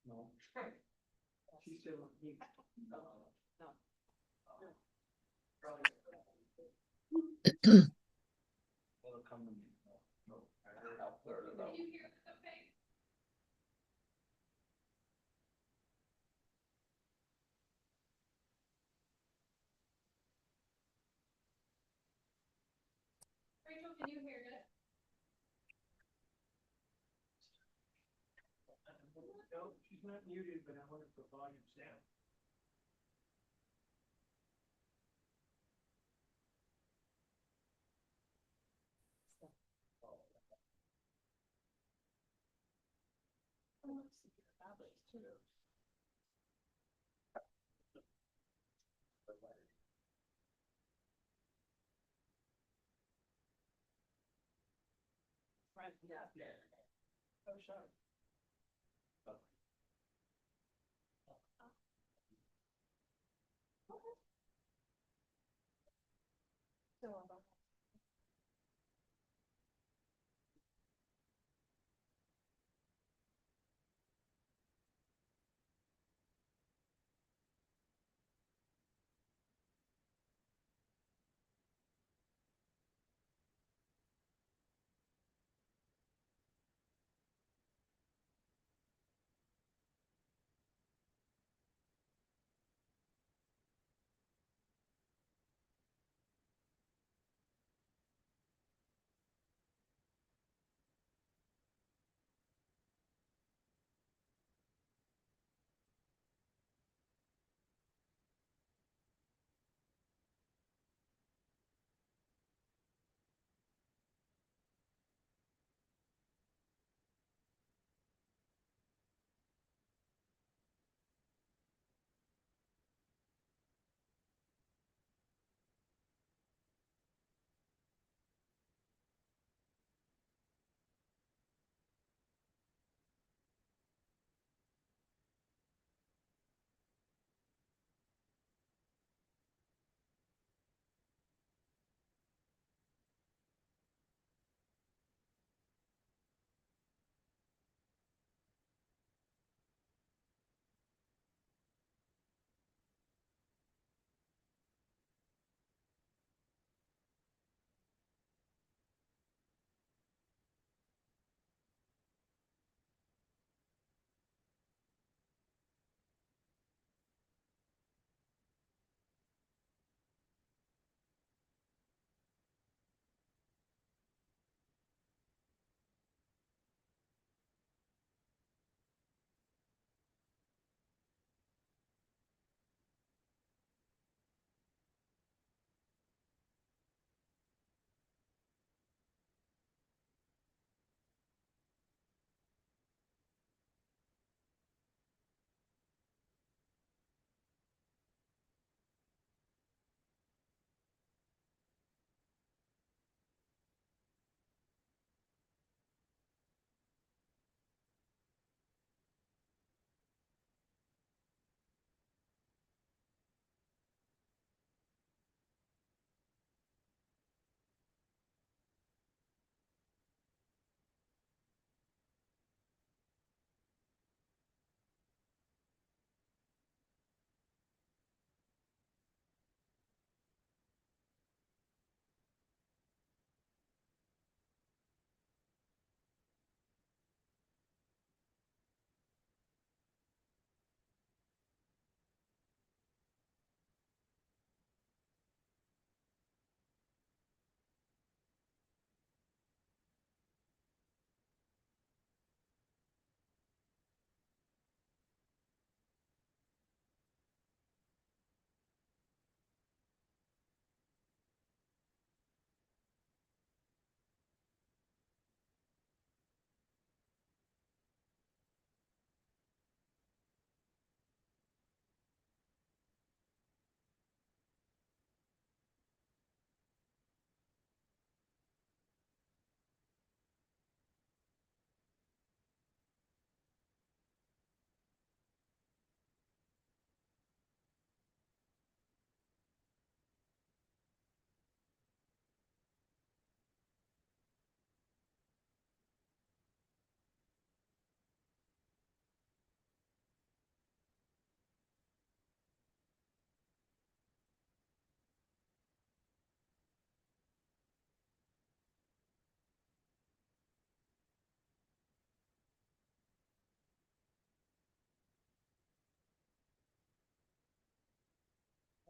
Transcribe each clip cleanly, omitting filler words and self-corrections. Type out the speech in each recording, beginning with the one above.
No. She's still. It'll come to me. No, I heard how clear it out. Rachel, can you hear it? No, she's not muted, but I want to put volumes down. Right, yeah. Oh, sure. So,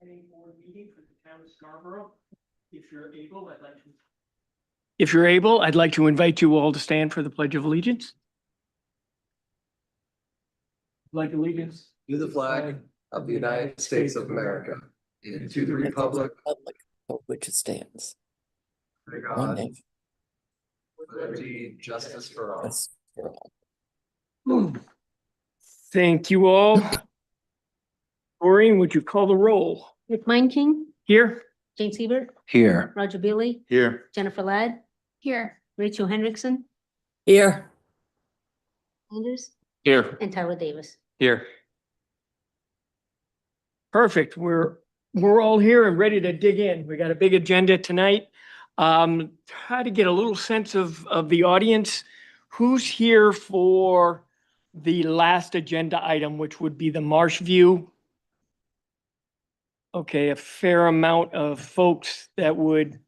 planning board meeting for the town of Scarborough. If you're able, I'd like to invite you all to stand for the Pledge of Allegiance. Pledge allegiance To the flag of the United States of America and to the republic Republic for which it stands. of One God, nation, liberty, and justice for all. justice for all. Thank you all. Maureen, would you call the roll? Rick King, Here? Jane Siebert, Here. Roger Bailey, Here. Jennifer Ladd, Here. Rachel Hendrickson, Here. Anders, Here. and Tyler Davis. Here. Perfect. We're all here and ready to dig in. We got a big agenda tonight. Try to get a little sense of the audience. Who's here for the last agenda item, which would be the marsh view? Okay, a fair amount of folks that would.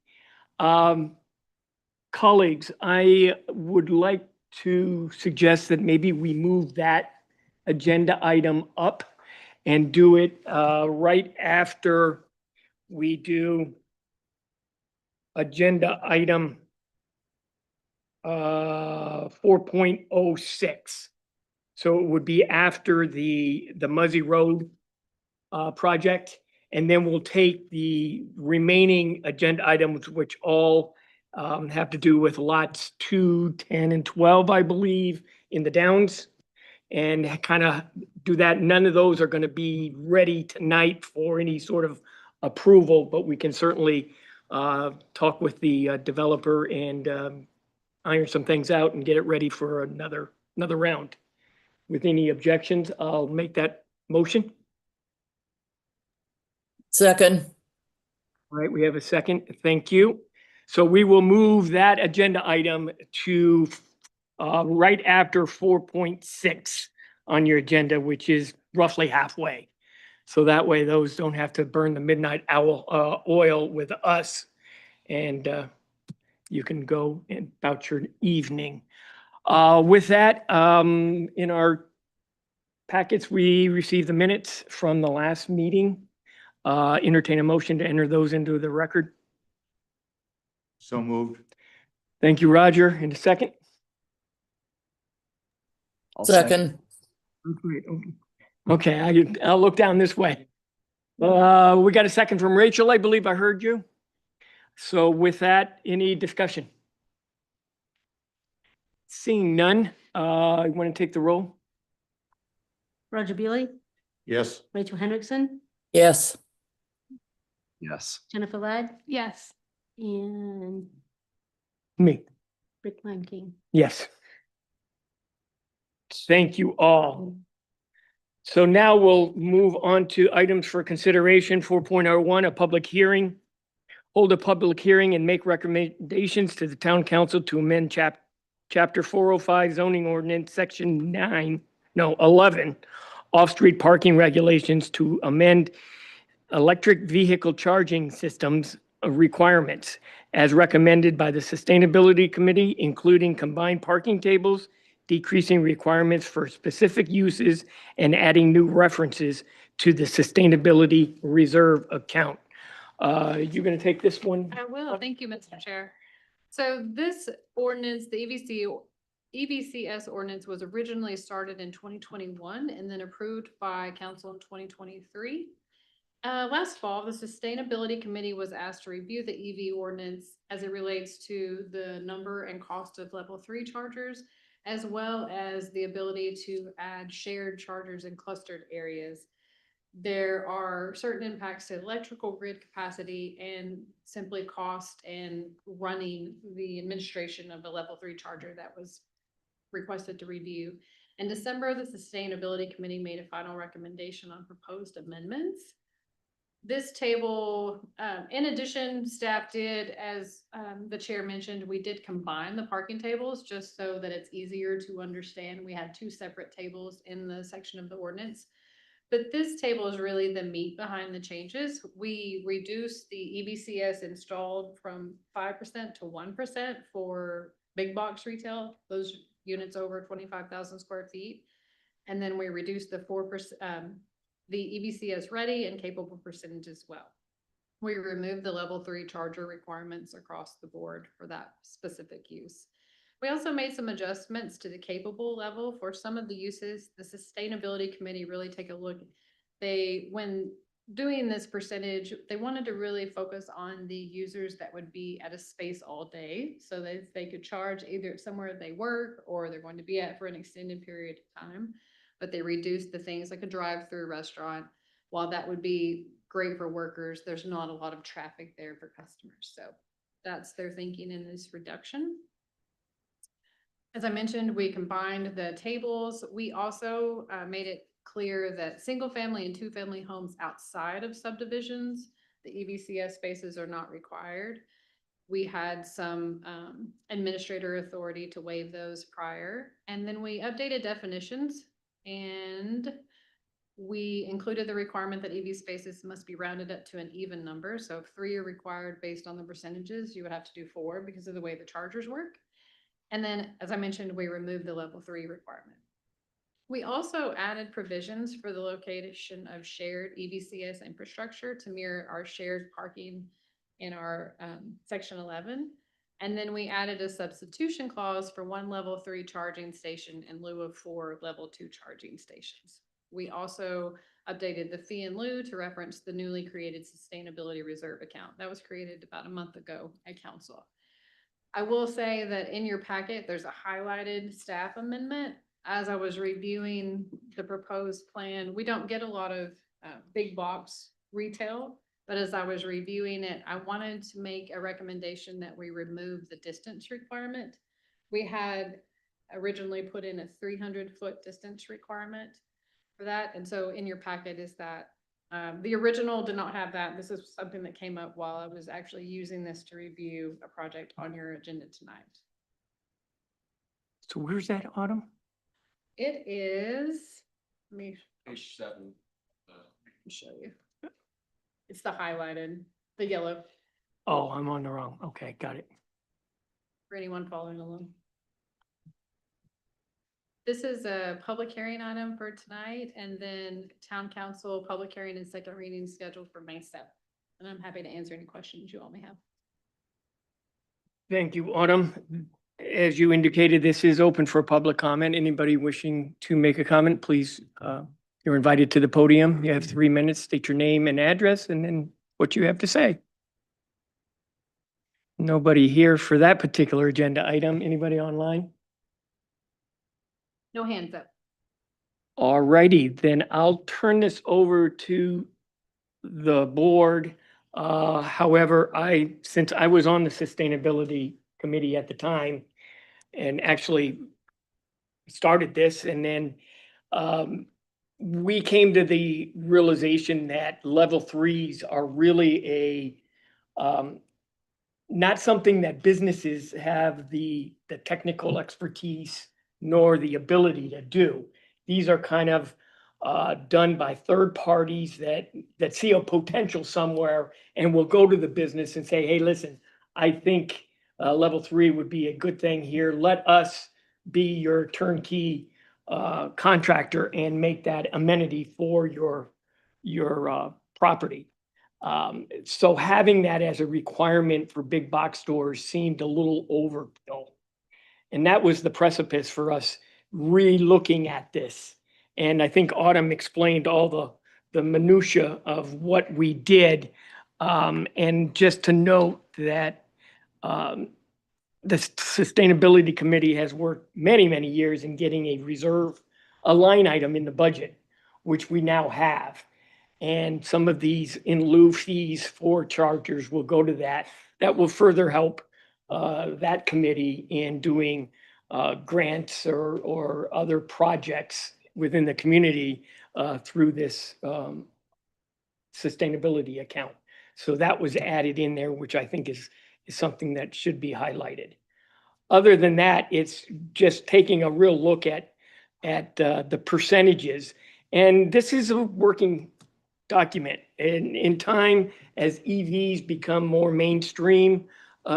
Colleagues, I would like to suggest that maybe we move that agenda item up and do it right after we do agenda item 4.06. So it would be after the Muzzy Road project, and then we'll take the remaining agenda items, which all have to do with lots 2, 10, and 12, I believe, in the Downs, and kind of do that. None of those are going to be ready tonight for any sort of approval, but we can certainly talk with the developer and iron some things out and get it ready for another round. With any objections, I'll make that motion. Second. All right, we have a second. Thank you. So we will move that agenda item to right after 4.6 on your agenda, which is roughly halfway. So that way those don't have to burn the midnight owl oil with us, and you can go about your evening. With that, in our packets, we received the minutes from the last meeting. Entertain a motion to enter those into the record. So moved. Thank you, Roger. In a second. Second. Okay, I'll look down this way. We got a second from Rachel. I believe I heard you. So with that, any discussion? Seeing none, I want to take the roll. Roger Bailey, Yes. Rachel Hendrickson, Yes. Yes. Jennifer Ladd, Yes. and Me. Rick King. Yes. Thank you all. So now we'll move on to items for consideration. 4.01, a public hearing. Hold a public hearing and make recommendations to the town council to amend chapter 405 zoning ordinance, section 11, off-street parking regulations to amend electric vehicle charging systems requirements as recommended by the Sustainability Committee, including combined parking tables, decreasing requirements for specific uses, and adding new references to the Sustainability Reserve account. You're going to take this one? I will. Thank you, Mr. Chair. So this ordinance, the EVCS ordinance was originally started in 2021 and then approved by council in 2023. Last fall, the Sustainability Committee was asked to review the EV ordinance as it relates to the number and cost of level 3 chargers, as well as the ability to add shared chargers in clustered areas. There are certain impacts to electrical grid capacity and simply cost and running the administration of a level 3 charger that was requested to review. In December, the Sustainability Committee made a final recommendation on proposed amendments. This table, in addition, staff did, as the chair mentioned, we did combine the parking tables just so that it's easier to understand. We had 2 separate tables in the section of the ordinance. But this table is really the meat behind the changes. We reduced the EVCS installed from 5% to 1% for big box retail, those units over 25,000 square feet. And then we reduced the the EVCS ready and capable percentage as well. We removed the level 3 charger requirements across the board for that specific use. We also made some adjustments to the capable level for some of the uses. The sustainability committee really take a look. When doing this percentage, they wanted to really focus on the users that would be at a space all day, so that they could charge either somewhere they work or they're going to be at for an extended period of time. But they reduced the things like a drive-through restaurant. While that would be great for workers, there's not a lot of traffic there for customers. So that's their thinking in this reduction. As I mentioned, we combined the tables. We also made it clear that single family and 2-family homes outside of subdivisions, the EVCS spaces are not required. We had some administrator authority to waive those prior. And then we updated definitions, and we included the requirement that EV spaces must be rounded up to an even number. So if 3 are required based on the percentages, you would have to do 4 because of the way the chargers work. And then, as I mentioned, we removed the level 3 requirement. We also added provisions for the location of shared EVCS infrastructure to mirror our shared parking in our section 11. And then we added a substitution clause for 1 level 3 charging station in lieu of 4 level 2 charging stations. We also updated the fee in lieu to reference the newly created sustainability reserve account that was created about a month ago at council. I will say that in your packet, there's a highlighted staff amendment. As I was reviewing the proposed plan, we don't get a lot of big box retail, but as I was reviewing it, I wanted to make a recommendation that we remove the distance requirement. We had originally put in a 300-foot distance requirement for that. And so in your packet is that the original did not have that. This is something that came up while I was actually using this to review a project on your agenda tonight. So where's that, Autumn? It is, let me Page 7. show you. It's the highlighted, the yellow, Oh, I'm on the wrong. Okay, got it. for anyone following along. This is a public hearing item for tonight, and then town council public hearing and second reading scheduled for May 7th. And I'm happy to answer any questions you all may have. Thank you, Autumn. As you indicated, this is open for public comment. Anybody wishing to make a comment, please, you're invited to the podium. You have 3 minutes. State your name and address and then what you have to say. Nobody here for that particular agenda item. Anybody online? No hands up. All righty, then I'll turn this over to the board. However, since I was on the sustainability committee at the time and actually started this, and then we came to the realization that level 3s are really not something that businesses have the technical expertise nor the ability to do. These are kind of done by third parties that see a potential somewhere and will go to the business and say, hey, listen, I think level 3 would be a good thing here. Let us be your turnkey contractor and make that amenity for your property. So having that as a requirement for big box stores seemed a little overkill. And that was the precipice for us re-looking at this. And I think Autumn explained all the minutia of what we did. And just to note that the Sustainability Committee has worked many, many years in getting a line item in the budget, which we now have. And some of these in lieu fees for chargers will go to that. That will further help that committee in doing grants or other projects within the community through this sustainability account. So that was added in there, which I think is something that should be highlighted. Other than that, it's just taking a real look at the percentages. And this is a working document. And in time, as EVs become more mainstream,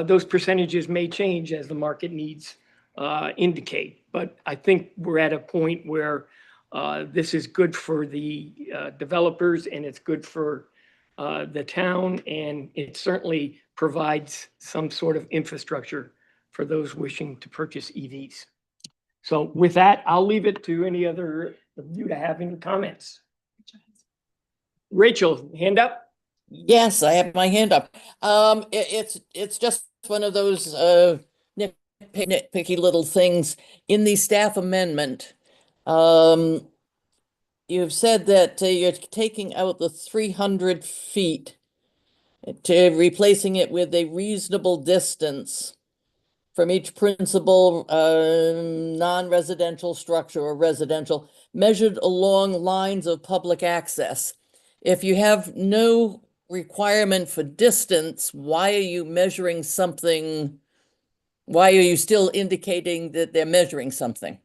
those percentages may change as the market needs indicate. But I think we're at a point where This is good for the developers and it's good for the town, and it certainly provides some sort of infrastructure for those wishing to purchase EVs. So with that, I'll leave it to any other of you to have any comments. Rachel, hand up? Yes, I have my hand up. It's just one of those nitpicky little things in the staff amendment. You've said that you're taking out the 300 feet to replacing it with a reasonable distance from each principal non-residential structure or residential measured along lines of public access. If you have no requirement for distance, why are you measuring something? Why are you still indicating that they're measuring something?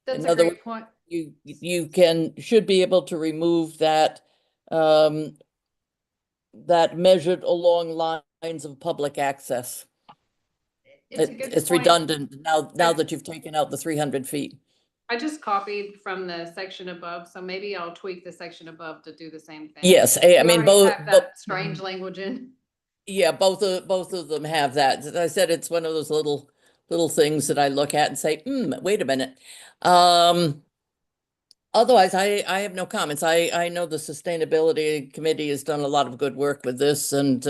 That's In a other great point. You should be able to remove that that measured along lines of public access. It's a good It's point. redundant now that you've taken out the 300 feet. I just copied from the section above, so maybe I'll tweak the section above to do the same thing. Yes, We I mean, already both, have that strange language in. yeah, both of them have that. As I said, it's one of those little things that I look at and say, wait a minute. Otherwise, I have no comments. I know the Sustainability Committee has done a lot of good work with this, and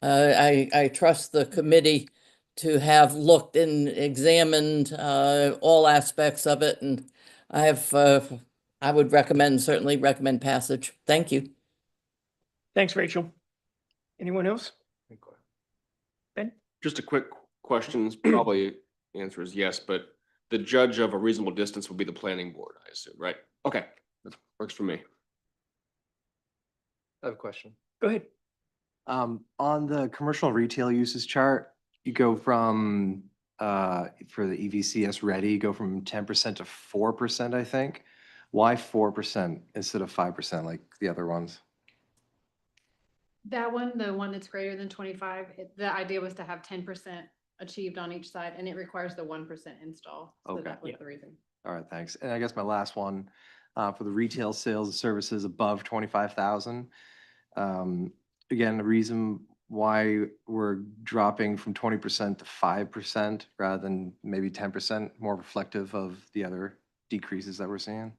I trust the committee to have looked and examined all aspects of it, and I would certainly recommend passage. Thank you. Thanks, Rachel. Anyone else? Ben? Just a quick question, probably the answer is yes, but the judge of a reasonable distance would be the planning board, I assume, right? Okay, that works for me. I have a question. Go ahead. On the commercial retail uses chart, you go from, for the EVCS ready, you go from 10% to 4%, I think. Why 4% instead of 5% like the other ones? That one, the one that's greater than 25, the idea was to have 10% achieved on each side, and it requires the 1% install. So Okay. that was Yeah. the reason. All right, thanks. And I guess my last one, for the retail sales and services above 25,000. Again, the reason why we're dropping from 20% to 5% rather than maybe 10%, more reflective of the other decreases that we're seeing.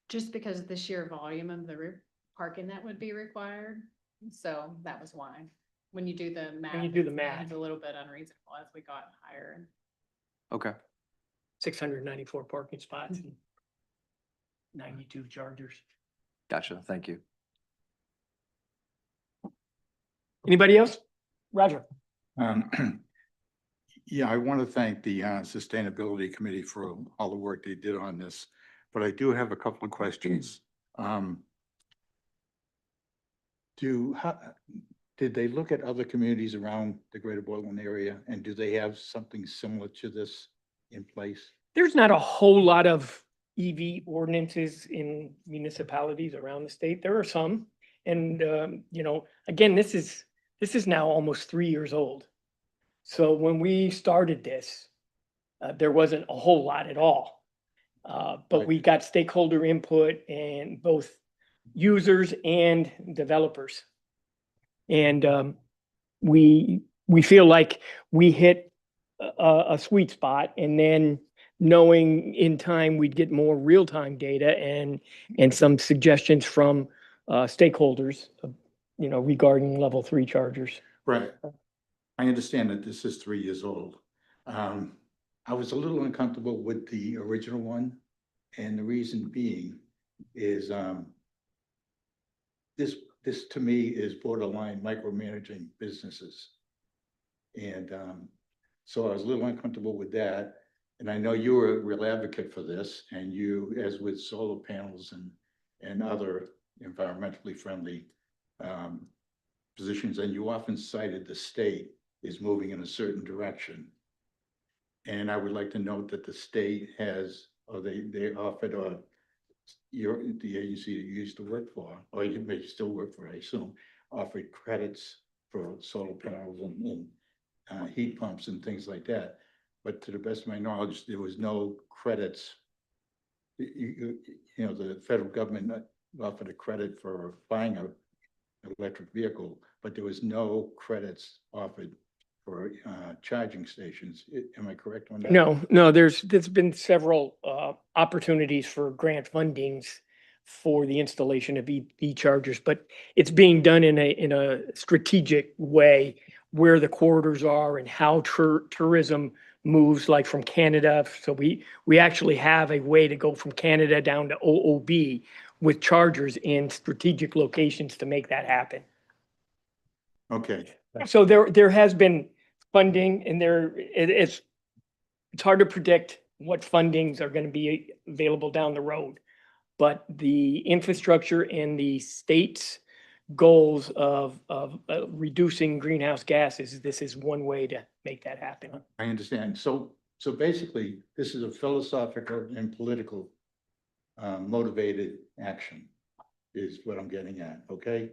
Just because of the sheer volume of the parking that would be required. So that was why. When you do the math. you do the it math. seems a little bit unreasonable as we got higher. Okay. 694 parking spots and 92 chargers. Gotcha. Thank you. Anybody else? Roger? Yeah, I want to thank the Sustainability Committee for all the work they did on this, but I do have a couple of questions. Did they look at other communities around the greater Portland area, and do they have something similar to this in place? There's not a whole lot of EV ordinances in municipalities around the state. There are some. And, again, this is now almost 3 years old. So when we started this, there wasn't a whole lot at all. But Right. we got stakeholder input and both users and developers. And we feel like we hit a sweet spot, and then knowing in time we'd get more real-time data and some suggestions from stakeholders, regarding level 3 chargers. Right. I understand that this is 3 years old. I was a little uncomfortable with the original one, and the reason being is this to me is borderline micromanaging businesses. And so I was a little uncomfortable with that. And I know you were a real advocate for this, and you, as with solar panels and other environmentally friendly positions, and you often cited the state is moving in a certain direction. And I would like to note that the state has, or they offered, or the agency that you used to work for, or you may still work for, I assume, offered credits for solar panels and heat pumps and things like that. but to the best of my knowledge, there was no credits. You know, the federal government offered a credit for buying an electric vehicle, but there was no credits offered for charging stations. Am I correct on that? No, there's been several opportunities for grant fundings for the installation of e-chargers, but it's being done in a strategic way where the corridors are and how tourism moves, like from Canada. So we actually have a way to go from Canada down to OOB with chargers in strategic locations to make that happen. Okay, So there has been funding and it's hard to predict what fundings are going to be available down the road. But the infrastructure and the state's goals of reducing greenhouse gases, this is one way to make that happen. I understand. So basically, this is a philosophical and political motivated action is what I'm getting at, okay?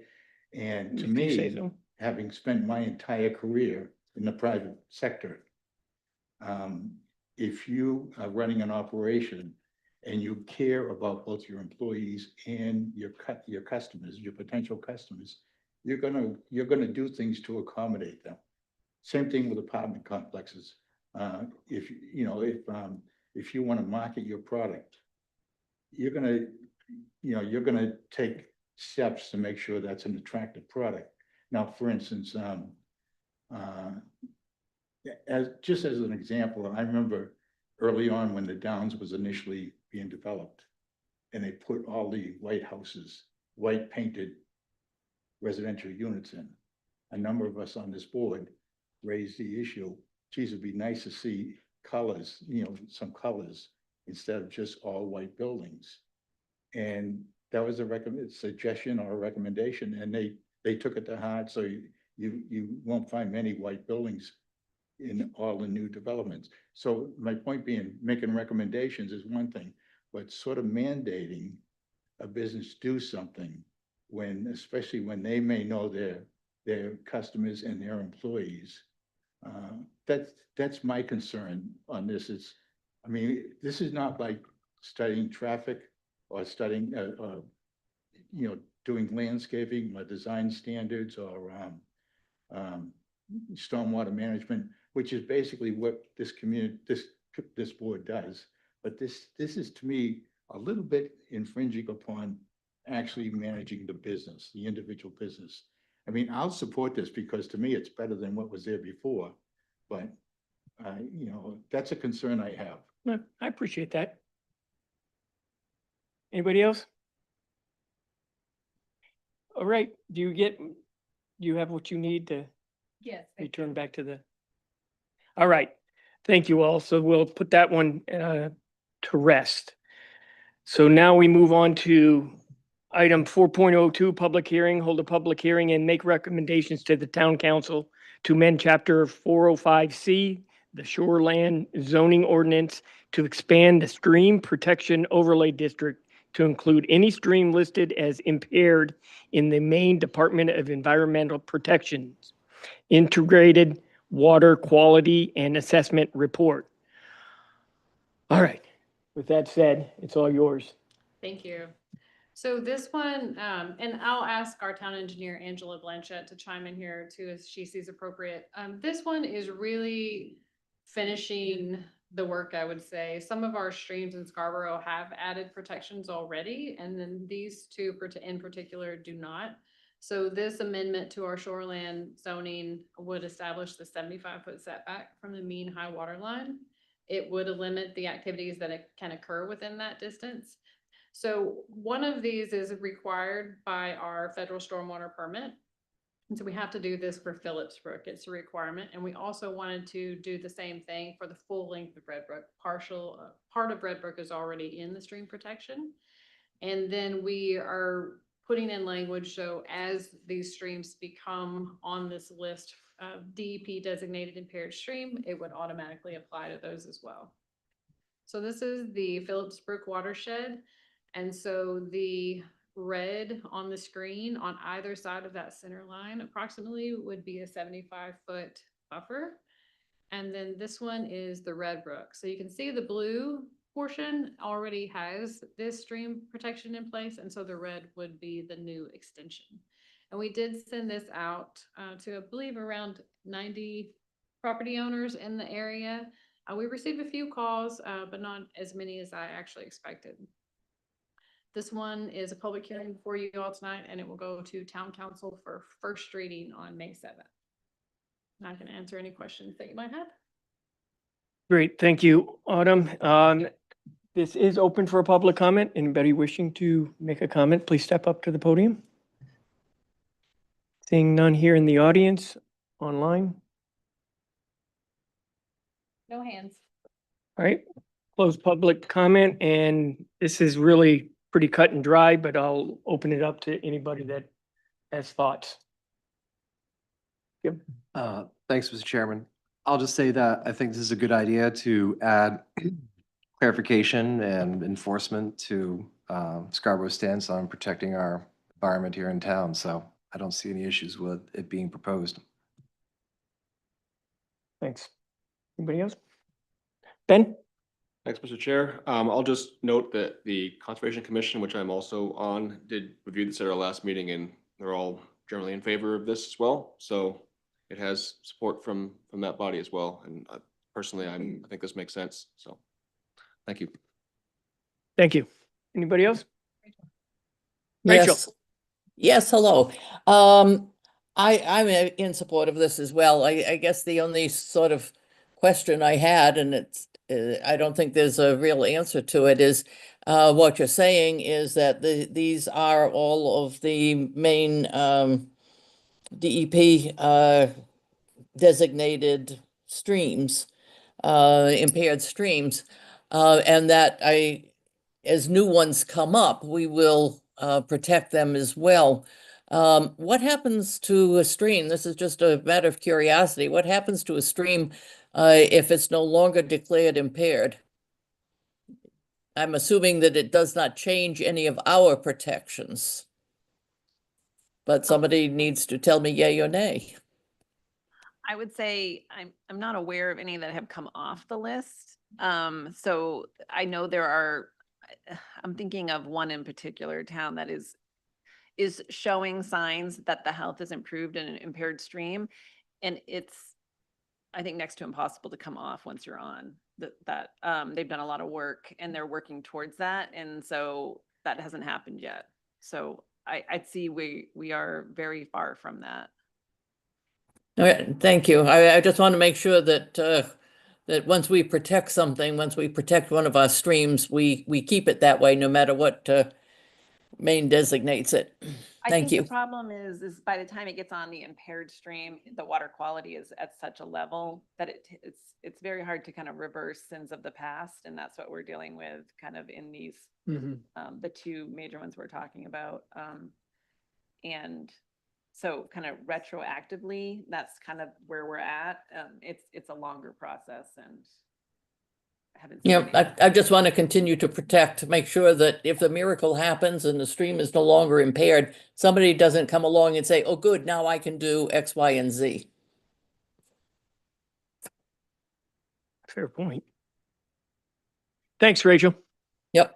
And to If you say me, so. having spent my entire career in the private sector, if you are running an operation and you care about both your employees and your customers, your potential customers, you're gonna do things to accommodate them. Same thing with apartment complexes. If you want to market your product, you're gonna take steps to make sure that's an attractive product. Now, for instance, just as an example, I remember early on when the Downs was initially being developed, and they put all the white houses, white painted residential units in. A number of us on this board raised the issue, geez, it'd be nice to see colors, some colors, instead of just all white buildings. And that was a suggestion or a recommendation, and they took it to heart, so you won't find many white buildings in all the new developments. So my point being, making recommendations is one thing, but sort of mandating a business do something especially when they may know their customers and their employees. That's my concern on this. This is not like studying traffic or studying, doing landscaping or design standards or stormwater management, which is basically what this board does. But this is, to me, a little bit infringing upon actually managing the business, the individual business. I'll support this because to me, it's better than what was there before, but that's a concern I have. No, I appreciate that. Anybody else? All right, do you have what you need to Yes. return back to the? All right, thank you all. So we'll put that one to rest. So now we move on to item 4.02, public hearing, hold a public hearing and make recommendations to the town council to amend chapter 405C, the shoreland zoning ordinance, to expand the stream protection overlay district to include any stream listed as impaired in the Maine Department of Environmental Protection's integrated water quality and assessment report. All right, with that said, it's all yours. Thank you. So this one, and I'll ask our town engineer, Angela Blanchett, to chime in here too, as she sees appropriate. This one is really finishing the work, I would say. Some of our streams in Scarborough have added protections already, and then these two in particular do not. So this amendment to our shoreland zoning would establish the 75-foot setback from the mean high water line. It would limit the activities that can occur within that distance. So one of these is required by our federal stormwater permit. And so we have to do this for Phillips Brook. It's a requirement. And we also wanted to do the same thing for the full length of Red Brook. Part of Red Brook is already in the stream protection. And then we are putting in language, so as these streams become on this list of DEP designated impaired stream, it would automatically apply to those as well. So this is the Phillips Brook watershed. And so the red on the screen on either side of that center line approximately would be a 75-foot buffer. And then this one is the Red Brook. So you can see the blue portion already has this stream protection in place, and so the red would be the new extension. And we did send this out to, I believe, around 90 property owners in the area. We received a few calls, but not as many as I actually expected. This one is a public hearing for you all tonight, and it will go to town council for first reading on May 7th. And I can answer any questions that you might have. Great, thank you, Autumn. This is open for a public comment. Anybody wishing to make a comment, please step up to the podium. Seeing none here in the audience, online. No hands. All right, close public comment, and this is really pretty cut and dry, but I'll open it up to anybody that has thoughts. Thanks, Mr. Chairman. I'll just say that I think this is a good idea to add clarification and enforcement to Scarborough's stance on protecting our environment here in town. So I don't see any issues with it being proposed. Thanks. Anybody else? Ben? Thanks, Mr. Chair. I'll just note that the Conservation Commission, which I'm also on, did review this at our last meeting, and they're all generally in favor of this as well. So it has support from that body as well. And personally, I think this makes sense. So thank you. Thank you. Anybody else? Rachel. Yes. Yes, hello. I'm in support of this as well. I guess the only sort of question I had, and it's, I don't think there's a real answer to it, is what you're saying is that these are all of the main DEP designated streams, impaired streams, and that as new ones come up, we will protect them as well. What happens to a stream? This is just a matter of curiosity. What happens to a stream if it's no longer declared impaired? I'm assuming that it does not change any of our protections. But somebody needs to tell me yay or nay. I would say I'm not aware of any that have come off the list. So I know there are, I'm thinking of one in particular town that is showing signs that the health is improved in an impaired stream. And it's, I think, next to impossible to come off once you're on that. They've done a lot of work and they're working towards that. And so that hasn't happened yet. So I'd see we are very far from that. All right, thank you. I just want to make sure that that once we protect something, once we protect one of our streams, we keep it that way, no matter what Maine designates it. I Thank think you. the problem is by the time it gets on the impaired stream, the water quality is at such a level that it's very hard to kind of reverse sins of the past, and that's what we're dealing with kind of in these the two major ones we're talking about, and so kind of retroactively, that's kind of where we're at. It's a longer process, and I haven't seen Yeah, I just want to continue to protect, make sure that if the miracle happens and the stream is no longer impaired, somebody doesn't come along and say, oh, good, now I can do X, Y, and Z. Fair point. Thanks, Rachel. Yep.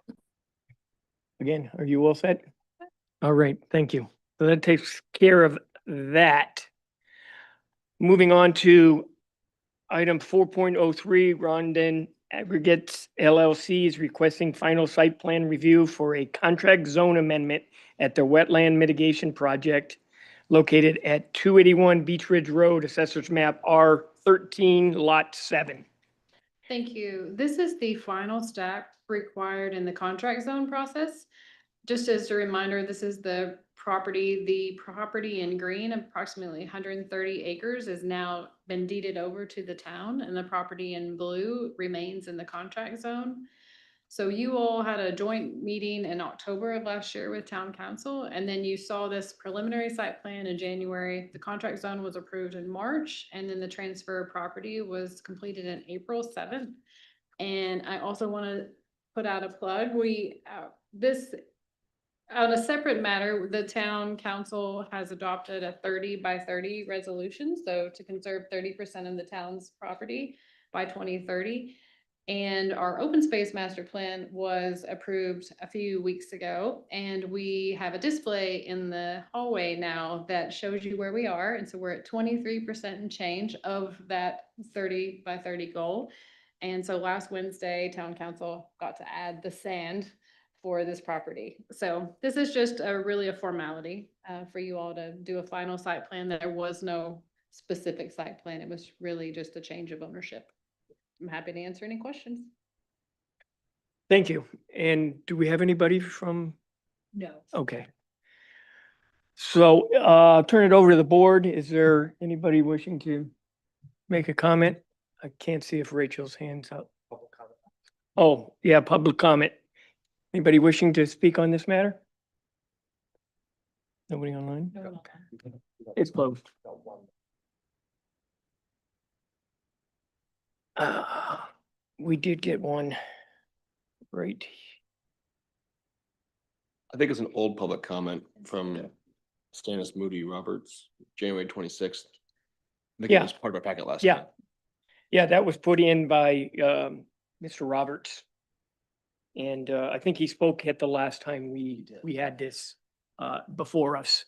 Again, are you all set? All right, thank you. So that takes care of that. Moving on to item 4.03, Rondon Aggregates LLC is requesting final site plan review for a contract zone amendment at the wetland mitigation project located at 281 Beach Ridge Road, Assessor's Map R13, Lot 7. Thank you. This is the final step required in the contract zone process. Just as a reminder, this is the property in green, approximately 130 acres, is now been deeded over to the town, and the property in blue remains in the contract zone. So you all had a joint meeting in October of last year with town council, and then you saw this preliminary site plan in January. The contract zone was approved in March, and then the transfer of property was completed in April 7th. And I also want to put out a plug. On a separate matter, the town council has adopted a 30 by 30 resolution, so to conserve 30% of the town's property by 2030. And our open space master plan was approved a few weeks ago, and we have a display in the hallway now that shows you where we are. And so we're at 23% and change of that 30 by 30 goal. And so last Wednesday, town council got to add the sand for this property. So this is just really a formality for you all to do a final site plan. There was no specific site plan. It was really just a change of ownership. I'm happy to answer any questions. Thank you. And do we have anybody from? No. Okay. So turn it over to the board. Is there anybody wishing to make a comment? I can't see if Rachel's hand's up. Oh, yeah, public comment. Anybody wishing to speak on this matter? Nobody online? Okay. It's closed. We did get one. Right. I think it's an old public comment from Stannis Moody Roberts, January 26th. I think it Yeah. was part of our packet last Yeah. time. Yeah, that was put in by Mr. Roberts. And I think he spoke at the last time we had this before us.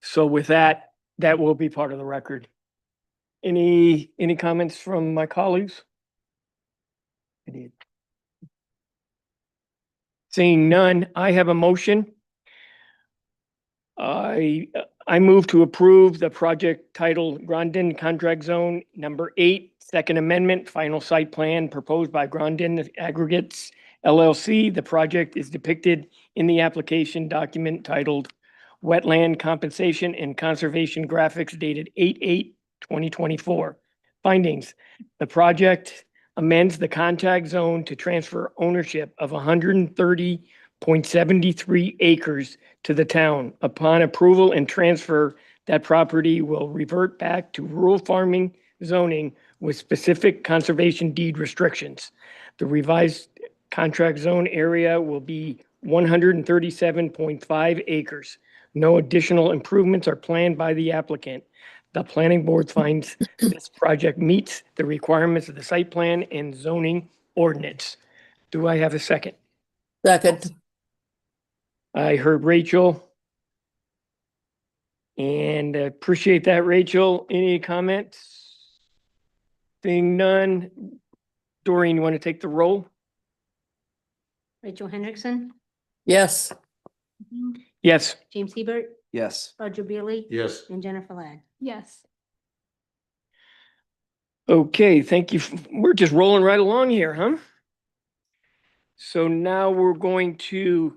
So with that, that will be part of the record. Any comments from my colleagues? I did. Seeing none, I have a motion. I move to approve the project titled Grandin Contract Zone Number 8, Second Amendment, Final Site Plan proposed by Grandin Aggregates LLC. The project is depicted in the application document titled Wetland Compensation and Conservation Graphics dated 8/8/2024. Findings: the project amends the contact zone to transfer ownership of 130.73 acres to the town. Upon approval and transfer, that property will revert back to rural farming zoning with specific conservation deed restrictions. The revised contract zone area will be 137.5 acres. No additional improvements are planned by the applicant. The planning board finds this project meets the requirements of the site plan and zoning ordinance. Do I have a second? Second, I heard Rachel. And appreciate that, Rachel. Any comments? Seeing none. Doreen, you want to take the roll? Rachel Hendrickson, yes. Yes. James Hebert, Yes. Roger Bailey. Yes. And Jennifer Ladd. Yes. Okay, thank you. We're just rolling right along here, huh? So now we're going to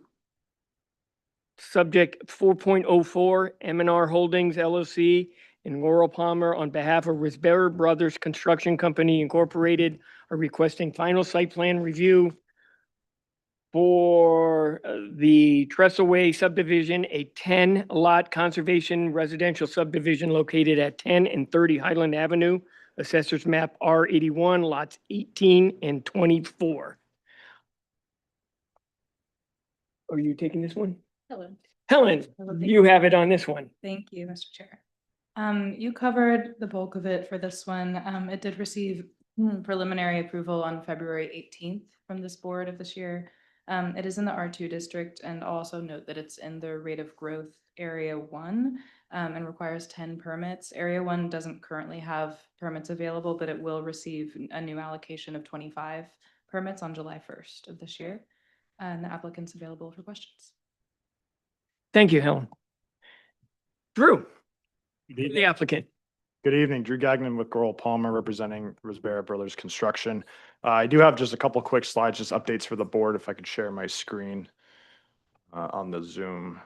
subject 4.04 M&R Holdings LLC and Laurel Palmer on behalf of Risbera Brothers Construction Company Incorporated are requesting final site plan review for the Tressaway subdivision, a 10-lot conservation residential subdivision located at 10 and 30 Highland Avenue, Assessors Map R81, lots 18 and 24. Are you taking this one? Hello. Helen, you have it on this one. Thank you, Mr. Chair. You covered the bulk of it for this one. It did receive preliminary approval on February 18th from this board of this year. It is in the R2 district, and also note that it's in the rate of growth area 1 and requires 10 permits. Area 1 doesn't currently have permits available, but it will receive a new allocation of 25 permits on July 1st of this year. And the applicant's available for questions. Thank you, Helen. Drew, the applicant. Good evening, Drew Gagnon with Laurel Palmer, representing Risbera Brothers Construction. I do have just a couple quick slides, just updates for the board, if I could share my screen on the Zoom.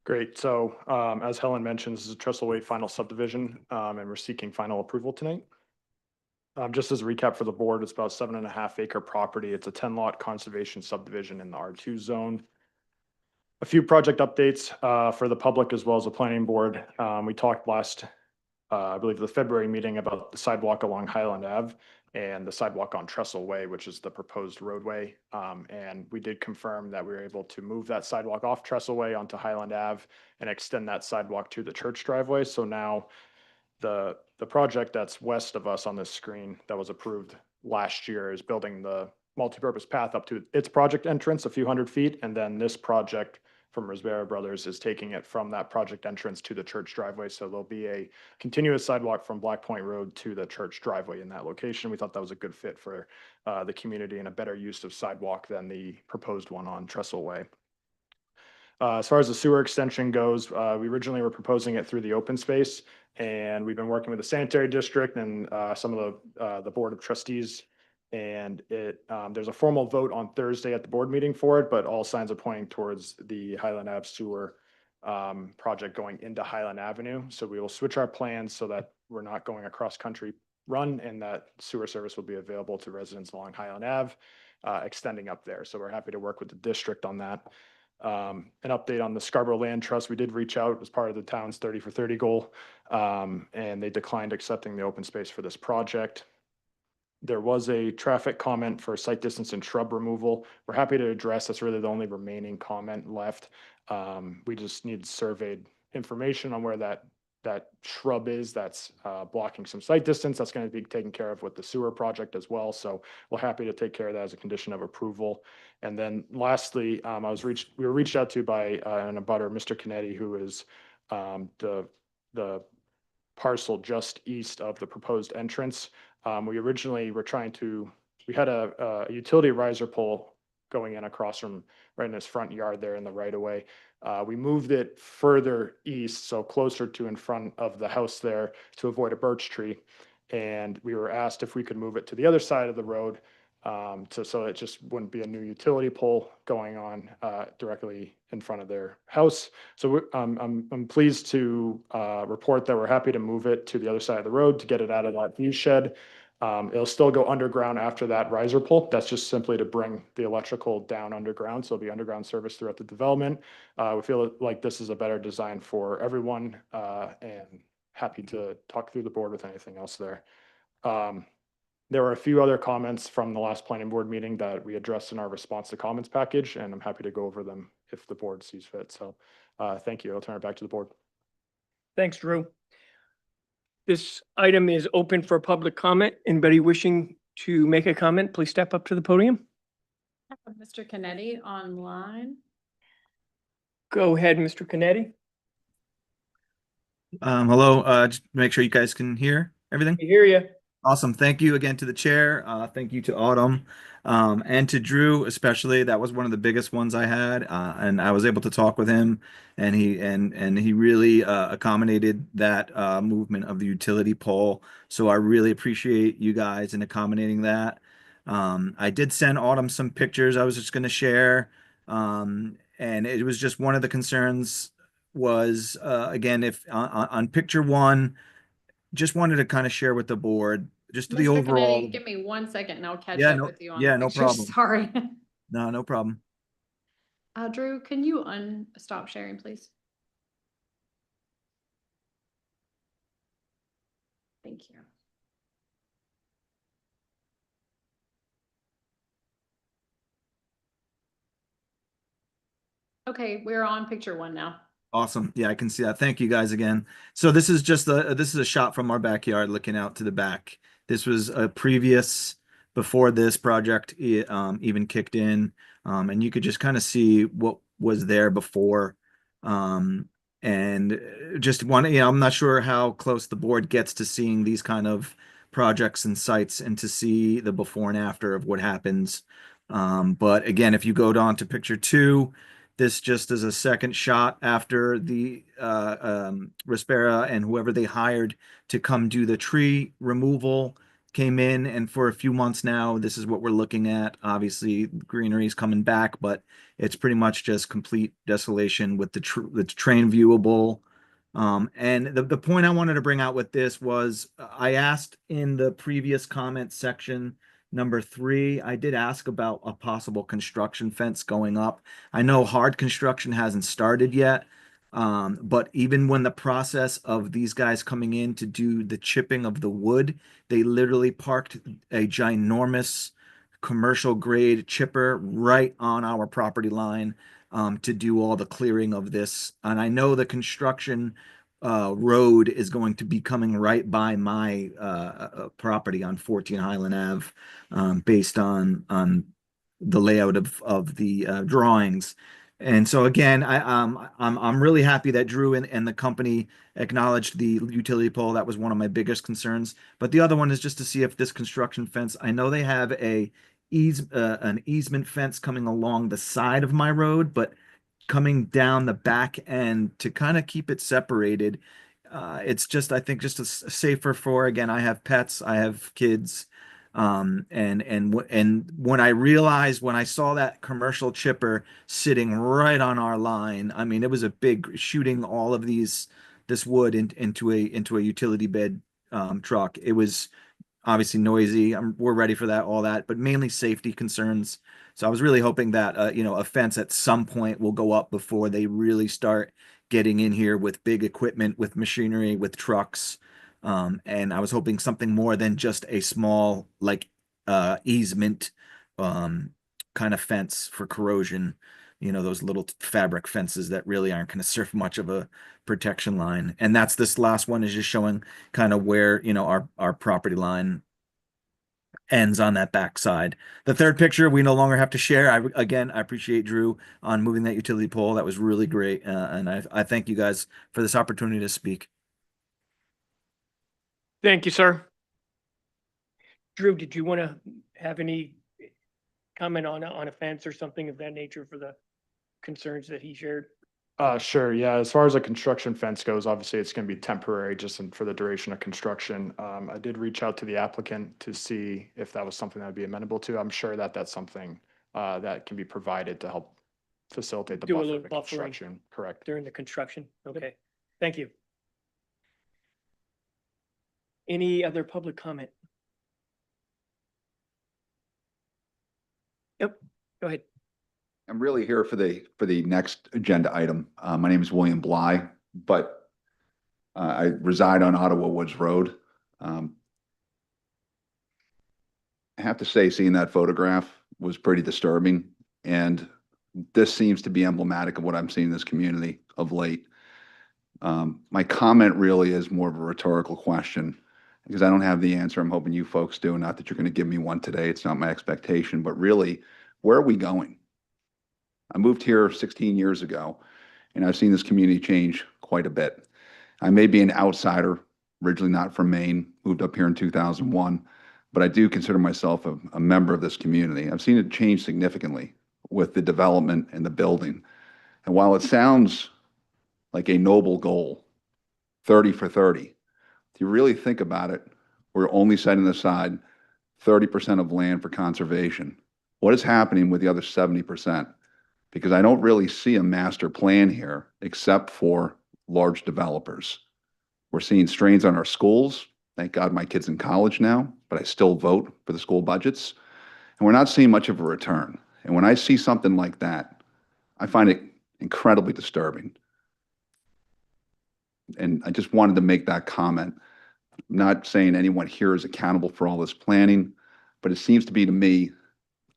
Great. So as Helen mentioned, this is a Trestle final subdivision, and we're seeking final approval tonight. Just as a recap for the board, it's about 7.5 acre property. It's a 10 lot conservation subdivision in the R2 zone. A few project updates for the public as well as the planning board. We talked last, I believe the February meeting about the sidewalk along Highland Ave and the sidewalk on Trestle Way, which is the proposed roadway. And we did confirm that we were able to move that sidewalk off Trestle Way onto Highland Ave and extend that sidewalk to the church driveway. So now the project that's west of us on this screen that was approved last year is building the multipurpose path up to its project entrance a few hundred feet. And then this project from Risbera Brothers is taking it from that project entrance to the church driveway. So there'll be a continuous sidewalk from Black Point Road to the church driveway in that location. We thought that was a good fit for the community and a better use of sidewalk than the proposed one on Trestle Way. As far as the sewer extension goes, we originally were proposing it through the open space, and we've been working with the sanitary district and some of the board of trustees. And there's a formal vote on Thursday at the board meeting for it, but all signs are pointing towards the Highland Ave sewer project going into Highland Avenue. So we will switch our plans so that we're not going across country run, and that sewer service will be available to residents along Highland Ave, extending up there. So we're happy to work with the district on that. An update on the Scarborough Land Trust. We did reach out as part of the town's 30 for 30 goal, and they declined accepting the open space for this project. There was a traffic comment for site distance and shrub removal. We're happy to address. That's really the only remaining comment left. We just need surveyed information on where that shrub is that's blocking some site distance. That's going to be taken care of with the sewer project as well. So we're happy to take care of that as a condition of approval. And then lastly, we were reached out to by an abutter, Mr. Canetti, who is the parcel just east of the proposed entrance. We originally were we had a utility riser pole going in across from right in his front yard there in the right of way. We moved it further east, so closer to in front of the house there to avoid a birch tree. And we were asked if we could move it to the other side of the road, so it just wouldn't be a new utility pole going on directly in front of their house. So I'm pleased to report that we're happy to move it to the other side of the road to get it out of that view shed. It'll still go underground after that riser pole. That's just simply to bring the electrical down underground. So it'll be underground service throughout the development. We feel like this is a better design for everyone, and happy to talk through the board with anything else there. There were a few other comments from the last planning board meeting that we addressed in our response to comments package, and I'm happy to go over them if the board sees fit. So thank you. I'll turn it back to the board. Thanks, Drew. This item is open for public comment. Anybody wishing to make a comment, please step up to the podium. Mr. Kennedy online. Go ahead, Mr. Canetti. Hello, just make sure you guys can hear everything. I hear you. Awesome. Thank you again to the chair. Thank you to Autumn, and to Drew, especially. That was one of the biggest ones I had, and I was able to talk with him, and he really accommodated that movement of the utility pole. So I really appreciate you guys in accommodating that. I did send Autumn some pictures I was just going to share, and it was just one of the concerns was again, if on picture one, just wanted to kind of share with the board just the Mr. overall. Kennedy, give me 1 second and I'll catch Yeah, up no- with you on yeah, the no pictures. problem. Sorry. No problem. Drew, can you stop sharing, please? Thank you. Okay, we're on picture one now. Awesome. Yeah, I can see that. Thank you guys again. So this is just this is a shot from our backyard looking out to the back. This was a previous before this project even kicked in. And you could just kind of see what was there before. And just one, I'm not sure how close the board gets to seeing these kind of projects and sites and to see the before and after of what happens. But again, if you go down to picture two, this just is a second shot after the Rispera and whoever they hired to come do the tree removal came in, and for a few months now, this is what we're looking at. Obviously, greenery is coming back, but it's pretty much just complete desolation with the train viewable. And the point I wanted to bring out with this was I asked in the previous comment section, number 3, I did ask about a possible construction fence going up. I know hard construction hasn't started yet. But even when the process of these guys coming in to do the chipping of the wood, they literally parked a ginormous commercial grade chipper right on our property line to do all the clearing of this. And I know the construction road is going to be coming right by my property on 14 Highland Ave, based on the layout of the drawings. And so again, I'm really happy that Drew and the company acknowledged the utility pole. That was one of my biggest concerns. But the other one is just to see if this construction fence, I know they have an easement fence coming along the side of my road, but coming down the back end to kind of keep it separated. It's just, I think, just safer for, again, I have pets, I have kids. And when I realized, when I saw that commercial chipper sitting right on our line, I mean, it was a big shooting all of this wood into a utility bed truck. It was obviously noisy. We're ready for that, all that, but mainly safety concerns. So I was really hoping that a fence at some point will go up before they really start getting in here with big equipment, with machinery, with trucks. And I was hoping something more than just a small, like, easement kind of fence for corrosion. Those little fabric fences that really aren't going to serve much of a protection line. And that's, this last one is just showing kind of where, our property line ends on that back side. The third picture we no longer have to share. I appreciate Drew on moving that utility pole. That was really great. And I thank you guys for this opportunity to speak. Thank you, sir. Drew, did you want to have any comment on a fence or something of that nature for the concerns that he shared? Sure. Yeah. As far as a construction fence goes, obviously it's going to be temporary just for the duration of construction. I did reach out to the applicant to see if that was something that would be amenable to. I'm sure that that's something that can be provided to help facilitate the Do a buffer little of buffering. construction. Correct. During the construction? Okay, thank you. Any other public comment? Yep, go ahead. I'm really here for the next agenda item. My name is William Bly, but I reside on Ottawa Woods Road. I have to say, seeing that photograph was pretty disturbing, and this seems to be emblematic of what I'm seeing in this community of late. My comment really is more of a rhetorical question, because I don't have the answer. I'm hoping you folks do. Not that you're going to give me one today. It's not my expectation, but really, where are we going? I moved here 16 years ago, and I've seen this community change quite a bit. I may be an outsider, originally not from Maine, moved up here in 2001, but I do consider myself a member of this community. I've seen it change significantly with the development and the building. And while it sounds like a noble goal, 30 for 30, if you really think about it, we're only setting aside 30% of land for conservation. What is happening with the other 70%? Because I don't really see a master plan here except for large developers. We're seeing strains on our schools. Thank God my kid's in college now, but I still vote for the school budgets. And we're not seeing much of a return. And when I see something like that, I find it incredibly disturbing. And I just wanted to make that comment. I'm not saying anyone here is accountable for all this planning, but it seems to be to me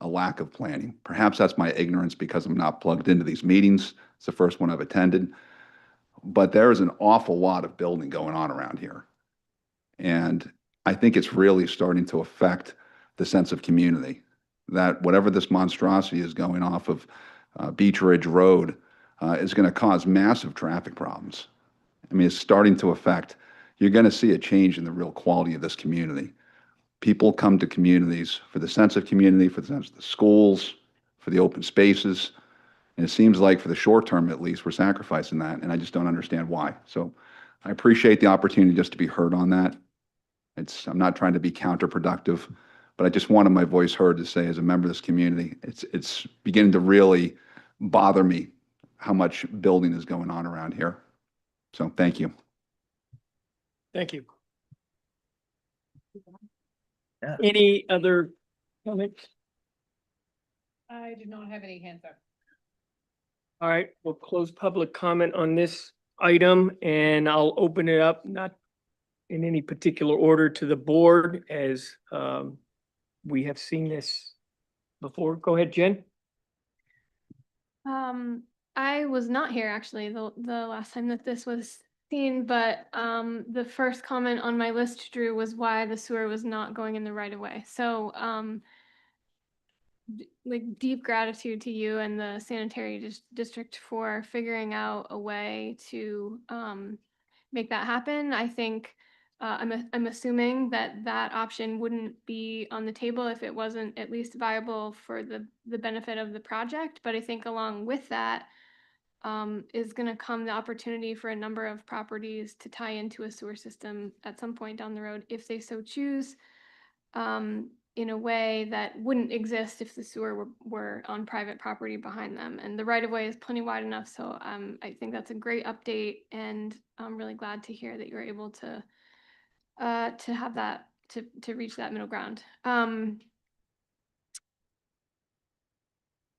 a lack of planning. Perhaps that's my ignorance because I'm not plugged into these meetings. It's the first one I've attended. But there is an awful lot of building going on around here. And I think it's really starting to affect the sense of community. That whatever this monstrosity is going off of Beach Ridge Road is going to cause massive traffic problems. I mean, it's starting to affect, you're going to see a change in the real quality of this community. People come to communities for the sense of community, for the sense of the schools, for the open spaces. And it seems like for the short term, at least, we're sacrificing that. And I just don't understand why. So I appreciate the opportunity just to be heard on that. I'm not trying to be counterproductive, but I just wanted my voice heard to say, as a member of this community, it's beginning to really bother me how much building is going on around here. So thank you. Thank you. Yeah. Any other comments? I do not have any hands up. All right, we'll close public comment on this item and I'll open it up, not in any particular order, to the board as we have seen this before. Go ahead, Jen. I was not here actually the last time that this was seen, but the first comment on my list, Drew, was why the sewer was not going in the right of way. So like deep gratitude to you and the sanitary district for figuring out a way to make that happen. I think I'm assuming that that option wouldn't be on the table if it wasn't at least viable for the benefit of the project. But I think along with that is going to come the opportunity for a number of properties to tie into a sewer system at some point down the road if they so choose. In a way that wouldn't exist if the sewer were on private property behind them. And the right of way is plenty wide enough. So I think that's a great update. And I'm really glad to hear that you're able to have that, to reach that middle ground. On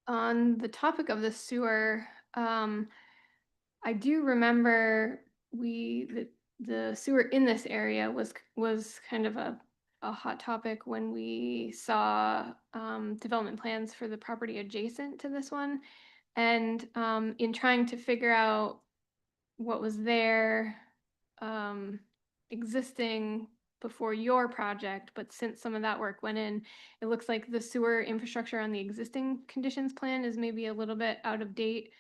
the topic of the sewer, I do remember the sewer in this area was kind of a hot topic when we saw development plans for the property adjacent to this one. And in trying to figure out what was there existing before your project, but since some of that work went in, it looks like the sewer infrastructure on the existing conditions plan is maybe a little bit out of date.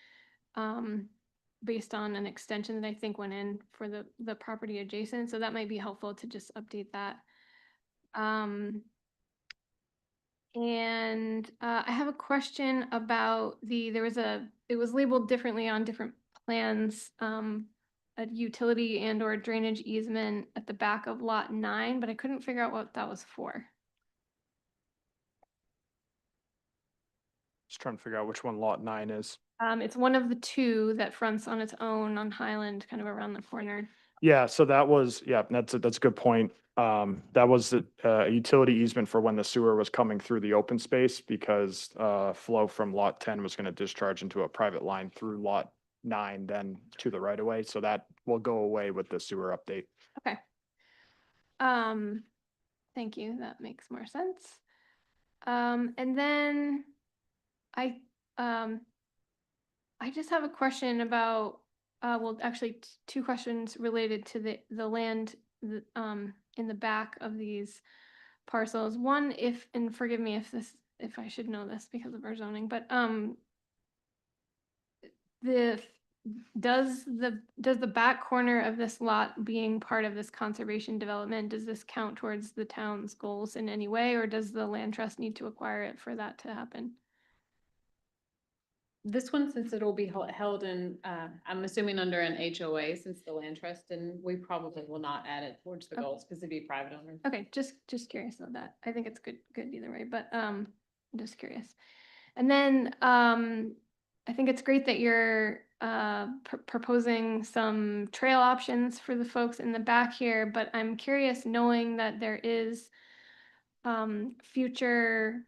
Based on an extension that I think went in for the property adjacent. So that might be helpful to just update that. And I have a question about it was labeled differently on different plans, a utility and or drainage easement at the back of lot 9, but I couldn't figure out what that was for. Just trying to figure out which one lot 9 is. It's one of the two that fronts on its own on Highland, kind of around the corner. Yeah, so that was, yeah, that's a good point. That was a utility easement for when the sewer was coming through the open space because flow from lot 10 was going to discharge into a private line through lot 9, then to the right of way. So that will go away with the sewer update. Okay. Thank you. That makes more sense. And then I just have a question about, well, actually two questions related to the land in the back of these parcels. One, and forgive me if I should know this because of our zoning, but does the back corner of this lot being part of this conservation development, does this count towards the town's goals in any way, or does the land trust need to acquire it for that to happen? This one, since it'll be held in, I'm assuming under an HOA since the land trust, and we probably will not add it towards the Okay. goals because it'd be private owners. Okay, just curious of that. I think it's good either way, but I'm just curious. And then I think it's great that you're proposing some trail options for the folks in the back here, but I'm curious, knowing that there is future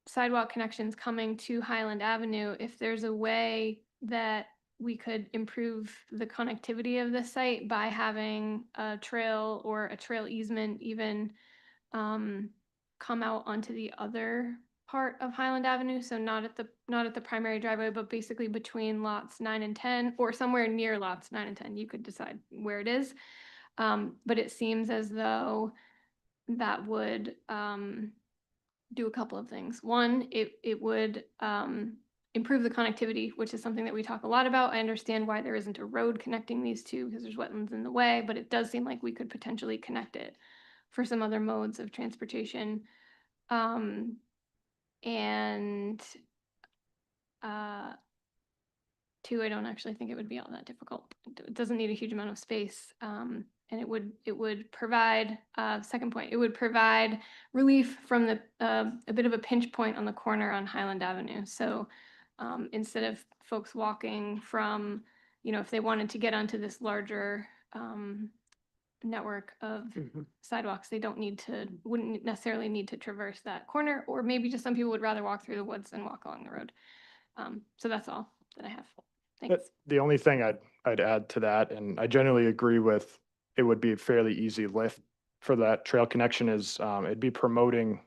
sidewalk connections coming to Highland Avenue, if there's a way that we could improve the connectivity of this site by having a trail or a trail easement even come out onto the other part of Highland Avenue. So not at the primary driveway, but basically between lots 9 and 10, or somewhere near lots 9 and 10. You could decide where it is. But it seems as though that would do a couple of things. One, it would improve the connectivity, which is something that we talk a lot about. I understand why there isn't a road connecting these two because there's wetlands in the way, but it does seem like we could potentially connect it for some other modes of transportation. And two, I don't actually think it would be all that difficult. It doesn't need a huge amount of space. and it would provide, second point, it would provide relief from a bit of a pinch point on the corner on Highland Avenue. So instead of folks walking from, if they wanted to get onto this larger network of sidewalks, they wouldn't necessarily need to traverse that corner, or maybe just some people would rather walk through the woods than walk along the road. So that's all that I have. Thanks. The only thing I'd add to that, and I generally agree with, it would be a fairly easy lift for that trail connection is, it'd be promoting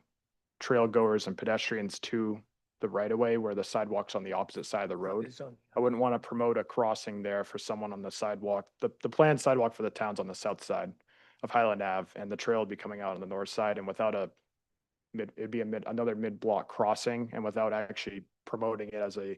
trail goers and pedestrians to the right of way where the sidewalk's on the opposite side of the road. I wouldn't want to promote a crossing there for someone on the sidewalk. The planned sidewalk for the town's on the south side of Highland Ave, and the trail would be coming out on the north side, and without it'd be another mid-block crossing, and without actually promoting it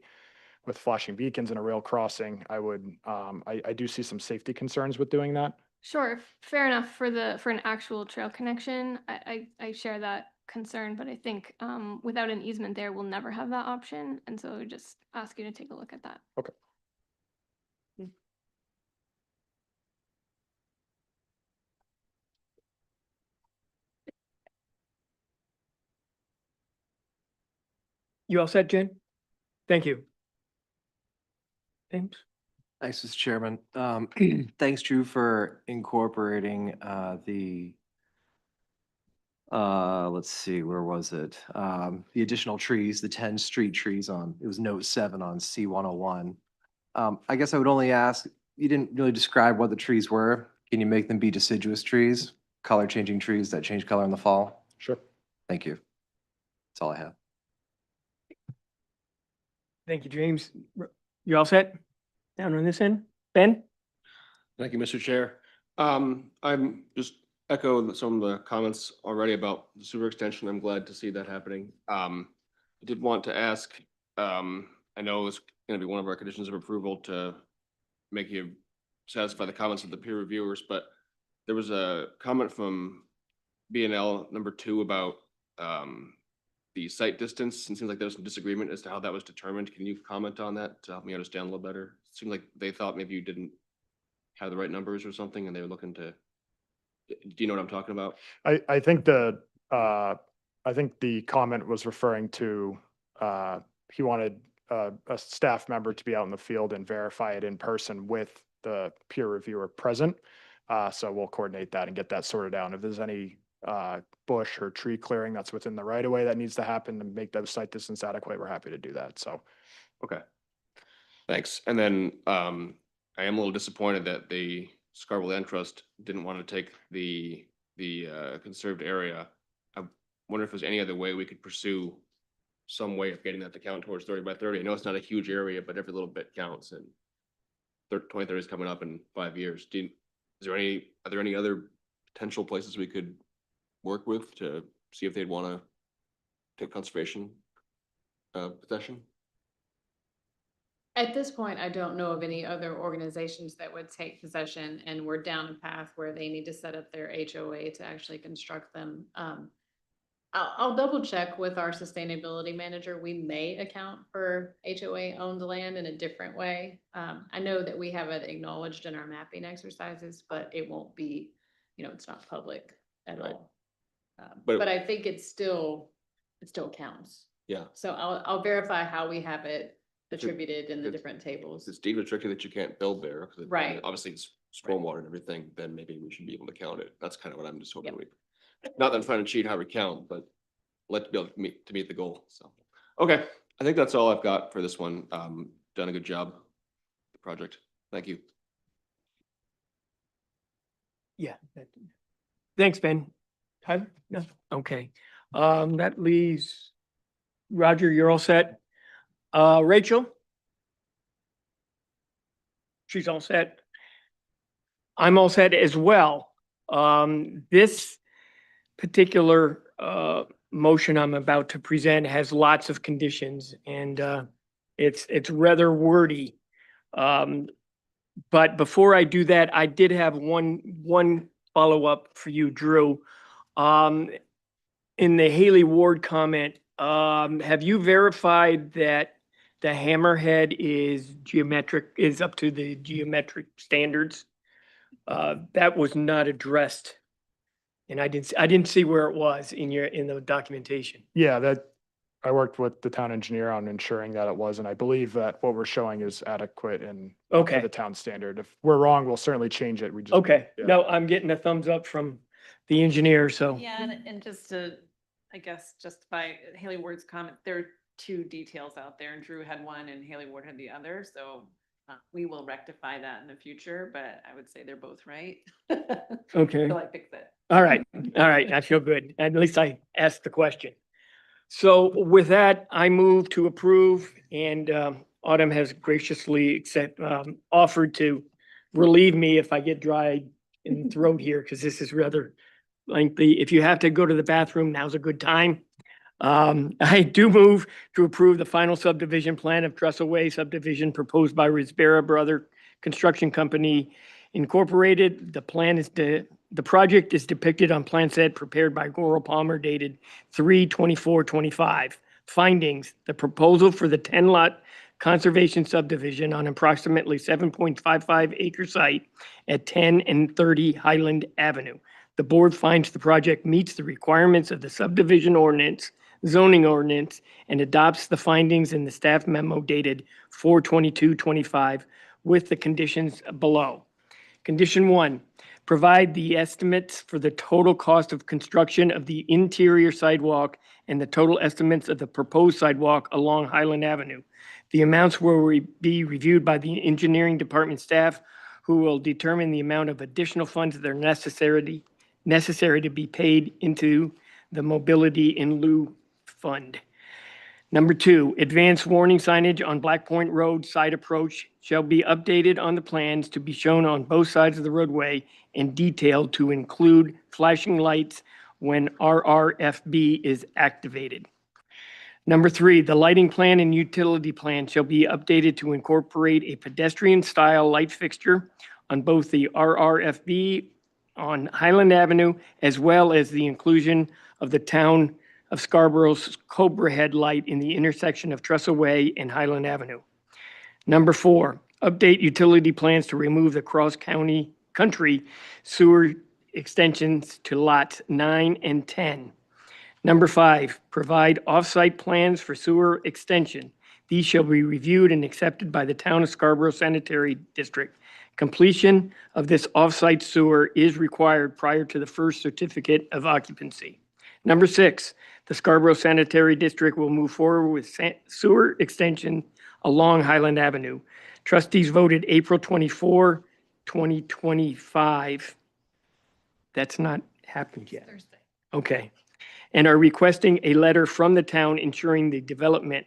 with flashing beacons and a rail crossing, I do see some safety concerns with doing that. Sure, fair enough for an actual trail connection. I share that concern, but I think without an easement there, we'll never have that option. And so I would just ask you to take a look at that. Okay. You all set, Jen? Thank you. James? Thanks, Mr. Chairman. Thanks, Drew, for incorporating let's see, where was it? The additional trees, the 10 street trees it was note 7 on C101. I guess I would only ask, you didn't really describe what the trees were. Can you make them be deciduous trees, color changing trees that change color in the fall? Sure. Thank you. That's all I have. Thank you, James. You all set? Down on this end? Ben? Thank you, Mr. Chair. I'm just echo some of the comments already about the sewer extension. I'm glad to see that happening. I did want to ask, I know it's going to be one of our conditions of approval to make you satisfy the comments of the peer reviewers, but there was a comment from B&L number 2 about the site distance, and it seems like there's some disagreement as to how that was determined. Can you comment on that to help me understand a little better? It seemed like they thought maybe you didn't have the right numbers or something, and they were looking to. Do you know what I'm talking about? I think the comment was referring to, he wanted a staff member to be out in the field and verify it in person with the peer reviewer present. So we'll coordinate that and get that sorted out. If there's any bush or tree clearing that's within the right of way that needs to happen to make that site distance adequate, we're happy to do that. So. Okay. Thanks. And then I am a little disappointed that the Scarborough Land Trust didn't want to take the conserved area. I wonder if there's any other way we could pursue some way of getting that to count towards 30 by 30. I know it's not a huge area, but every little bit counts, and 2030 is coming up in 5 years. Are there any other potential places we could work with to see if they'd want to take conservation possession? At this point, I don't know of any other organizations that would take possession, and we're down a path where they need to set up their HOA to actually construct them. I'll double check with our sustainability manager. We may account for HOA owned land in a different way. I know that we have it acknowledged in our mapping exercises, but it won't be, it's not public at all. But I think it still counts. Yeah. So I'll verify how we have it attributed in the different tables. It's deemed restricted that you can't build there. 'Cause Right. Obviously it's stormwater and everything, then maybe we should be able to count it. That's kind of what I'm just hoping not that I'm trying to cheat how we count, but let's be able to meet the goal. So, okay. I think that's all I've got for this one. Done a good job, the project. Thank you. Yeah. Thanks, Ben. Tyler? No? Okay. That leaves Roger, you're all set. Rachel? She's all set. I'm all set as well. This particular motion I'm about to present has lots of conditions, and it's rather wordy. But before I do that, I did have one follow-up for you, Drew. In the Haley Ward comment, have you verified that the hammerhead is up to the geometric standards? That was not addressed. And I didn't see where it was in the documentation. Yeah, I worked with the town engineer on ensuring that it was, and I believe that what we're showing is adequate and up to Okay. the town standard. If we're wrong, we'll certainly change it. We just. Okay, Yeah. no, I'm getting a thumbs up from the engineer, so. Yeah, and just to, I guess, justify Haley Ward's comment, there are two details out there, and Drew had one and Haley Ward had the other, so we will rectify that in the future, but I would say they're both right. Okay. So I fixed it. All right, I feel good. At least I asked the question. So with that, I move to approve, and Autumn has graciously offered to relieve me if I get dry in the throat here, because this is rather lengthy. If you have to go to the bathroom, now's a good time. I do move to approve the final subdivision plan of Trestle Way subdivision proposed by Risbera Brother Construction Company Incorporated. The project is depicted on plan set prepared by Goral Palmer dated 3/24/25. Findings: the proposal for the 10-lot conservation subdivision on approximately 7.55 acre site at 10 and 30 Highland Avenue. The board finds the project meets the requirements of the subdivision ordinance, zoning ordinance, and adopts the findings in the staff memo dated 4/22/25 with the conditions below. Condition 1, provide the estimates for the total cost of construction of the interior sidewalk and the total estimates of the proposed sidewalk along Highland Avenue. The amounts will be reviewed by the engineering department staff, who will determine the amount of additional funds that are necessary to be paid into the mobility in lieu fund. Number 2, advanced warning signage on Black Point Road side approach shall be updated on the plans to be shown on both sides of the roadway and detailed to include flashing lights when RRFB is activated. Number 3, the lighting plan and utility plan shall be updated to incorporate a pedestrian-style light fixture on both the RRFB on Highland Avenue, as well as the inclusion of the town of Scarborough's Cobra Head light in the intersection of Trestle Way and Highland Avenue. Number 4, update utility plans to remove the country sewer extensions to lots 9 and 10. Number 5, provide off-site plans for sewer extension. These shall be reviewed and accepted by the town of Scarborough Sanitary District. Completion of this off-site sewer is required prior to the first certificate of occupancy. Number 6, the Scarborough Sanitary District will move forward with sewer extension along Highland Avenue. Trustees voted April 24, 2025. That's not happened yet. Thursday. Okay. And are requesting a letter from the town ensuring the development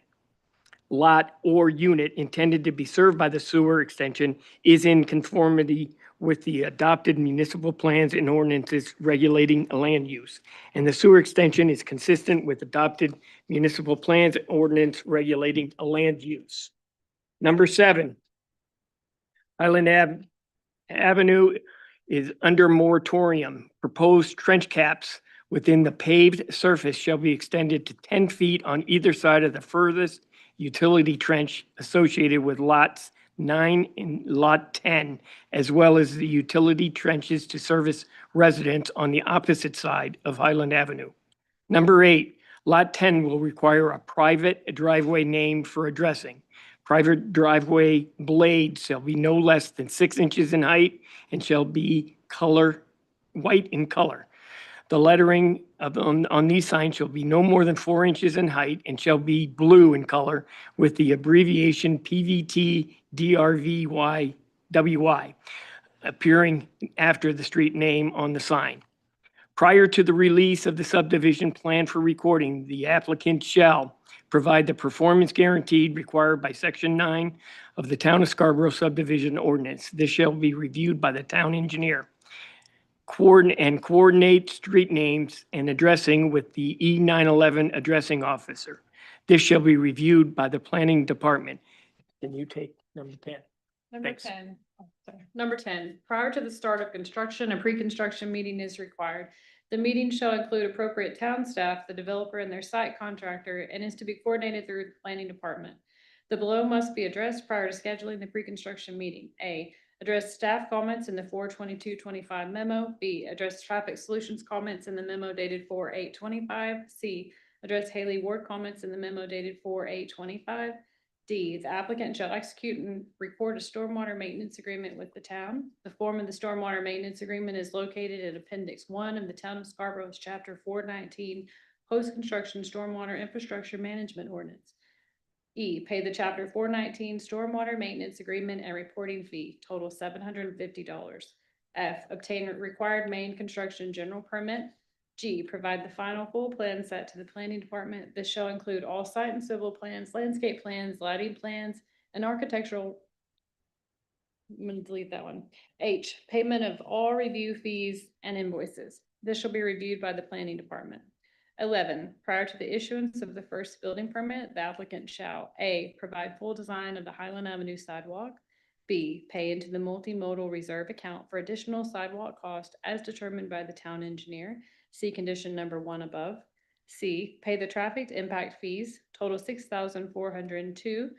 lot or unit intended to be served by the sewer extension is in conformity with the adopted municipal plans and ordinances regulating land use. And the sewer extension is consistent with adopted municipal plans and ordinance regulating land use. Number 7, Highland Avenue is under moratorium. Proposed trench caps within the paved surface shall be extended to 10 feet on either side of the furthest utility trench associated with lots 9 and lot 10, as well as the utility trenches to service residents on the opposite side of Highland Avenue. Number 8, lot 10 will require a private driveway name for addressing. Private driveway blades shall be no less than 6 inches in height and shall be white in color. The lettering on these signs shall be no more than 4 inches in height and shall be blue in color with the abbreviation PVT DRVY WY appearing after the street name on the sign. Prior to the release of the subdivision plan for recording, the applicant shall provide the performance guaranteed required by Section 9 of the Town of Scarborough subdivision ordinance. This shall be reviewed by the town engineer. Coordinate street names and addressing with the E911 addressing officer. This shall be reviewed by the planning department. Can you take number 10? Number Thanks. 10. Oh, sorry. Number 10, prior to the start of construction, a pre-construction meeting is required. The meeting shall include appropriate town staff, the developer, and their site contractor, and is to be coordinated through the planning department. The below must be addressed prior to scheduling the pre-construction meeting. A, Address staff comments in the 4/22/25 memo. B, address traffic solutions comments in the memo dated 4/8/25. C, address Haley Ward comments in the memo dated 4/8/25. D, the applicant shall execute and record a stormwater maintenance agreement with the town. The form of the stormwater maintenance agreement is located in Appendix 1 of the Town of Scarborough's Chapter 419 Post-Construction Stormwater Infrastructure Management Ordinance. E, pay the Chapter 419 Stormwater Maintenance Agreement and reporting fee, total $750. F, obtain required main construction general permit. G, provide the final full plan set to the planning department. This shall include all site and civil plans, landscape plans, lighting plans, and architectural. I'm gonna delete that one. H, payment of all review fees and invoices. This shall be reviewed by the planning department. 11, prior to the issuance of the first building permit, the applicant shall A, provide full design of the Highland Avenue sidewalk. B, pay into the multimodal reserve account for additional sidewalk cost as determined by the town engineer. See condition number 1 above. C, pay the traffic impact fees, total $6,402.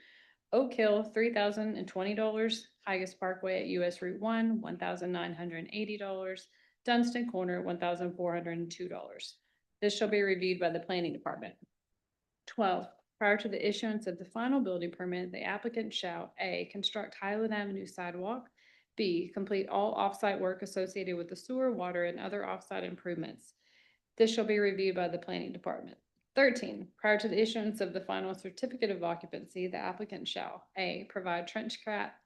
Oak Hill, $3,020. Higas Parkway at US Route 1, $1,980. Dunstan Corner, $1,402. This shall be reviewed by the planning department. 12, prior to the issuance of the final building permit, the applicant shall A, construct Highland Avenue sidewalk. B, complete all off-site work associated with the sewer, water, and other off-site improvements. This shall be reviewed by the planning department. 13, prior to the issuance of the final certificate of occupancy, the applicant shall A, provide trench cap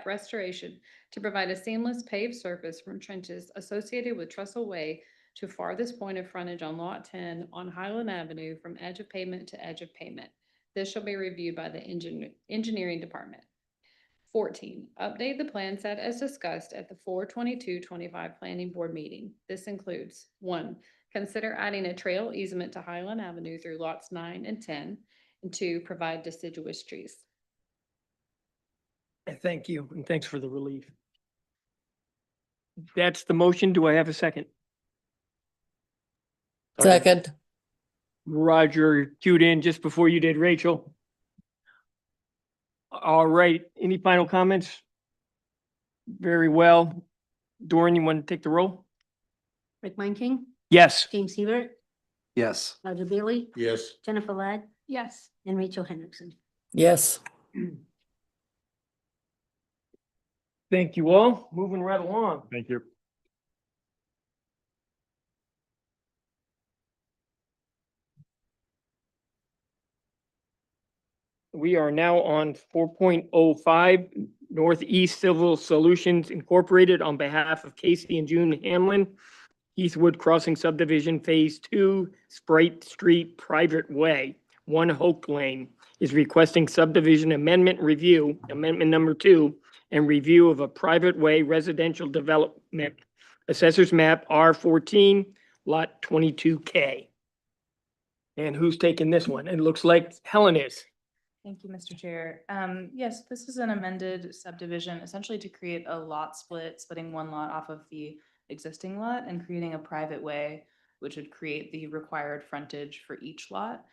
restoration to provide a seamless paved surface from trenches associated with Trestle Way to farthest point of frontage on Lot 10 on Highland Avenue from edge of pavement to edge of pavement. This shall be reviewed by the engineering department. 14, update the plan set as discussed at the 4/22/25 planning board meeting. This includes 1, consider adding a trail easement to Highland Avenue through lots 9 and 10, and 2, provide deciduous trees. And thank you, and thanks for the relief. That's the motion. Do I have a second? Second. Roger cued in just before you did, Rachel. All right, any final comments? Very well. Doran, you want to take the roll? Rick King, Yes. James Hebert, Yes. Roger Bailey, Yes. Jennifer Ladd, Yes. and Rachel Hendrickson. Yes. Thank you all. Moving right along. Thank you. We are now on 4.05 Northeast Civil Solutions Incorporated on behalf of Casey and June Hamlin, Heathwood Crossing Subdivision Phase 2, Sprite Street Private Way, 1 Hoke Lane, is requesting subdivision amendment review, amendment number 2, and review of a private way residential development, Assessors Map R14, Lot 22K. And who's taking this one? It looks like Helen is. Thank you, Mr. Chair. Yes, this is an amended subdivision, essentially to create a lot split, splitting one lot off of the existing lot and creating a private way, which would create the required frontage for each lot.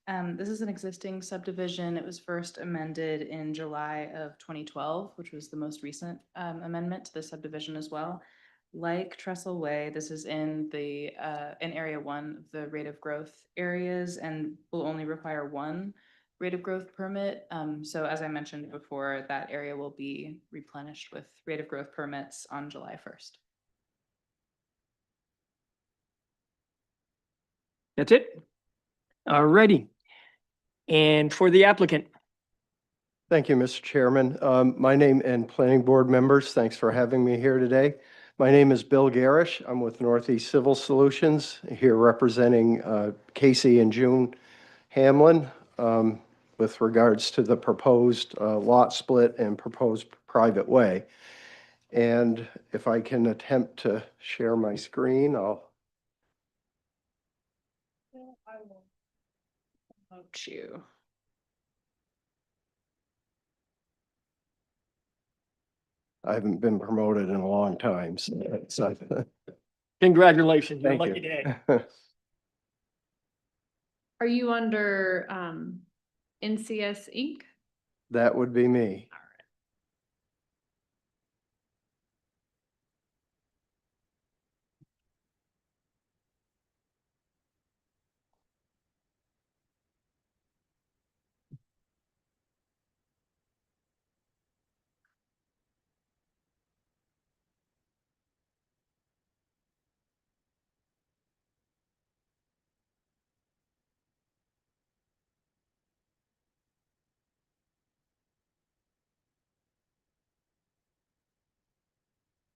This is an existing subdivision. It was first amended in July of 2012, which was the most recent amendment to the subdivision as well. Like Trestle Way, this is in area 1 of the rate of growth areas and will only require 1 rate of growth permit. So as I mentioned before, that area will be replenished with rate of growth permits on July 1st. That's it? All righty. And for the applicant, Thank you, Mr. Chairman. My name and planning board members, thanks for having me here today. My name is Bill Garish. I'm with Northeast Civil Solutions, here representing Casey and June Hamlin with regards to the proposed lot split and proposed private way. And if I can attempt to share my screen, I'll. Vote you. I haven't been promoted in a long time, so it's congratulations. You're Thank lucky you. day. Are you under NCS Inc.? That would be me.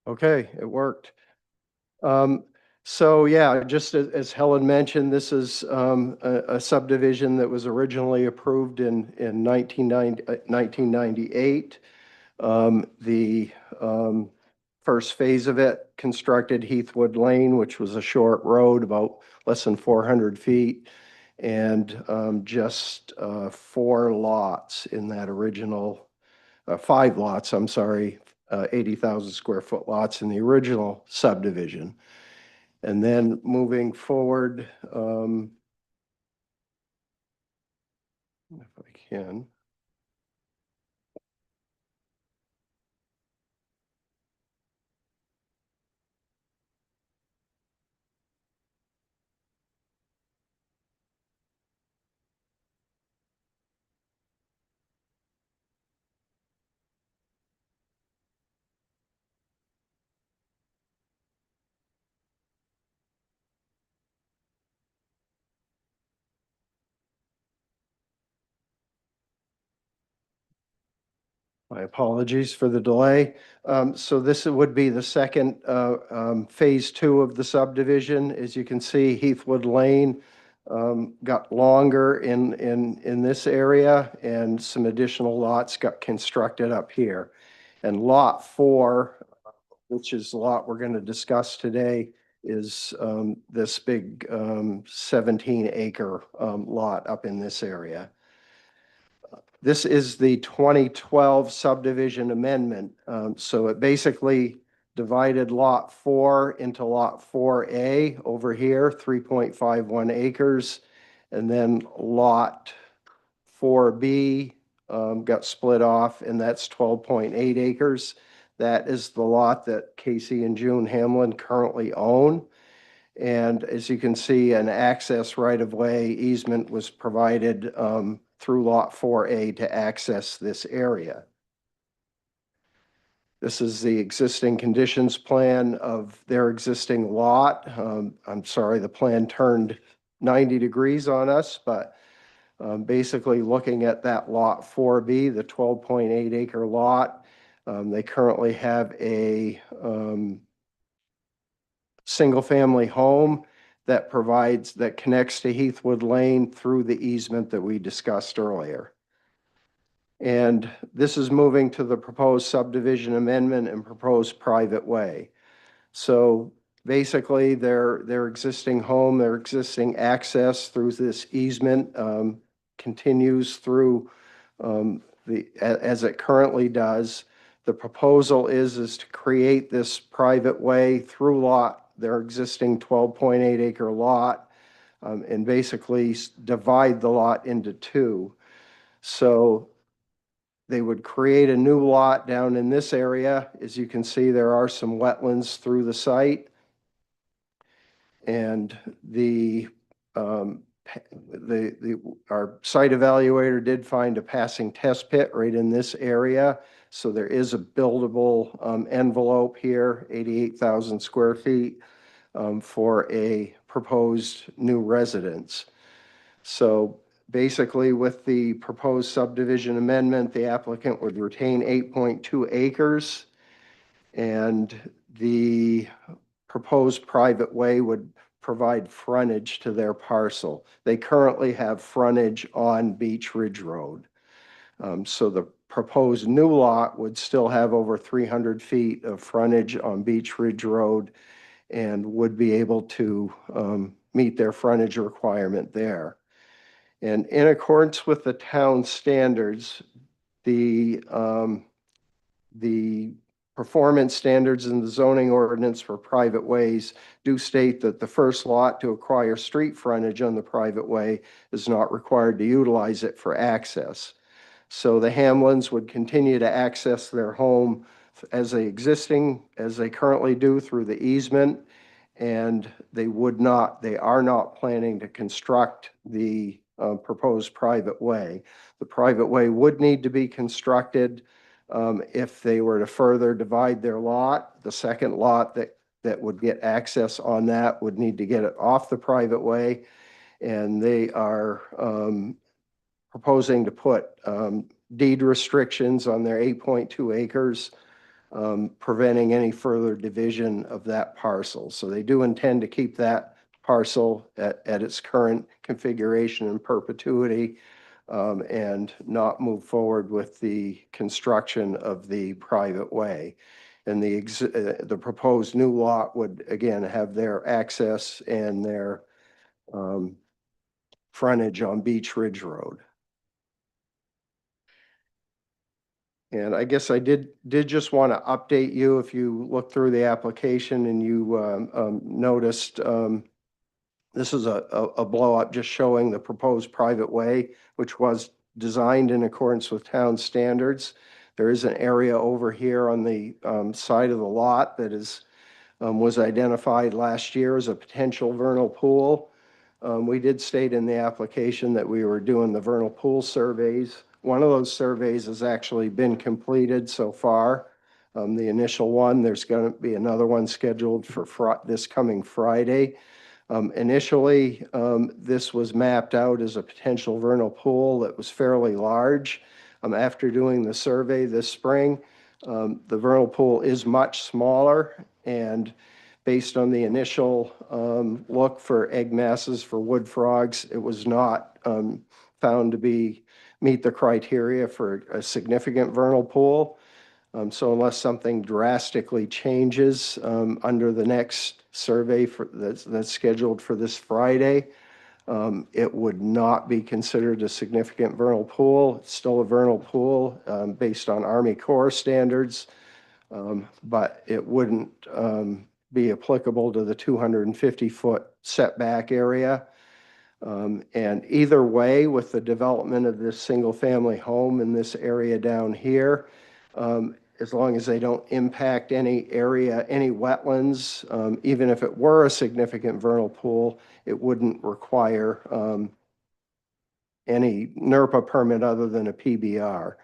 Okay, it worked. So yeah, just as Helen mentioned, this is a subdivision that was originally approved in 1998. The first phase of it constructed Heathwood Lane, which was a short road, about less than 400 feet, and just 4 lots in that original, 5 lots, I'm sorry, 80,000 square foot lots in the original subdivision. And then moving forward, if I can. My apologies for the delay. So this would be the second phase 2 of the subdivision. As you can see, Heathwood Lane got longer in this area, and some additional lots got constructed up here. And Lot 4, which is the lot we're going to discuss today, is this big 17-acre lot up in this area. This is the 2012 subdivision amendment. So it basically divided Lot 4 into Lot 4A over here, 3.51 acres. And then Lot 4B got split off, and that's 12.8 acres. That is the lot that Casey and June Hamlin currently own. And as you can see, an access right-of-way easement was provided through Lot 4A to access this area. This is the existing conditions plan of their existing lot. I'm sorry, the plan turned 90 degrees on us, but basically looking at that Lot 4B, the 12.8 acre lot, they currently have a single-family home that connects to Heathwood Lane through the easement that we discussed earlier. And this is moving to the proposed subdivision amendment and proposed private way. So basically their existing home, their existing access through this easement continues through as it currently does. The proposal is to create this private way through their existing 12.8 acre lot, and basically divide the lot into 2. So they would create a new lot down in this area. As you can see, there are some wetlands through the site. And our site evaluator did find a passing test pit right in this area. So there is a buildable envelope here, 88,000 square feet for a proposed new residence. So basically with the proposed subdivision amendment, the applicant would retain 8.2 acres, and the proposed private way would provide frontage to their parcel. They currently have frontage on Beach Ridge Road. So the proposed new lot would still have over 300 feet of frontage on Beach Ridge Road and would be able to meet their frontage requirement there. And in accordance with the town standards, the performance standards in the zoning ordinance for private ways do state that the first lot to acquire street frontage on the private way is not required to utilize it for access. So the Hamlins would continue to access their home as they currently do through the easement, and they are not planning to construct the proposed private way. The private way would need to be constructed if they were to further divide their lot. The second lot that would get access on that would need to get it off the private way, and they are proposing to put deed restrictions on their 8.2 acres preventing any further division of that parcel. So they do intend to keep that parcel at its current configuration in perpetuity, and not move forward with the construction of the private way. And the proposed new lot would again have their access and their frontage on Beach Ridge Road. And I guess I did just want to update you, if you look through the application and you noticed, this is a blow up just showing the proposed private way, which was designed in accordance with town standards. There is an area over here on the side of the lot that was identified last year as a potential vernal pool. We did state in the application that we were doing the vernal pool surveys. One of those surveys has actually been completed so far. The initial one, there's going to be another one scheduled for this coming Friday. Initially, this was mapped out as a potential vernal pool that was fairly large. After doing the survey this spring, the vernal pool is much smaller, and based on the initial look for egg masses for wood frogs, it was not found to meet the criteria for a significant vernal pool. So unless something drastically changes under the next survey that's scheduled for this Friday, it would not be considered a significant vernal pool. It's still a vernal pool based on Army Corps standards, but it wouldn't be applicable to the 250-foot setback area. And either way, with the development of this single-family home in this area down here, as long as they don't impact any area, any wetlands, even if it were a significant vernal pool, it wouldn't require any NERPA permit other than a PBR.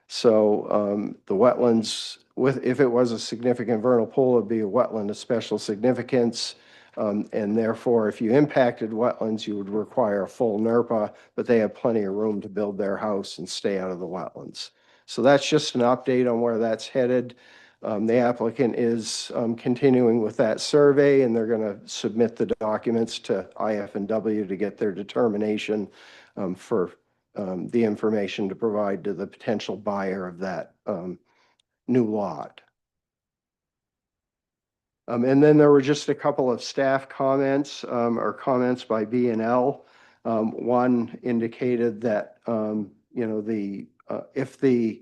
So the wetlands, if it was a significant vernal pool, it'd be a wetland of special significance. And therefore, if you impacted wetlands, you would require a full NERPA, but they have plenty of room to build their house and stay out of the wetlands. So that's just an update on where that's headed. The applicant is continuing with that survey, and they're going to submit the documents to IF&W to get their determination for the information to provide to the potential buyer of that new lot. And then there were just a couple of staff comments or comments by B&L. One indicated that, if the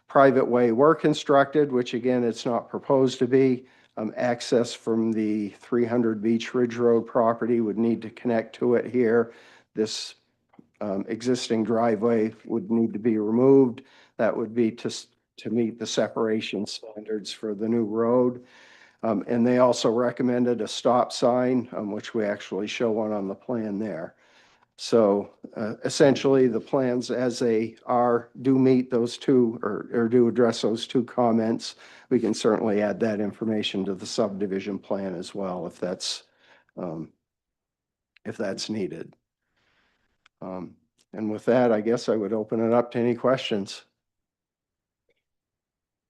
private way were constructed, which again, it's not proposed to be, access from the 300 Beach Ridge Road property would need to connect to it here. This existing driveway would need to be removed. That would be to meet the separation standards for the new road. And they also recommended a stop sign, which we actually show one on the plan there. So essentially, the plans as they are do meet those two or do address those two comments. We can certainly add that information to the subdivision plan as well if that's needed. And with that, I guess I would open it up to any questions.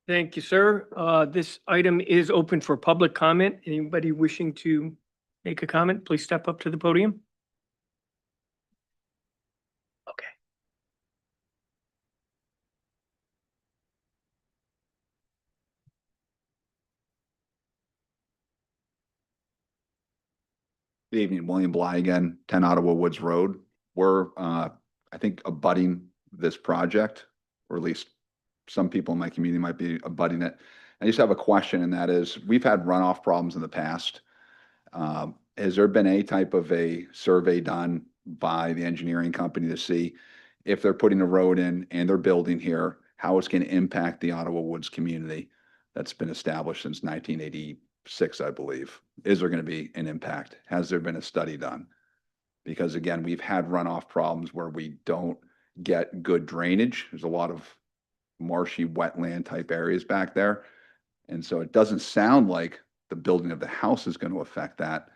Thank you, sir. This item is open for public comment. Anybody wishing to make a comment, please step up to the podium. Okay. Good evening, William Bly again, 10 Ottawa Woods Road. We're, I think, abutting this project, or at least some people in my community might be abutting it. I just have a question, and that is, we've had runoff problems in the past. Has there been any type of a survey done by the engineering company to see if they're putting a road in and they're building here, how it's going to impact the Ottawa Woods community that's been established since 1986, I believe? Is there going to be an impact? Has there been a study done? Because again, we've had runoff problems where we don't get good drainage. There's a lot of marshy wetland type areas back there. And so it doesn't sound like the building of the house is going to affect that.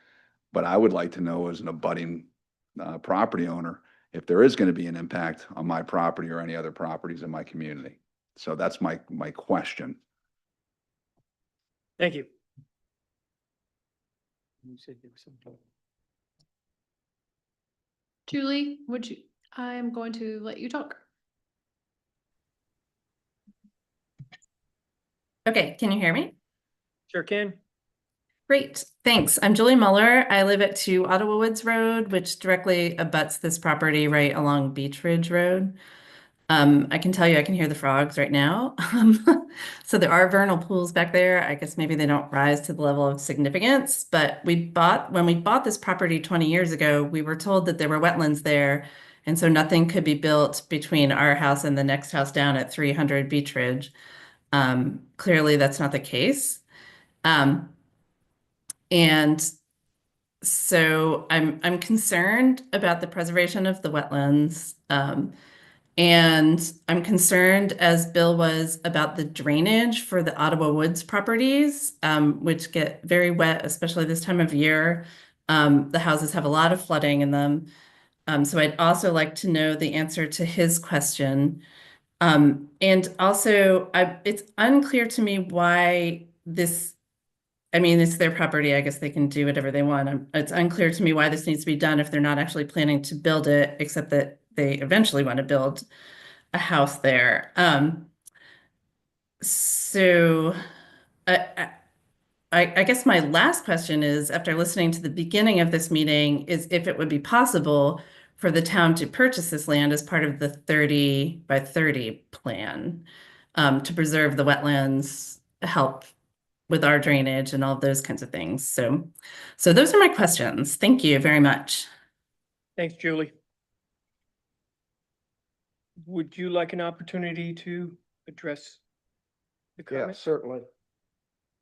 But I would like to know, as an abutting property owner, if there is going to be an impact on my property or any other properties in my community. So that's my question. Thank you. You said there was some. Julie, I'm going to let you talk. Okay, can you hear me? Sure can. Great, thanks. I'm Julie Muller. I live at 2 Ottawa Woods Road, which directly abuts this property right along Beach Ridge Road. I can tell you, I can hear the frogs right now. So there are vernal pools back there. I guess maybe they don't rise to the level of significance, but when we bought this property 20 years ago, we were told that there were wetlands there. And so nothing could be built between our house and the next house down at 300 Beach Ridge. Clearly that's not the case. And so I'm concerned about the preservation of the wetlands. And I'm concerned, as Bill was, about the drainage for the Ottawa Woods properties, which get very wet, especially this time of year. The houses have a lot of flooding in them. So I'd also like to know the answer to his question. And also, it's unclear to me why this, I mean, it's their property. I guess they can do whatever they want. It's unclear to me why this needs to be done if they're not actually planning to build it, except that they eventually want to build a house there. So I guess my last question is, after listening to the beginning of this meeting, is if it would be possible for the town to purchase this land as part of the 30 by 30 plan, to preserve the wetlands, help with our drainage and all of those kinds of things. So those are my questions. Thank you very much. Thanks, Julie. Would you like an opportunity to address the Yeah, comment? certainly.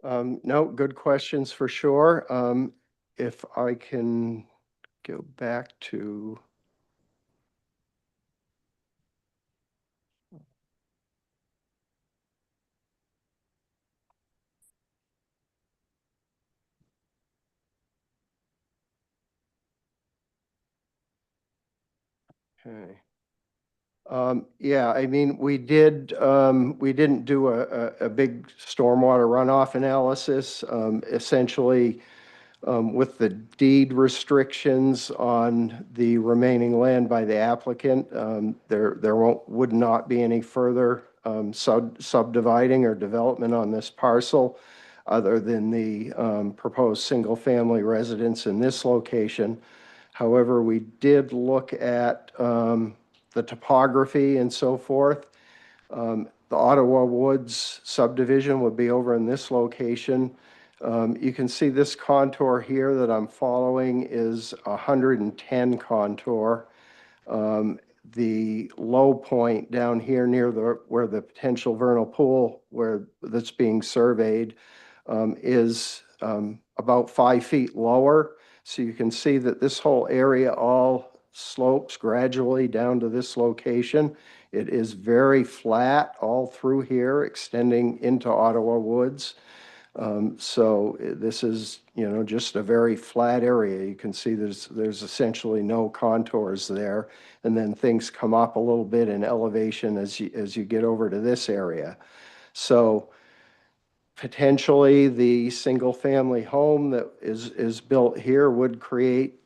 No, good questions for sure. If I can go back to. Okay. Yeah, I mean, we didn't do a big stormwater runoff analysis. Essentially, with the deed restrictions on the remaining land by the applicant, there would not be any further subdividing or development on this parcel other than the proposed single-family residence in this location. However, we did look at the topography and so forth. The Ottawa Woods subdivision would be over in this location. You can see this contour here that I'm following is 110 contour. The low point down here near where the potential vernal pool that's being surveyed is about 5 feet lower. So you can see that this whole area all slopes gradually down to this location. It is very flat all through here, extending into Ottawa Woods. So this is, just a very flat area. You can see there's essentially no contours there. And then things come up a little bit in elevation as you get over to this area. So potentially the single-family home that is built here would create,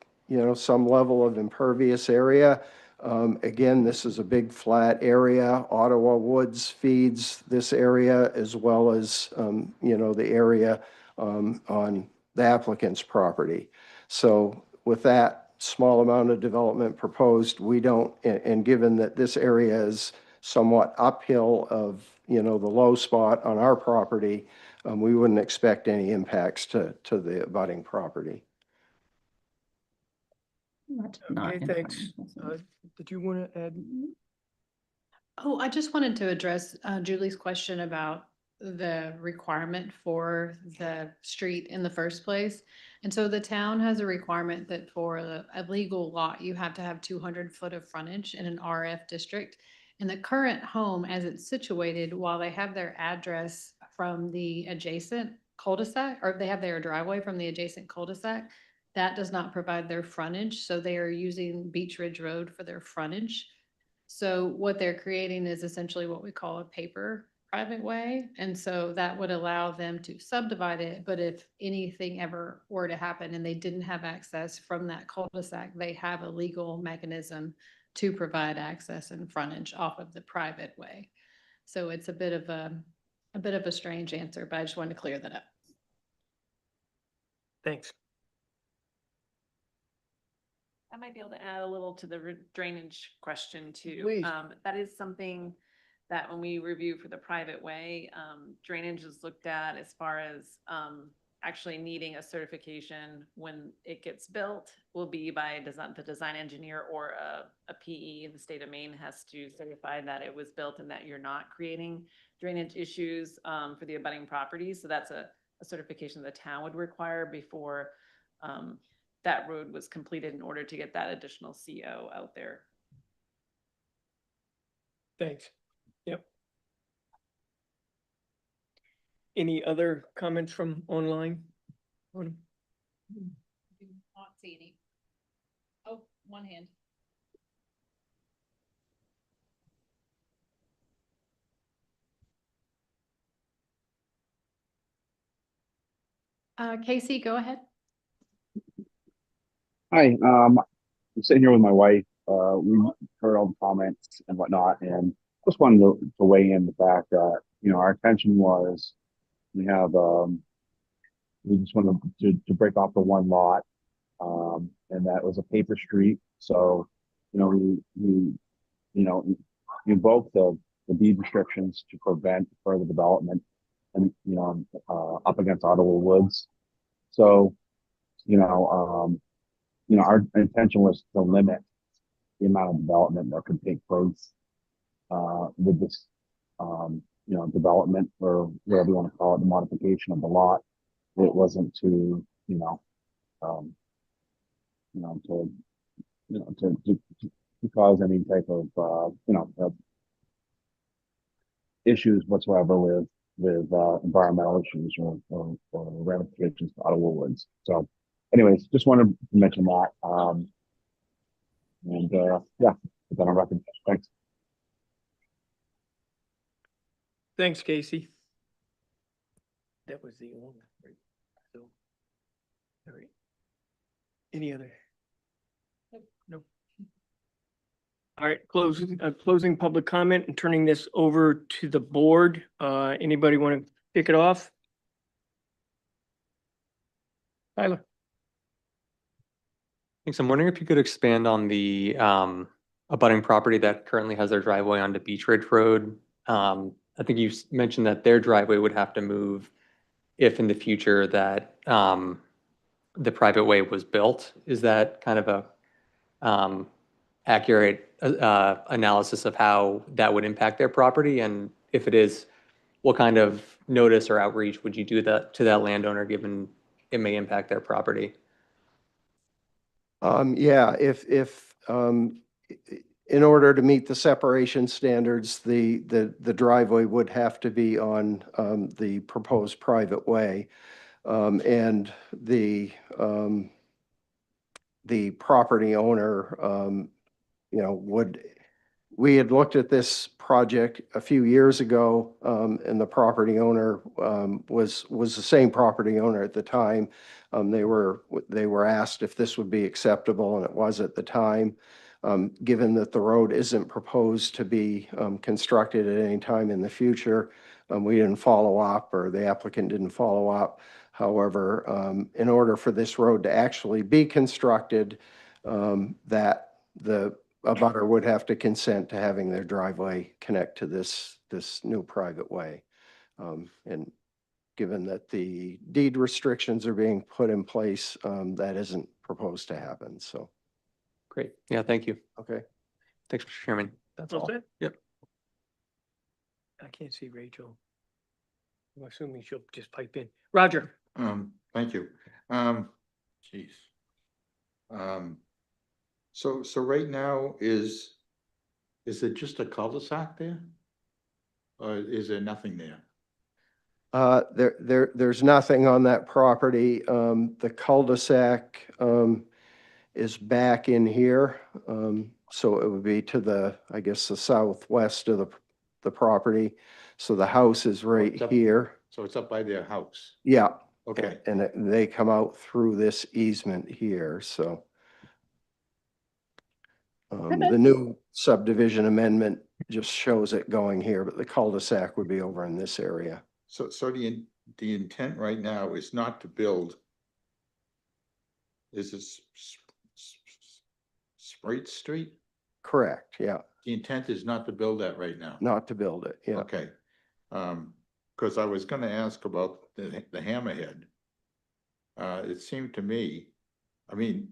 some level of impervious area. Again, this is a big flat area. Ottawa Woods feeds this area as well as, the area on the applicant's property. So with that small amount of development proposed, we don't, and given that this area is somewhat uphill of, the low spot on our property, we wouldn't expect any impacts to the abutting property. Okay, thanks. Did you want to add? Oh, I just wanted to address Julie's question about the requirement for the street in the first place. And so the town has a requirement that for a legal lot, you have to have 200 foot of frontage in an RF district. And the current home, as it's situated, while they have their address from the adjacent cul-de-sac, or they have their driveway from the adjacent cul-de-sac, that does not provide their frontage. So they are using Beach Ridge Road for their frontage. So what they're creating is essentially what we call a paper private way. And so that would allow them to subdivide it. But if anything ever were to happen and they didn't have access from that cul-de-sac, they have a legal mechanism to provide access and frontage off of the private way. So it's a bit of a strange answer, but I just wanted to clear that up. Thanks. I might be able to add a little to the drainage question too. Please. That is something that when we review for the private way, drainage is looked at as far as actually needing a certification when it gets built will be by the design engineer or a PE in the state of Maine has to certify that it was built and that you're not creating drainage issues for the abutting properties. So that's a certification the town would require before that road was completed in order to get that additional CO out there. Thanks. Yep. Any other comments from online? Do not see any. Oh, one hand. Casey, go ahead. Hi, I'm sitting here with my wife. We heard all the comments and whatnot, and just wanted to weigh in the fact that, you know, our intention was we have, we just wanted to break off the one lot, and that was a paper street. So, you know, we invoked the deed restrictions to prevent further development and, you know, up against Ottawa Woods. So, our intention was to limit the amount of development that could take place with this, development or whatever you want to call it, the modification of the lot. It wasn't to, to cause any type of, issues whatsoever with environmental issues or ramifications to Ottawa Woods. So, anyways, just wanted to mention that. Yeah, put that on record. Thanks. Thanks, Casey. That was the only, right? So, all right. Any other? No. All right, closing public comment and turning this over to the board. Anybody want to kick it off? Tyler. Thanks. I'm wondering if you could expand on the abutting property that currently has their driveway onto Beach Ridge Road. I think you mentioned that their driveway would have to move if in the future that the private way was built. Is that kind of a accurate analysis of how that would impact their property? And if it is, what kind of notice or outreach would you do that to that landowner, given it may impact their property? Yeah, if in order to meet the separation standards, the driveway would have to be on the proposed private way. And the property owner, we had looked at this project a few years ago, and the property owner was the same property owner at the time. They were asked if this would be acceptable, and it was at the time. Given that the road isn't proposed to be constructed at any time in the future, we didn't follow up, or the applicant didn't follow up. However, in order for this road to actually be constructed, that the abutter would have to consent to having their driveway connect to this new private way. And given that the deed restrictions are being put in place, that isn't proposed to happen, so. Great. Yeah, thank you. Okay. Thanks, Mr. Chairman. That's all. Set? Yep. I can't see Rachel. I'm assuming she'll just pipe in. Roger. Thank you. Geez. So right now is it just a cul-de-sac there? Or is there nothing there? There's nothing on that property. The cul-de-sac is back in here. So it would be to the, I guess, the southwest of the property. So the house is right it's up- here. So it's up by their house. Yeah. Okay. And they come out through this easement here, so. The new subdivision amendment just shows it going here, but the cul-de-sac would be over in this area. So the intent right now is not to build. Is this Sprite Street? Correct, yeah, The intent is not to build that right now. not to build it, yeah. Okay. Because I was gonna ask about the hammerhead. It seemed to me, I mean,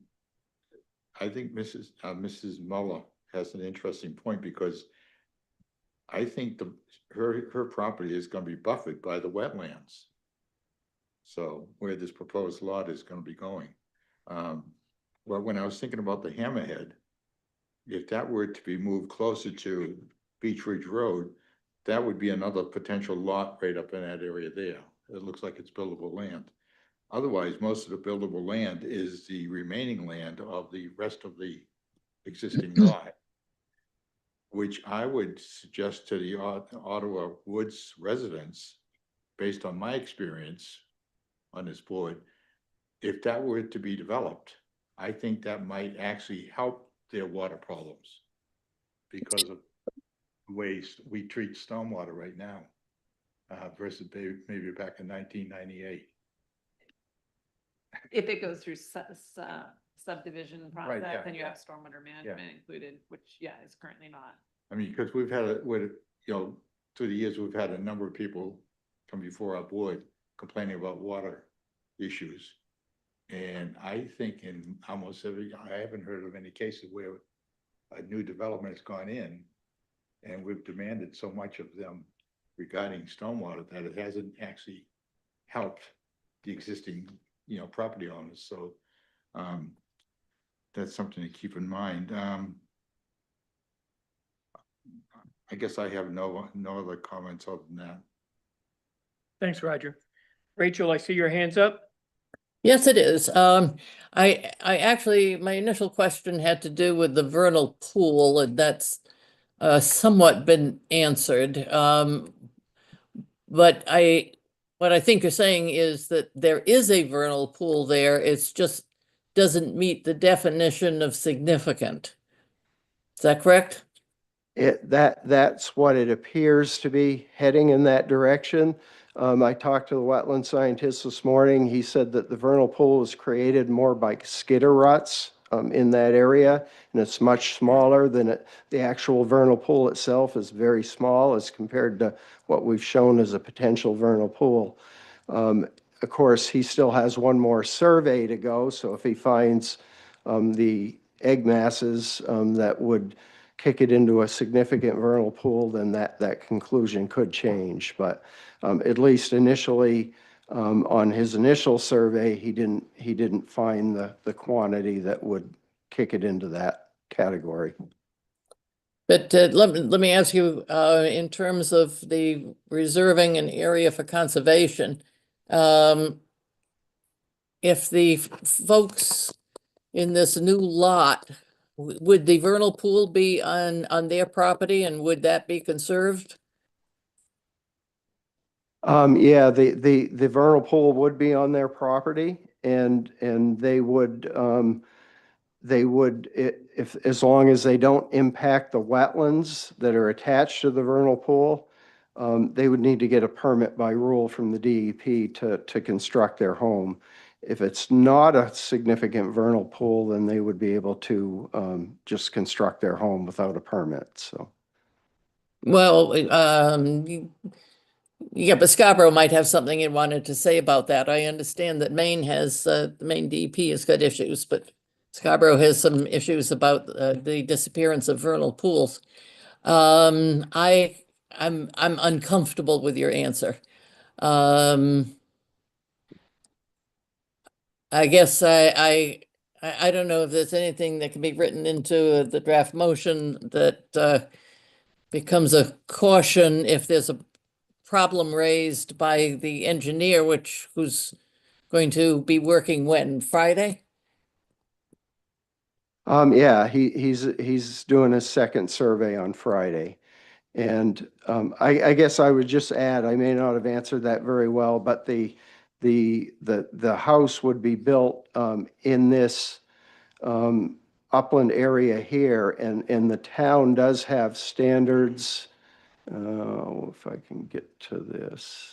I think Mrs. Muller has an interesting point because I think her property is gonna be buffered by the wetlands. So where this proposed lot is gonna be going. Well, when I was thinking about the hammerhead, if that were to be moved closer to Beech Ridge Road, that would be another potential lot right up in that area there. It looks like it's buildable land. Otherwise, most of the buildable land is the remaining land of the rest of the existing lot, which I would suggest to the Ottawa Woods residents, based on my experience on this board, if that were to be developed, I think that might actually help their water problems because of ways we treat stormwater right now versus maybe back in 1998. If it goes through subdivision Right, process, yeah, then you yeah. have stormwater management included, which, yeah, is currently not. I mean, because we've had, through the years, we've had a number of people come before our board complaining about water issues. And I think in almost I haven't heard of any cases where a new development has gone in and we've demanded so much of them regarding stormwater that it hasn't actually helped the existing, property owners. So, that's something to keep in mind. I guess I have no other comments other than that. Thanks, Roger. Rachel, I see your hands up. Yes, it is. I actually, my initial question had to do with the vernal pool, and that's somewhat been answered. But what I think you're saying is that there is a vernal pool there. It's just doesn't meet the definition of significant. Is that correct? That's what it appears to be, heading in that direction. I talked to the wetland scientist this morning. He said that the vernal pool was created more by skitter ruts in that area, and it's much smaller than the actual vernal pool itself is very small as compared to what we've shown as a potential vernal pool. Of course, he still has one more survey to go, so if he finds the egg masses that would kick it into a significant vernal pool, then that conclusion could change. But at least initially, on his initial survey, he didn't find the quantity that would kick it into that category. But let me ask you, in terms of the reserving an area for conservation, if the folks in this new lot, would the vernal pool be on their property, and would that be conserved? Yeah, the vernal pool would be on their property, and they would, if, as long as they don't impact the wetlands that are attached to the vernal pool, they would need to get a permit by rule from the DEP to construct their home. If it's not a significant vernal pool, then they would be able to just construct their home without a permit, so. Well, yeah, but Scarborough might have something it wanted to say about that. I understand that Maine has, the Maine DEP has got issues, but Scarborough has some issues about the disappearance of vernal pools. I'm uncomfortable with your answer. I guess I don't know if there's anything that can be written into the draft motion that becomes a caution if there's a problem raised by the engineer, who's going to be working when, Friday? Yeah, he's doing a second survey on Friday. And I guess I would just add, I may not have answered that very well, but the house would be built in this upland area here, and the town does have standards. If I can get to this.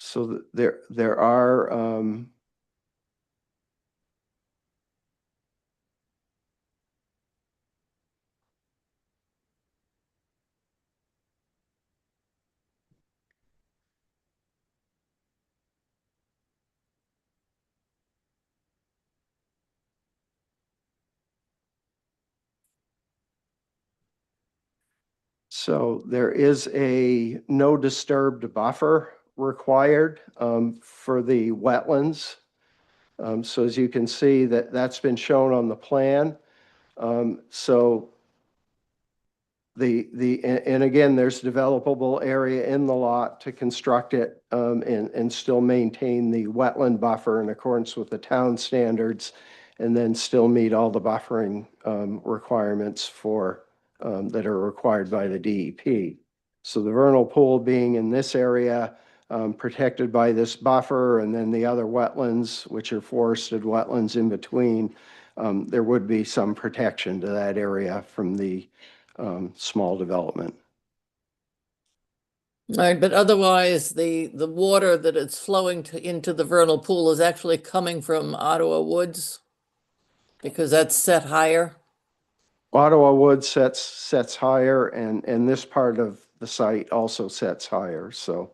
So there are so there is a no disturbed buffer required for the wetlands. So as you can see, that's been shown on the plan. So and again, there's developable area in the lot to construct it and still maintain the wetland buffer in accordance with the town standards, and then still meet all the buffering requirements for that are required by the DEP. So the vernal pool being in this area, protected by this buffer, and then the other wetlands, which are forested wetlands in between, there would be some protection to that area from the small development. All right, but otherwise, the water that it's flowing into the vernal pool is actually coming from Ottawa Woods? Because that's set higher? Ottawa Wood sets higher, and this part of the site also sets higher, so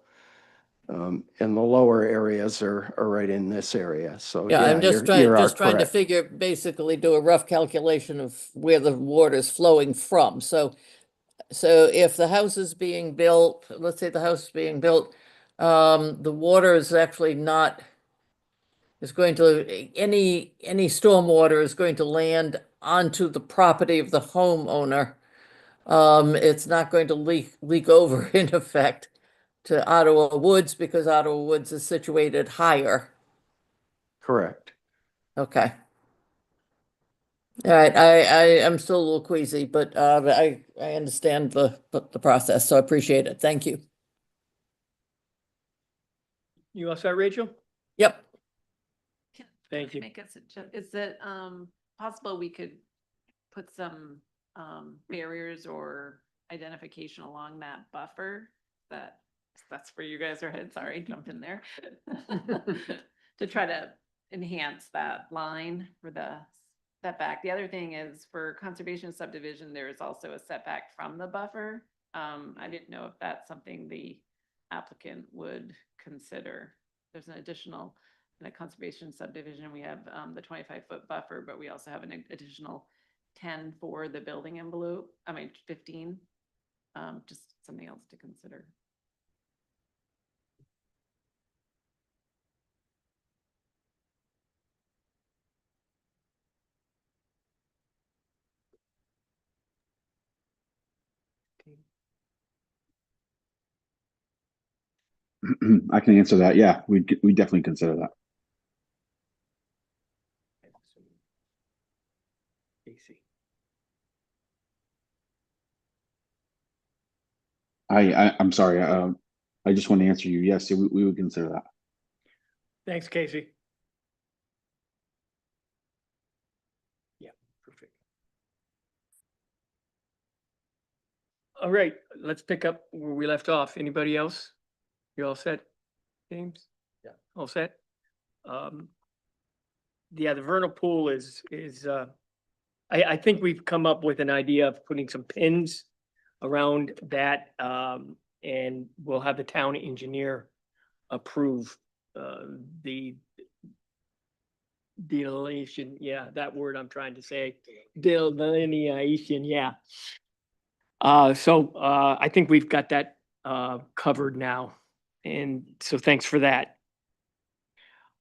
and the lower areas are right in this area, so Yeah, I'm you are just trying to correct. figure, basically do a rough calculation of where the water is flowing from. So if the house is being built, let's say the house is being built, the water is actually not, is going to, any stormwater is going to land onto the property of the homeowner. It's not going to leak over in effect to Ottawa Woods because Ottawa Woods is situated higher. Correct. Okay. All right, I'm still a little queasy, but I understand the process, so I appreciate it. Thank you. You all set, Rachel? Yep. Thank you. Make a suggestion. Is it possible we could put some barriers or identification along that buffer? That's where you guys are headed. Sorry, jump in there. To try to enhance that line for the setback. The other thing is for conservation subdivision, there is also a setback from the buffer. I didn't know if that's something the applicant would consider. There's an additional, in a conservation subdivision, we have the 25-foot buffer, but we also have an additional 10 for the building envelope. 15. Just something else to consider. I can answer that. Yeah, we definitely consider that. I'm sorry. I just want to answer you. Yes, we would consider that. Thanks, Casey. Yeah, perfect. All right, let's pick up where we left off. Anybody else? You all set, James? Yeah. All set? Yeah, the vernal pool is, I think we've come up with an idea of putting some pins around that, and we'll have the town engineer approve the delineation, yeah, that word I'm trying to say, delineation, yeah. So I think we've got that covered now, and so thanks for that.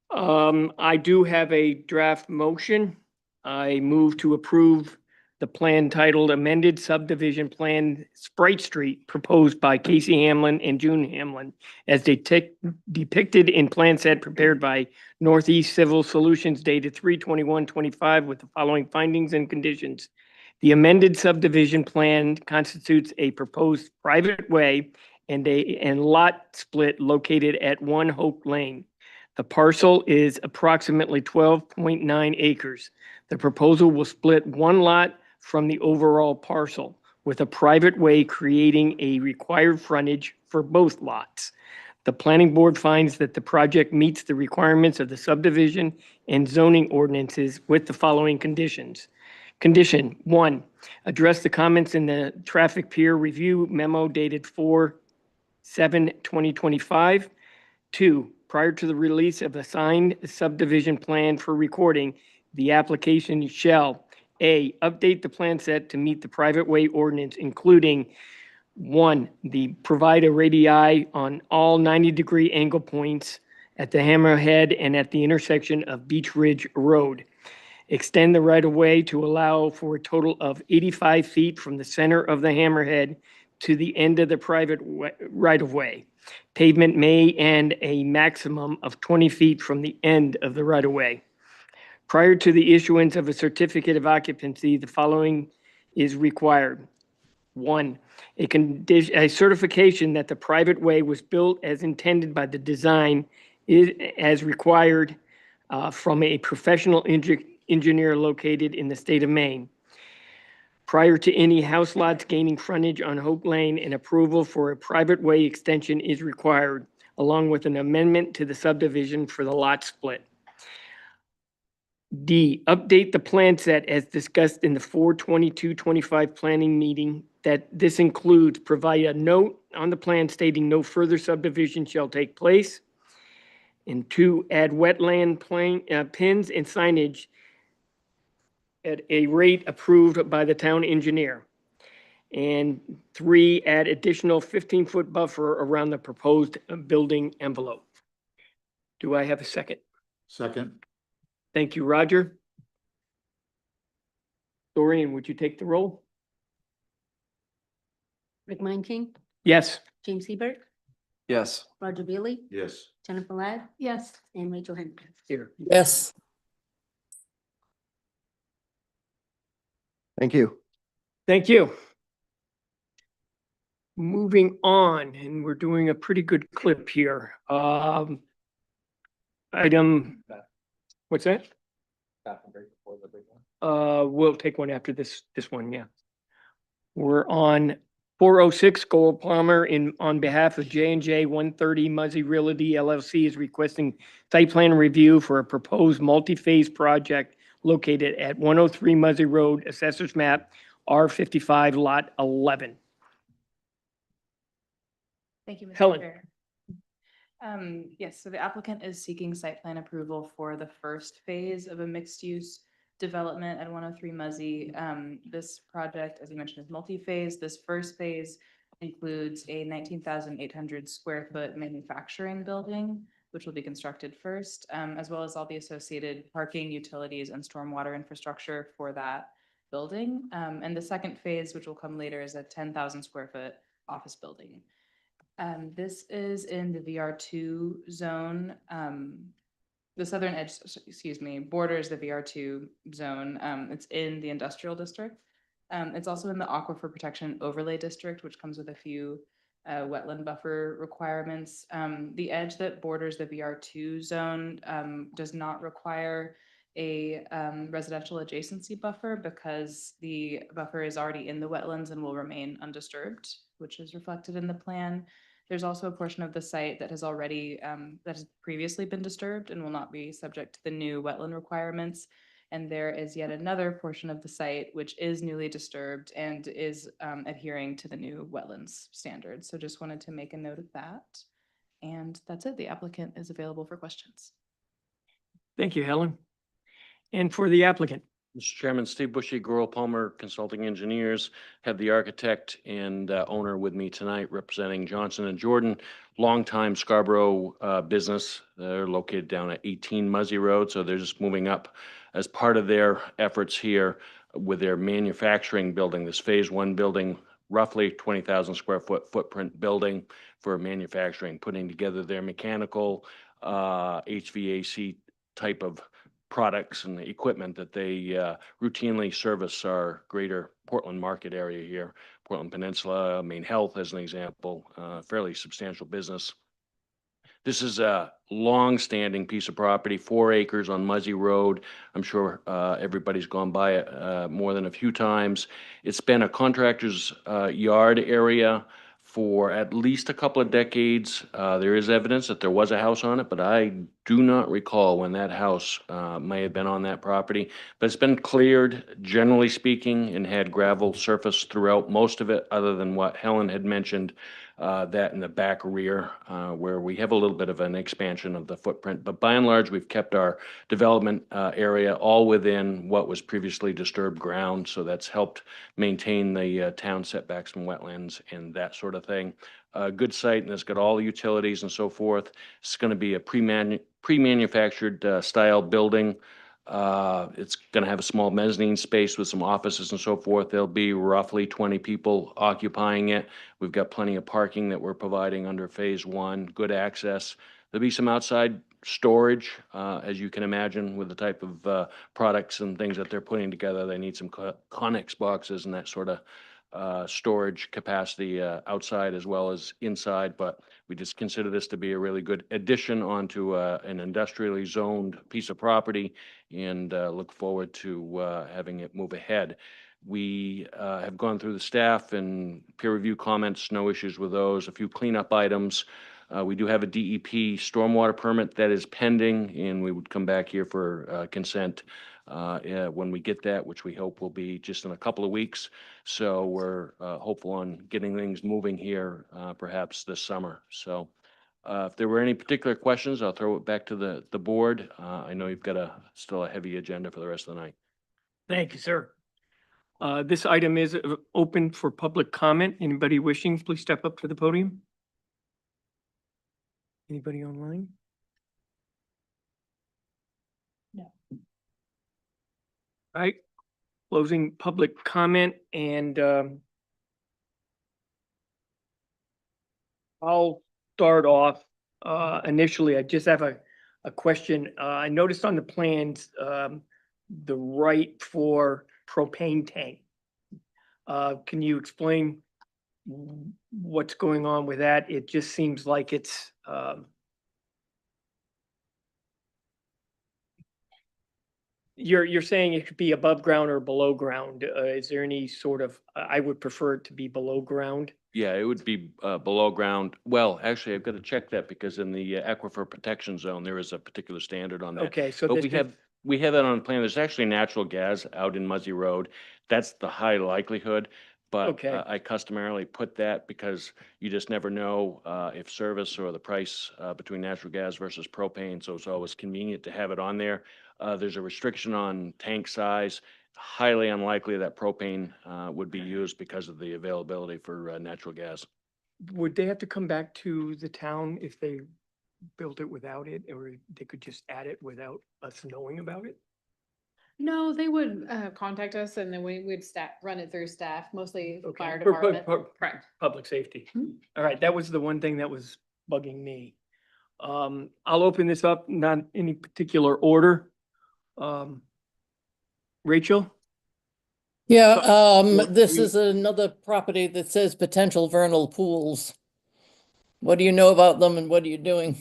I do have a draft motion. I move to approve the plan titled Amended Subdivision Plan Sprite Street proposed by Casey Hamlin and June Hamlin as depicted in plan set prepared by Northeast Civil Solutions dated 3/21/25 with the following findings and conditions. The amended subdivision plan constitutes a proposed private way and lot split located at 1 Hope Lane. The parcel is approximately 12.9 acres. The proposal will split one lot from the overall parcel, with a private way creating a required frontage for both lots. The planning board finds that the project meets the requirements of the subdivision and zoning ordinances with the following conditions. Condition 1, address the comments in the traffic peer review memo dated 4/7/2025. 2, prior to the release of a signed subdivision plan for recording, the application shall A, update the plan set to meet the private way ordinance, including 1, provide a radii on all 90-degree angle points at the hammerhead and at the intersection of Beach Ridge Road. Extend the right-of-way to allow for a total of 85 feet from the center of the hammerhead to the end of the private right-of-way. Pavement may end a maximum of 20 feet from the end of the right-of-way. Prior to the issuance of a certificate of occupancy, the following is required. 1, a certification that the private way was built as intended by the design as required from a professional engineer located in the state of Maine. Prior to any house lots gaining frontage on Hope Lane, an approval for a private way extension is required, along with an amendment to the subdivision for the lot split. D, update the plan set as discussed in the 4/22/25 planning meeting. That this includes provide a note on the plan stating no further subdivision shall take place. And 2, add wetland pins and signage at a rate approved by the town engineer. And 3, add additional 15-foot buffer around the proposed building envelope. Do I have a second? Second. Thank you, Roger. Dorian, would you take the roll? Rick King, Yes. James Hebert, Yes. Roger Bailey, Yes. Jennifer Ladd, Yes. and Rachel Henry. Here. Yes. Thank you. Thank you. Moving on, and we're doing a pretty good clip here. Item, what's that? We'll take one after this one, yeah. We're on 406 Gold Palmer on behalf of J&J 130 Muzzy Realty LLC is requesting site plan review for a proposed multi-phase project located at 103 Muzzy Road, Assessors Map, R55, Lot 11. Thank you, Mr. Helen. Chair. Yes, so the applicant is seeking site plan approval for the first phase of a mixed-use development at 103 Muzzy. This project, as you mentioned, is multi-phase. This first phase includes a 19,800 square foot manufacturing building, which will be constructed first, as well as all the associated parking, utilities, and stormwater infrastructure for that building. And the second phase, which will come later, is a 10,000 square foot office building. This is in the VR2 zone. The southern edge, borders the VR2 zone. It's in the industrial district. It's also in the Aquifer Protection Overlay District, which comes with a few wetland buffer requirements. The edge that borders the VR2 zone does not require a residential adjacency buffer because the buffer is already in the wetlands and will remain undisturbed, which is reflected in the plan. There's also a portion of the site that has already, that has previously been disturbed and will not be subject to the new wetland requirements. And there is yet another portion of the site which is newly disturbed and is adhering to the new wetlands standards. So just wanted to make a note of that. And that's it. The applicant is available for questions. Thank you, Helen. And for the applicant. Mr. Chairman, Steve Bushy, Goral Palmer Consulting Engineers, have the architect and owner with me tonight representing Johnson and Jordan, longtime Scarborough business. They're located down at 18 Muzzy Road, so they're just moving up as part of their efforts here with their manufacturing building, this phase one building, roughly 20,000 square foot footprint building for manufacturing, putting together their mechanical, HVAC type of products and equipment that they routinely service our greater Portland market area here, Portland Peninsula, Maine Health as an example, fairly substantial business. This is a long-standing piece of property, 4 acres on Muzzy Road. I'm sure everybody's gone by it more than a few times. It's been a contractor's yard area for at least a couple of decades. There is evidence that there was a house on it, but I do not recall when that house may have been on that property. But it's been cleared, generally speaking, and had gravel surface throughout most of it, other than what Helen had mentioned, that in the back rear, where we have a little bit of an expansion of the footprint. But by and large, we've kept our development area all within what was previously disturbed ground. So that's helped maintain the town setbacks from wetlands and that sort of thing. A good site, and it's got all the utilities and so forth. It's going to be a pre-manufactured style building. It's going to have a small mezzanine space with some offices and so forth. There'll be roughly 20 people occupying it. We've got plenty of parking that we're providing under phase one, good access. There'll be some outside storage, as you can imagine, with the type of products and things that they're putting together. They need some Connex boxes and that sort of storage capacity outside as well as inside, but we just consider this to be a really good addition onto an industrially zoned piece of property, and look forward to having it move ahead. We have gone through the staff and peer review comments, no issues with those, a few cleanup items. We do have a DEP stormwater permit that is pending, and we would come back here for consent when we get that, which we hope will be just in a couple of weeks. So we're hopeful on getting things moving here perhaps this summer. So if there were any particular questions, I'll throw it back to the board. I know you've got still a heavy agenda for the rest of the night. Thank you, sir. This item is open for public comment. Anybody wishing, please step up to the podium. Anybody online? No. All right, closing public comment, and I'll start off. Initially, I just have a question. I noticed on the plans the right for propane tank. Can you explain what's going on with that? It just seems like it's you're saying it could be above ground or below ground. Is there any sort of, I would prefer it to be below ground. Yeah, it would be below ground. Well, actually, I've got to check that because in the aquifer protection zone, there is a particular standard on that. Okay, so But this we have that on the plan. There's actually natural gas out in Muzzy Road. That's the high likelihood. But Okay. I customarily put that because you just never know if service or the price between natural gas versus propane. So it's always convenient to have it on there. There's a restriction on tank size. Highly unlikely that propane would be used because of the availability for natural gas. Would they have to come back to the town if they built it without it, or they could just add it without us knowing about it? No, they would contact us and then we'd run it through staff, mostly Okay. fire For department. Correct. Public safety. Hmm. All right, that was the one thing that was bugging me. I'll open this up, not any particular order. Rachel? Yeah, What this you- is another property that says potential vernal pools. What do you know about them and what are you doing?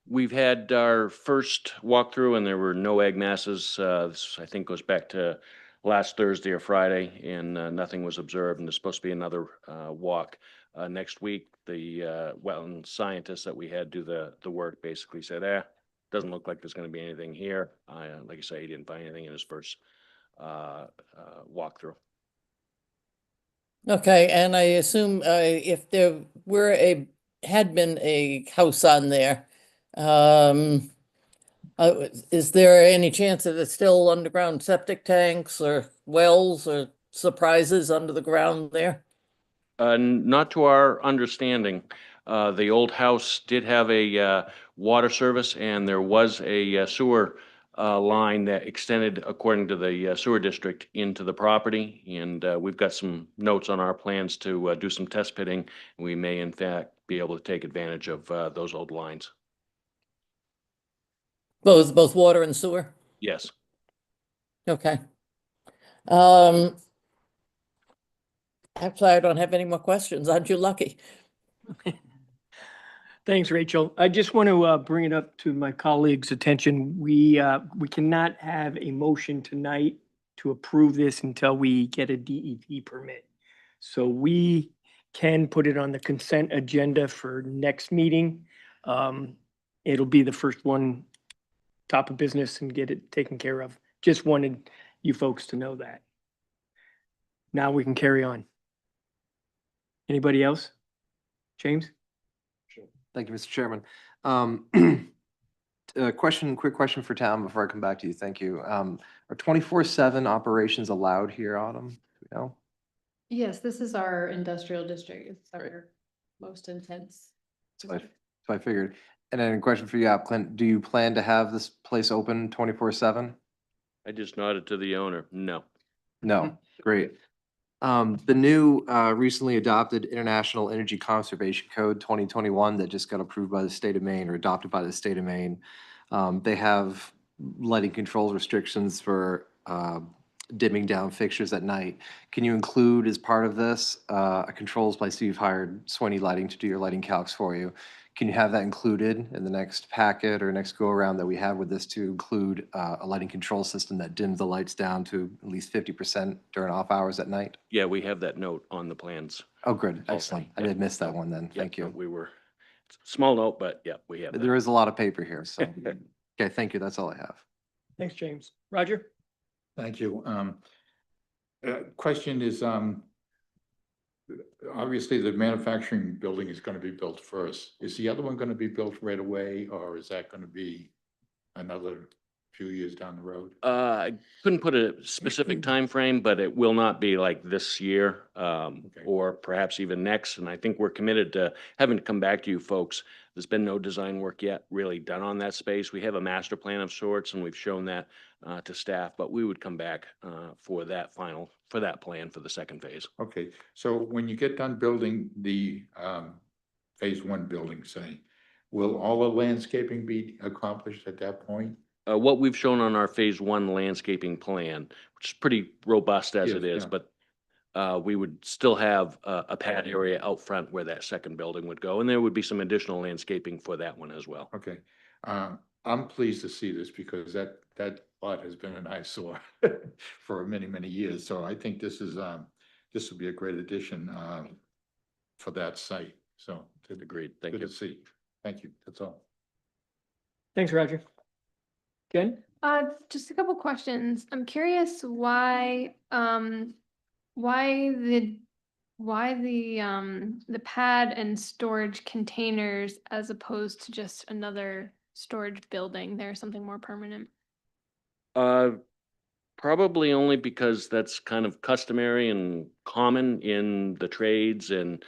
We've had our first walkthrough and there were no egg masses. This I think goes back to last Thursday or Friday, and nothing was observed. And there's supposed to be another walk next week. The wetland scientist that we had do the work basically said, doesn't look like there's going to be anything here. Like I say, he didn't find anything in his first walkthrough. Okay, and I assume if there had been a house on there, is there any chance that it's still underground septic tanks or wells or surprises under the ground there? Not to our understanding. The old house did have a water service and there was a sewer line that extended according to the sewer district into the property. And we've got some notes on our plans to do some test pitting. We may in fact be able to take advantage of those old lines. Both water and sewer? Yes. Okay. Actually, I don't have any more questions. Aren't you lucky? Thanks, Rachel. I just want to bring it up to my colleagues' attention. We cannot have a motion tonight to approve this until we get a DEP permit. So we can put it on the consent agenda for next meeting. It'll be the first one, top of business, and get it taken care of. Just wanted you folks to know that. Now we can carry on. Anybody else? James? Thank you, Mr. Chairman. Quick question for Tom before I come back to you. Thank you. Are 24/7 operations allowed here, Autumn? Do we know? Yes, this is our industrial district. It's our most intense. So I figured. And then a question for you, Clint, do you plan to have this place open 24/7? I just nodded to the owner. No. No, great. The new, recently adopted International Energy Conservation Code 2021 that just got approved by the state of Maine or adopted by the state of Maine. They have lighting controls restrictions for, dimming down fixtures at night. Can you include as part of this, controls, I see you've hired Swaney Lighting to do your lighting calcs for you. Can you have that included in the next packet or next go around that we have with this to include, a lighting control system that dims the lights down to at least 50% during off hours at night? Yeah, we have that note on the plans. Oh, good, excellent. I Yeah. did miss that one then. Yeah, Thank you. We were, small note, but yeah, we have There that. is a lot of paper here, so. Okay, thank you. That's all I have. Thanks, James. Roger? Thank you. Question is, obviously the manufacturing building is gonna be built first. Is the other one gonna be built right away, or is that gonna be another few years down the road? I couldn't put a specific time frame, but it will not be like this year, or perhaps even next. And I think we're committed to having to come back to you folks. There's been no design work yet really done on that space. We have a master plan of sorts, and we've shown that to staff, but we would come back for that plan for the second phase. Okay, so when you get done building the phase one building, say, will all the landscaping be accomplished at that point? What we've shown on our phase one landscaping plan, which is pretty robust as it Yes, is, yeah. but we would still have a pad area out front where that second building would go, and there would be some additional landscaping for that one as well. Okay, I'm pleased to see this because that lot has been an eyesore for many, many years. So I think this is, this would be a great addition for that site. So Agreed. Thank good you. to see. Thank you. That's all. Thanks, Roger. Jen? Just a couple questions. I'm curious why the pad and storage containers as opposed to just another storage building. There's something more permanent. Probably only because that's kind of customary and common in the trades and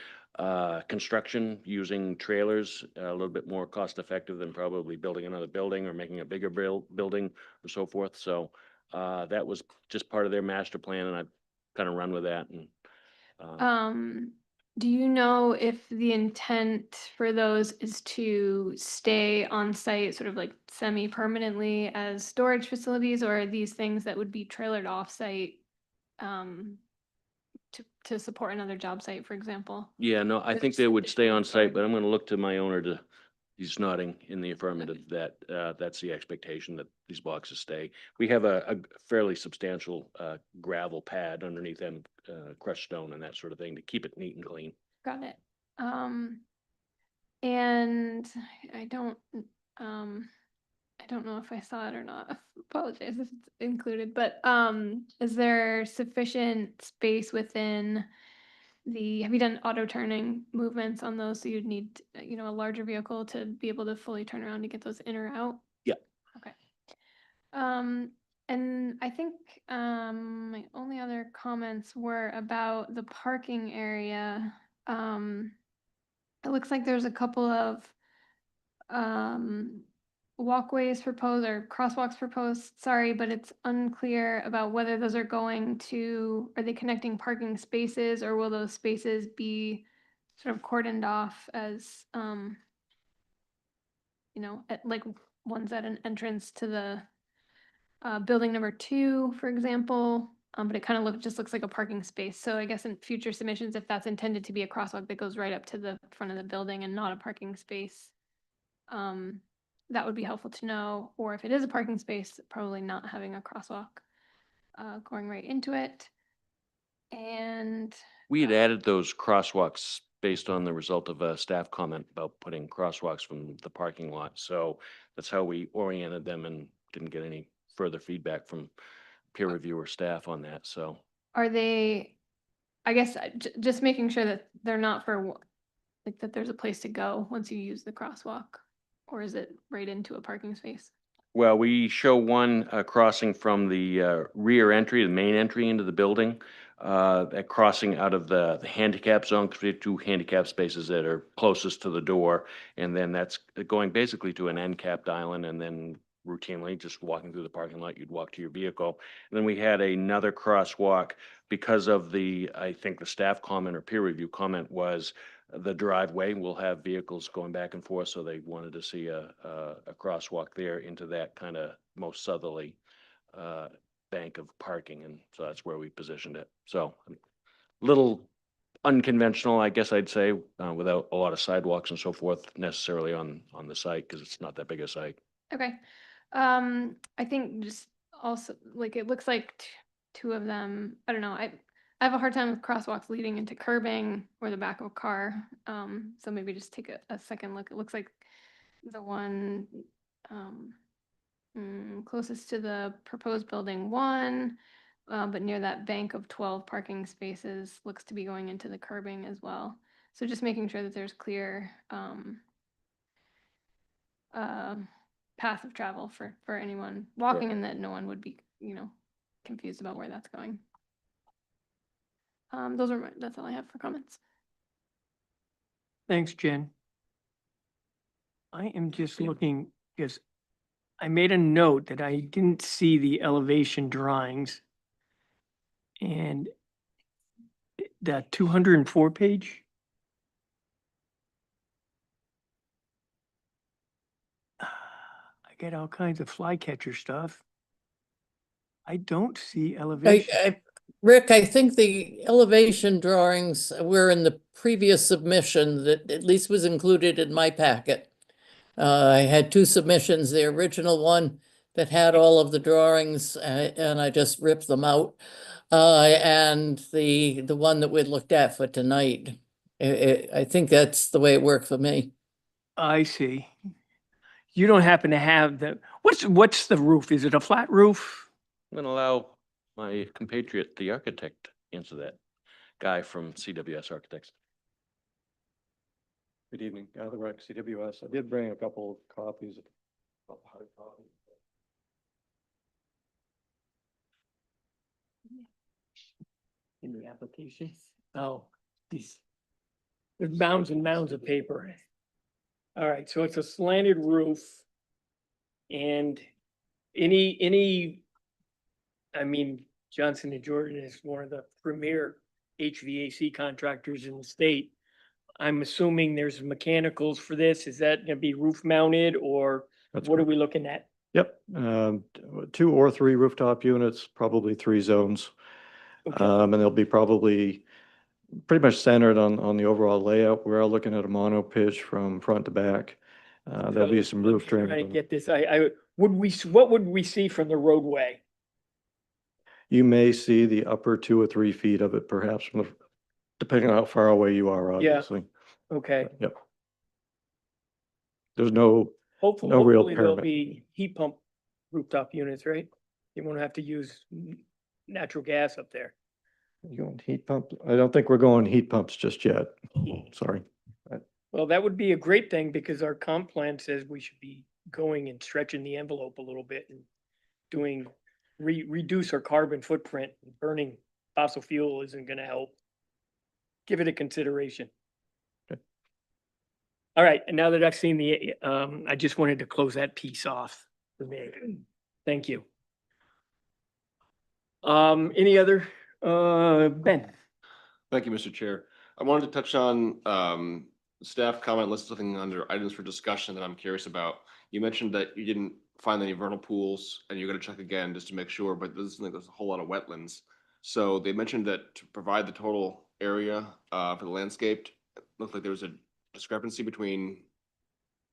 construction, using trailers, a little bit more cost effective than probably building another building or making a bigger building or so forth. So that was just part of their master plan, and I've kind of run with that. And Do you know if the intent for those is to stay on site sort of like semi-permanently as storage facilities, or are these things that would be trailered off site to support another job site, for example? yeah, no, I think they would stay on site, but I'm going to look to my owner to, he's nodding in the affirmative that that's the expectation, that these boxes stay. We have a fairly substantial gravel pad underneath them, crushed stone and that sort of thing to keep it neat and clean. Got it. And I don't know if I saw it or not. Apologize if it's included, but is there sufficient space within have you done auto turning movements on those? So you'd need, a larger vehicle to be able to fully turn around to get those in or out? Yeah. Okay. And I think my only other comments were about the parking area. It looks like there's a couple of walkways proposed or crosswalks proposed, sorry, but it's unclear about whether those are going to, are they connecting parking spaces or will those spaces be sort of cordoned off as, you know, like ones at an entrance to the building number 2, for example. But it kind of just looks like a parking space. So I guess in future submissions, if that's intended to be a crosswalk that goes right up to the front of the building and not a parking space, that would be helpful to know. Or if it is a parking space, probably not having a crosswalk going right into it. And We had added those crosswalks based on the result of a staff comment about putting crosswalks from the parking lot. So that's how we oriented them and didn't get any further feedback from peer reviewer staff on that, so. are they, I guess, just making sure that they're not like that there's a place to go once you use the crosswalk, or is it right into a parking space? Well, we show one crossing from the rear entry, the main entry into the building, that crossing out of the handicap zone, because we have 2 handicap spaces that are closest to the door. And then that's going basically to an end capped island, and then routinely just walking through the parking lot, you'd walk to your vehicle. And then we had another crosswalk because of I think the staff comment or peer review comment was the driveway will have vehicles going back and forth, so they wanted to see a crosswalk there into that kind of most southerly bank of parking, and so that's where we positioned it. So a little unconventional, I guess I'd say, without a lot of sidewalks and so forth necessarily on the site, because it's not that big a site. Okay. I think just also, like, it looks like 2 of them, I don't know, I have a hard time with crosswalks leading into curbing or the back of a car. So maybe just take a second look. It looks like the one closest to the proposed building 1, but near that bank of 12 parking spaces looks to be going into the curbing as well. So just making sure that there's clear path of travel for anyone walking, and that no one would be, you know, confused about where that's going. That's all I have for comments. Thanks, Jen. I am just looking, because I made a note that I didn't see the elevation drawings. And that 204 page. I get all kinds of flycatcher stuff. I don't see elevation. Rick, I think the elevation drawings were in the previous submission that at least was included in my packet. I had 2 submissions, the original one that had all of the drawings, and I just ripped them out. And the one that we looked at for tonight. I think that's the way it worked for me. I see. You don't happen to have what's the roof? Is it a flat roof? I'm gonna allow my compatriot, the architect, answer that. Guy from CWS Architects. Good evening, Guy Rec, CWS. I did bring a couple of copies of hard copies. In the application? Oh, there's mounds and mounds of paper. All right, so it's a slanted roof. And I mean, Johnson & Jordan is one of the premier HVAC contractors in the state. I'm assuming there's mechanicals for this. Is that gonna be roof mounted, or what are we looking at? Yep, 2 or 3 rooftop units, probably 3 zones. Okay. And they'll be probably pretty much centered on the overall layout. We're all looking at a mono pitch from front to back. There'll be some roof trim. Trying to get this, what would we see from the roadway? You may see the upper 2 or 3 feet of it perhaps, depending on how far away you are, obviously. Okay. Yep. There's no real Hopefully there'll pyramid. be heat pump rooftop units, right? You won't have to use natural gas up there. You want heat pump? I don't think we're going heat pumps just yet. Sorry. Well, that would be a great thing, because our comp plan says we should be going and stretching the envelope a little bit and doing, reduce our carbon footprint. Burning fossil fuel isn't gonna help. Give it a consideration. Okay. All right, and now that I've seen the, I just wanted to close that piece off for me. Thank you. Any other, Ben? Thank you, Mr. Chair. I wanted to touch on staff comment list, something under items for discussion that I'm curious about. You mentioned that you didn't find any vernal pools and you're gonna check again just to make sure, but there's like there's a whole lot of wetlands. So they mentioned that to provide the total area for the landscaped, it looked like there was a discrepancy between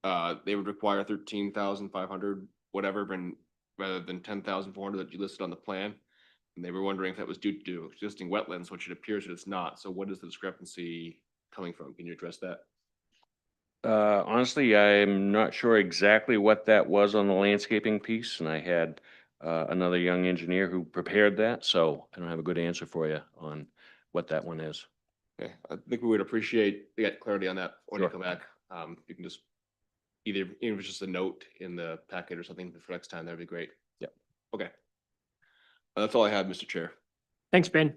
they would require 13,500 whatever, and rather than 10,400 that you listed on the plan. And they were wondering if that was due to existing wetlands, which it appears that it's not. So what is the discrepancy coming from? Can you address that? Honestly, I'm not sure exactly what that was on the landscaping piece, and I had another young engineer who prepared that, so I don't have a good answer for you on what that one is. Okay, I think we would appreciate to get clarity on that when you Sure. come back. You can just either, even if it's just a note in the packet or something for next time, that'd be great. Yep. Okay. That's all I had, Mr. Chair. Thanks, Ben.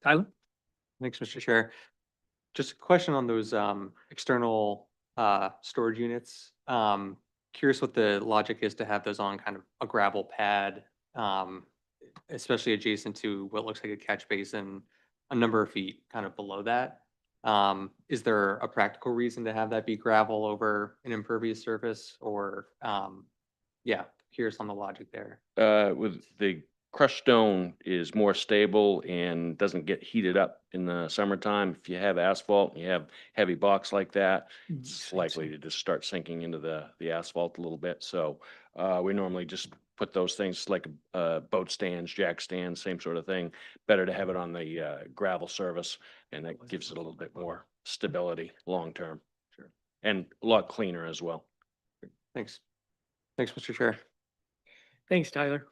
Tyler? Thanks, Mr. Chair. Just a question on those external storage units. Curious what the logic is to have those on kind of a gravel pad, especially adjacent to what looks like a catch basin, a number of feet kind of below that. Is there a practical reason to have that be gravel over an impervious surface, or yeah, curious on the logic there. With the crushed stone is more stable and doesn't get heated up in the summertime. If you have asphalt and you have heavy box like that, it's likely to just start sinking into the asphalt a little bit. So we normally just put those things like boat stands, jack stands, same sort of thing. Better to have it on the gravel surface, and that gives it a little bit more stability long term. Sure. And a lot cleaner as well. Thanks. Thanks, Mr. Chair. Thanks, Tyler.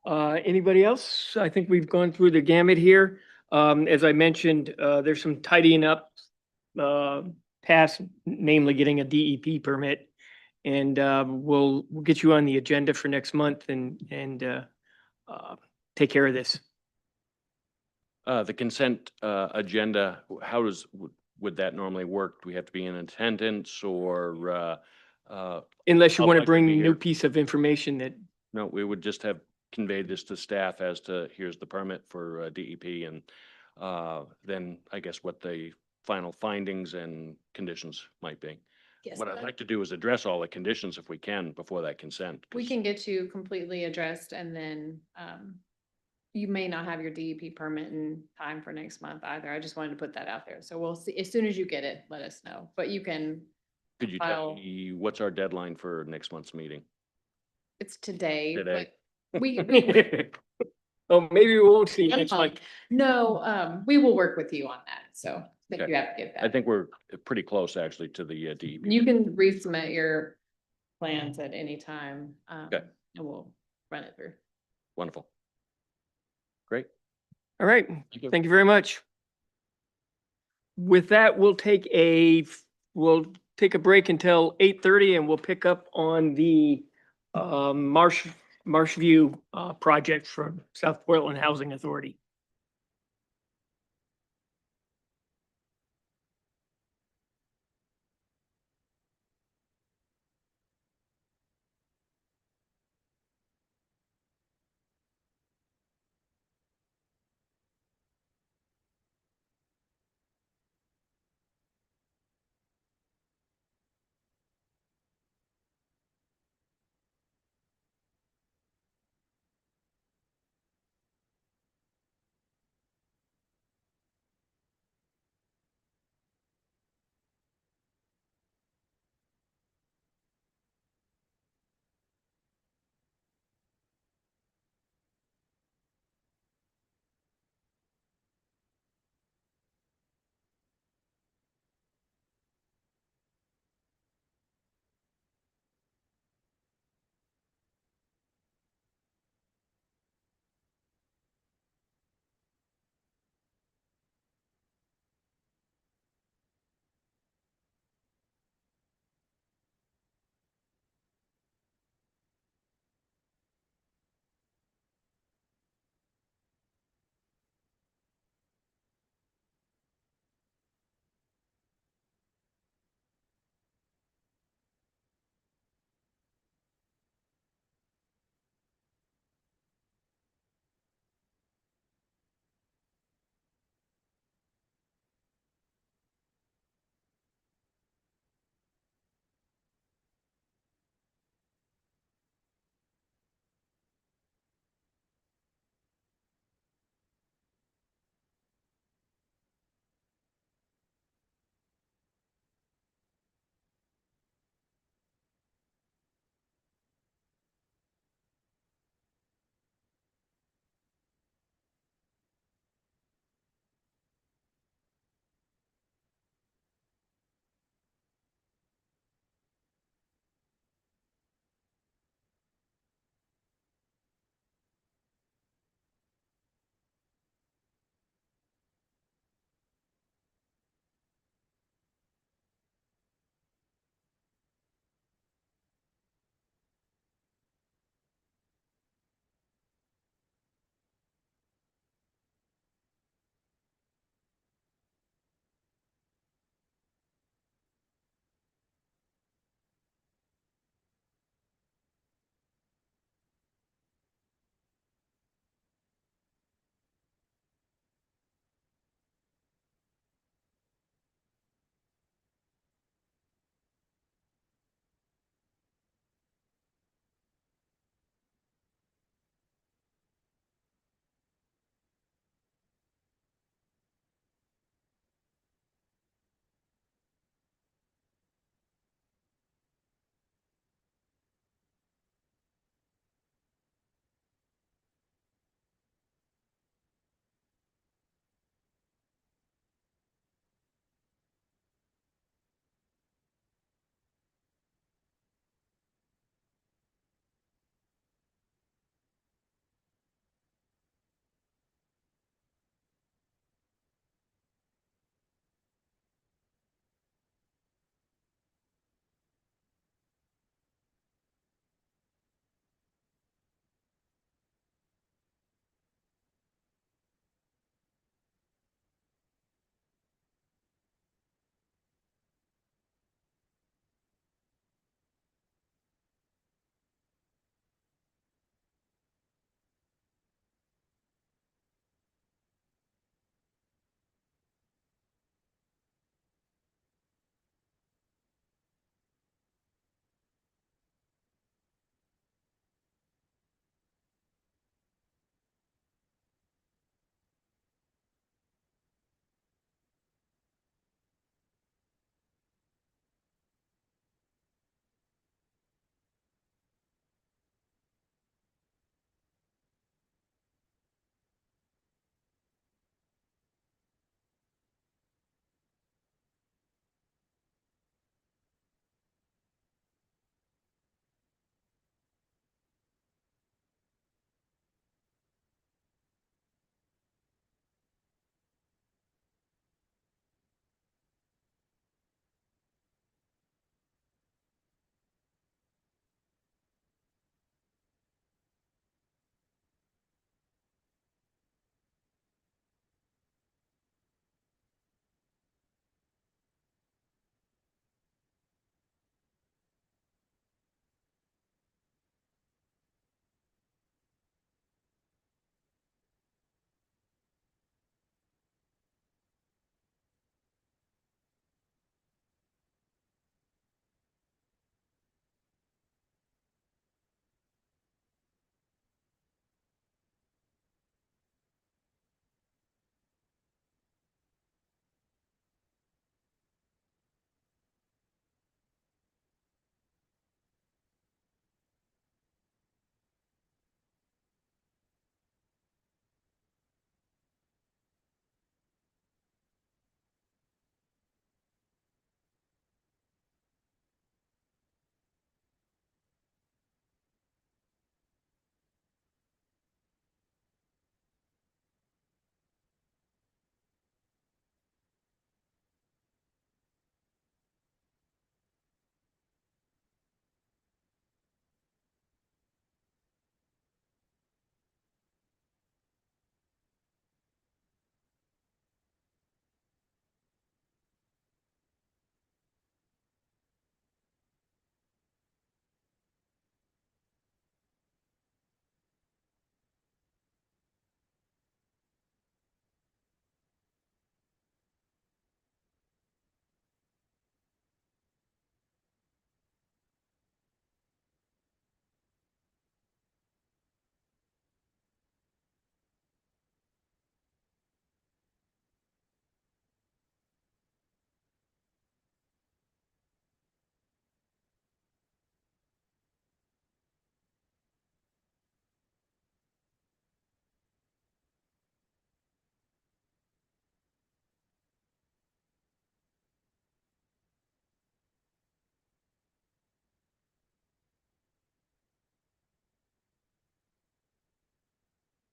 Anybody else? I think we've gone through the gamut here. As I mentioned, there's some tidying up past, namely getting a DEP permit. And we'll get you on the agenda for next month and take care of this. The consent agenda, how would that normally work? Do we have to be in attendance or? Unless you want to public bring be new here? piece of information that, No, we would just have conveyed this to staff as to, here's the permit for DEP, and then I guess what the final findings and conditions might be. Yes, What I'd that- like to do is address all the conditions if we can before that consent. We 'cause- can get you completely addressed and then you may not have your DEP permit in time for next month either. I just wanted to put that out there. So we'll see, as soon as you get it, let us know, but you can, Could you tell file- me, what's our deadline for next month's meeting? it's today, Today. but we, oh, maybe we won't see you next month. no, we will work with you on that. So I think Okay. you have to get I that. think we're pretty close actually to the DEP. You can resubmit your plans at any time. Okay. And we'll run it through. Wonderful. Great. All right, you. thank you very much. With that, we'll take a break until 8:30 and we'll pick up on the Marshview project from South Portland Housing Authority.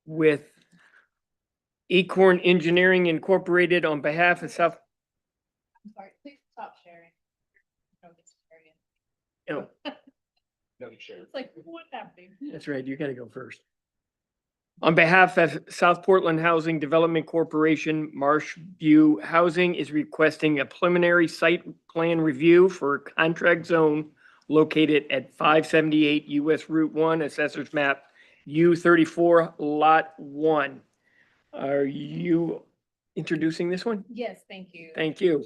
with Acorn Engineering Incorporated on behalf of South. I'm sorry, please stop sharing. Oh, It's like, what's happening? that's right. You gotta go first. On behalf of South Portland Housing Development Corporation, Marsh View Housing is requesting a preliminary site plan review for a contract zone located at 578 US Route 1, Assessors Map U34, Lot 1. Are you introducing this one? Yes, thank you. Thank you.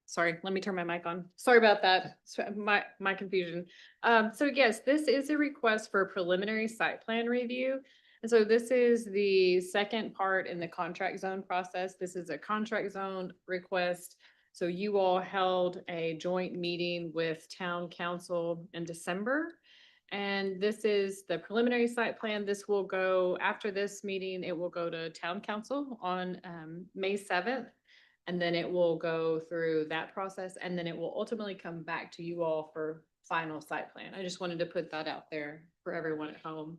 Sorry, let me turn my mic on. Sorry about that. My confusion. So yes, this is a request for a preliminary site plan review. And so this is the second part in the contract zone process. This is a contract zone request. So you all held a joint meeting with town council in December. And this is the preliminary site plan. This will go, after this meeting, it will go to town council on May 7th. And then it will go through that process, and then it will ultimately come back to you all for final site plan. I just wanted to put that out there for everyone at home.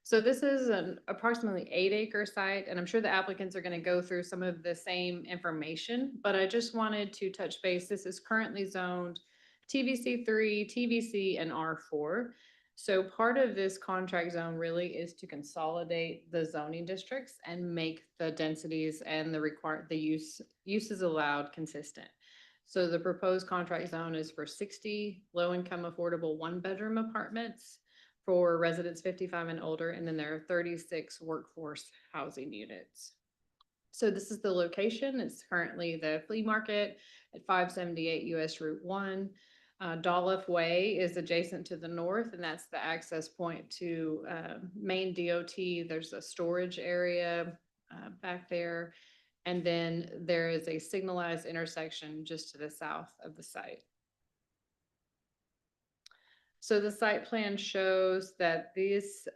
So this is an approximately 8-acre site, and I'm sure the applicants are going to go through some of the same information, but I just wanted to touch base. This is currently zoned TVC 3, TVC, and R4. So part of this contract zone really is to consolidate the zoning districts and make the densities and the uses allowed consistent. So the proposed contract zone is for 60 low-income affordable one-bedroom apartments for residents 55 and older, and then there are 36 workforce housing units. So this is the location. It's currently the flea market at 578 US Route 1. Dolph Way is adjacent to the north, and that's the access point to main DOT. There's a storage area back there. And then there is a signalized intersection just to the south of the site. So the site plan shows that this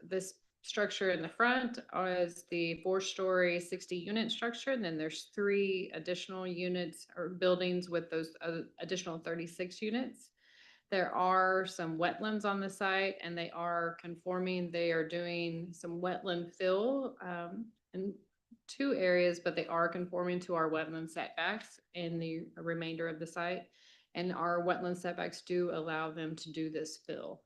structure in the front is the 4-story, 60-unit structure. And then there's 3 additional units or buildings with those additional 36 units. There are some wetlands on the site, and they are conforming. They are doing some wetland fill in 2 areas, but they are conforming to our wetland setbacks in the remainder of the site. And our wetland setbacks do allow them to do this fill.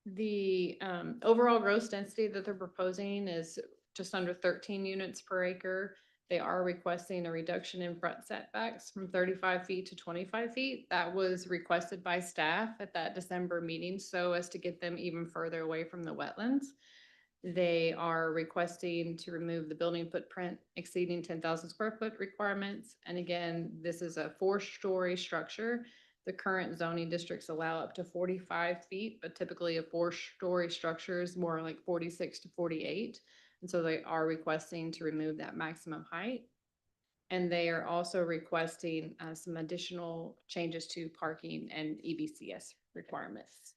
The overall gross density that they're proposing is just under 13 units per acre. They are requesting a reduction in front setbacks from 35 feet to 25 feet. That was requested by staff at that December meeting so as to get them even further away from the wetlands. They are requesting to remove the building footprint exceeding 10,000 square foot requirements. And again, this is a 4-story structure. The current zoning districts allow up to 45 feet, but typically a 4-story structure is more like 46 to 48. And so they are requesting to remove that maximum height. And they are also requesting some additional changes to parking and EBCS requirements.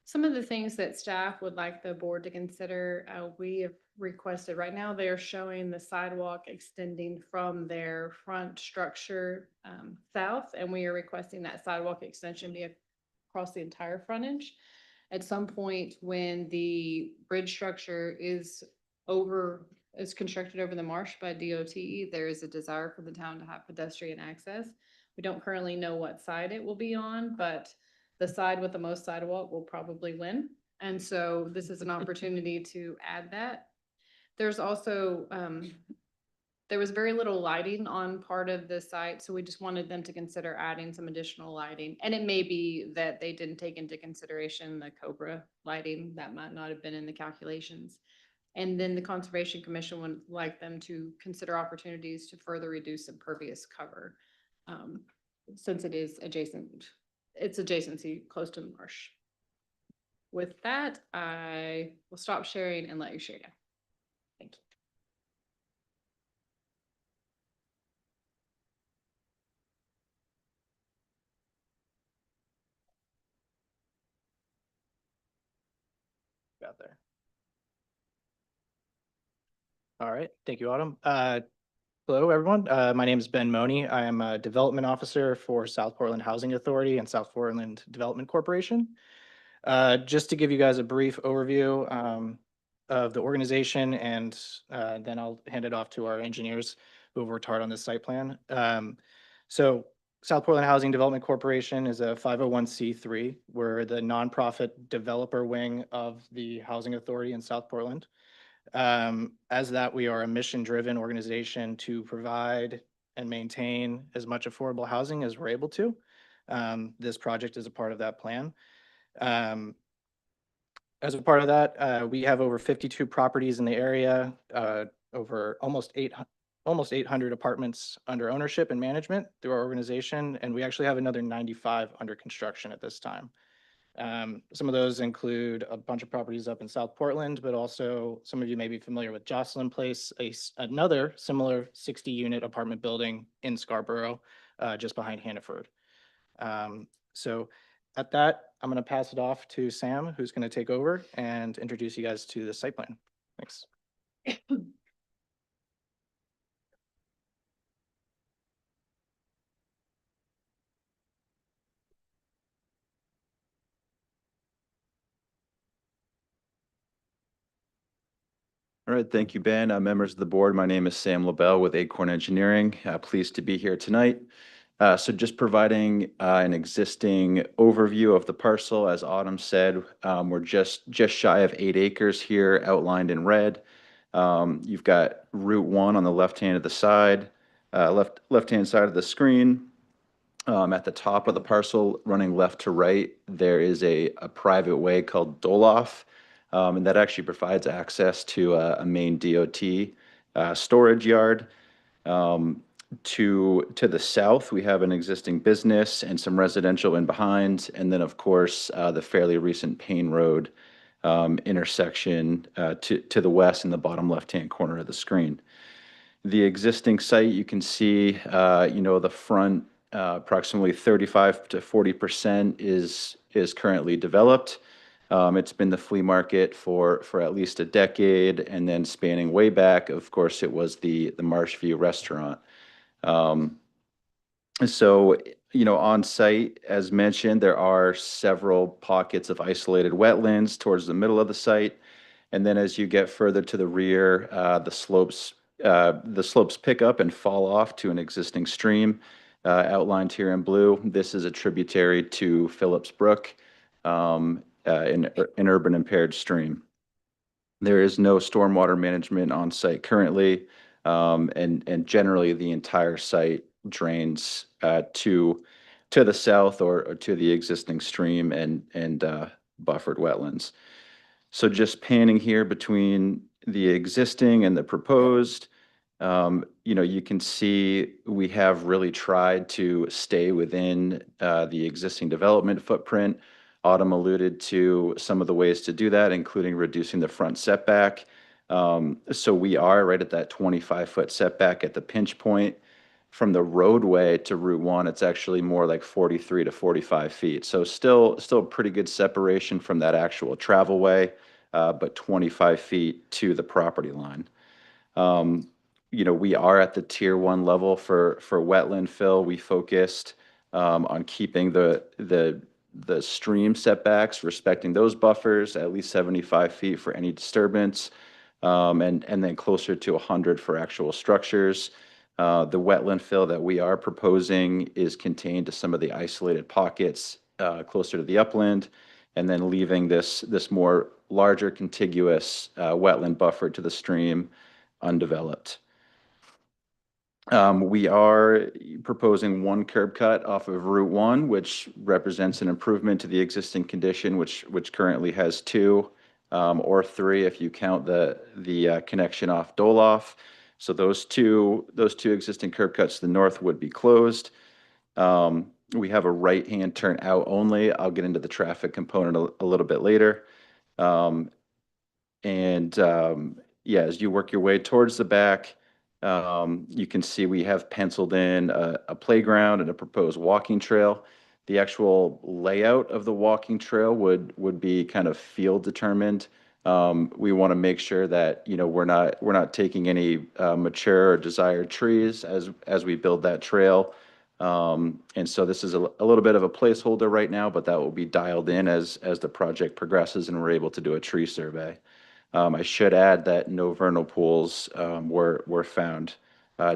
Some of the things that staff would like the board to consider, we have requested right now, they are showing the sidewalk extending from their front structure south, and we are requesting that sidewalk extension be across the entire frontage. At some point when the bridge structure is constructed over the marsh by DOT, there is a desire for the town to have pedestrian access. We don't currently know what side it will be on, but the side with the most sidewalk will probably win. And so this is an opportunity to add that. There's also, there was very little lighting on part of the site, so we just wanted them to consider adding some additional lighting. And it may be that they didn't take into consideration the Cobra lighting. That might not have been in the calculations. And then the Conservation Commission would like them to consider opportunities to further reduce impervious cover, since it is its adjacency close to the marsh. With that, I will stop sharing and let you share again. Thank you. Got there. All right, thank you, Autumn. Hello, everyone. My name is Ben Money. I am a development officer for South Portland Housing Authority and South Portland Development Corporation. Just to give you guys a brief overview of the organization, and then I'll hand it off to our engineers who have worked hard on this site plan. So South Portland Housing Development Corporation is a 501c3. We're the nonprofit developer wing of the Housing Authority in South Portland. As that, we are a mission-driven organization to provide and maintain as much affordable housing as we're able to. This project is a part of that plan. As a part of that, we have over 52 properties in the area, over almost 800 apartments under ownership and management through our organization, and we actually have another 95 under construction at this time. Some of those include a bunch of properties up in South Portland, but also some of you may be familiar with Jocelyn Place, another similar 60-unit apartment building in Scarborough, just behind Hannaford. So at that, I'm going to pass it off to Sam, who's going to take over and introduce you guys to the site plan. Thanks. All right, thank you, Ben. Members of the board, my name is Sam LaBelle with Acorn Engineering. Pleased to be here tonight. So just providing an existing overview of the parcel. As Autumn said, we're just shy of 8 acres here, outlined in red. You've got Route 1 on the left-hand of the side, left-hand side of the screen. At the top of the parcel, running left to right, there is a private way called Doloff. And that actually provides access to a main DOT storage yard. To the south, we have an existing business and some residential in behind. And then, of course, the fairly recent Payne Road intersection to the west in the bottom left-hand corner of the screen. The existing site, you can see, the front approximately 35 to 40% is currently developed. It's been the flea market for at least a decade, and then spanning way back, of course, it was the Marshview restaurant. So, on site, as mentioned, there are several pockets of isolated wetlands towards the middle of the site. And then as you get further to the rear, the slopes pick up and fall off to an existing stream outlined here in blue. This is a tributary to Phillips Brook, an urban impaired stream. There is no stormwater management on site currently, and generally the entire site drains to the south or to the existing stream and buffered wetlands. So just panning here between the existing and the proposed, you can see we have really tried to stay within the existing development footprint. Autumn alluded to some of the ways to do that, including reducing the front setback. So we are right at that 25-foot setback at the pinch point. From the roadway to Route 1, it's actually more like 43 to 45 feet. So still a pretty good separation from that actual travel way, but 25 feet to the property line. We are at the tier 1 level for wetland fill. We focused on keeping the stream setbacks, respecting those buffers, at least 75 feet for any disturbance, and then closer to 100 for actual structures. The wetland fill that we are proposing is contained to some of the isolated pockets closer to the upland, and then leaving this more larger contiguous wetland buffer to the stream undeveloped. We are proposing 1 curb cut off of Route 1, which represents an improvement to the existing condition, which currently has 2 or 3 if you count the connection off Doloff. So those two existing curb cuts to the north would be closed. We have a right-hand turn out only. I'll get into the traffic component a little bit later. As you work your way towards the back, you can see we have penciled in a playground and a proposed walking trail. The actual layout of the walking trail would be kind of field determined We want to make sure that, we're not taking any mature or desired trees as we build that trail. And so this is a little bit of a placeholder right now, but that will be dialed in as the project progresses and we're able to do a tree survey. I should add that no vernal pools were found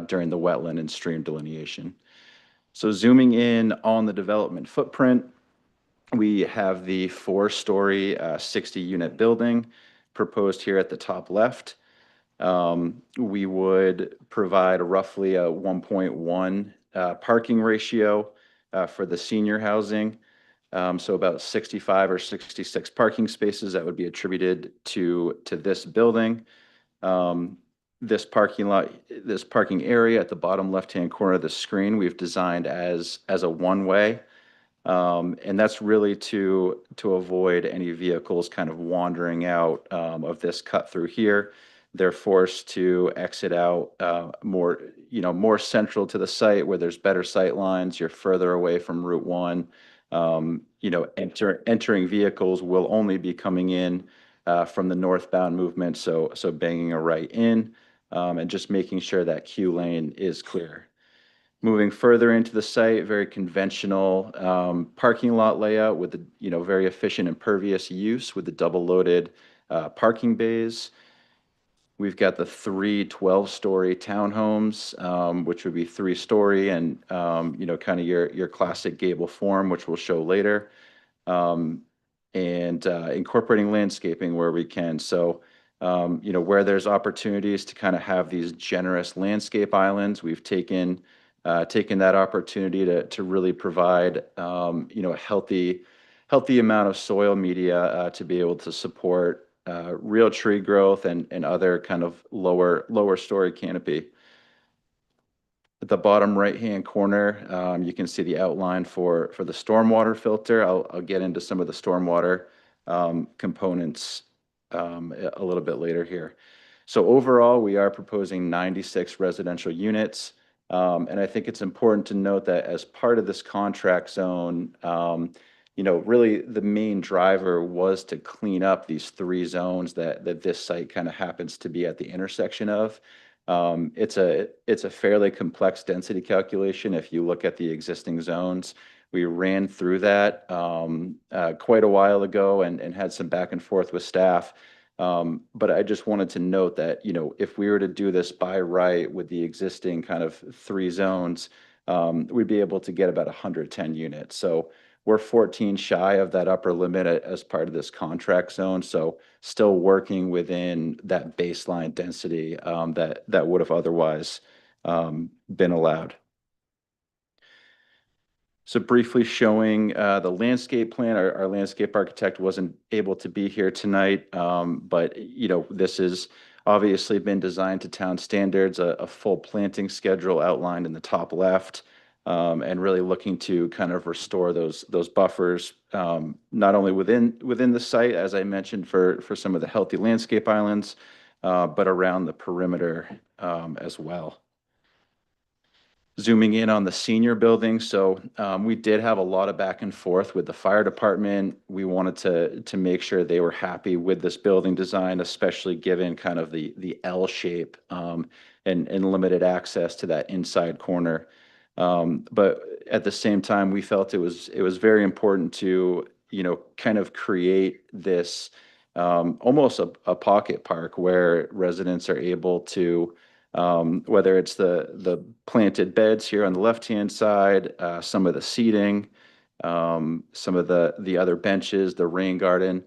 during the wetland and stream delineation. So zooming in on the development footprint, we have the 4-story, 60-unit building proposed here at the top left. We would provide roughly a 1.1 parking ratio for the senior housing. So about 65 or 66 parking spaces that would be attributed to this building. This parking area at the bottom left-hand corner of the screen, we've designed as a one-way. And that's really to avoid any vehicles kind of wandering out of this cut through here. They're forced to exit out more central to the site where there's better sight lines. You're further away from Route 1. Entering vehicles will only be coming in from the northbound movement, so banging a right in and just making sure that queue lane is clear. Moving further into the site, very conventional parking lot layout with the very efficient impervious use with the double loaded parking bays. We've got the 3 12-story townhomes, which would be 3-story and kind of your classic gable form, which we'll show later, and incorporating landscaping where we can. So where there's opportunities to kind of have these generous landscape islands, we've taken that opportunity to really provide a healthy amount of soil media to be able to support real tree growth and other kind of lower story canopy. At the bottom right-hand corner, you can see the outline for the stormwater filter. I'll get into some of the stormwater components a little bit later here. So overall, we are proposing 96 residential units. And I think it's important to note that as part of this contract zone, really the main driver was to clean up these 3 zones that this site kind of happens to be at the intersection of. It's a fairly complex density calculation. If you look at the existing zones, we ran through that quite a while ago and had some back and forth with staff. But I just wanted to note that, if we were to do this by right with the existing kind of 3 zones, we'd be able to get about 110 units. So we're 14 shy of that upper limit as part of this contract zone. So still working within that baseline density that would have otherwise been allowed. So briefly showing the landscape plan. Our landscape architect wasn't able to be here tonight, but this has obviously been designed to town standards, a full planting schedule outlined in the top left, and really looking to kind of restore those buffers, not only within the site, as I mentioned, for some of the healthy landscape islands, but around the perimeter as well. Zooming in on the senior building. So we did have a lot of back and forth with the fire department. We wanted to make sure they were happy with this building design, especially given kind of the L shape and limited access to that inside corner. But at the same time, we felt it was very important to, kind of create this almost a pocket park where residents are able to, whether it's the planted beds here on the left-hand side, some of the seating, some of the other benches, the rain garden,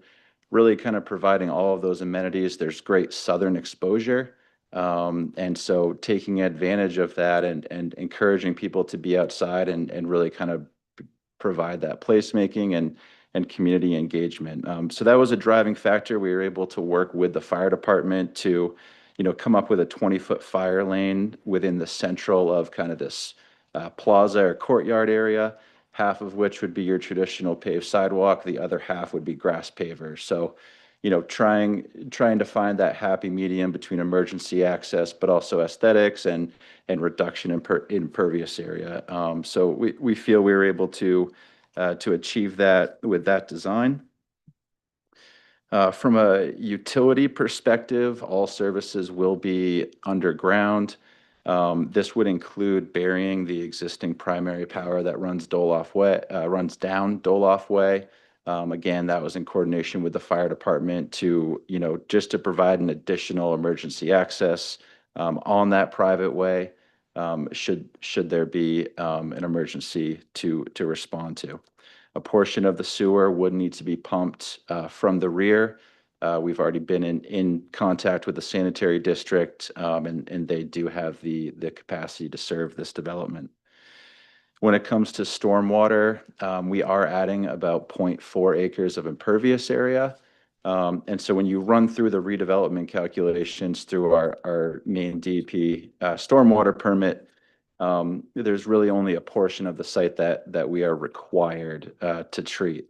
really kind of providing all of those amenities. There's great southern exposure. And so taking advantage of that and encouraging people to be outside and really kind of provide that placemaking and community engagement. So that was a driving factor. We were able to work with the fire department to come up with a 20-foot fire lane within the central of kind of this plaza or courtyard area, half of which would be your traditional paved sidewalk. The other half would be grass pavers. So, trying to find that happy medium between emergency access, but also aesthetics and reduction in impervious area. So we feel we were able to achieve that with that design. From a utility perspective, all services will be underground. This would include burying the existing primary power that runs runs down Doloff Way. Again, that was in coordination with the fire department to, just to provide an additional emergency access on that private way, should there be an emergency to respond to. A portion of the sewer would need to be pumped from the rear. We've already been in contact with the sanitary district, and they do have the capacity to serve this development. When it comes to stormwater, we are adding about 0.4 acres of impervious area. And so when you run through the redevelopment calculations through our main DP stormwater permit, there's really only a portion of the site that we are required to treat.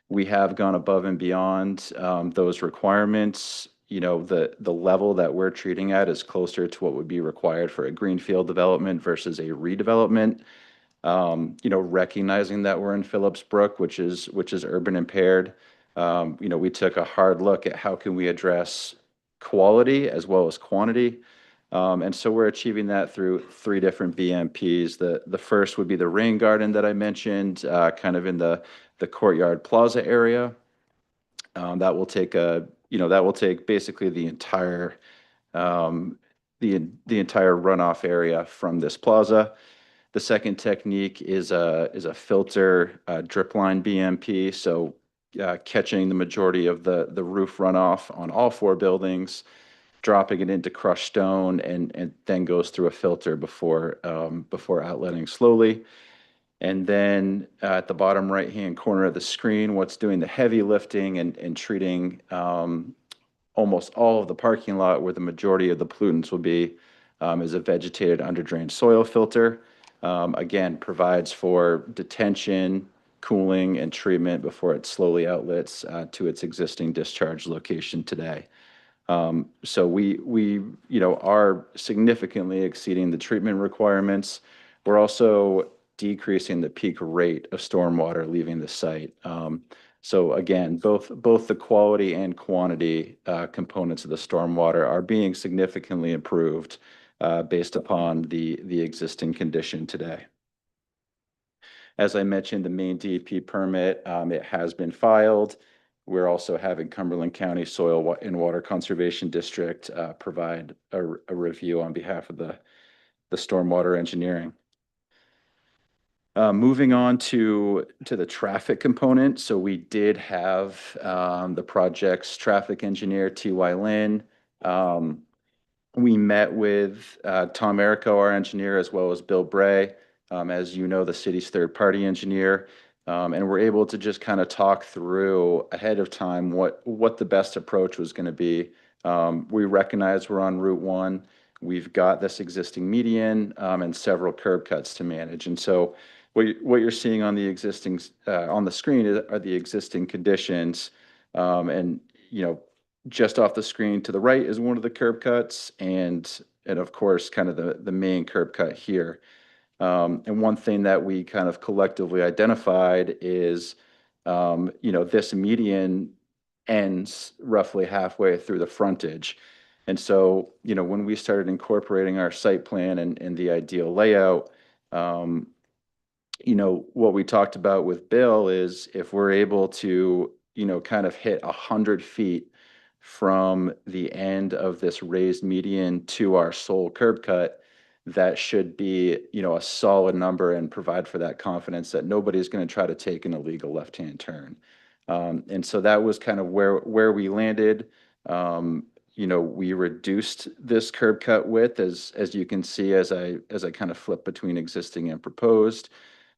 We have gone above and beyond those requirements. The level that we're treating at is closer to what would be required for a greenfield development versus a redevelopment. Recognizing that we're in Phillipsbrook, which is urban impaired, we took a hard look at how can we address quality as well as quantity. And so we're achieving that through 3 different BMPs. The first would be the rain garden that I mentioned, kind of in the courtyard plaza area. That will take basically the entire runoff area from this plaza. The second technique is a filter drip line BMP. So catching the majority of the roof runoff on all 4 buildings, dropping it into crushed stone, and then goes through a filter before outletting slowly. And then at the bottom right-hand corner of the screen, what's doing the heavy lifting and treating almost all of the parking lot where the majority of the pollutants will be is a vegetated under-drained soil filter. Again, provides for detention, cooling, and treatment before it slowly outlets to its existing discharge location today. So we are significantly exceeding the treatment requirements. We're also decreasing the peak rate of stormwater leaving the site. So again, both the quality and quantity components of the stormwater are being significantly improved based upon the existing condition today. As I mentioned, the main DEP permit, it has been filed. We're also having Cumberland County Soil and Water Conservation District provide a review on behalf of the stormwater engineering. Moving on to the traffic component. So we did have the project's traffic engineer, T.Y. Lin. We met with Tom Errico, our engineer, as well as Bill Bray, as you know, the city's third-party engineer. And we're able to just kind of talk through ahead of time what the best approach was going to be. We recognize we're on Route 1. We've got this existing median and several curb cuts to manage. And so what you're seeing on the existing on the screen are the existing conditions. And just off the screen to the right is one of the curb cuts, and of course, kind of the main curb cut here. And one thing that we kind of collectively identified is, this median ends roughly halfway through the frontage. And so, when we started incorporating our site plan and the ideal layout, what we talked about with Bill is if we're able to, kind of hit 100 feet from the end of this raised median to our sole curb cut, that should be, a solid number and provide for that confidence that nobody's going to try to take an illegal left-hand turn. And so that was kind of where we landed. We reduced this curb cut width as you can see as I kind of flip between existing and proposed.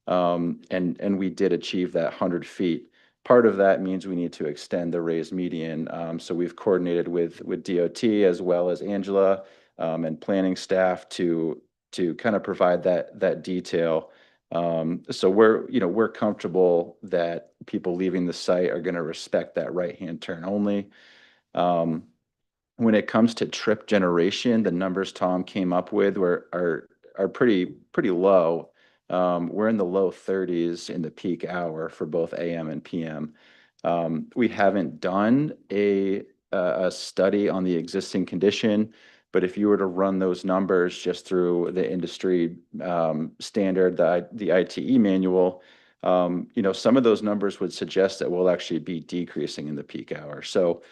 And we did achieve that 100 feet. Part of that means we need to extend the raised median. So we've coordinated with DOT as well as Angela and planning staff to kind of provide that detail. So we're comfortable that people leaving the site are going to respect that right-hand turn only. When it comes to trip generation, the numbers Tom came up with are pretty low. We're in the low 30s in the peak hour for both AM and PM. We haven't done a study on the existing condition, but if you were to run those numbers just through the industry standard, the ITE manual, some of those numbers would suggest that we'll actually be decreasing in the peak hour. So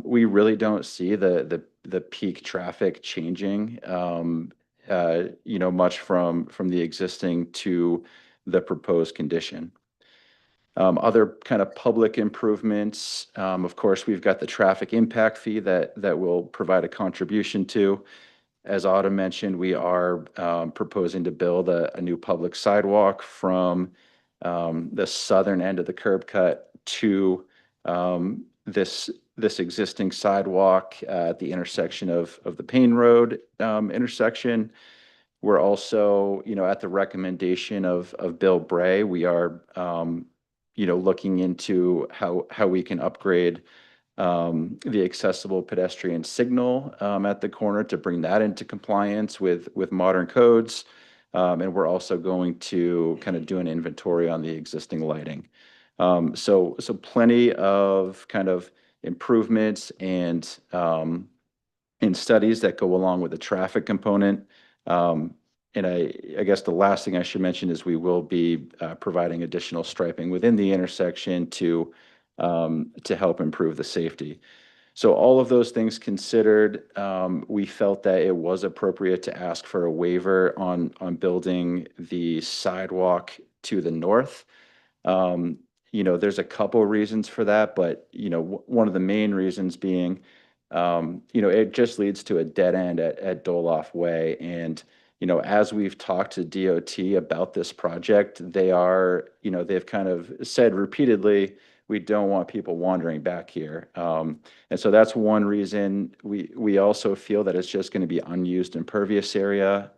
we really don't see the peak traffic changing, much from the existing to the proposed condition. Other kind of public improvements, of course, we've got the traffic impact fee that will provide a contribution to. As Autumn mentioned, we are proposing to build a new public sidewalk from the southern end of the curb cut to this existing sidewalk at the intersection of the Payne Road intersection. We're also, at the recommendation of Bill Bray, we are, looking into how we can upgrade the accessible pedestrian signal at the corner to bring that into compliance with modern codes. And we're also going to kind of do an inventory on the existing lighting. So plenty of kind of improvements and studies that go along with the traffic component. And I guess the last thing I should mention is we will be providing additional striping within the intersection to help improve the safety. So all of those things considered, we felt that it was appropriate to ask for a waiver on building the sidewalk to the north. There's a couple of reasons for that, but one of the main reasons being, it just leads to a dead end at Doloff Way. And as we've talked to DOT about this project, they've kind of said repeatedly, we don't want people wandering back here. And so that's one reason. We also feel that it's just going to be unused impervious area.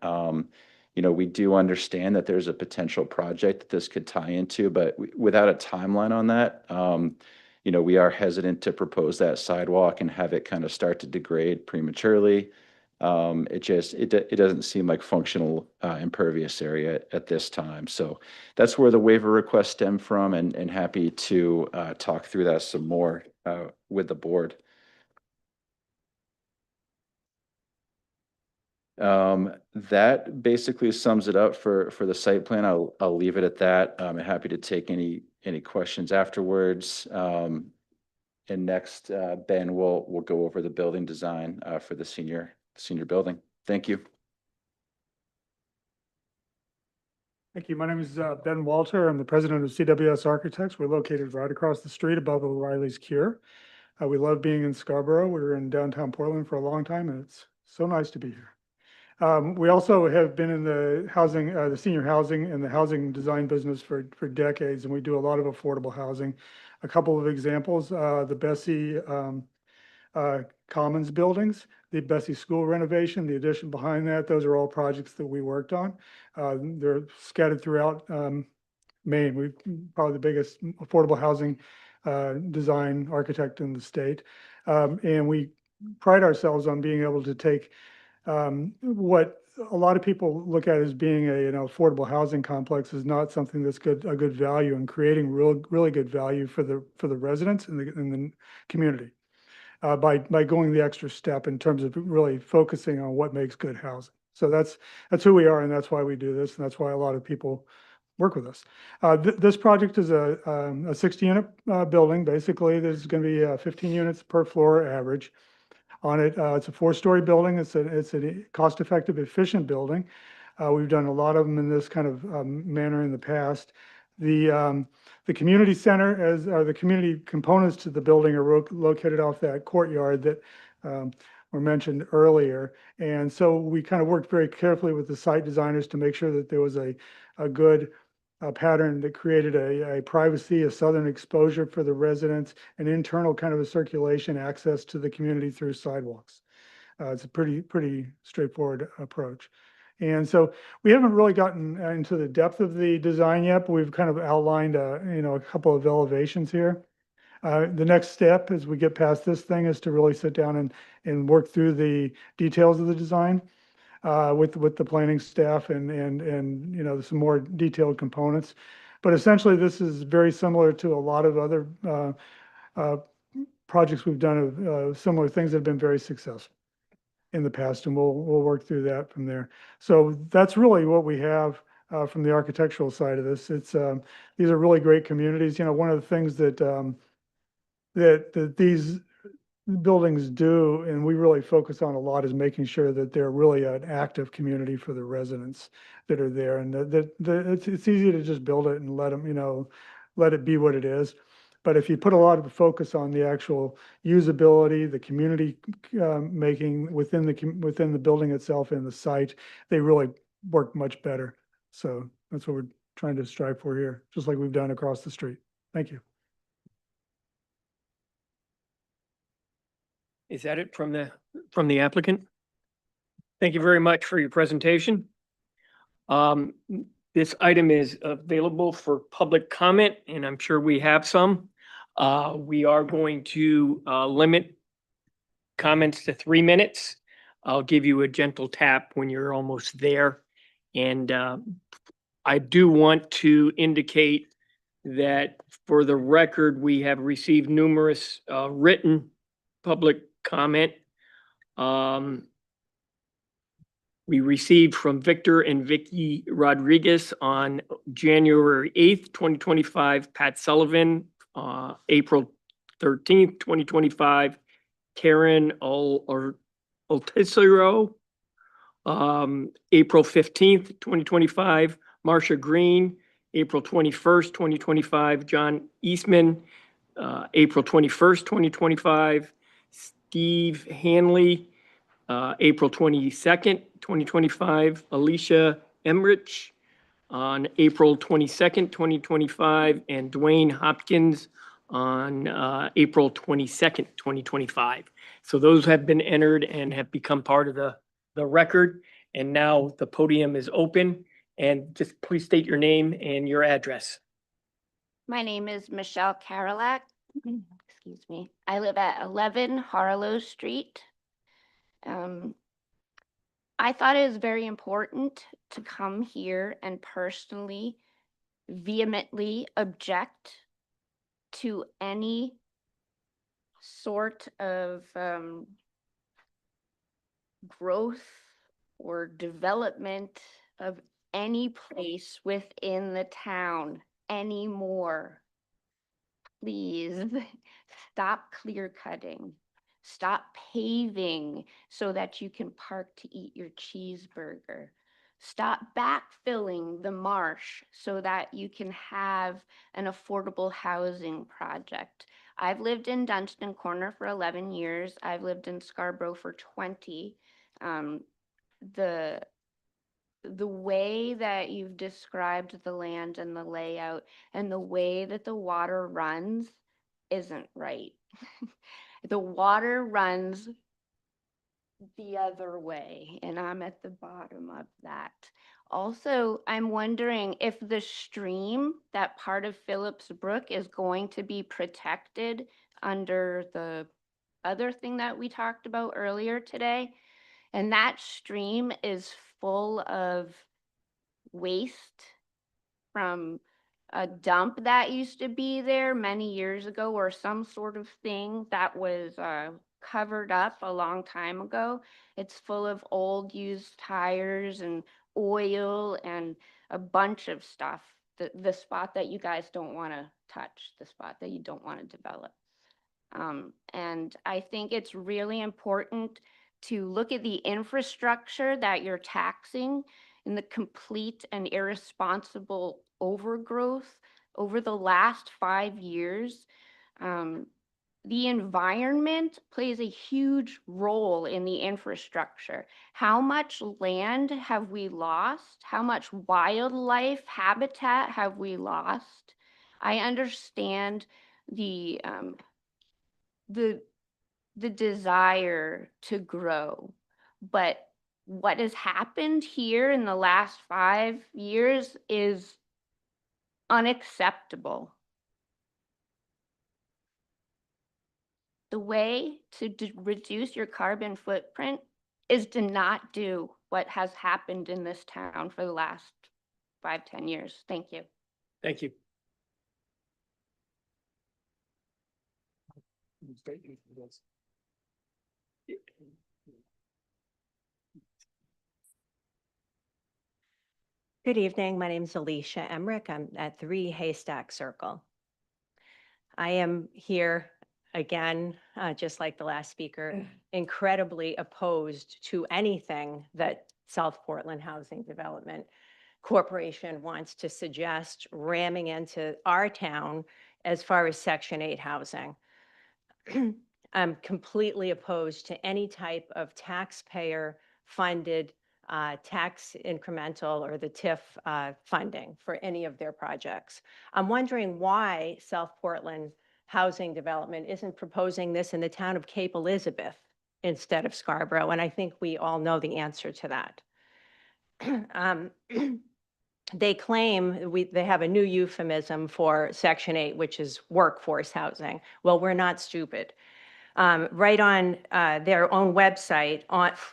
We do understand that there's a potential project that this could tie into, but without a timeline on that, we are hesitant to propose that sidewalk and have it kind of start to degrade prematurely. It doesn't seem like functional impervious area at this time. So that's where the waiver request stemmed from, and happy to talk through that some more with the board. That basically sums it up for the site plan. I'll leave it at that. I'm happy to take any questions afterwards. And next, Ben will go over the building design for the senior building. Thank you. Thank you. My name is Ben Walter. I'm the president of CWS Architects. We're located right across the street above O'Reilly's Cure. We love being in Scarborough. We were in downtown Portland for a long time, and it's so nice to be here. We also have been in the housing, the senior housing and the housing design business for decades, and we do a lot of affordable housing. A couple of examples, the Bessie Commons buildings, the Bessie School renovation, the addition behind that, those are all projects that we worked on. They're scattered throughout Maine. We're probably the biggest affordable housing design architect in the state. And we pride ourselves on being able to take what a lot of people look at as being an affordable housing complex is not something that's a good value, and creating really good value for the residents in the community by going the extra step in terms of really focusing on what makes good housing. So that's who we are, and that's why we do this, and that's why a lot of people work with us. This project is a 60-unit building. Basically, there's going to be 15 units per floor average on it. It's a 4-story building. It's a cost-effective, efficient building. We've done a lot of them in this kind of manner in the past. The community center, the community components to the building are located off that courtyard that were mentioned earlier. And so we kind of worked very carefully with the site designers to make sure that there was a good pattern that created a privacy, a southern exposure for the residents, an internal kind of a circulation access to the community through sidewalks. It's a pretty straightforward approach. And so we haven't really gotten into the depth of the design yet, but we've kind of outlined a couple of elevations here. The next step as we get past this thing is to really sit down and work through the details of the design with the planning staff and some more detailed components. But essentially, this is very similar to a lot of other projects we've done of similar things that have been very successful in the past, and we'll work through that from there. So that's really what we have from the architectural side of this. It's these are really great communities. You know, one of the things that that these buildings do, and we really focus on a lot, is making sure that they're really an active community for the residents that are there, and it's easy to just build it and let them, you know, let it be what it is. But if you put a lot of focus on the actual usability, the community making within the building itself and the site, they really work much better. So that's what we're trying to strive for here, just like we've done across the street. Thank you. Is that it from the applicant? Thank you very much for your presentation. This item is available for public comment, and I'm sure we have some. We are going to limit comments to 3 minutes. I'll give you a gentle tap when you're almost there. And I do want to indicate that for the record, we have received numerous written public comment. We received from Victor and Vicky Rodriguez on January 8th, 2025, Pat Sullivan, April 13th, 2025, Karen Altisero, April 15th, 2025, Marcia Green, April 21st, 2025, John Eastman, April 21st, 2025, Steve Hanley, April 22nd, 2025, Alicia Emrich on April 22nd, 2025, and Dwayne Hopkins on April 22nd, 2025. So those have been entered and have become part of the record. And now the podium is open. And just please state your name and your address. My name is Michelle Karolak. Excuse me. I live at 11 Harlow Street. I thought it was very important to come here and personally, vehemently object to any sort of growth or development of any place within the town anymore. Please stop clear cutting. Stop paving so that you can park to eat your cheeseburger. Stop backfilling the marsh so that you can have an affordable housing project. I've lived in Dunstan Corner for 11 years. I've lived in Scarborough for 20. The way that you've described the land and the layout and the way that the water runs isn't right. The water runs the other way, and I'm at the bottom of that. Also, I'm wondering if the stream, that part of Phillips Brook, is going to be protected under the other thing that we talked about earlier today. And that stream is full of waste from a dump that used to be there many years ago, or some sort of thing that was covered up a long time ago. It's full of old used tires and oil and a bunch of stuff. The spot that you guys don't want to touch, the spot that you don't want to develop. And I think it's really important to look at the infrastructure that you're taxing and the complete and irresponsible overgrowth over the last 5 years. The environment plays a huge role in the infrastructure. How much land have we lost? How much wildlife habitat have we lost? I understand the desire to grow, but what has happened here in the last 5 years is unacceptable. The way to reduce your carbon footprint is to not do what has happened in this town for the last 5-10 years. Thank you. Thank you. Good evening. My name is Alicia Emmerich. I'm at 3 Haystack Circle. I am here again, just like the last speaker, incredibly opposed to anything that South Portland Housing Development Corporation wants to suggest ramming into our town as far as Section 8 housing. I'm completely opposed to any type of taxpayer-funded tax incremental or the TIF funding for any of their projects. I'm wondering why South Portland Housing Development isn't proposing this in the town of Cape Elizabeth instead of Scarborough, and I think we all know the answer to that. They claim they have a new euphemism for Section 8, which is workforce housing. Well, we're not stupid. Right on their own website,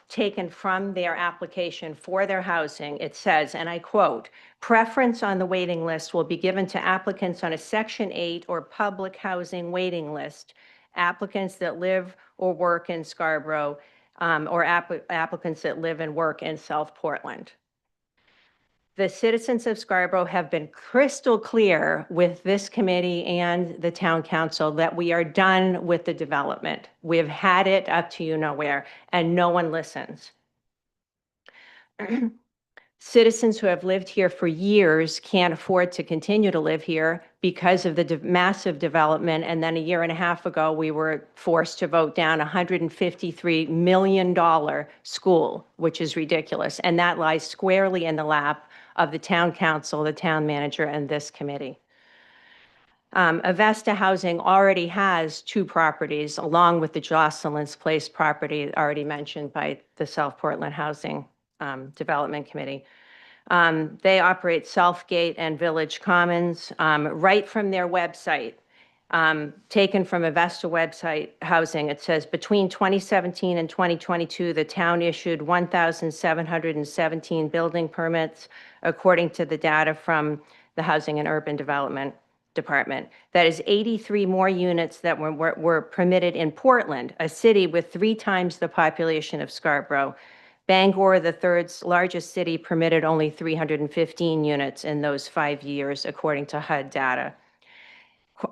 taken from their application for their housing, it says, and I quote, "Preference on the waiting list will be given to applicants on a Section 8 or public housing waiting list, applicants that live or work in Scarborough, or applicants that live and work in South Portland." The citizens of Scarborough have been crystal clear with this committee and the town council that we are done with the development. We have had it up to you nowhere, and no one listens. Citizens who have lived here for years can't afford to continue to live here because of the massive development. And then a year and a half ago, we were forced to vote down a $153 million school, which is ridiculous. And that lies squarely in the lap of the town council, the town manager, and this committee. Avesta Housing already has 2 properties, along with the Jocelyn's Place property already mentioned by the South Portland Housing Development Committee. They operate Southgate and Village Commons right from their website. Taken from Avesta website housing, it says between 2017 and 2022, the town issued 1,717 building permits, according to the data from the Housing and Urban Development Department. That is 83 more units that were permitted in Portland, a city with 3 times the population of Scarborough. Bangor, the 3rd largest city, permitted only 315 units in those 5 years, according to HUD data.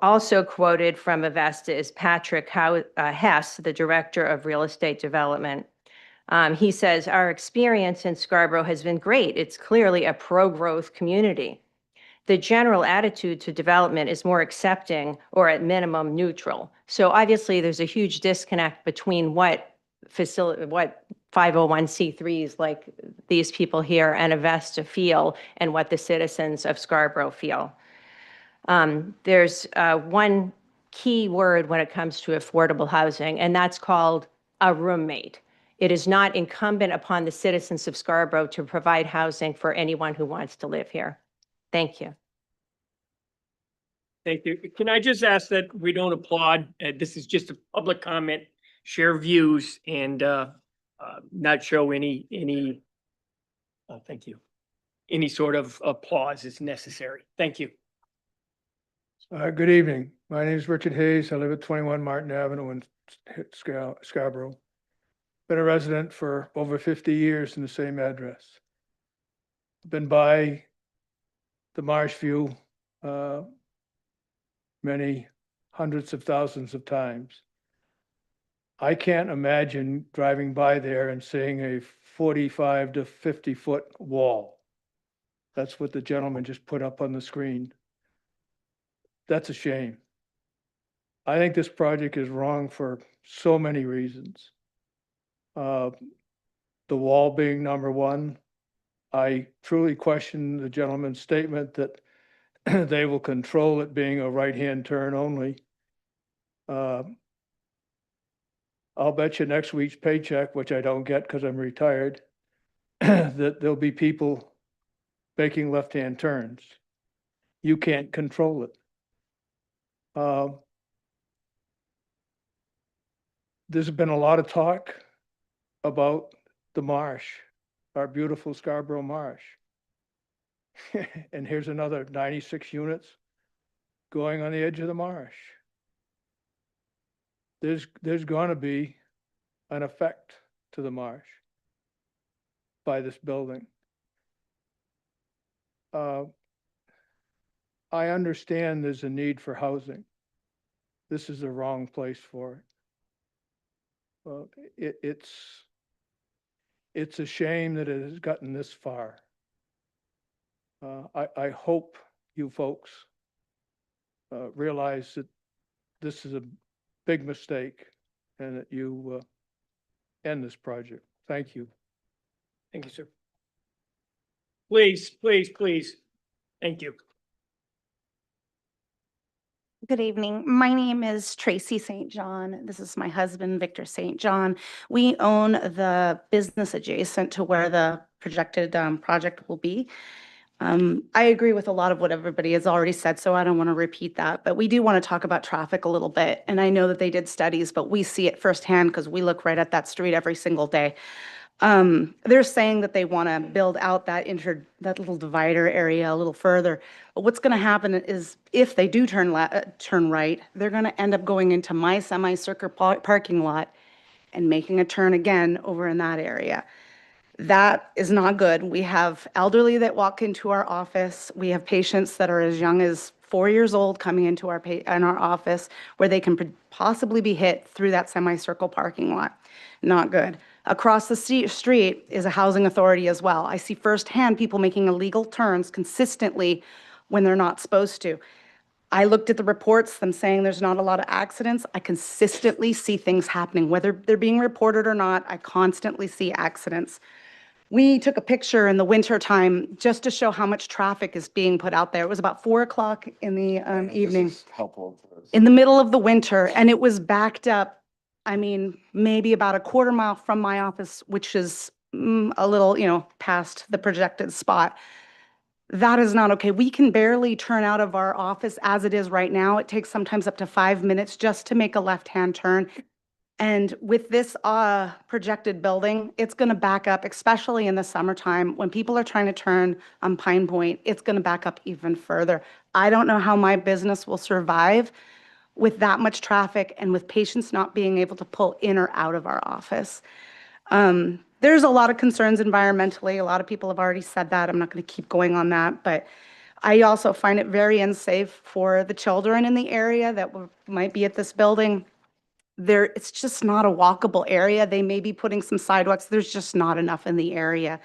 Also quoted from Avesta is Patrick Hess, the Director of Real Estate Development. He says, "Our experience in Scarborough has been great. It's clearly a pro-growth community. The general attitude to development is more accepting or at minimum neutral." So obviously there's a huge disconnect between what 501c3s like these people here and Avesta feel and what the citizens of Scarborough feel. There's one key word when it comes to affordable housing, and that's called a roommate. It is not incumbent upon the citizens of Scarborough to provide housing for anyone who wants to live here. Thank you. Thank you. Can I just ask that we don't applaud? This is just a public comment, share views, and not show any thank you. Any sort of applause is necessary. Thank you. Good evening. My name is Richard Hayes. I live at 21 Martin Avenue in Scarborough. Been a resident for over 50 years in the same address. Been by the Marsh View many hundreds of thousands of times. I can't imagine driving by there and seeing a 45 to 50-foot wall. That's what the gentleman just put up on the screen. That's a shame. I think this project is wrong for so many reasons. The wall being number one. I truly question the gentleman's statement that they will control it being a right-hand turn only. I'll bet you next week's paycheck, which I don't get because I'm retired, that there'll be people making left-hand turns. You can't control it. There's been a lot of talk about the marsh, our beautiful Scarborough Marsh. And here's another 96 units going on the edge of the marsh. There's going to be an effect to the marsh by this building. I understand there's a need for housing. This is the wrong place for it. Well, it's a shame that it has gotten this far. I hope you folks realize that this is a big mistake and that you end this project. Thank you. Thank you, sir. Please, please, please. Thank you. Good evening. My name is Tracy St. John. This is my husband, Victor St. John. We own the business adjacent to where the projected project will be. I agree with a lot of what everybody has already said, so I don't want to repeat that, but we do want to talk about traffic a little bit. And I know that they did studies, but we see it firsthand because we look right at that street every single day. They're saying that they want to build out that little divider area a little further. But what's going to happen is if they do turn right, they're going to end up going into my semicircular parking lot and making a turn again over in that area. That is not good. We have elderly that walk into our office. We have patients that are as young as 4 years old coming into our office where they can possibly be hit through that semicircle parking lot. Not good. Across the street is a housing authority as well. I see firsthand people making illegal turns consistently when they're not supposed to. I looked at the reports, them saying there's not a lot of accidents. I consistently see things happening, whether they're being reported or not. I constantly see accidents. We took a picture in the winter time just to show how much traffic is being put out there. It was about 4 o'clock in the evening. This is helpful. In the middle of the winter, and it was backed up, I mean, maybe about a quarter mile from my office, which is a little, past the projected spot. That is not okay. We can barely turn out of our office as it is right now. It takes sometimes up to 5 minutes just to make a left-hand turn. And with this projected building, it's going to back up, especially in the summertime. When people are trying to turn on Pine Point, it's going to back up even further. I don't know how my business will survive with that much traffic and with patients not being able to pull in or out of our office. There's a lot of concerns environmentally. A lot of people have already said that. I'm not going to keep going on that, but I also find it very unsafe for the children in the area that might be at this building. It's just not a walkable area. They may be putting some sidewalks. There's just not enough in the area.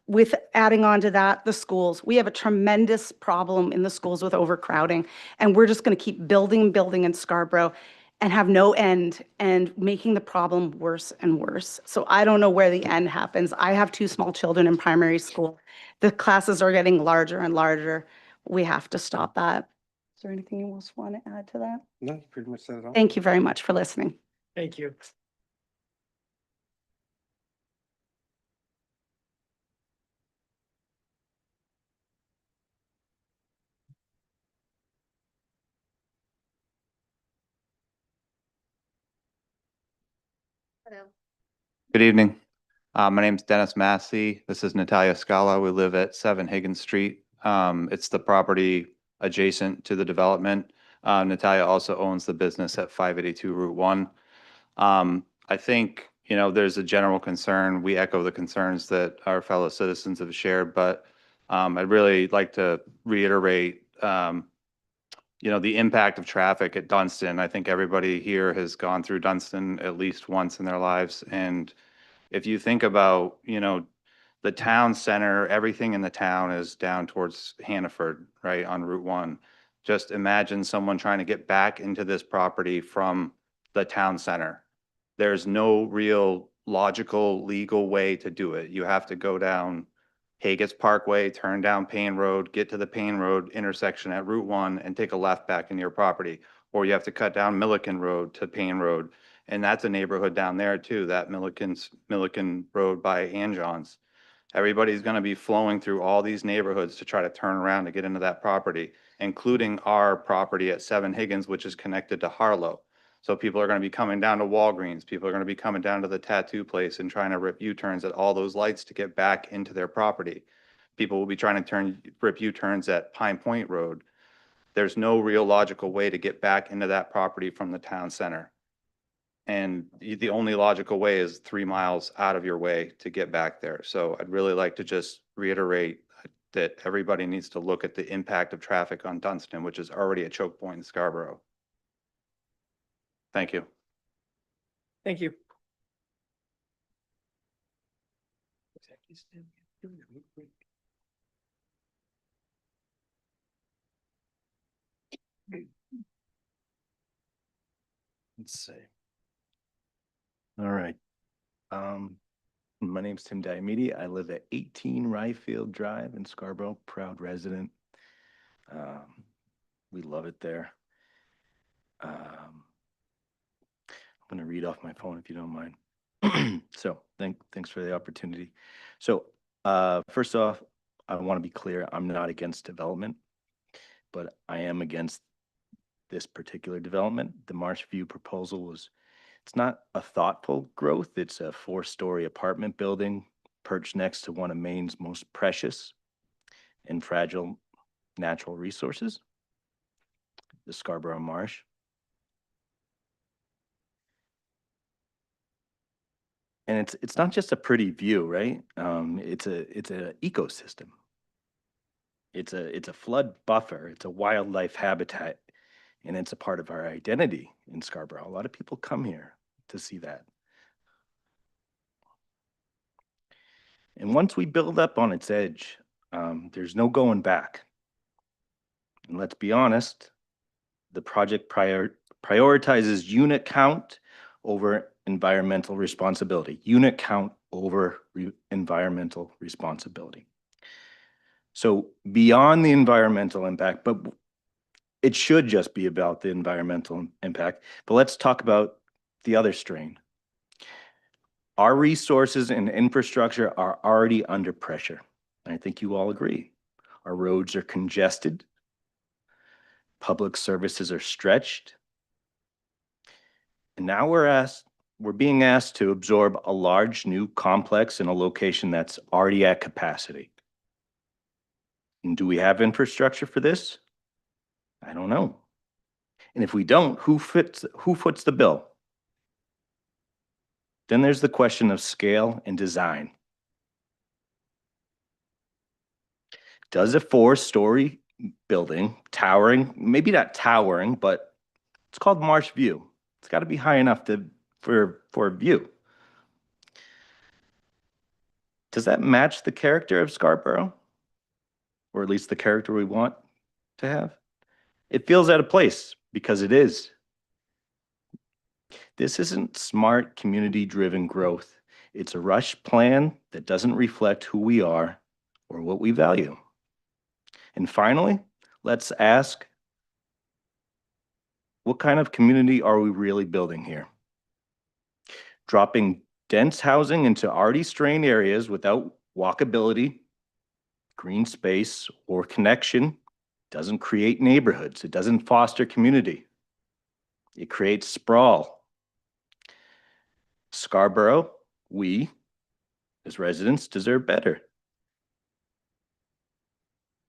With adding on to that, the schools, we have a tremendous problem in the schools with overcrowding, and we're just going to keep building in Scarborough and have no end and making the problem worse and worse. So I don't know where the end happens. I have 2 small children in primary school. The classes are getting larger and larger. We have to stop that. Is there anything you else want to add to that? No, you pretty much said it all. Thank you very much for listening. Thank you. Hello. Good evening. My name's Dennis Massey. This is Natalia Scala. We live at 7 Higgins Street. It's the property adjacent to the development. Natalia also owns the business at 582 Route 1. I think, there's a general concern. We echo the concerns that our fellow citizens have shared, but I'd really like to reiterate, the impact of traffic at Dunstan. I think everybody here has gone through Dunstan at least once in their lives. And if you think about, the town center, everything in the town is down towards Hannaford, right, on Route 1. Just imagine someone trying to get back into this property from the town center. There's no real logical, legal way to do it. You have to go down Haggett's Parkway, turn down Payne Road, get to the Payne Road intersection at Route 1 and take a left back into your property. Or you have to cut down Milliken Road to Payne Road. And that's a neighborhood down there too, that Milliken Road by Ann John's. Everybody's going to be flowing through all these neighborhoods to try to turn around to get into that property, including our property at 7 Higgins, which is connected to Harlow. So people are going to be coming down to Walgreens. People are going to be coming down to the tattoo place and trying to rip U-turns at all those lights to get back into their property. people will be trying to rip U-turns at Pine Point Road. There's no real logical way to get back into that property from the town center. And the only logical way is 3 miles out of your way to get back there. So I'd really like to just reiterate that everybody needs to look at the impact of traffic on Dunstan, which is already a choke point in Scarborough. Thank you. Thank you. Let's see. All right. My name's Tim Diomede. I live at 18 Ryefield Drive in Scarborough, proud resident. We love it there. I'm going to read off my phone if you don't mind. So thanks for the opportunity. So first off, I want to be clear, I'm not against development, but I am against this particular development. The Marsh View proposal was, it's not a thoughtful growth. It's a 4-story apartment building perched next to one of Maine's most precious and fragile natural resources, the Scarborough Marsh. And it's not just a pretty view, right? It's a ecosystem. It's a flood buffer. It's a wildlife habitat, and it's a part of our identity in Scarborough. A lot of people come here to see that. And once we build up on its edge, there's no going back. And let's be honest, the project prioritizes unit count over environmental responsibility. Unit count over environmental responsibility. So beyond the environmental impact, but it should just be about the environmental impact. But let's talk about the other strain. Our resources and infrastructure are already under pressure. And I think you all agree. Our roads are congested. Public services are stretched. And now we're being asked to absorb a large new complex in a location that's already at capacity. And do we have infrastructure for this? I don't know. And if we don't, who foots the bill? Then there's the question of scale and design. Does a 4-story building, towering, maybe not towering, but it's called Marsh View. It's got to be high enough for a view. Does that match the character of Scarborough? Or at least the character we want to have? It feels out of place because it is. This isn't smart, community-driven growth. It's a rush plan that doesn't reflect who we are or what we value. And finally, let's ask, what kind of community are we really building here? Dropping dense housing into already strained areas without walkability, green space, or connection doesn't create neighborhoods. It doesn't foster community. It creates sprawl. Scarborough, we, as residents, deserve better.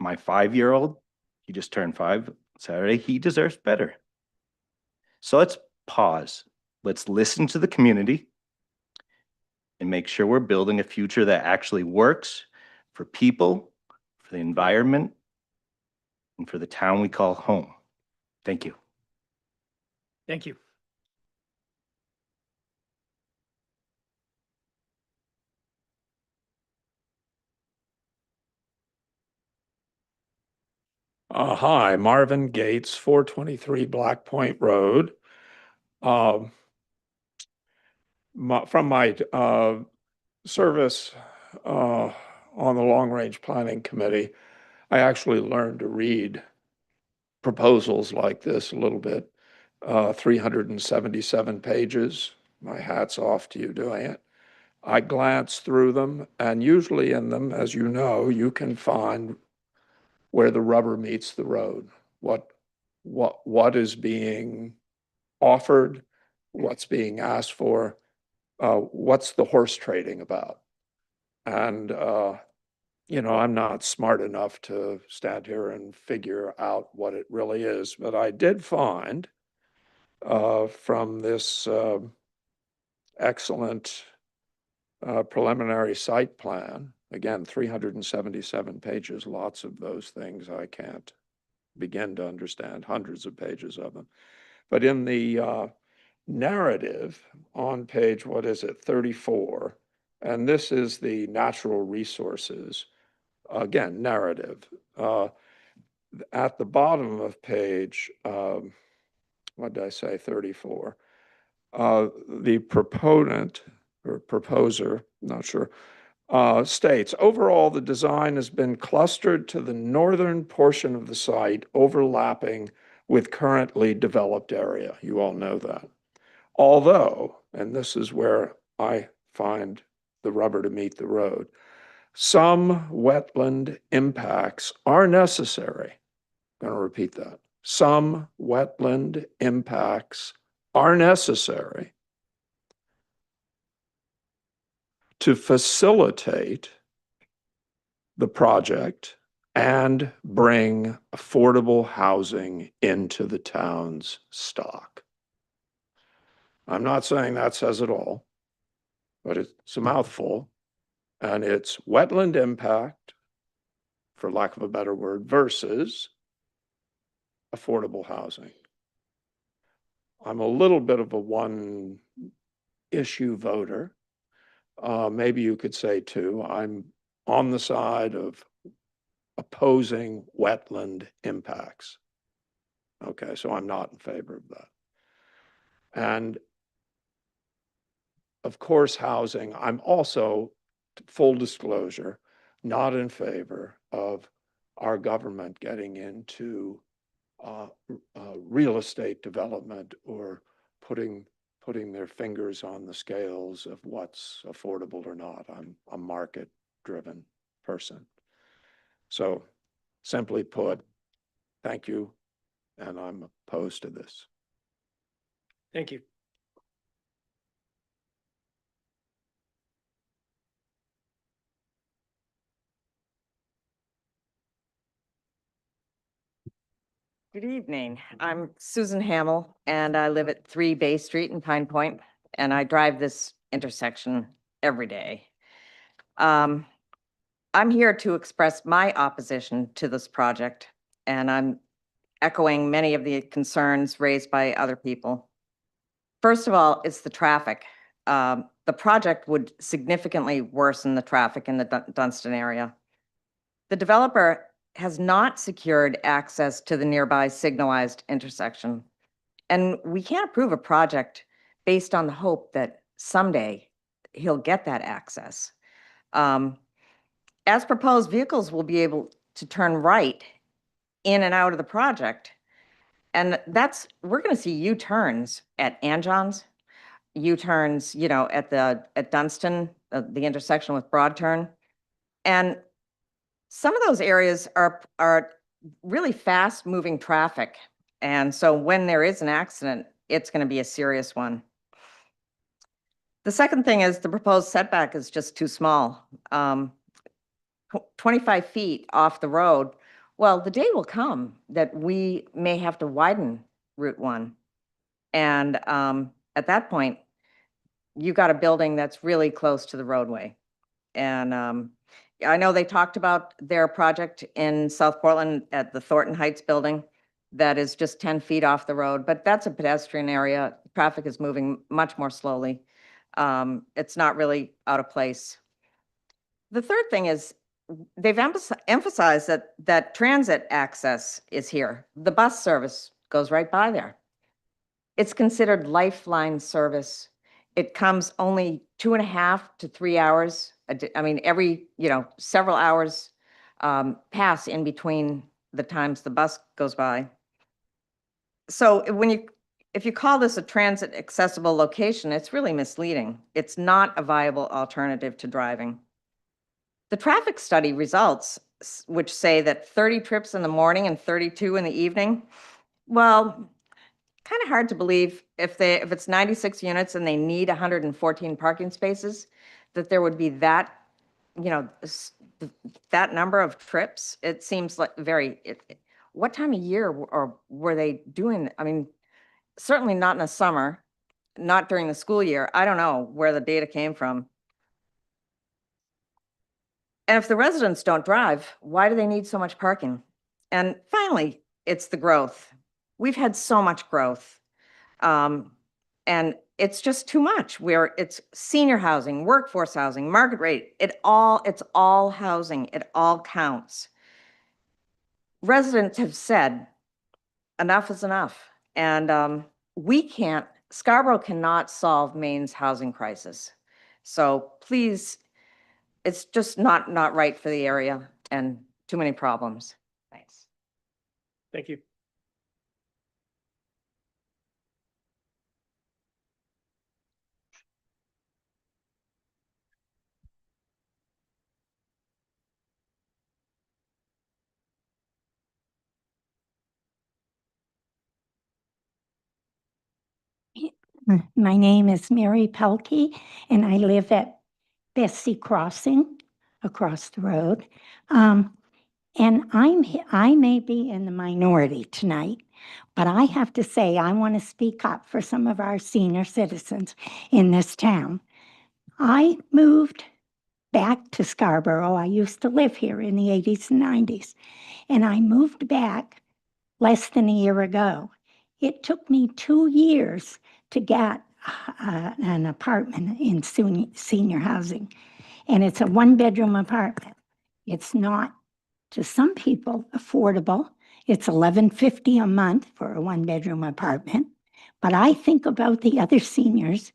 My 5-year-old, he just turned 5 Saturday, he deserves better. So let's pause. Let's listen to the community and make sure we're building a future that actually works for people, for the environment, and for the town we call home. Thank you. Thank you. Hi, Marvin Gates, 423 Black Point Road. From my service on the Long Range Planning Committee, I actually learned to read proposals like this a little bit. 377 pages. My hat's off to you doing it. I glanced through them, and usually in them, as you know, you can find where the rubber meets the road. What is being offered, what's being asked for, what's the horse trading about? And you know, I'm not smart enough to stand here and figure out what it really is, but I did find from this excellent preliminary site plan, again, 377 pages, lots of those things I can't begin to understand, hundreds of pages of them. But in the narrative on page, what is it, 34, and this is the natural resources, again, narrative. At the bottom of page, what did I say, 34, the proponent or proposer, not sure, states, overall, the design has been clustered to the northern portion of the site, overlapping with currently developed area. You all know that. Although, and this is where I find the rubber to meet the road, some wetland impacts are necessary. I'm going to repeat that. Some wetland impacts are necessary to facilitate the project and bring affordable housing into the town's stock. I'm not saying that says it all, but it's a mouthful, and it's wetland impact, for lack of a better word, versus affordable housing. I'm a little bit of a one issue voter. Maybe you could say two. I'm on the side of opposing wetland impacts. Okay, so I'm not in favor of that. And of course, housing, I'm also, full disclosure, not in favor of our government getting into real estate development or putting their fingers on the scales of what's affordable or not. I'm a market-driven person. So simply put, thank you, and I'm opposed to this. Thank you. Good evening. I'm Susan Hamill, and I live at 3 Bay Street in Pine Point, and I drive this intersection every day. I'm here to express my opposition to this project, and I'm echoing many of the concerns raised by other people. First of all, it's the traffic. The project would significantly worsen the traffic in the Dunstan area. The developer has not secured access to the nearby signalized intersection. And we can't approve a project based on the hope that someday he'll get that access. As proposed, vehicles will be able to turn right in and out of the project. And we're going to see U-turns at Anjon's, U-turns, at Dunstan, the intersection with Broad Turn. And some of those areas are really fast-moving traffic. And so when there is an accident, it's going to be a serious one. The second thing is the proposed setback is just too small. 25 feet off the road. Well, the day will come that we may have to widen Route 1. And at that point, you got a building that's really close to the roadway. And I know they talked about their project in South Portland at the Thornton Heights building that is just 10 feet off the road, but that's a pedestrian area. Traffic is moving much more slowly. It's not really out of place. The third thing is they've emphasized that transit access is here. The bus service goes right by there. It's considered lifeline service. It comes only 2.5 to 3 hours. I mean, every, several hours pass in between the times the bus goes by. So if you call this a transit accessible location, it's really misleading. It's not a viable alternative to driving. The traffic study results, which say that 30 trips in the morning and 32 in the evening, well, kind of hard to believe if it's 96 units and they need 114 parking spaces, that there would be that you know, that number of trips, it seems like what time of year or were they doing? I mean, certainly not in the summer, not during the school year. I don't know where the data came from. And if the residents don't drive, why do they need so much parking? And finally, it's the growth. We've had so much growth. And it's just too much where it's senior housing, workforce housing, market rate, it's all housing, it all counts. Residents have said, enough is enough. And Scarborough cannot solve Maine's housing crisis. So please, it's just not right for the area and too many problems. Thanks. Thank you. My name is Mary Pelkey, and I live at Bessie Crossing across the road. And I may be in the minority tonight, but I have to say, I want to speak up for some of our senior citizens in this town. I moved back to Scarborough. I used to live here in the 80s and 90s, and I moved back less than a year ago. It took me 2 years to get an apartment in senior housing, and it's a one-bedroom apartment. It's not, to some people, affordable. It's $11.50 a month for a one-bedroom apartment, but I think about the other seniors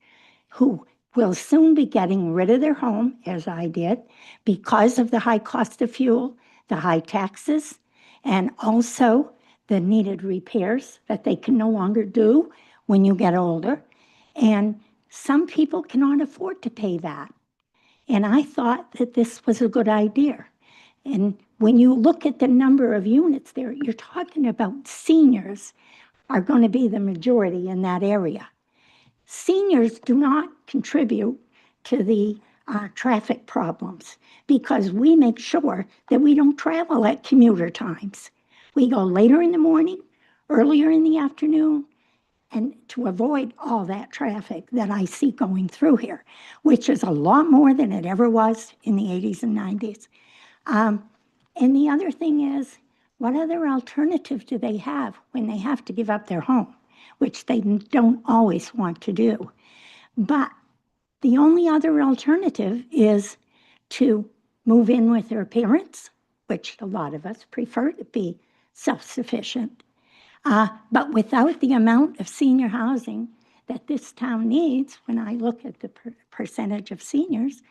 who will soon be getting rid of their home, as I did, because of the high cost of fuel, the high taxes, and also the needed repairs that they can no longer do when you get older. And some people cannot afford to pay that. And I thought that this was a good idea. And when you look at the number of units there, you're talking about seniors are going to be the majority in that area. Seniors do not contribute to the traffic problems because we make sure that we don't travel at commuter times. We go later in the morning, earlier in the afternoon, and to avoid all that traffic that I see going through here, which is a lot more than it ever was in the 80s and 90s. And the other thing is, what other alternative do they have when they have to give up their home, which they don't always want to do? But the only other alternative is to move in with their parents, which a lot of us prefer to be self-sufficient. But without the amount of senior housing that this town needs, when I look at the percentage of seniors,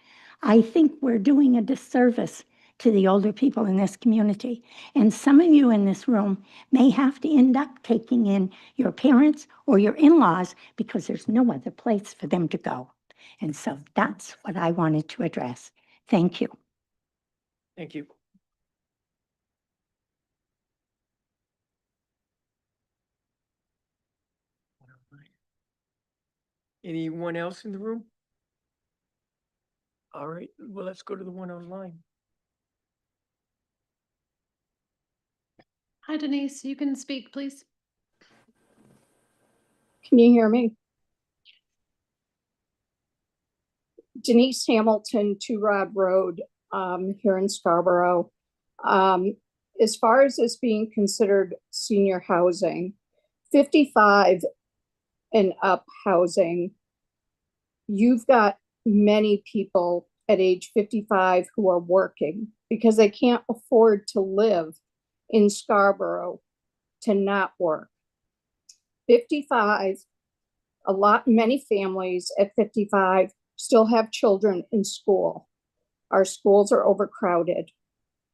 I think we're doing a disservice to the older people in this community. And some of you in this room may have to end up taking in your parents or your in-laws because there's no other place for them to go. And so that's what I wanted to address. Thank you. Thank you. Anyone else in the room? All right, well, let's go to the one online. Hi Denise, you can speak, please. Can you hear me? Denise Hamilton, 2 Rod Road, here in Scarborough. As far as this being considered senior housing, 55 and up housing, you've got many people at age 55 who are working because they can't afford to live in Scarborough to not work. 55, many families at 55 still have children in school. Our schools are overcrowded.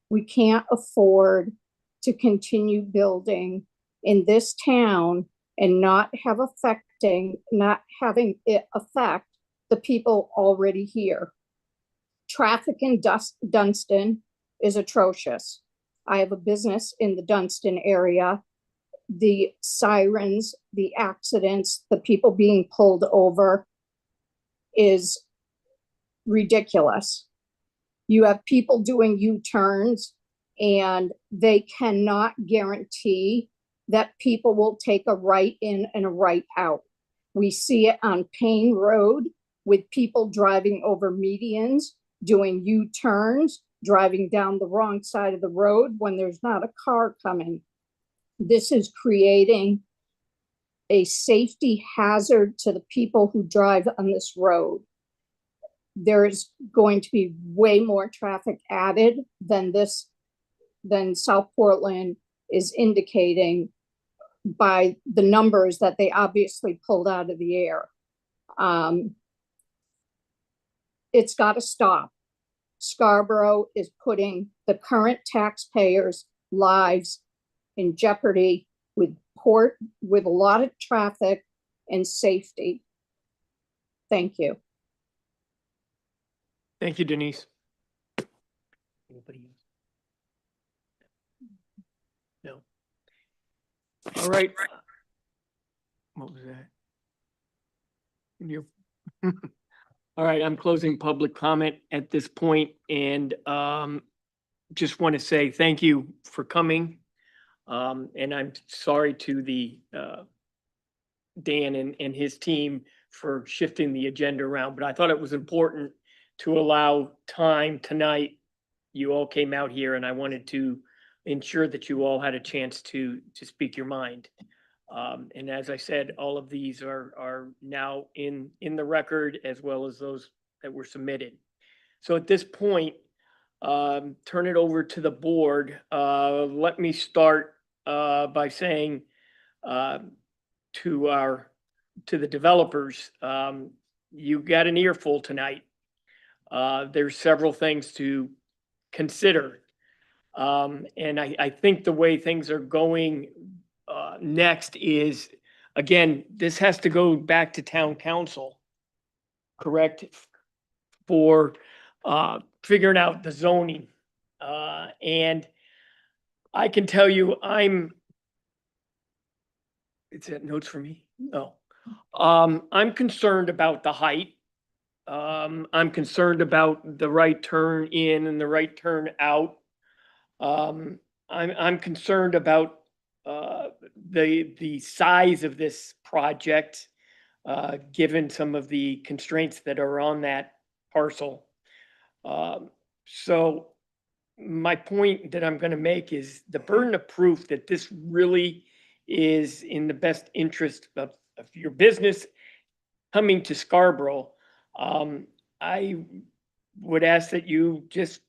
We can't afford to continue building in this town and not having it affect the people already here. Traffic in Dunston is atrocious. I have a business in the Dunston area. The sirens, the accidents, the people being pulled over is ridiculous. You have people doing U-turns, and they cannot guarantee that people will take a right in and a right out. We see it on Payne Road with people driving over medians, doing U-turns, driving down the wrong side of the road when there's not a car coming. This is creating a safety hazard to the people who drive on this road. There is going to be way more traffic added than South Portland is indicating by the numbers that they obviously pulled out of the air. It's got to stop. Scarborough is putting the current taxpayers' lives in jeopardy with a lot of traffic and safety. Thank you. Thank you, Denise. Anybody else? No. All right. What was that? You. All right, I'm closing public comment at this point, and just want to say thank you for coming. And I'm sorry to the Dan and his team for shifting the agenda around, but I thought it was important to allow time tonight. You all came out here, and I wanted to ensure that you all had a chance to speak your mind. And as I said, all of these are now in the record, as well as those that were submitted. So at this point, turn it over to the board. Let me start by saying to the developers, you got an earful tonight. There's several things to consider. And I think the way things are going next is, again, this has to go back to town council, correct? For figuring out the zoning. And I can tell you, is that notes for me? No. I'm concerned about the height. I'm concerned about the right turn in and the right turn out. I'm concerned about the size of this project, given some of the constraints that are on that parcel. So my point that I'm going to make is the burden of proof that this really is in the best interest of your business coming to Scarborough. I would ask that you just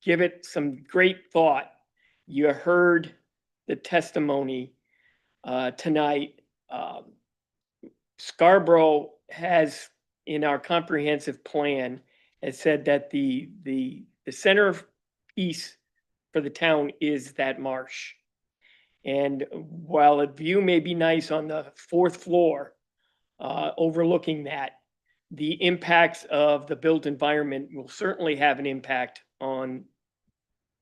give it some great thought. You heard the testimony tonight. Scarborough has, in our comprehensive plan, has said that the center piece for the town is that marsh. And while a view may be nice on the fourth floor, overlooking that, the impacts of the built environment will certainly have an impact on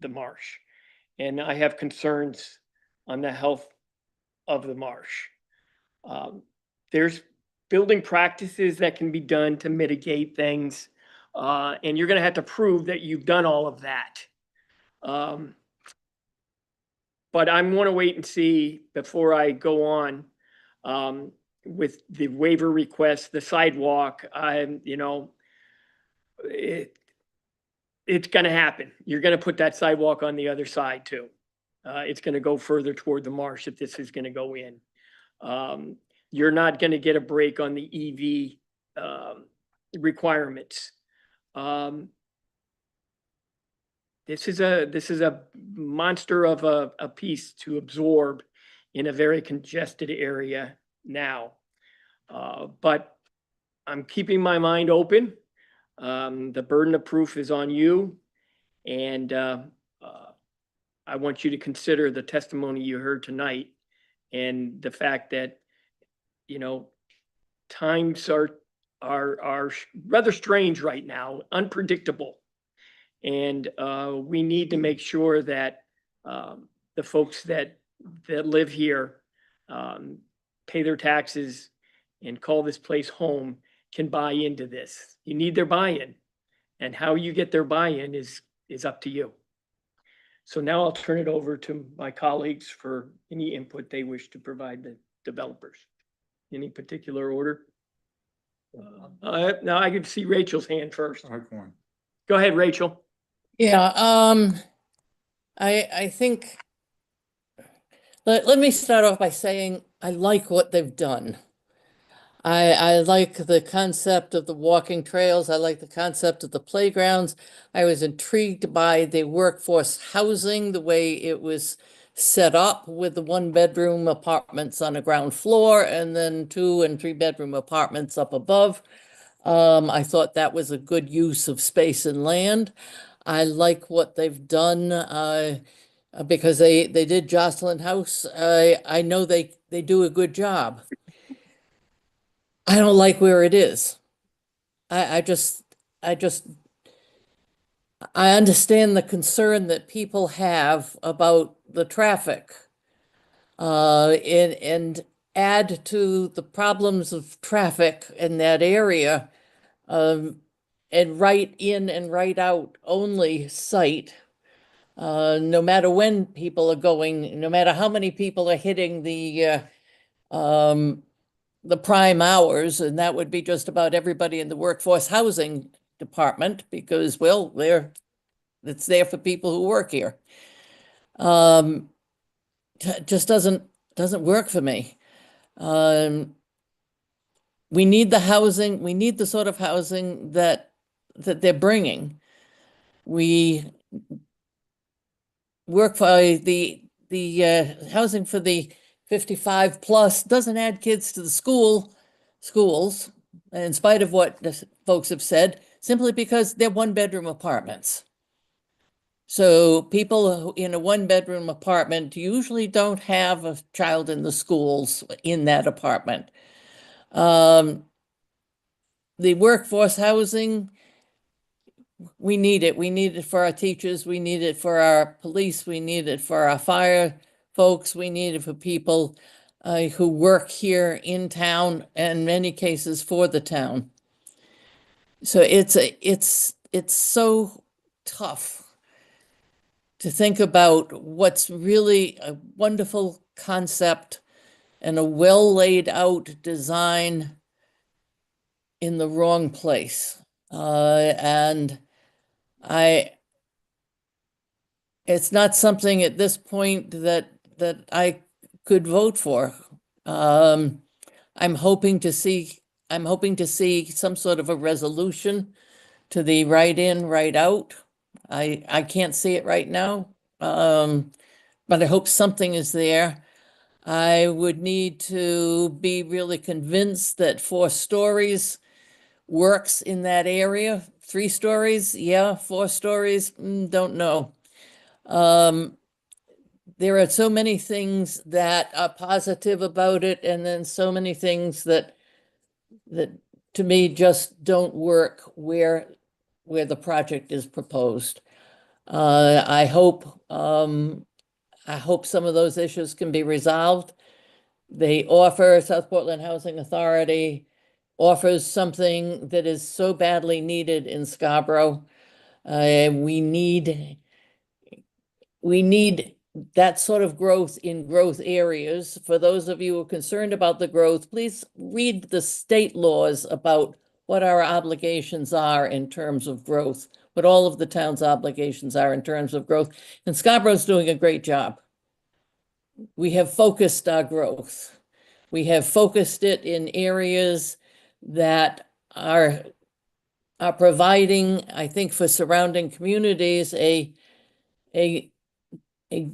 the marsh. And I have concerns on the health of the marsh. There's building practices that can be done to mitigate things, and you're going to have to prove that you've done all of that. But I want to wait and see before I go on with the waiver request, the sidewalk. It's going to happen. You're going to put that sidewalk on the other side too. It's going to go further toward the marsh if this is going to go in. You're not going to get a break on the EV requirements. This is a monster of a piece to absorb in a very congested area now. But I'm keeping my mind open. The burden of proof is on you, and I want you to consider the testimony you heard tonight and the fact that, times are rather strange right now, unpredictable. And we need to make sure that the folks that live here, pay their taxes and call this place home, can buy into this. You need their buy-in. And how you get their buy-in is up to you. So now I'll turn it over to my colleagues for any input they wish to provide the developers. Any particular order? Now I can see Rachel's hand first. Go ahead, Rachel. Yeah, I think, let me start off by saying I like what they've done. I like the concept of the walking trails. I like the concept of the playgrounds. I was intrigued by the workforce housing, the way it was set up with the 1-bedroom apartments on the ground floor and then 2- and 3-bedroom apartments up above. I thought that was a good use of space and land. I like what they've done because they did Jocelyn House. I know they do a good job. I don't like where it is. I understand the concern that people have about the traffic. And add to the problems of traffic in that area, and right in and right out only site. No matter when people are going, no matter how many people are hitting the prime hours, and that would be just about everybody in the workforce housing department, because, well, it's there for people who work here. Just doesn't work for me. We need the housing, we need the sort of housing that they're bringing. We work for the housing for the 55 plus doesn't add kids to the schools, in spite of what the folks have said, simply because they're 1-bedroom apartments. So people in a 1-bedroom apartment usually don't have a child in the schools in that apartment. The workforce housing, we need it. We need it for our teachers. We need it for our police. We need it for our fire folks. We need it for people who work here in town, and in many cases for the town. So it's so tough to think about what's really a wonderful concept and a well laid out design in the wrong place. And it's not something at this point that I could vote for. I'm hoping to see some sort of a resolution to the right in, right out. I can't see it right now, but I hope something is there. I would need to be really convinced that 4 stories works in that area. 3 stories, yeah. 4 stories, don't know. There are so many things that are positive about it, and then so many things that to me just don't work where the project is proposed. I hope some of those issues can be resolved. South Portland Housing Authority offers something that is so badly needed in Scarborough. We need that sort of growth in growth areas. For those of you who are concerned about the growth, please read the state laws about what our obligations are in terms of growth, what all of the town's obligations are in terms of growth. And Scarborough's doing a great job. We have focused our growth. We have focused it in areas that are providing, I think, for surrounding communities, a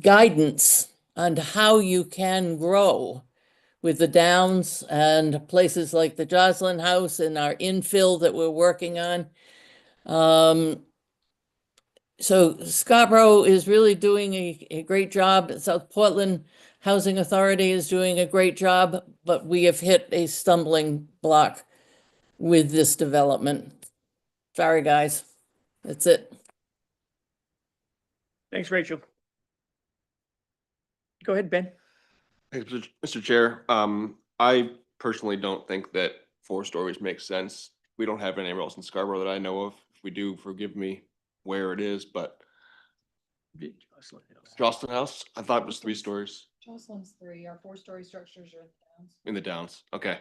guidance on how you can grow with the downs and places like the Jocelyn House and our infill that we're working on. So Scarborough is really doing a great job. South Portland Housing Authority is doing a great job, but we have hit a stumbling block with this development. Sorry, guys. That's it. Thanks, Rachel. Go ahead, Ben. Thanks, Mr. Chair. I personally don't think that 4 stories makes sense. We don't have anywhere else in Scarborough that I know of if we do, forgive me where it is, but Jocelyn House, I thought it was 3 stories Jocelyn's 3, our 4-story structures are in the downs. Okay.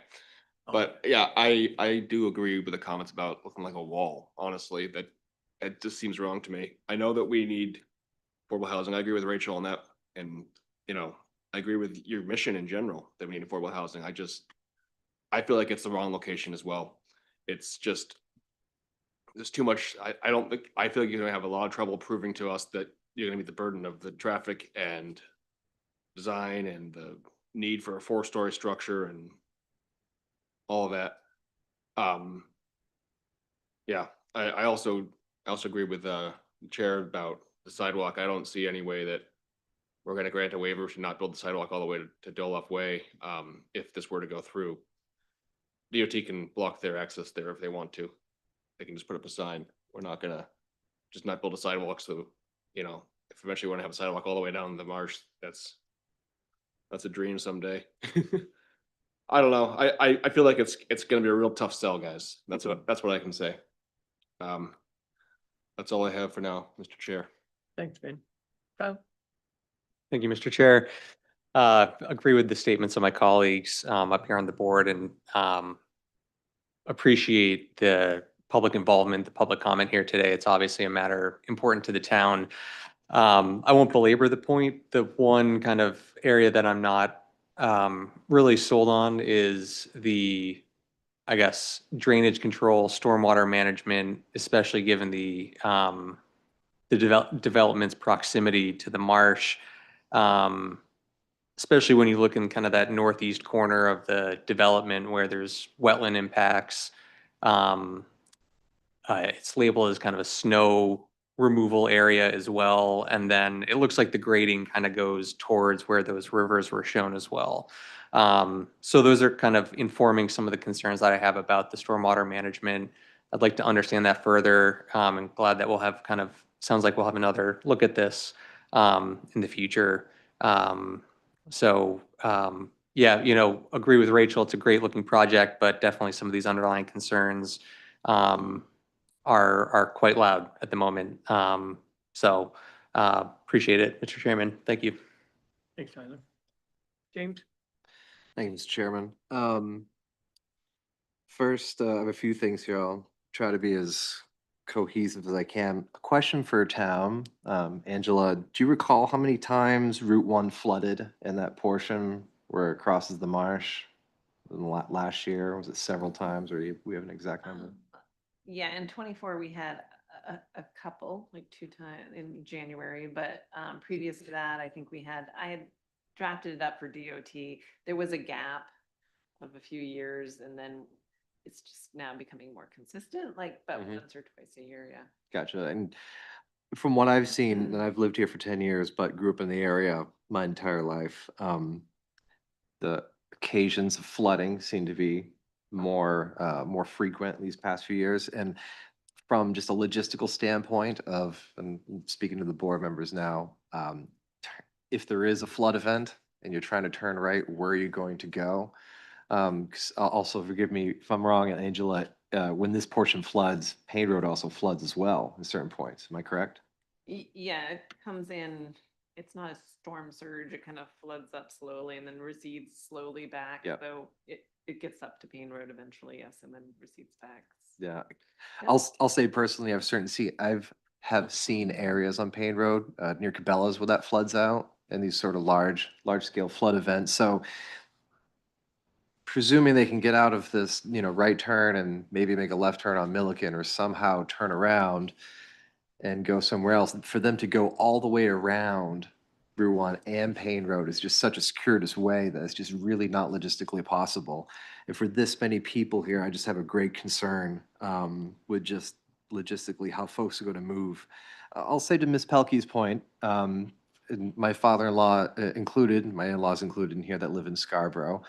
But yeah, I do agree with the comments about looking like a wall, honestly, that it just seems wrong to me. I know that we need affordable housing. I agree with Rachel on that. And, you know, I agree with your mission in general that we need affordable housing. I feel like it's the wrong location as well. It's just, there's too much. I don't think, I feel like you're gonna have a lot of trouble proving to us that you're gonna meet the burden of the traffic and design and the need for a 4-story structure and all of that. Yeah, I also agree with the chair about the sidewalk. I don't see any way that we're gonna grant a waiver to not build the sidewalk all the way to Doloff Way, if this were to go through. DOT can block their access there if they want to. They can just put up a sign. We're not gonna just not build a sidewalk, so, you know, if eventually we wanna have a sidewalk all the way down the marsh, that's a dream someday. I don't know. I feel like it's gonna be a real tough sell, guys. That's what I can say. That's all I have for now, Mr. Chair. Thanks, Ben. Kyle? Thank you, Mr. Chair. Agree with the statements of my colleagues up here on the board and appreciate the public involvement, the public comment here today. It's obviously a matter important to the town. I won't belabor the point. The one kind of area that I'm not really sold on is the, I guess, drainage control, stormwater management, especially given the development's proximity to the marsh. Especially when you look in kind of that northeast corner of the development where there's wetland impacts. It's labeled as kind of a snow removal area as well. And then it looks like the grading kind of goes towards where those rivers were shown as well. So those are kind of informing some of the concerns that I have about the stormwater management. I'd like to understand that further. And glad that we'll have kind of, sounds like we'll have another look at this in the future. Yeah, you know, agree with Rachel. It's a great looking project, but definitely some of these underlying concerns are quite loud at the moment. Appreciate it, Mr. Chairman. Thank you. Thanks, Tyler. James? Thank you, Mr. Chairman. First, I have a few things here. I'll try to be as cohesive as I can. A question for town. Angela, do you recall how many times Route 1 flooded in that portion where it crosses the marsh? Last year, was it several times, or we have an exact number? Yeah, in 24, we had a couple, like 2 times in January, but previous to that, I think I had drafted it up for DOT. There was a gap of a few years, and then it's just now becoming more consistent, like about once or twice a year, yeah. Gotcha. And from what I've seen, and I've lived here for 10 years, but grew up in the area my entire life, the occasions of flooding seem to be more frequent these past few years. And from just a logistical standpoint of, and speaking to the board members now, if there is a flood event and you're trying to turn right, where are you going to go? 'Cause also forgive me if I'm wrong, Angela, when this portion floods, Payne Road also floods as well at certain points. Am I correct? Yeah, it comes in, it's not a storm surge, it kind of floods up slowly and then recedes slowly back. Yep. So it gets up to Payne Road eventually, yes, and then recedes back. Yeah. Yep. I'll say personally, I've seen areas on Payne Road, near Cabela's where that floods out and these sort of large scale flood events. So presuming they can get out of this, right turn and maybe make a left turn on Milliken or somehow turn around and go somewhere else, for them to go all the way around Route 1 and Payne Road is just such a circuitous way that it's just really not logistically possible. And for this many people here, I just have a great concern with just logistically how folks are going to move. I'll say to Ms. Pelkey's point, and my father-in-law included, my in-laws included in here that live in Scarborough,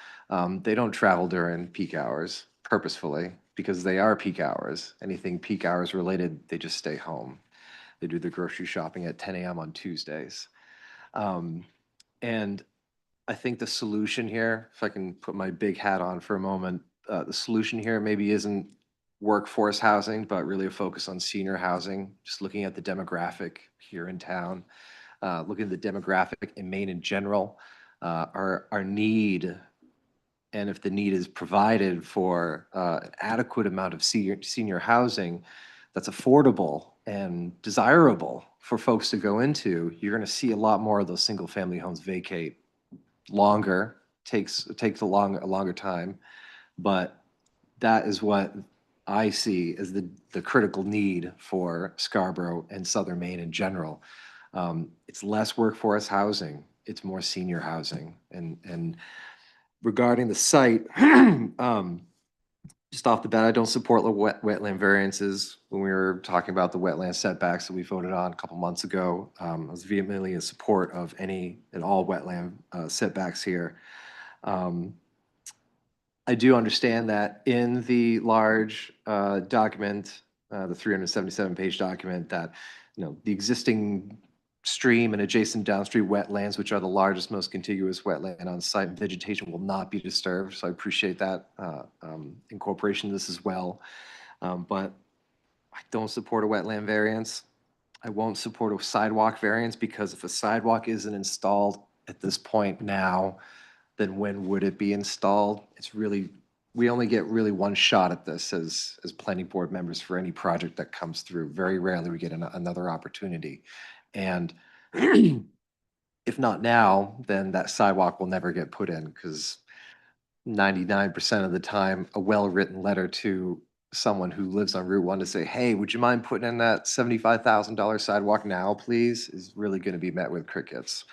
they don't travel during peak hours purposefully because they are peak hours. Anything peak hours related, they just stay home. They do their grocery shopping at 10 a.m. on Tuesdays. And I think the solution here, if I can put my big hat on for a moment, the solution here maybe isn't workforce housing, but really a focus on senior housing, just looking at the demographic here in town, looking at the demographic in Maine in general, our need, and if the need is provided for an adequate amount of senior housing that's affordable and desirable for folks to go into, you're going to see a lot more of those single-family homes vacate longer, takes a longer time, but that is what I see as the critical need for Scarborough and Southern Maine in general. It's less workforce housing, it's more senior housing. And regarding the site, just off the bat, I don't support the wetland variances. When we were talking about the wetland setbacks that we voted on a couple months ago, I was vehemently in support of any and all wetland setbacks here. I do understand that in the large document, the 377-page document, that the existing stream and adjacent downstream wetlands, which are the largest, most contiguous wetland on site, vegetation will not be disturbed. So I appreciate that incorporation of this as well. But I don't support a wetland variance. I won't support a sidewalk variance, because if a sidewalk isn't installed at this point now, then when would it be installed? It's really, we only get really one shot at this as planning board members for any project that comes through. Very rarely we get another opportunity. And if not now, then that sidewalk will never get put in, because 99% of the time, a well-written letter to someone who lives on Route 1 to say, hey, would you mind putting in that $75,000 sidewalk now, please, is really going to be met with crickets.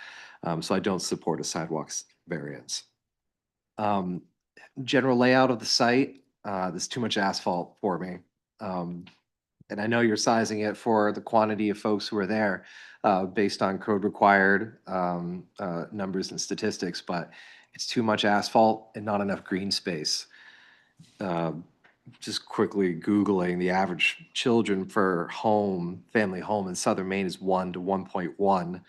So I don't support a sidewalks variance. General layout of the site, there's too much asphalt for me. And I know you're sizing it for the quantity of folks who are there based on code required numbers and statistics, but it's too much asphalt and not enough green space. Just quickly Googling, the average children per family home in Southern Maine is 1 to 1.1.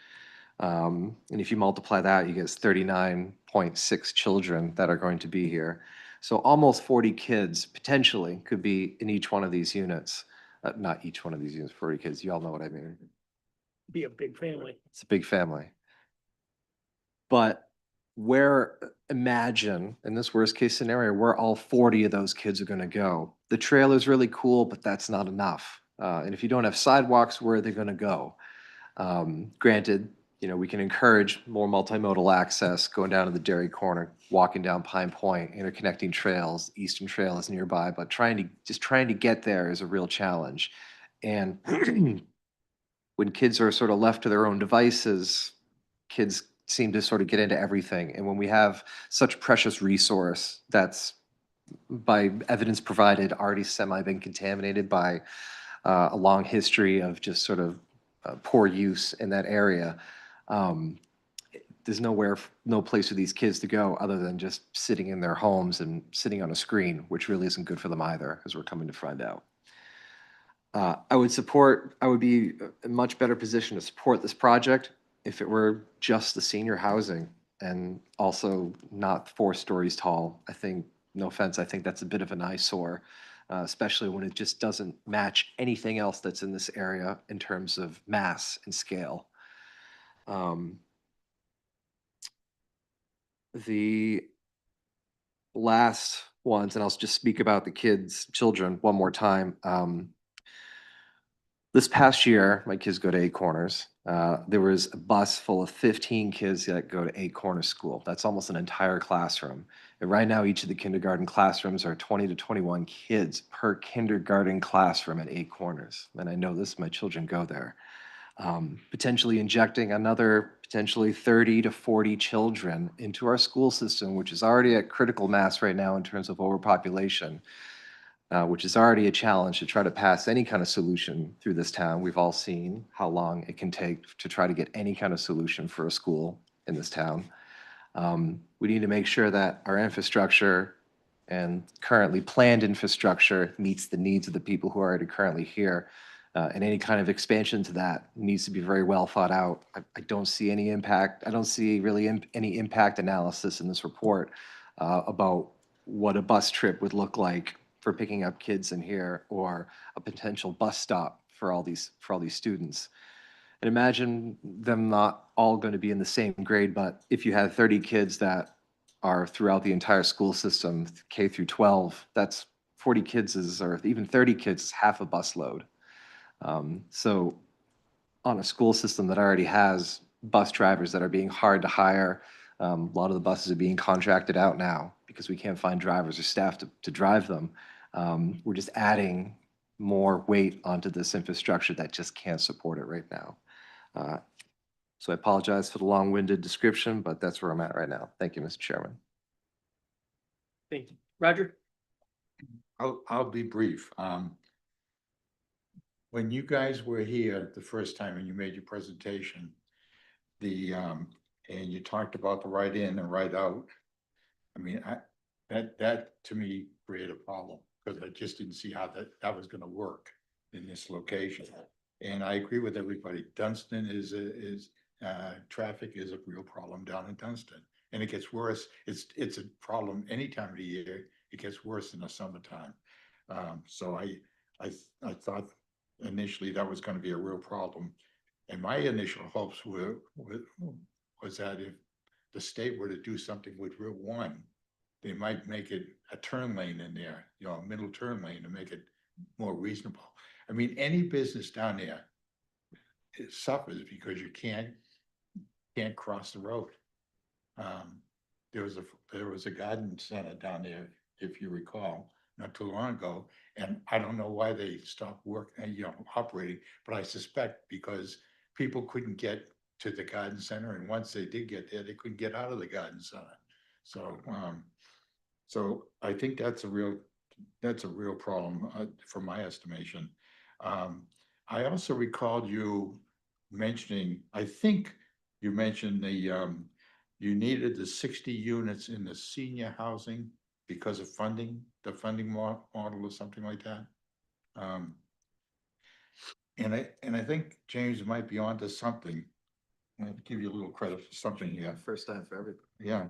And if you multiply that, you get 39.6 children that are going to be here. So almost 40 kids potentially could be in each one of these units. Not each one of these units, 40 kids. You all know what I mean. Be a big family. It's a big family. But imagine in this worst case scenario, where all 40 of those kids are going to go. The trail is really cool, but that's not enough. And if you don't have sidewalks, where are they going to go? Granted, we can encourage more multimodal access, going down to the Dairy Corner, walking down Pine Point, interconnecting trails. Eastern Trail is nearby, but trying to get there is a real challenge. And when kids are sort of left to their own devices, kids seem to sort of get into everything. And when we have such precious resource that's, by evidence provided, already been contaminated by a long history of just sort of poor use in that area, there's no place for these kids to go other than just sitting in their homes and sitting on a screen, which really isn't good for them either, as we're coming to find out. I would be in a much better position to support this project if it were just the senior housing and also not 4 stories tall. I think, no offense, I think that's a bit of an eyesore, especially when it just doesn't match anything else that's in this area in terms of mass and scale. The last ones, and I'll just speak about the children one more time. This past year, my kids go to Eight Corners. There was a bus full of 15 kids that go to Eight Corners School. That's almost an entire classroom. And right now, each of the kindergarten classrooms are 20 to 21 kids per kindergarten classroom at Eight Corners. And I know this, my children go there. Potentially injecting another potentially 30 to 40 children into our school system, which is already at critical mass right now in terms of overpopulation. Which is already a challenge to try to pass any kind of solution through this town. We've all seen how long it can take to try to get any kind of solution for a school in this town. We need to make sure that our infrastructure and currently planned infrastructure meets the needs of the people who are already currently here. And any kind of expansion to that needs to be very well thought out. I don't see any impact. I don't see really any impact analysis in this report about what a bus trip would look like for picking up kids in here, or a potential bus stop for all these students. And imagine them not all going to be in the same grade, but if you have 30 kids that are throughout the entire school system, K through 12, that's 40 kids or even 30 kids is half a bus load. So on a school system that already has bus drivers that are being hard to hire, a lot of the buses are being contracted out now because we can't find drivers or staff to drive them. We're just adding more weight onto this infrastructure that just can't support it right now. So I apologize for the long-winded description, but that's where I'm at right now. Thank you, Mr. Chairman. Thank you. Roger? I'll be brief. When you guys were here the first time and you made your presentation, and you talked about the right in and right out, I mean, that to me created a problem because I just didn't see how that was gonna work in this location. And I agree with everybody. Dunstan traffic is a real problem down in Dunstan. And it gets worse. It's a problem any time of the year. It gets worse in the summertime. So I thought initially that was gonna be a real problem. And my initial hopes was that if the state were to do something with Route 1, they might make it a turn lane in there, a middle turn lane to make it more reasonable. I mean, any business down there, it suffers because you can't cross the road. There was a garden center down there, if you recall, not too long ago, and I don't know why they stopped operating, but I suspect because people couldn't get to the garden center, and once they did get there, they couldn't get out of the garden center. So I think that's a real problem from my estimation. I also recalled you mentioning, I think you mentioned you needed the 60 units in the senior housing because of the funding model or something like that. And I think James might be onto something. I'll give you a little credit for something here. First time for everything. Yeah.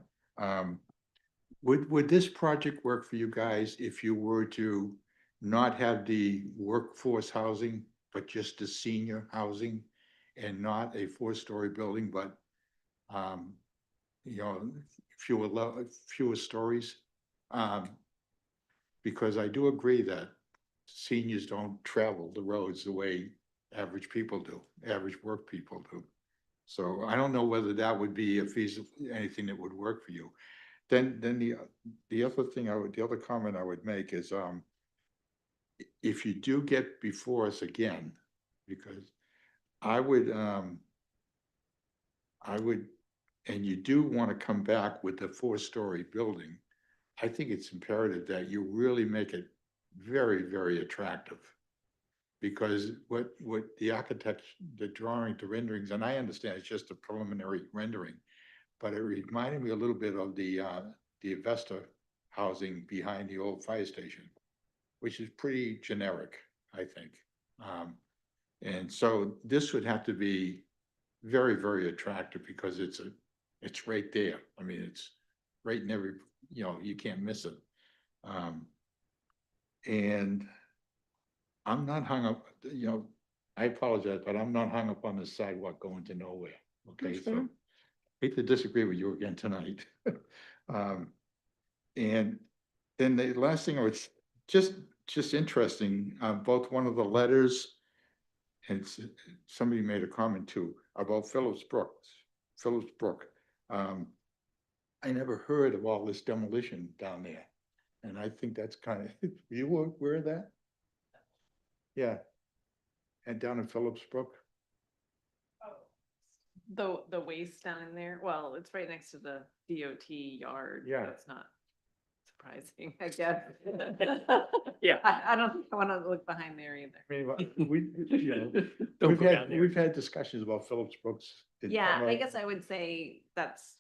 Would this project work for you guys if you were to not have the workforce housing, but just the senior housing and not a 4-story building, but fewer stories? Because I do agree that seniors don't travel the roads the way average people do, average work people do. So I don't know whether that would be anything that would work for you. Then the other comment I would make is, if you do get before us again, because I would, and you do want to come back with the 4-story building, I think it's imperative that you really make it very, very attractive. Because what the architects, the drawing, the renderings, and I understand it's just a preliminary rendering, but it reminded me a little bit of the investor housing behind the old fire station, which is pretty generic, I think. And so this would have to be very, very attractive because it's right there. I mean, it's right in every, you can't miss it. And I'm not hung up, I apologize, but I'm not hung up on the sidewalk going to nowhere. Okay, so hate to disagree with you again tonight. And then the last thing was just interesting, both one of the letters and somebody made a comment too about Phillips Brook. I never heard of all this demolition down there. And I think that's kind of, you were aware of that? Yeah. And down in Phillips Brook? The waste down in there, well, it's right next to the DOT yard. Yeah. That's not surprising, I guess. Yeah. I don't think I want to look behind there either. I mean, Don't go down there. we've had discussions about Phillips Brooks. Yeah, I guess I would say that's,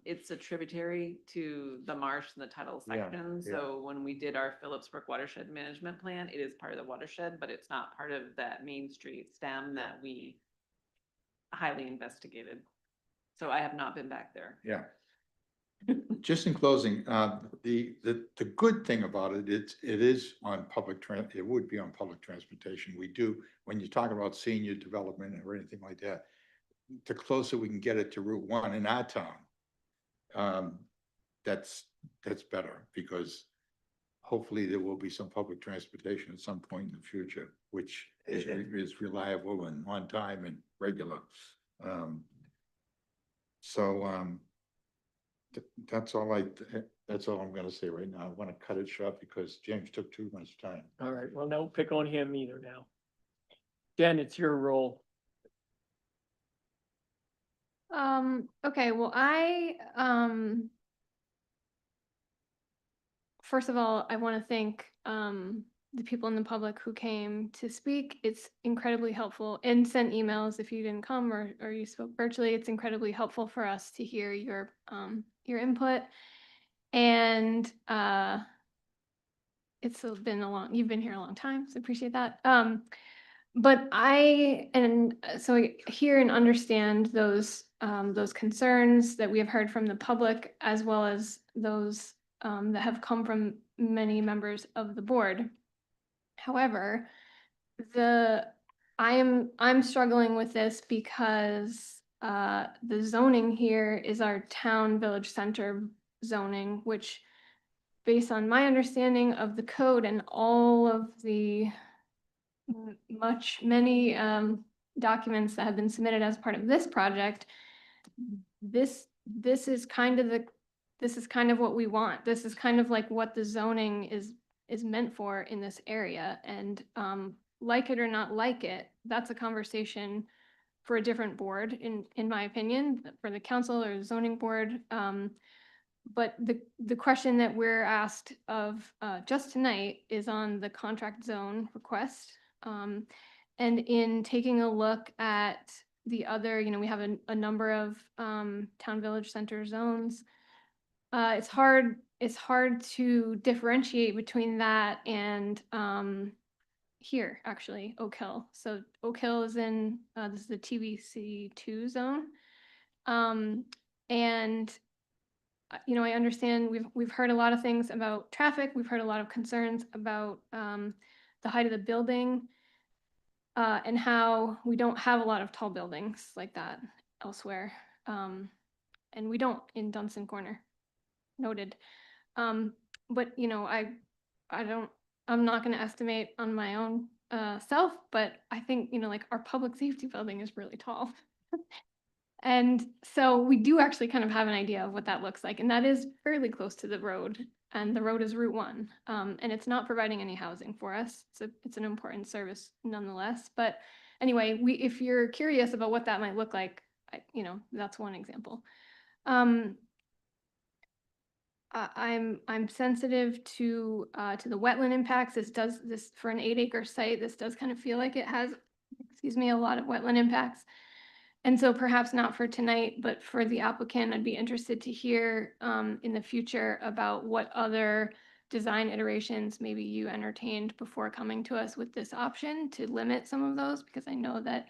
it's a tributary to the marsh and the tidal Yeah, section. yeah. So when we did our Phillips Brook watershed management plan, it is part of the watershed, but it's not part of that Main Street stem that we highly investigated. So I have not been back there. Yeah. just in closing, the good thing about it, it is on it would be on public transportation. We do, when you talk about senior development or anything like that, the closer we can get it to Route 1 in our town, that's better, because hopefully there will be some public transportation at some point in the future, which is reliable and on time and regular. That's all that's all I'm gonna say right now. I want to cut it short because James took too much time. All right, well, don't pick on him either now. Jen, it's your role. Okay, well, first of all, I want to thank, the people in the public who came to speak. It's incredibly helpful, and sent emails if you didn't come or you spoke virtually. It's incredibly helpful for us to hear your input. And, it's been you've been here a long time, so appreciate that. But so I hear and understand those concerns that we have heard from the public, as well as those that have come from many members of the board. However, I'm struggling with this because the zoning here is our town village center zoning, which, based on my understanding of the code and all of the many documents that have been submitted as part of this project, this is kind of what we want. This is kind of like what the zoning is meant for in this area. And like it or not like it, that's a conversation for a different board, in my opinion, for the council or the zoning board. But the question that we're asked of just tonight is on the contract zone request. And in taking a look at the other, we have a number of town village center zones. It's hard to differentiate between that and here, actually, Oak Hill. So Oak Hill is in, this is the TVC2 zone. And I understand we've heard a lot of things about traffic. We've heard a lot of concerns about the height of the building, and how we don't have a lot of tall buildings like that elsewhere. And we don't in Dunstan Corner. Noted. But I'm not going to estimate on my own self, but I think, like our public safety building is really tall. And so we do actually kind of have an idea of what that looks like. And that is fairly close to the road, and the road is Route 1. And it's not providing any housing for us. It's an important service nonetheless. But anyway, if you're curious about what that might look like, that's one example. I'm sensitive to the wetland impacts. This for an 8-acre site, this does kind of feel like it has, a lot of wetland impacts. And so perhaps not for tonight, but for the applicant, I'd be interested to hear in the future about what other design iterations maybe you entertained before coming to us with this option to limit some of those, because I know that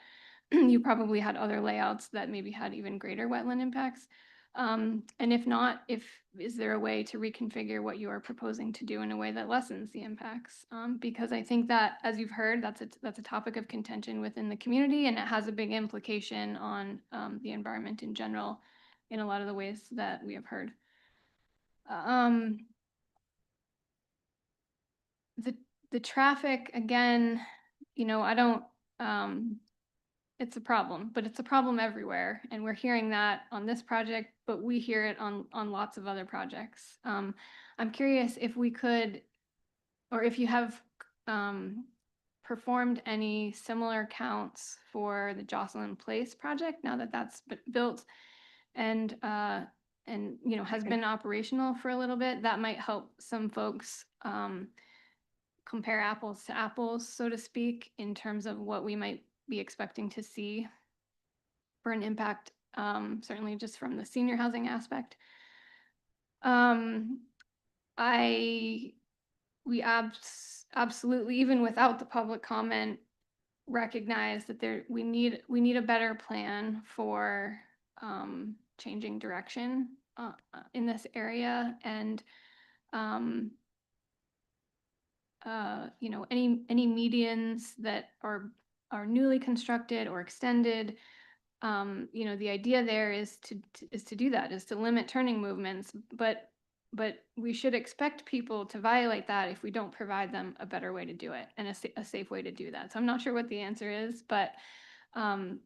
you probably had other layouts that maybe had even greater wetland impacts. And if not, is there a way to reconfigure what you are proposing to do in a way that lessens the impacts? Because I think that, as you've heard, that's a topic of contention within the community, and it has a big implication on the environment in general in a lot of the ways that we have heard. The traffic, again, I don't, it's a problem, but it's a problem everywhere. And we're hearing that on this project, but we hear it on lots of other projects. I'm curious if we could, or if you have performed any similar counts for the Jocelyn Place project, now that that's built and has been operational for a little bit. That might help some folks compare apples to apples, so to speak, in terms of what we might be expecting to see for an impact, certainly just from the senior housing aspect. We absolutely, even without the public comment, recognize that we need a better plan for changing direction in this area, and you know, any medians that are newly constructed or extended. You know, the idea there is to do that, is to limit turning movements, but we should expect people to violate that if we don't provide them a better way to do it and a safe way to do that. So I'm not sure what the answer is, but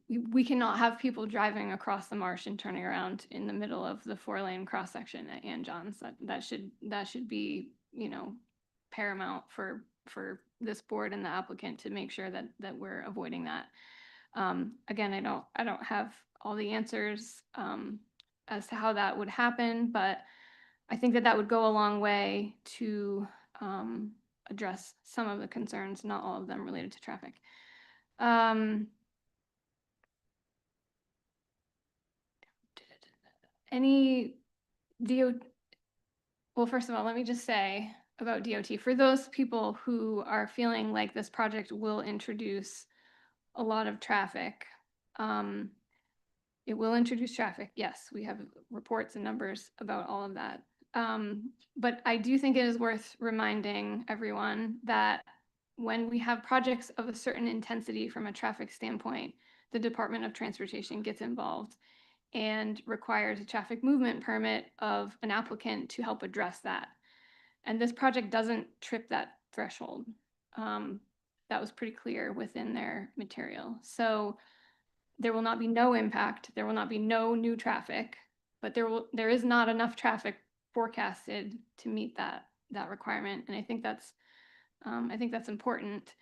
we cannot have people driving across the marsh and turning around in the middle of the 4-lane cross section at Ann John's. That should be, you know, paramount for this board and the applicant to make sure that we're avoiding that. Again, I don't have all the answers as to how that would happen, but I think that would go a long way to address some of the concerns, not all of them related to traffic. Any DOT, well, first of all, let me just say about DOT, for those people who are feeling like this project will introduce a lot of traffic, it will introduce traffic. Yes, we have reports and numbers about all of that. But I do think it is worth reminding everyone that when we have projects of a certain intensity from a traffic standpoint, the Department of Transportation gets involved and requires a traffic movement permit of an applicant to help address that. And this project doesn't trip that threshold. That was pretty clear within their material. So there will not be no impact. There will not be no new traffic, but there is not enough traffic forecasted to meet that requirement. And I think that's important.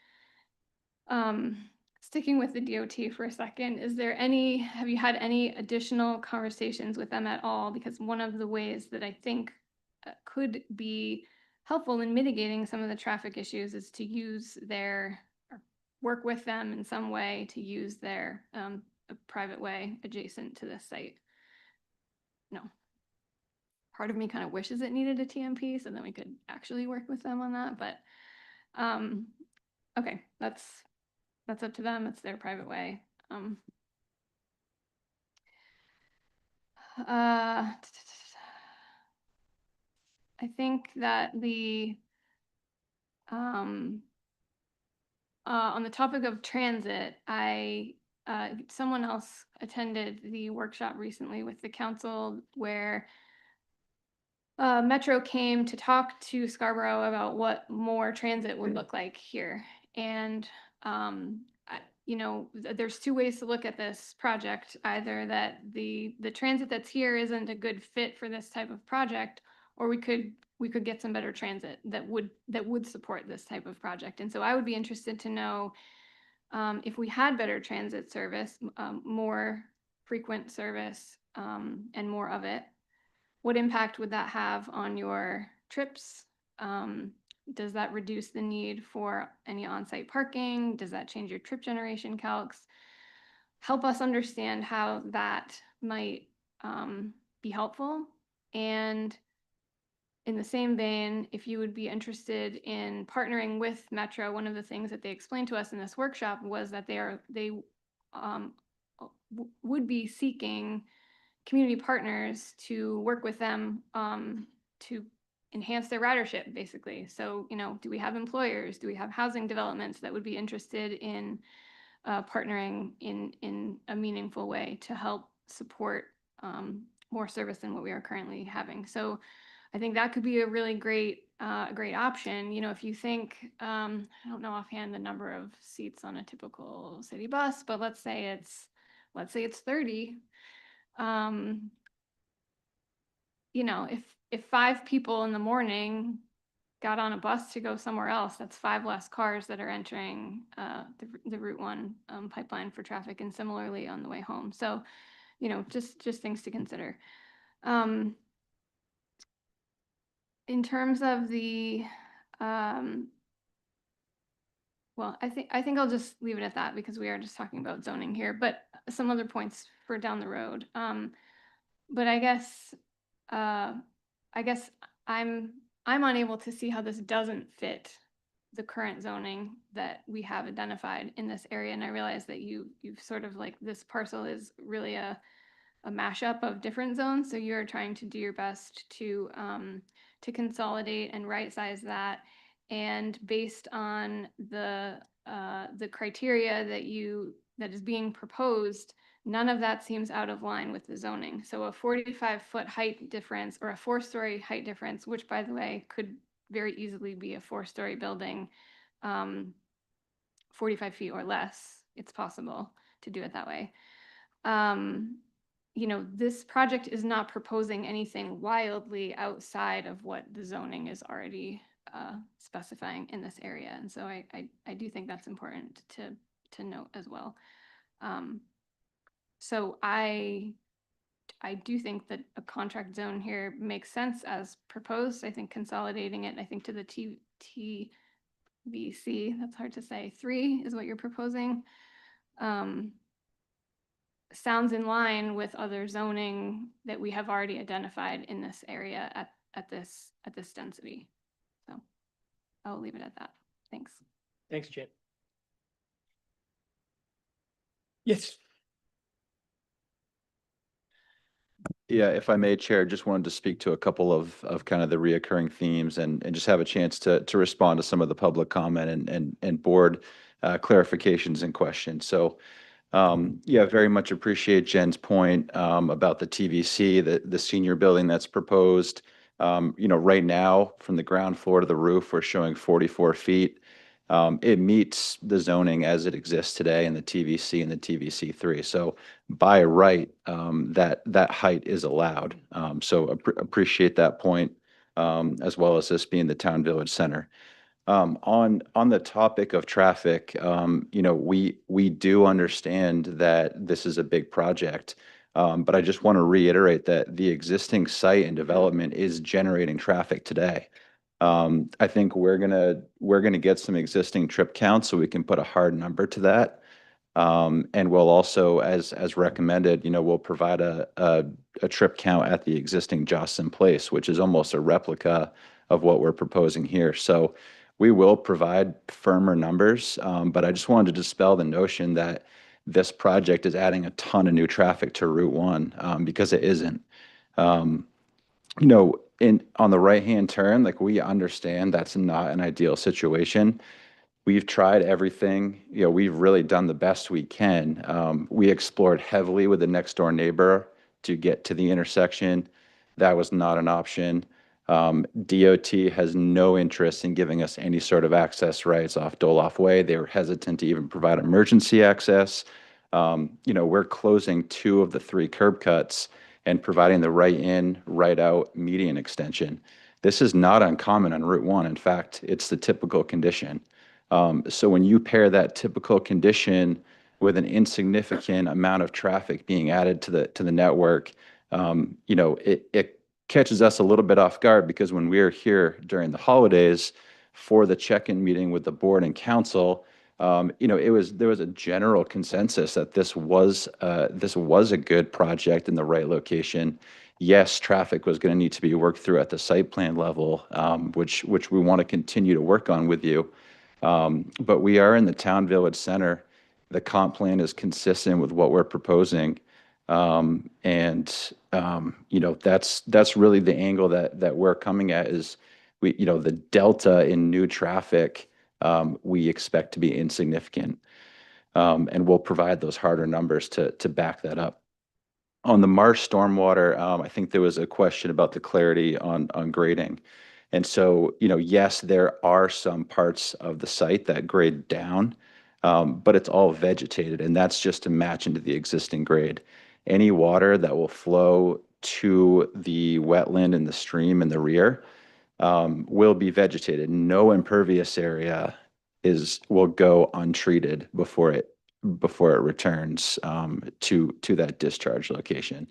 Sticking with the DOT for a second, have you had any additional conversations with them at all? Because one of the ways that I think could be helpful in mitigating some of the traffic issues is to use or work with them in some way to use their a private way adjacent to this site. No. Part of me kind of wishes it needed a TMP so then we could actually work with them on that, but okay, that's up to them. It's their private way. I think that on the topic of transit, someone else attended the workshop recently with the council where Metro came to talk to Scarborough about what more transit would look like here. And, you know, there's two ways to look at this project, either that the transit that's here isn't a good fit for this type of project, or we could get some better transit that would support this type of project. And so I would be interested to know if we had better transit service, more frequent service, and more of it, what impact would that have on your trips? Does that reduce the need for any on-site parking? Does that change your trip generation calcs? Help us understand how that might be helpful. And in the same vein, if you would be interested in partnering with Metro, one of the things that they explained to us in this workshop was that they would be seeking community partners to work with them to enhance their ridership, basically. So, you know, do we have employers? Do we have housing developments that would be interested in partnering in a meaningful way to help support more service than what we are currently having? So I think that could be a really great option. You know, if you think, I don't know offhand the number of seats on a typical city bus, but let's say it's 30. You know, if 5 people in the morning got on a bus to go somewhere else, that's 5 less cars that are entering the Route 1 pipeline for traffic, and similarly on the way home. So, you know, just things to consider. In terms of the, well, I think I'll just leave it at that because we are just talking about zoning here, but some other points for down the road. But I guess I'm unable to see how this doesn't fit the current zoning that we have identified in this area. And I realize that you've sort of like, this parcel is really a a mashup of different zones. So you're trying to do your best to consolidate and right-size that. And based on the criteria that is being proposed, none of that seems out of line with the zoning. So a 45-foot height difference or a 4-story height difference, which by the way, could very easily be a 4-story building, 45 feet or less, it's possible to do it that way. You know, this project is not proposing anything wildly outside of what the zoning is already specifying in this area. And so I do think that's important to note as well. So I do think that a contract zone here makes sense as proposed. I think consolidating it, I think to the TVC, that's hard to say, 3 is what you're proposing. Sounds in line with other zoning that we have already identified in this area at this density. So I'll leave it at that. Thanks. Thanks, Jen. Yes. Yeah, if I may, Chair, just wanted to speak to a couple of kind of the reoccurring themes and just have a chance to respond to some of the public comment and board clarifications and questions. So yeah, very much appreciate Jen's point about the TVC, the senior building that's proposed. You know, right now, from the ground floor to the roof, we're showing 44 feet. It meets the zoning as it exists today in the TVC and the TVC3. So by right, that height is allowed. So appreciate that point, as well as this being the town village center. On the topic of traffic, you know, we do understand that this is a big project, but I just want to reiterate that the existing site and development is generating traffic today. I think we're gonna get some existing trip counts so we can put a hard number to that. And we'll also, as recommended, you know, we'll provide a trip count at the existing Jocelyn Place, which is almost a replica of what we're proposing here. So we will provide firmer numbers, but I just wanted to dispel the notion that this project is adding a ton of new traffic to Route 1, because it isn't. You know, on the right-hand turn, like, we understand that's not an ideal situation. We've tried everything, you know, we've really done the best we can. We explored heavily with the next door neighbor to get to the intersection. That was not an option. DOT has no interest in giving us any sort of access rights off Doloff Way. They were hesitant to even provide emergency access. You know, we're closing 2 of the 3 curb cuts and providing the right in, right out median extension. This is not uncommon on Route 1. In fact, it's the typical condition. So when you pair that typical condition with an insignificant amount of traffic being added to the network, you know, it catches us a little bit off guard, because when we were here during the holidays for the check-in meeting with the board and council, you know, there was a general consensus that this was a good project in the right location. Yes, traffic was going to need to be worked through at the site plan level, which we want to continue to work on with you. But we are in the town village center. The comp plan is consistent with what we're proposing. You know, that's really the angle that we're coming at, is you know, the delta in new traffic, we expect to be insignificant. And we'll provide those harder numbers to back that up. On the marsh stormwater, I think there was a question about the clarity on grading. And so, you know, yes, there are some parts of the site that grade down, but it's all vegetated, and that's just to match into the existing grade. Any water that will flow to the wetland and the stream in the rear will be vegetated. No impervious area will go untreated before it returns to that discharge location.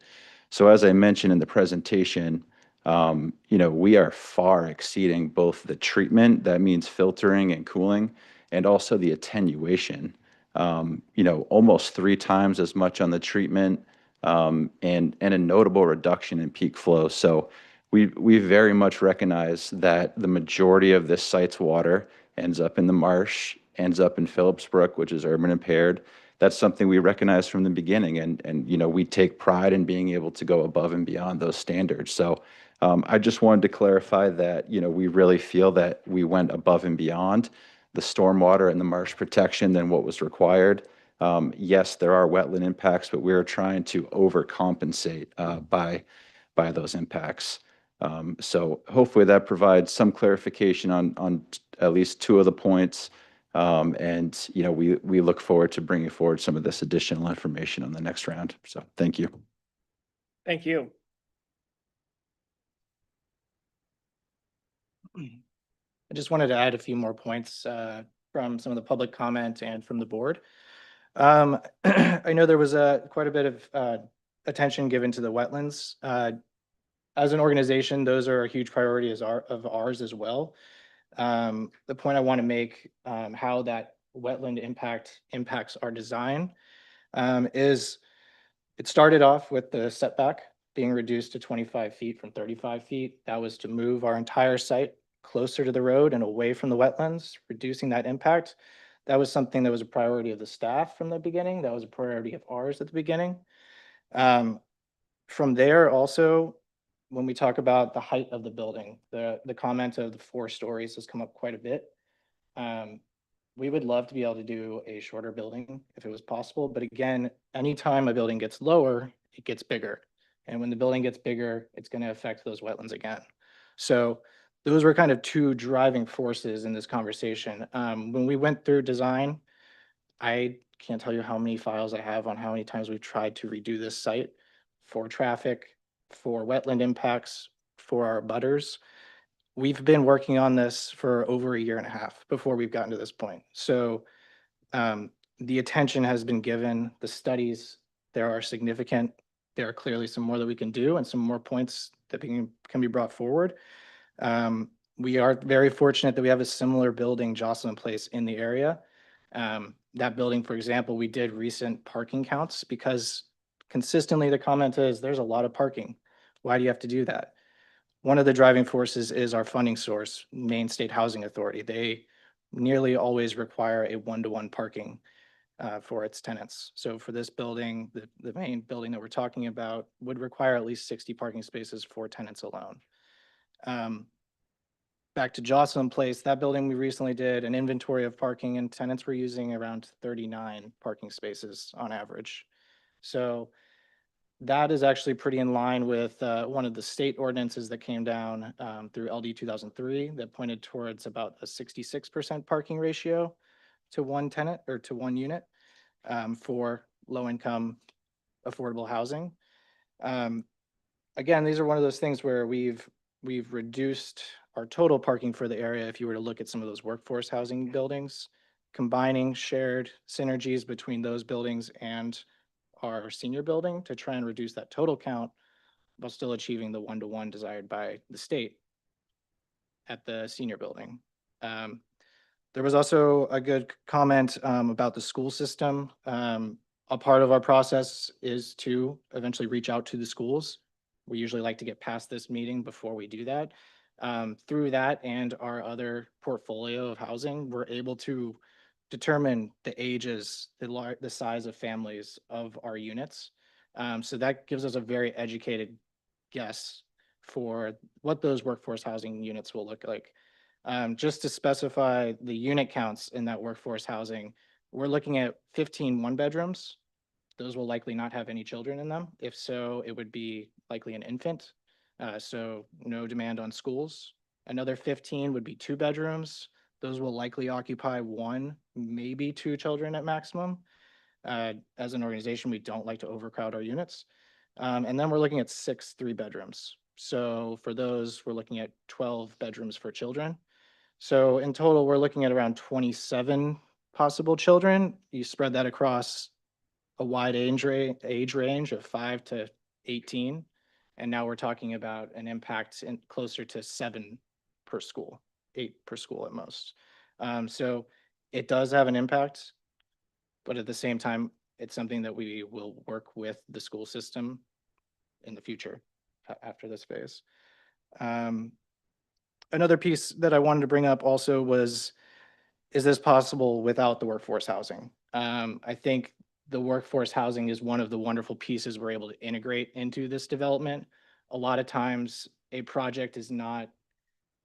So as I mentioned in the presentation, you know, we are far exceeding both the treatment, that means filtering and cooling, and also the attenuation. You know, almost 3 times as much on the treatment, and a notable reduction in peak flow. So we very much recognize that the majority of this site's water ends up in the marsh, ends up in Phillips Brook, which is urban impaired. that's something we recognize from the beginning. And, you know, we take pride in being able to go above and beyond those standards. So I just wanted to clarify that, you know, we really feel that we went above and beyond the stormwater and the marsh protection than what was required. Yes, there are wetland impacts, but we're trying to overcompensate by those impacts. So hopefully that provides some clarification on at least two of the points. And, you know, we look forward to bringing forward some of this additional information on the next round. So thank you. Thank you. I just wanted to add a few more points from some of the public comment and from the board. I know there was quite a bit of attention given to the wetlands. As an organization, those are a huge priority of ours as well. The point I want to make, how that wetland impacts our design, is it started off with the setback being reduced to 25 feet from 35 feet. That was to move our entire site closer to the road and away from the wetlands, reducing that impact. That was something that was a priority of the staff from the beginning. That was a priority of ours at the beginning. From there also, when we talk about the height of the building, the comment of the 4 stories has come up quite a bit. We would love to be able to do a shorter building if it was possible. But again, anytime a building gets lower, it gets bigger. And when the building gets bigger, it's going to affect those wetlands again. So those were kind of 2 driving forces in this conversation. When we went through design, I can't tell you how many files I have on how many times we've tried to redo this site for traffic, for wetland impacts, for our butters. We've been working on this for over a year and a half before we've gotten to this point. So the attention has been given, the studies, there are significant, there are clearly some more that we can do and some more points that can be brought forward. We are very fortunate that we have a similar building, Jocelyn Place, in the area. That building, for example, we did recent parking counts because consistently the comment is there's a lot of parking. Why do you have to do that? One of the driving forces is our funding source, Maine State Housing Authority. They nearly always require a 1-to-1 parking for its tenants. So for this building, the main building that we're talking about would require at least 60 parking spaces for tenants alone. Back to Jocelyn Place, that building we recently did an inventory of parking and tenants were using around 39 parking spaces on average. So that is actually pretty in line with one of the state ordinances that came down through LD 2003 that pointed towards about a 66% parking ratio to one tenant or to one unit for low-income affordable housing. Again, these are one of those things where we've reduced our total parking for the area. If you were to look at some of those workforce housing buildings, combining shared synergies between those buildings and our senior building to try and reduce that total count while still achieving the 1-to-1 desired by the state at the senior building. There was also a good comment about the school system. A part of our process is to eventually reach out to the schools. We usually like to get past this meeting before we do that. Through that and our other portfolio of housing, we're able to determine the ages, the size of families of our units. So that gives us a very educated guess for what those workforce housing units will look like. Just to specify the unit counts in that workforce housing, we're looking at 15 one-bedrooms. Those will likely not have any children in them. If so, it would be likely an infant. So no demand on schools. Another 15 would be 2 bedrooms. Those will likely occupy 1, maybe 2 children at maximum. As an organization, we don't like to overcrowd our units. And then we're looking at 6 3-bedrooms. So for those, we're looking at 12 bedrooms for children. So in total, we're looking at around 27 possible children. You spread that across a wide age range of 5 to 18. And now we're talking about an impact in closer to 7 per school, 8 per school at most. So it does have an impact, but at the same time, it's something that we will work with the school system in the future after this phase. Another piece that I wanted to bring up also was, is this possible without the workforce housing? I think the workforce housing is one of the wonderful pieces we're able to integrate into this development. A lot of times a project is not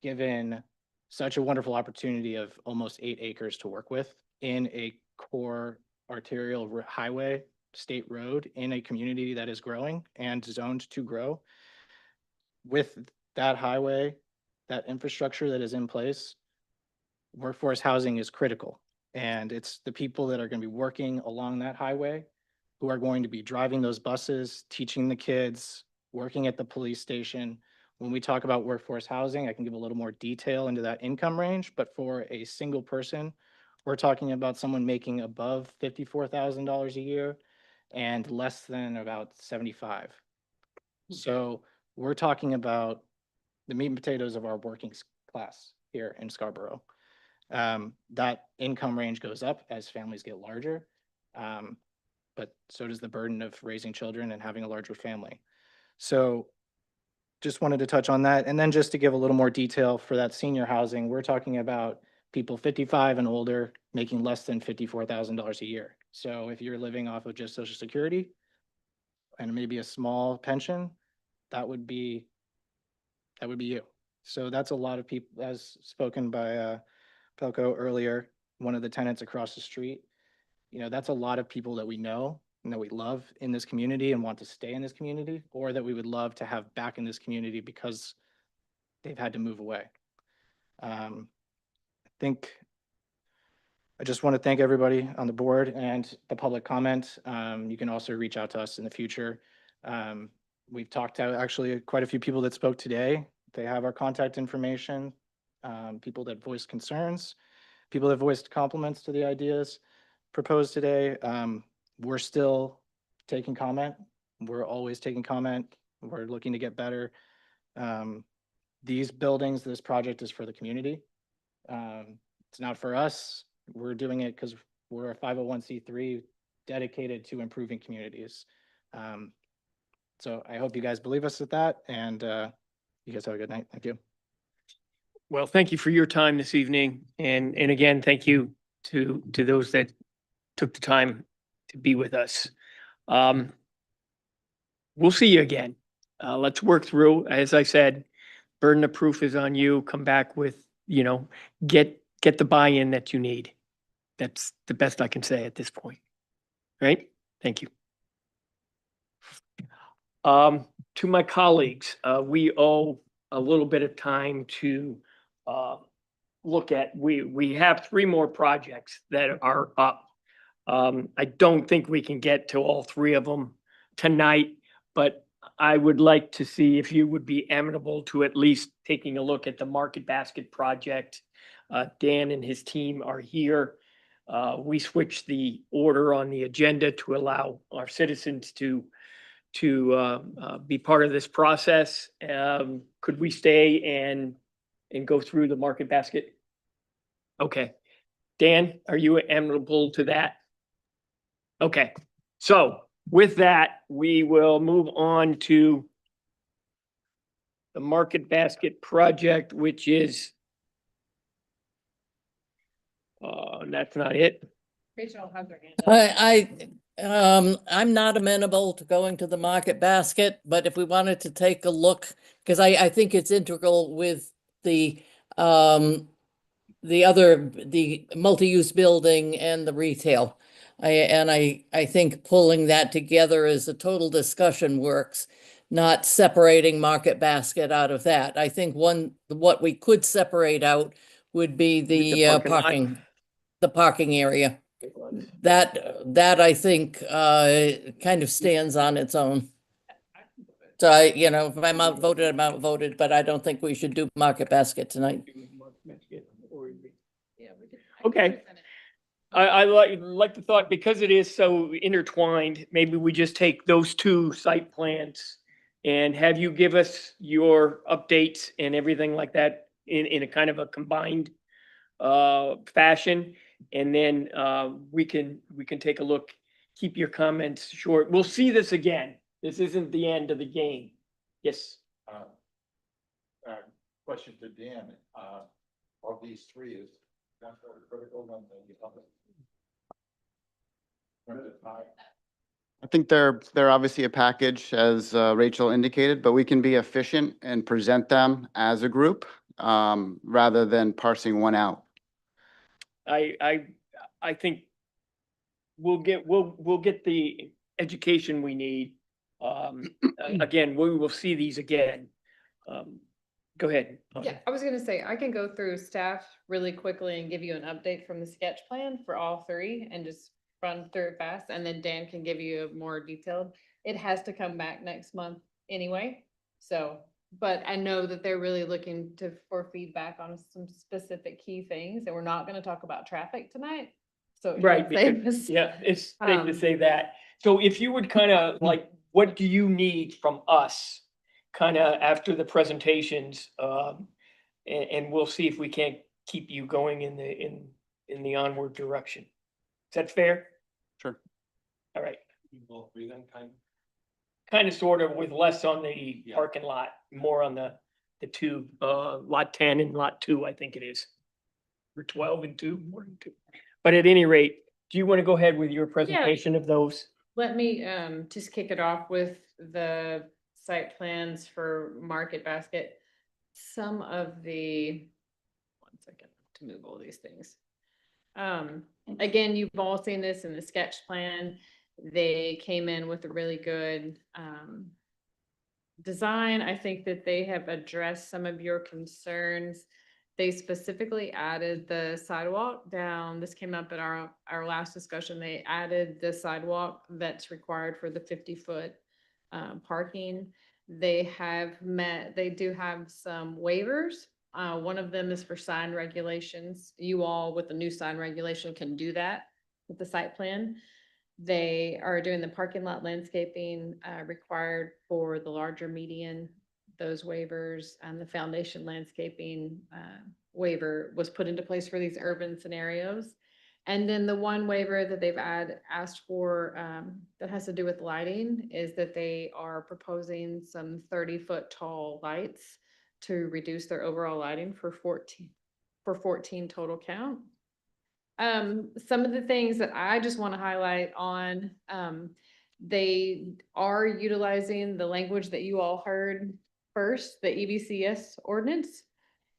given such a wonderful opportunity of almost 8 acres to work with in a core arterial highway, state road in a community that is growing and zoned to grow. With that highway, that infrastructure that is in place, workforce housing is critical. And it's the people that are going to be working along that highway who are going to be driving those buses, teaching the kids, working at the police station. When we talk about workforce housing, I can give a little more detail into that income range, but for a single person, we're talking about someone making above $54,000 a year and less than about 75. So we're talking about the meat and potatoes of our working class here in Scarborough. That income range goes up as families get larger, but so does the burden of raising children and having a larger family. So just wanted to touch on that. And then just to give a little more detail for that senior housing, we're talking about people 55 and older making less than $54,000 a year. So if you're living off of just Social Security and maybe a small pension, that would be you. So that's a lot of people, as spoken by Pelco earlier, one of the tenants across the street. You know, that's a lot of people that we know and that we love in this community and want to stay in this community, or that we would love to have back in this community because they've had to move away. I think I just want to thank everybody on the board and the public comment. You can also reach out to us in the future. We've talked to actually quite a few people that spoke today. They have our contact information, people that voiced concerns, people that voiced compliments to the ideas proposed today. We're still taking comment. We're always taking comment. We're looking to get better. These buildings, this project is for the community. It's not for us. We're doing it because we're a 501c3 dedicated to improving communities. So I hope you guys believe us at that, and you guys have a good night. Thank you. Well, thank you for your time this evening. And again, thank you to those that took the time to be with us. We'll see you again. Let's work through, as I said, burden of proof is on you. Come back with, get the buy-in that you need. That's the best I can say at this point. Right? Thank you. To my colleagues, we owe a little bit of time to look at. We have 3 more projects that are up. I don't think we can get to all 3 of them tonight, but I would like to see if you would be amenable to at least taking a look at the Market Basket project. Dan and his team are here. We switched the order on the agenda to allow our citizens to be part of this process. Could we stay and go through the Market Basket? Okay. Dan, are you amenable to that? Okay. So with that, we will move on to the Market Basket project, which is, that's not it. Rachel has her hand up. I'm not amenable to going to the Market Basket, but if we wanted to take a look, because I think it's integral with the multi-use building and the retail. I think pulling that together as a total discussion works, not separating Market Basket out of that. I think what we could separate out would be the parking area. That I think kind of stands on its own. So if I'm outvoted, I'm outvoted, but I don't think we should do Market Basket tonight. Okay. I like the thought, because it is so intertwined, maybe we just take those 2 site plans and have you give us your updates and everything like that in a kind of a combined fashion. And then we can take a look, keep your comments short. We'll see this again. This isn't the end of the game. Yes. Question to Dan, of these 3 is one more critical than the other? I think they're obviously a package, as Rachel indicated, but we can be efficient and present them as a group rather than parsing one out. I think we'll get the education we need. Again, we will see these again. Go ahead. Yeah, I was gonna say, I can go through staff really quickly and give you an update from the sketch plan for all three and just run through it fast, and then Dan can give you a more detailed. It has to come back next month anyway, so, but I know that they're really looking for feedback on some specific key things, and we're not gonna talk about traffic tonight. So it Right, should save because, us. yeah, it's safe to Um, say that. So if you would kind of like, what do you need from us? Kind of after the presentations, and we'll see if we can't keep you going in the onward direction. Is that fair? Sure. All right. All three then, kind Kind of sort of with less on the parking lot, more on the two, lot 10 and lot 2, I think it is. Or 12 and 2, more than 2. But at any rate, do you want to go ahead with your presentation of those? Let me just kick it off with the site plans for Market Basket. Some of the, one second to move all these things. Again, you've all seen this in the sketch plan. They came in with a really good design. I think that they have addressed some of your concerns. They specifically added the sidewalk down. This came up at our last discussion. They added the sidewalk that's required for the 50-foot parking. They do have some waivers. One of them is for sign regulations. You all with the new sign regulation can do that with the site plan. They are doing the parking lot landscaping required for the larger median. Those waivers and the foundation landscaping waiver was put into place for these urban scenarios. And then the one waiver that they've asked for that has to do with lighting is that they are proposing some 30-foot tall lights to reduce their overall lighting for 14 total count. Some of the things that I just want to highlight on, they are utilizing the language that you all heard first, the EVCS ordinance,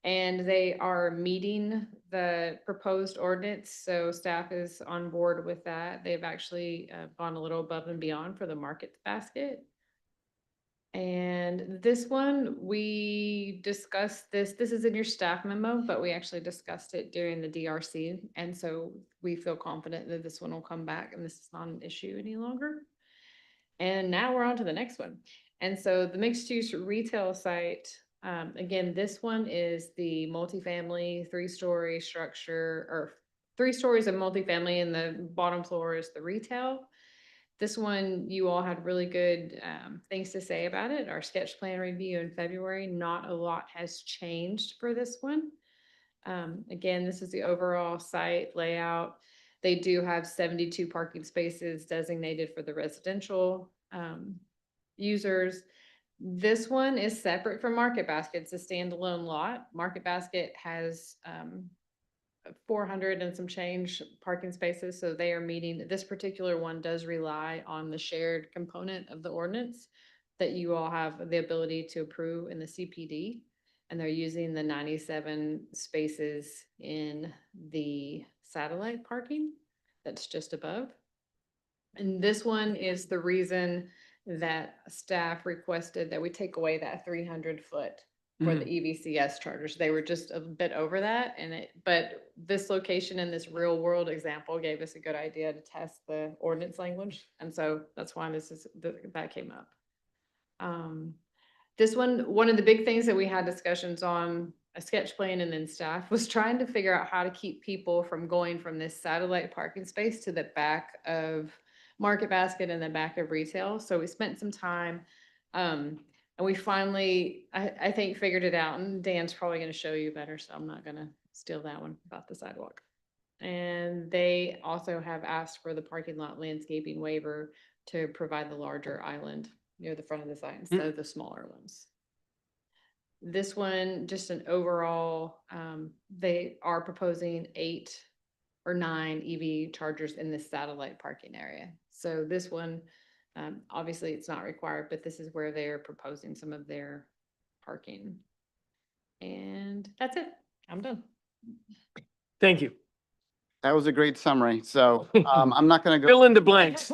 and they are meeting the proposed ordinance. So staff is on board with that. They've actually gone a little above and beyond for the market basket. And this one, we discussed this is in your staff memo, but we actually discussed it during the DRC. And so we feel confident that this one will come back and this is not an issue any longer. And now we're on to the next one. And so the mixed use retail site, again, this one is the multifamily 3-story structure, or 3 stories of multifamily, and the bottom floor is the retail. This one, you all had really good things to say about it. Our sketch plan review in February, not a lot has changed for this one. Again, this is the overall site layout. They do have 72 parking spaces designated for the residential users. This one is separate from Market Basket. It's a standalone lot. Market Basket has 400 and some change parking spaces, so they are meeting. This particular one does rely on the shared component of the ordinance that you all have the ability to approve in the CPD, and they're using the 97 spaces in the satellite parking that's just above. And this one is the reason that staff requested that we take away that 300-foot for the EVCS chargers. They were just a bit over that, but this location and this real world example gave us a good idea to test the ordinance language, and so that's why that came up. This one of the big things that we had discussions on a sketch plan and then staff was trying to figure out how to keep people from going from this satellite parking space to the back of Market Basket and the back of retail. So we spent some time, and we finally, I think, figured it out. And Dan's probably going to show you better, so I'm not going to steal that one about the sidewalk. And they also have asked for the parking lot landscaping waiver to provide the larger island near the front of the site instead of the smaller ones. This one, just an overall, they are proposing 8 or 9 EV chargers in this satellite parking area. So this one, obviously it's not required, but this is where they're proposing some of their parking. And that's it. I'm done. Thank you. That was a great summary. So I'm not going to go. Fill in the blanks.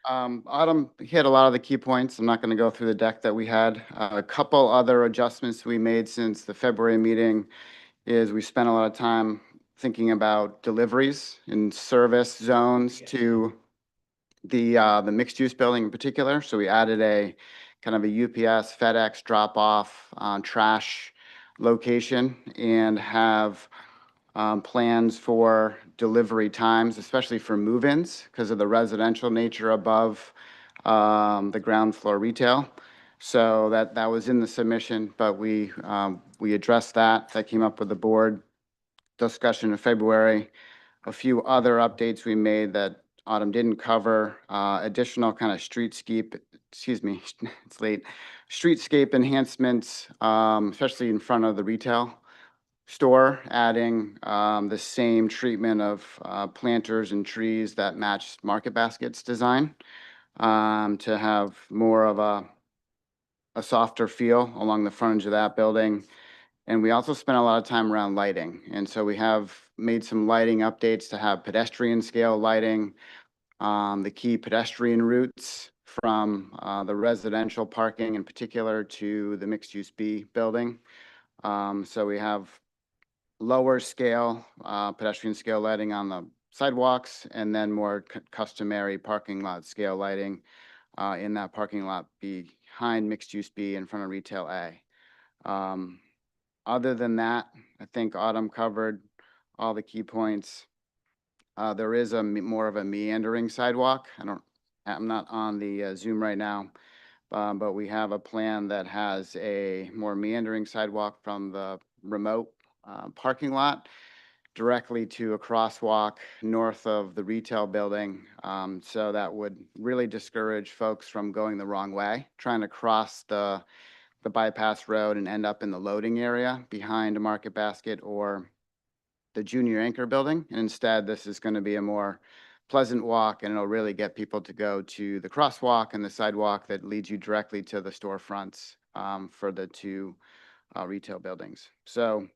Autumn hit a lot of the key points. I'm not going to go through the deck that we had. A couple other adjustments we made since the February meeting is we spent a lot of time thinking about deliveries and service zones to the mixed-use building in particular. So we added a kind of a UPS, FedEx drop-off trash location and have plans for delivery times, especially for move-ins because of the residential nature above the ground floor retail. So that was in the submission, but we addressed that. That came up with the board discussion in February. A few other updates we made that Autumn didn't cover, additional kind of streetscape, excuse me, it's late, streetscape enhancements, especially in front of the retail store, adding the same treatment of planters and trees that match Market Basket's design to have more of a softer feel along the frontage of that building. And we also spent a lot of time around lighting. And so we have made some lighting updates to have pedestrian scale lighting, the key pedestrian routes from the residential parking in particular to the mixed use B building. So we have lower scale pedestrian scale lighting on the sidewalks and then more customary parking lot scale lighting in that parking lot behind mixed use B in front of retail A. Other than that, I think Autumn covered all the key points. There is more of a meandering sidewalk. I'm not on the Zoom right now, but we have a plan that has a more meandering sidewalk from the remote parking lot directly to a crosswalk north of the retail building. So that would really discourage folks from going the wrong way, trying to cross the bypass road and end up in the loading area behind a Market Basket or the junior anchor building. And instead, this is going to be a more pleasant walk, and it'll really get people to go to the crosswalk and the sidewalk that leads you directly to the storefronts for the two retail buildings. So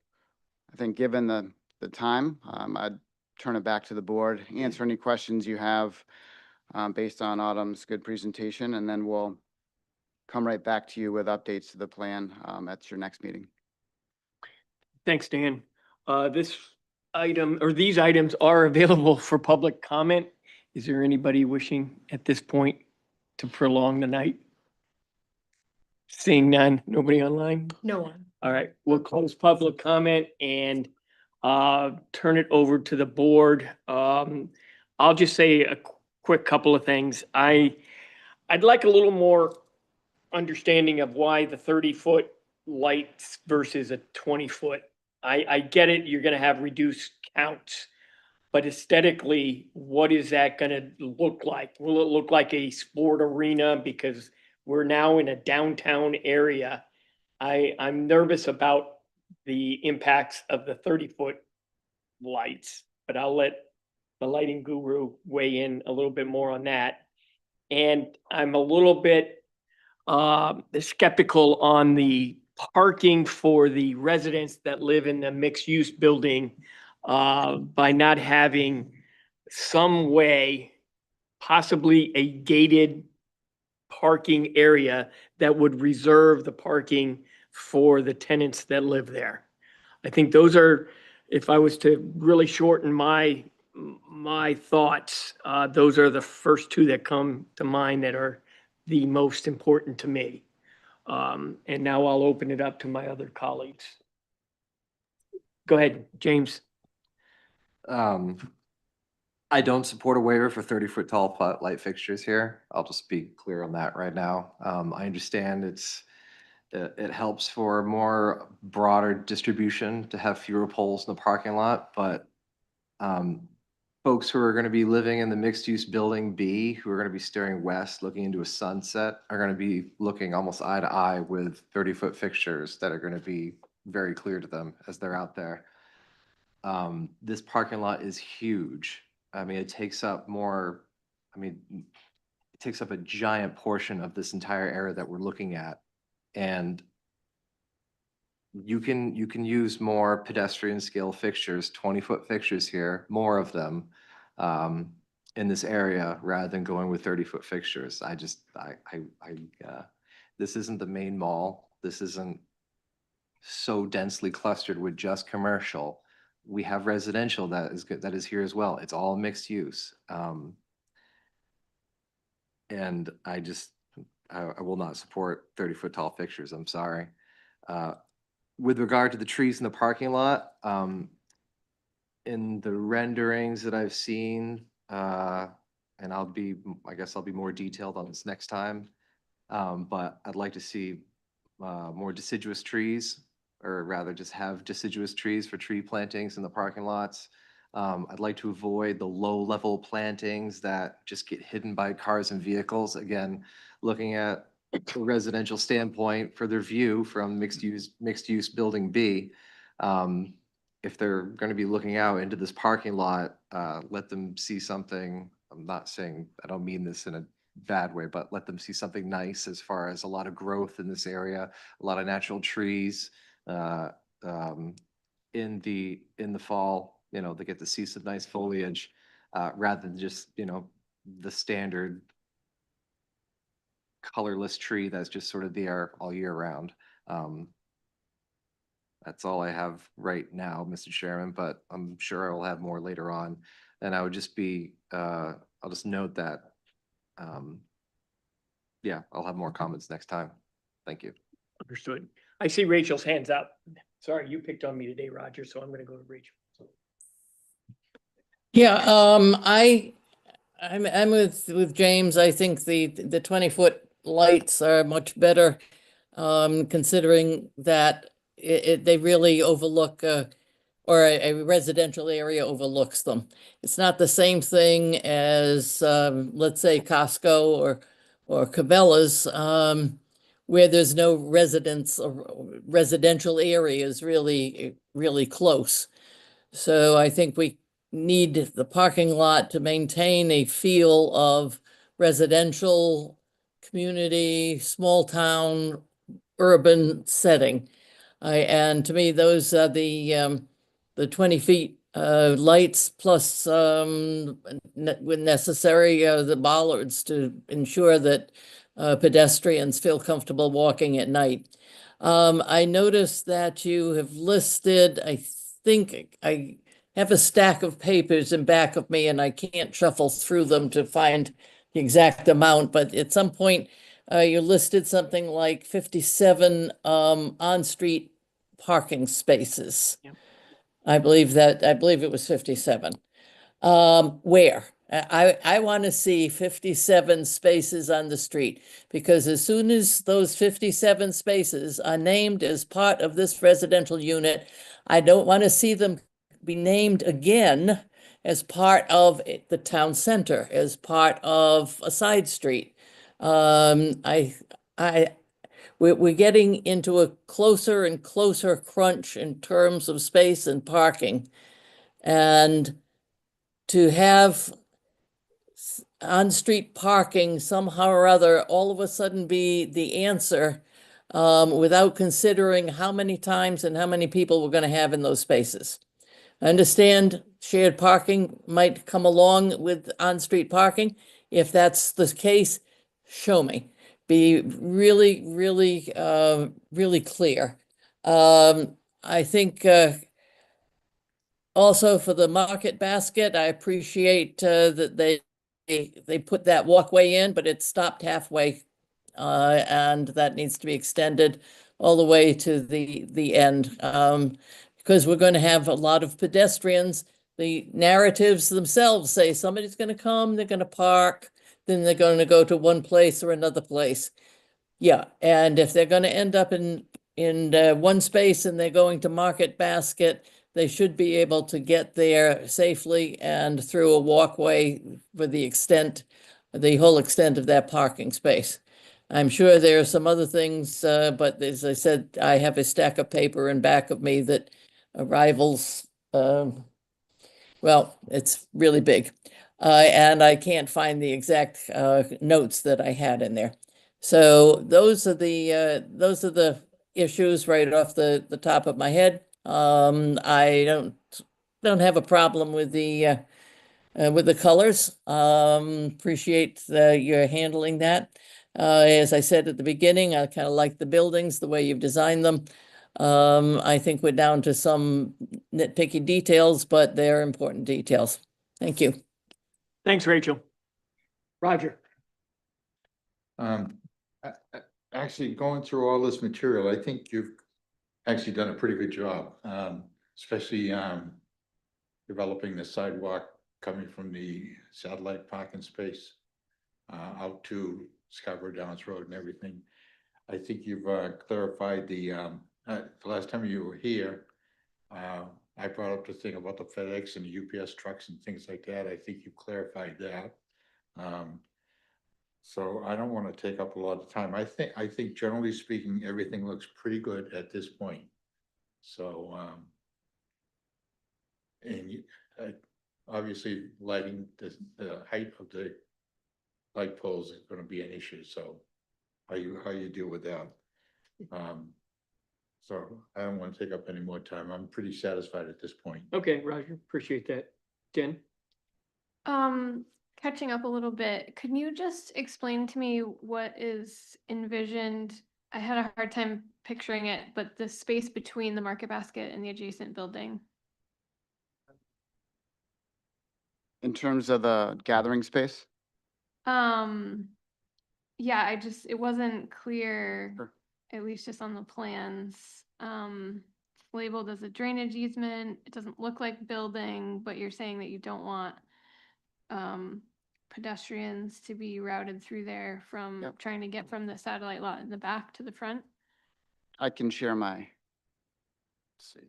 I think given the time, I'd turn it back to the board, answer any questions you have based on Autumn's good presentation, and then we'll come right back to you with updates to the plan at your next meeting. Thanks, Dan. This item, or these items are available for public comment. Is there anybody wishing at this point to prolong the night? Seeing none, nobody online? No one. All right, we'll close public comment and turn it over to the board. I'll just say a quick couple of things. I'd like a little more understanding of why the 30-foot lights versus a 20-foot. I get it, you're gonna have reduced counts, but aesthetically, what is that gonna look like? Will it look like a sport arena because we're now in a downtown area? I'm nervous about the impacts of the 30-foot lights, but I'll let the lighting guru weigh in a little bit more on that. And I'm a little bit skeptical on the parking for the residents that live in the mixed-use building by not having some way, possibly a gated parking area that would reserve the parking for the tenants that live there. I think those are, if I was to really shorten my thoughts, those are the first two that come to mind that are the most important to me. And now I'll open it up to my other colleagues. Go ahead, James. I don't support a waiver for 30-foot tall light fixtures here. I'll just be clear on that right now. I understand it helps for more broader distribution to have fewer poles in the parking lot, but folks who are going to be living in the mixed-use building B, who are going to be staring west, looking into a sunset, are going to be looking almost eye to eye with 30-foot fixtures that are going to be very clear to them as they're out there. This parking lot is huge. I mean, it takes up more, I mean, it takes up a giant portion of this entire area that we're looking at. And you can use more pedestrian scale fixtures, 20-foot fixtures here, more of them in this area rather than going with 30-foot fixtures. This isn't the main mall. This isn't so densely clustered with just commercial. We have residential that is good, that is here as well. It's all mixed use. And I will not support 30-foot tall fixtures. I'm sorry. With regard to the trees in the parking lot, in the renderings that I've seen, and I guess I'll be more detailed on this next time. But I'd like to see more deciduous trees, or rather just have deciduous trees for tree plantings in the parking lots. I'd like to avoid the low-level plantings that just get hidden by cars and vehicles. Again, looking at a residential standpoint for their view from mixed use building B. If they're going to be looking out into this parking lot, let them see something. I'm not saying, I don't mean this in a bad way, but let them see something nice as far as a lot of growth in this area, a lot of natural trees. In the fall, they get to see some nice foliage rather than just, the standard colorless tree that's just sort of there all year round. That's all I have right now, Mr. Chairman, but I'm sure I will have more later on. And I would just I'll just note that, yeah, I'll have more comments next time. Thank you. Understood. I see Rachel's hands up. Sorry, you picked on me today, Roger, so I'm going to go to Rachel. Yeah, I'm with James. I think the 20-foot lights are much better, considering that they really overlook or a residential area overlooks them. It's not the same thing as let's say Costco or Cabela's, where there's no residence or residential areas really close. So I think we need the parking lot to maintain a feel of residential, community, small town, urban setting. And to me, those are the 20 feet lights plus when necessary, the bollards to ensure that pedestrians feel comfortable walking at night. I noticed that you have listed, I think I have a stack of papers in back of me and I can't shuffle through them to find the exact amount, but at some point you listed something like 57 on-street parking spaces. Yep. I believe it was 57. Where? I want to see 57 spaces on the street, because as soon as those 57 spaces are named as part of this residential unit, I don't want to see them be named again as part of the town center, as part of a side street. We're getting into a closer and closer crunch in terms of space and parking. And to have on-street parking somehow or other all of a sudden be the answer without considering how many times and how many people we're going to have in those spaces. I understand shared parking might come along with on-street parking. If that's the case, show me. Be really, really, really clear. I think also for the market basket, I appreciate that they put that walkway in, but it stopped halfway, and that needs to be extended all the way to the end, because we're going to have a lot of pedestrians. The narratives themselves say somebody's going to come, they're going to park, then they're going to go to one place or another place. Yeah, and if they're going to end up in one space and they're going to Market Basket, they should be able to get there safely and through a walkway for the whole extent of that parking space. I'm sure there are some other things, but as I said, I have a stack of paper in back of me that rivals Well, it's really big. And I can't find the exact notes that I had in there. So those are the issues right off the top of my head. I don't have a problem with the colors. Appreciate your handling that. As I said at the beginning, I kind of like the buildings, the way you've designed them. I think we're down to some nitpicky details, but they're important details. Thank you. Thanks, Rachel. Roger. Actually, going through all this material, I think you've actually done a pretty good job, especially developing the sidewalk coming from the satellite parking space out to Scarborough Downs Road and everything. I think you've clarified the last time you were here, I brought up the thing about the FedEx and the UPS trucks and things like that. I think you clarified that. So I don't want to take up a lot of time. I think generally speaking, everything looks pretty good at this point. So, obviously lighting, the height of the light poles is going to be an issue. So how you deal with that? So I don't want to take up any more time. I'm pretty satisfied at this point. Okay, Roger, appreciate that. Jen? Catching up a little bit, can you just explain to me what is envisioned? I had a hard time picturing it, but the space between the market basket and the adjacent building. In terms of the gathering space? Yeah, it wasn't clear, Sure. at least just on the plans. It's labeled as a drainage easement. It doesn't look like building, but you're saying that you don't want pedestrians to be routed through there from Yep. trying to get from the satellite lot in the back to the front. I can share my, let's see,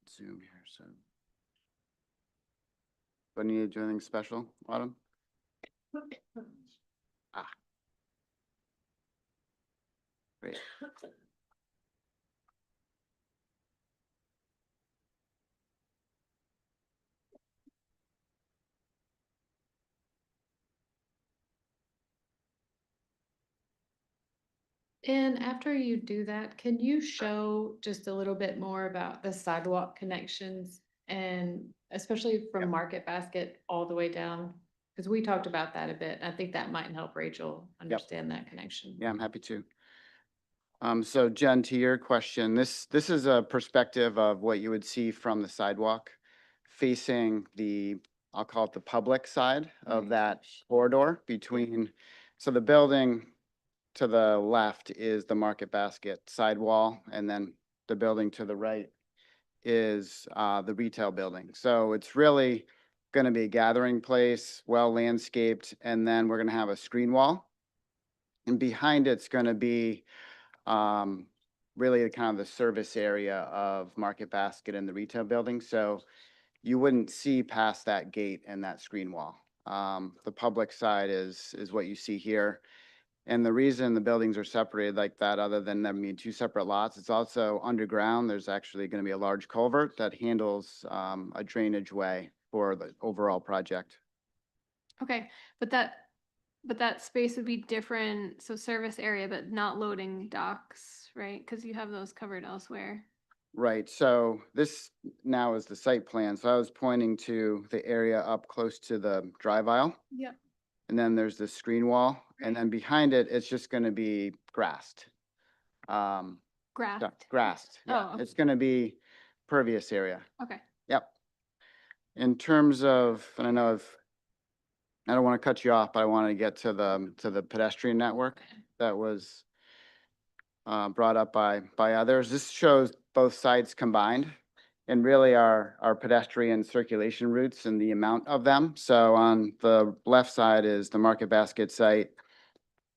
Zoom here, so. Do I need to do anything special, Autumn? Ah. Great. And after you do that, can you show just a little bit more about the sidewalk connections and especially from Market Basket all the way down? Because we talked about that a bit. I think that might help Rachel understand that connection. Yeah, I'm happy to. So Jen, to your question, this is a perspective of what you would see from the sidewalk facing the, I'll call it the public side of that corridor between, so the building to the left is the Market Basket sidewall, and then the building to the right is the retail building. So it's really going to be a gathering place, well landscaped, and then we're going to have a screen wall. And behind it's going to be really kind of the service area of Market Basket and the retail building. So you wouldn't see past that gate and that screen wall. The public side is what you see here. And the reason the buildings are separated like that, other than them being two separate lots, it's also underground. There's actually going to be a large culvert that handles a drainage way for the overall project. Okay, but that space would be different, so service area, but not loading docks, right? Because you have those covered elsewhere. Right, so this now is the site plan. So I was pointing to the area up close to the drive aisle. Yep. And then there's the screen wall, and then behind it, it's just gonna be grassed. Grassed? Grassed, yeah. Oh, It's gonna be pervious area. okay. Yep. In terms of, and I don't want to cut you off, but I want to get to the pedestrian network that was brought up by others. This shows both sides combined and really our pedestrian circulation routes and the amount of them. So on the left side is the Market Basket site.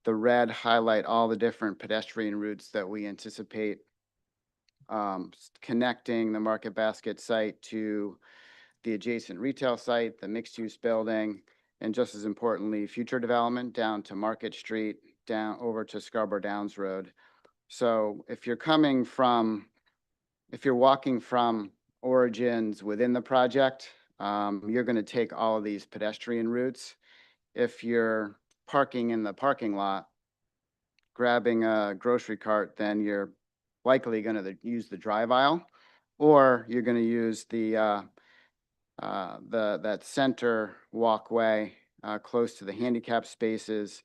The red highlight all the different pedestrian routes that we anticipate connecting the Market Basket site to the adjacent retail site, the mixed-use building, and just as importantly, future development down to Market Street, down over to Scarborough Downs Road. So if you're walking from origins within the project. You're going to take all of these pedestrian routes. If you're parking in the parking lot, grabbing a grocery cart, then you're likely going to use the drive aisle, or you're going to use that center walkway close to the handicap spaces.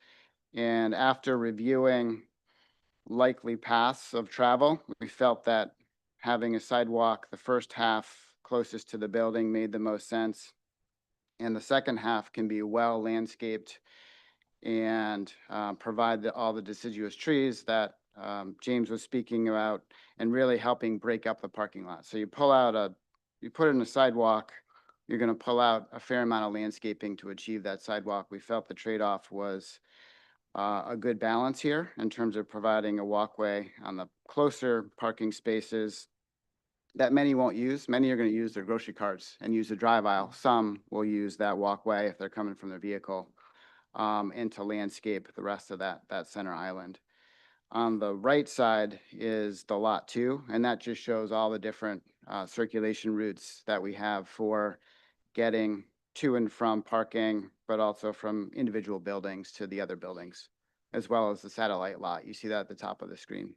And after reviewing likely paths of travel, we felt that having a sidewalk the first half closest to the building made the most sense, and the second half can be well landscaped and provide all the deciduous trees that James was speaking about, and really helping break up the parking lot. So you put in a sidewalk, you're going to pull out a fair amount of landscaping to achieve that sidewalk. We felt the trade-off was a good balance here in terms of providing a walkway on the closer parking spaces that many won't use. Many are going to use their grocery carts and use the drive aisle. Some will use that walkway if they're coming from their vehicle, and to landscape the rest of that center island. On the right side is the lot 2, and that just shows all the different circulation routes that we have for getting to and from parking, but also from individual buildings to the other buildings, as well as the satellite lot. You see that at the top of the screen.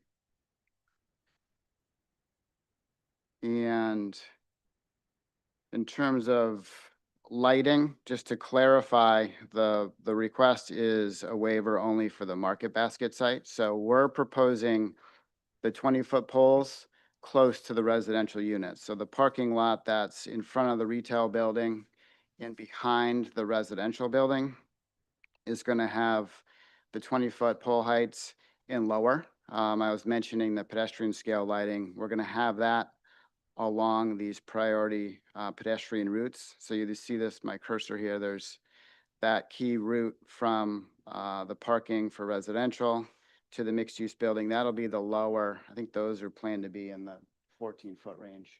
And in terms of lighting, just to clarify, the request is a waiver only for the Market Basket site. So we're proposing the 20-foot poles close to the residential units. So the parking lot that's in front of the retail building and behind the residential building is going to have the 20-foot pole heights and lower. I was mentioning the pedestrian scale lighting. We're going to have that along these priority pedestrian routes. So you see this, my cursor here, there's that key route from the parking for residential to the mixed-use building. That'll be the lower. I think those are planned to be in the 14-foot range.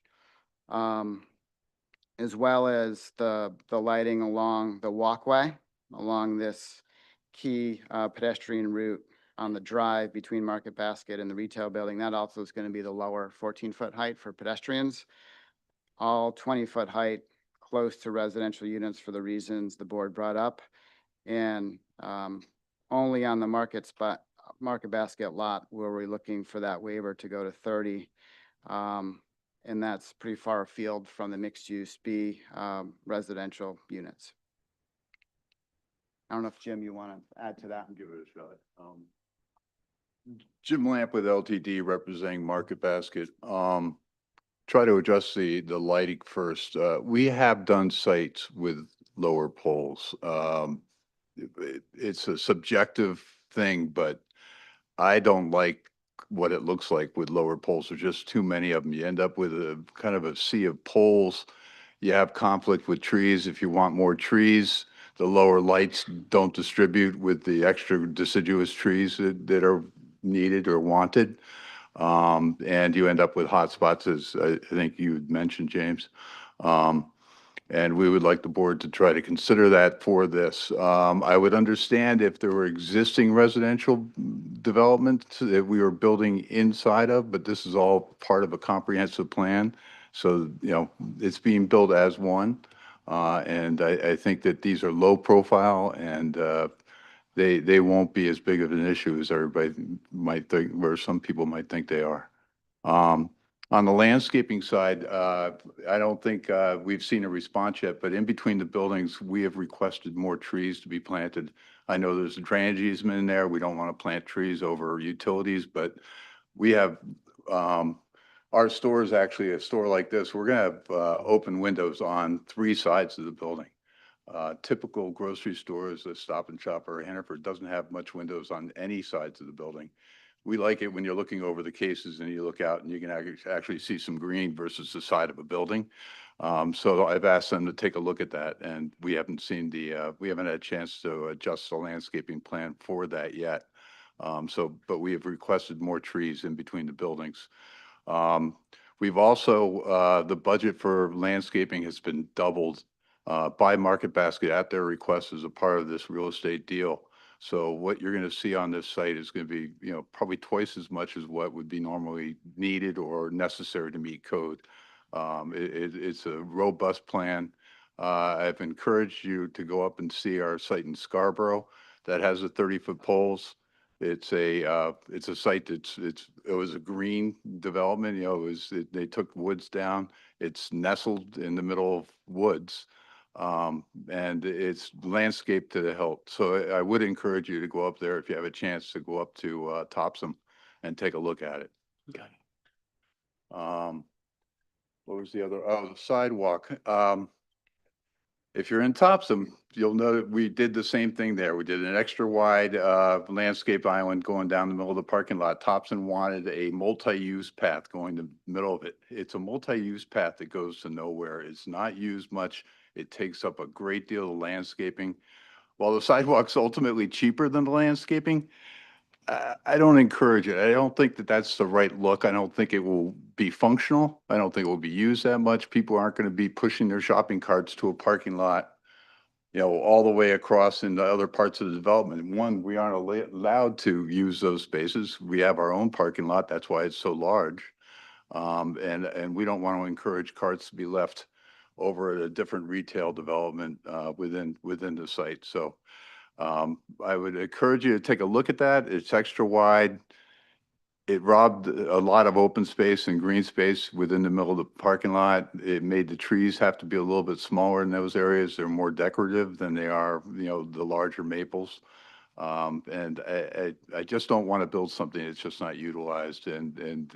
As well as the lighting along the walkway, along this key pedestrian route on the drive between Market Basket and the retail building. That also is going to be the lower 14-foot height for pedestrians. All 20-foot height close to residential units for the reasons the board brought up. And only on the Market Basket lot were we looking for that waiver to go to 30. And that's pretty far afield from the mixed-use B residential units. I don't know if, Jim, you want to add to that? Give it a shot. Jim Lamp with LTD representing Market Basket. Try to adjust the lighting first. We have done sites with lower poles. It's a subjective thing, but I don't like what it looks like with lower poles. There's just too many of them. You end up with a kind of a sea of poles. You have conflict with trees. If you want more trees, the lower lights don't distribute with the extra deciduous trees that are needed or wanted. And you end up with hot spots, as I think you mentioned, James. And we would like the board to try to consider that for this. I would understand if there were existing residential developments that we were building inside of, but this is all part of a comprehensive plan. So, you know, it's being built as one. And I think that these are low profile, and they won't be as big of an issue as everybody might think, or some people might think they are. On the landscaping side, I don't think we've seen a response yet, but in between the buildings, we have requested more trees to be planted. I know there's a drainage easement in there. We don't want to plant trees over utilities, but we have, our store is actually a store like this. We're going to have open windows on 3 sides of the building. Typical grocery stores, a Stop and Shop or a Hannaford, doesn't have much windows on any sides of the building. We like it when you're looking over the cases and you look out and you can actually see some green versus the side of a building. So I've asked them to take a look at that, and we haven't seen we haven't had a chance to adjust the landscaping plan for that yet. But we have requested more trees in between the buildings. We've also, the budget for landscaping has been doubled by Market Basket at their request as a part of this real estate deal. So what you're going to see on this site is going to be, probably twice as much as what would be normally needed or necessary to meet code. It's a robust plan. I've encouraged you to go up and see our site in Scarborough that has the 30-foot poles. It's a site it was a green development, you know, they took woods down. It's nestled in the middle of woods. And it's landscaped to the hilt. So I would encourage you to go up there if you have a chance to go up to Topsom and take a look at it. Got What was the other? Oh, the sidewalk. If you're in Topsom, you'll know that we did the same thing there. We did an extra wide landscape island going down the middle of the parking lot. Topsom wanted a multi-use path going the middle of it. It's a multi-use path that goes to nowhere. It's not used much. It takes up a great deal of landscaping. While the sidewalk's ultimately cheaper than the landscaping, I don't encourage it. I don't think that that's the right look. I don't think it will be functional. I don't think it will be used that much. People aren't going to be pushing their shopping carts to a parking lot, you know, all the way across into other parts of the development. One, we aren't allowed to use those spaces. We have our own parking lot. That's why it's so large. And we don't want to encourage carts to be left over at a different retail development within the site. So I would encourage you to take a look at that. It's extra wide. It robbed a lot of open space and green space within the middle of the parking lot. It made the trees have to be a little bit smaller in those areas. They're more decorative than they are, you know, the larger maples. And I just don't want to build something that's just not utilized. And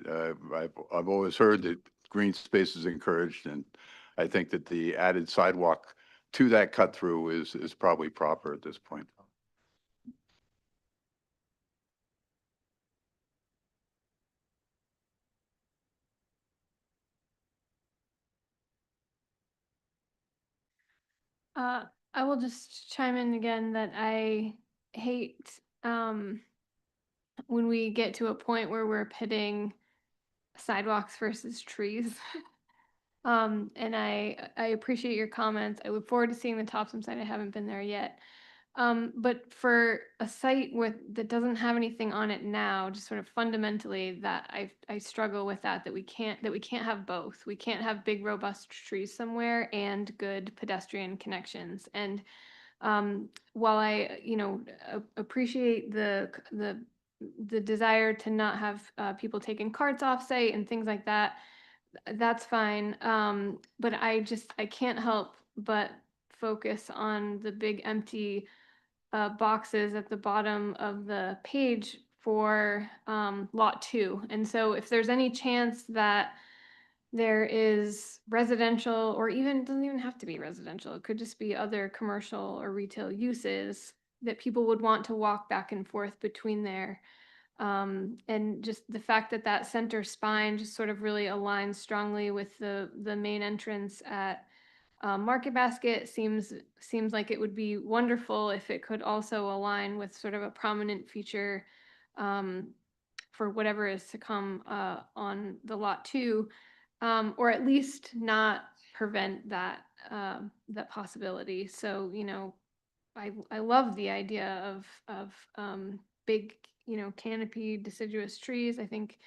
I've always heard that green space is encouraged, and I think that the added sidewalk to that cut through is probably proper at this point. I will just chime in again that I hate when we get to a point where we're pitting sidewalks versus trees. And I appreciate your comments. I look forward to seeing the Topsom site. I haven't been there yet. But for a site that doesn't have anything on it now, just sort of fundamentally that I struggle with that we can't have both. We can't have big robust trees somewhere and good pedestrian connections. And while I appreciate the desire to not have people taking carts off site and things like that, that's fine. But I can't help but focus on the big empty boxes at the bottom of the page for lot 2. And so if there's any chance that there is residential, or even, it doesn't even have to be residential, it could just be other commercial or retail uses that people would want to walk back and forth between there. And just the fact that that center spine just sort of really aligns strongly with the main entrance at Market Basket seems like it would be wonderful if it could also align with sort of a prominent feature for whatever is to come on the lot 2, or at least not prevent that that possibility. So, you know, I love the idea of big, you know, canopy deciduous trees. I think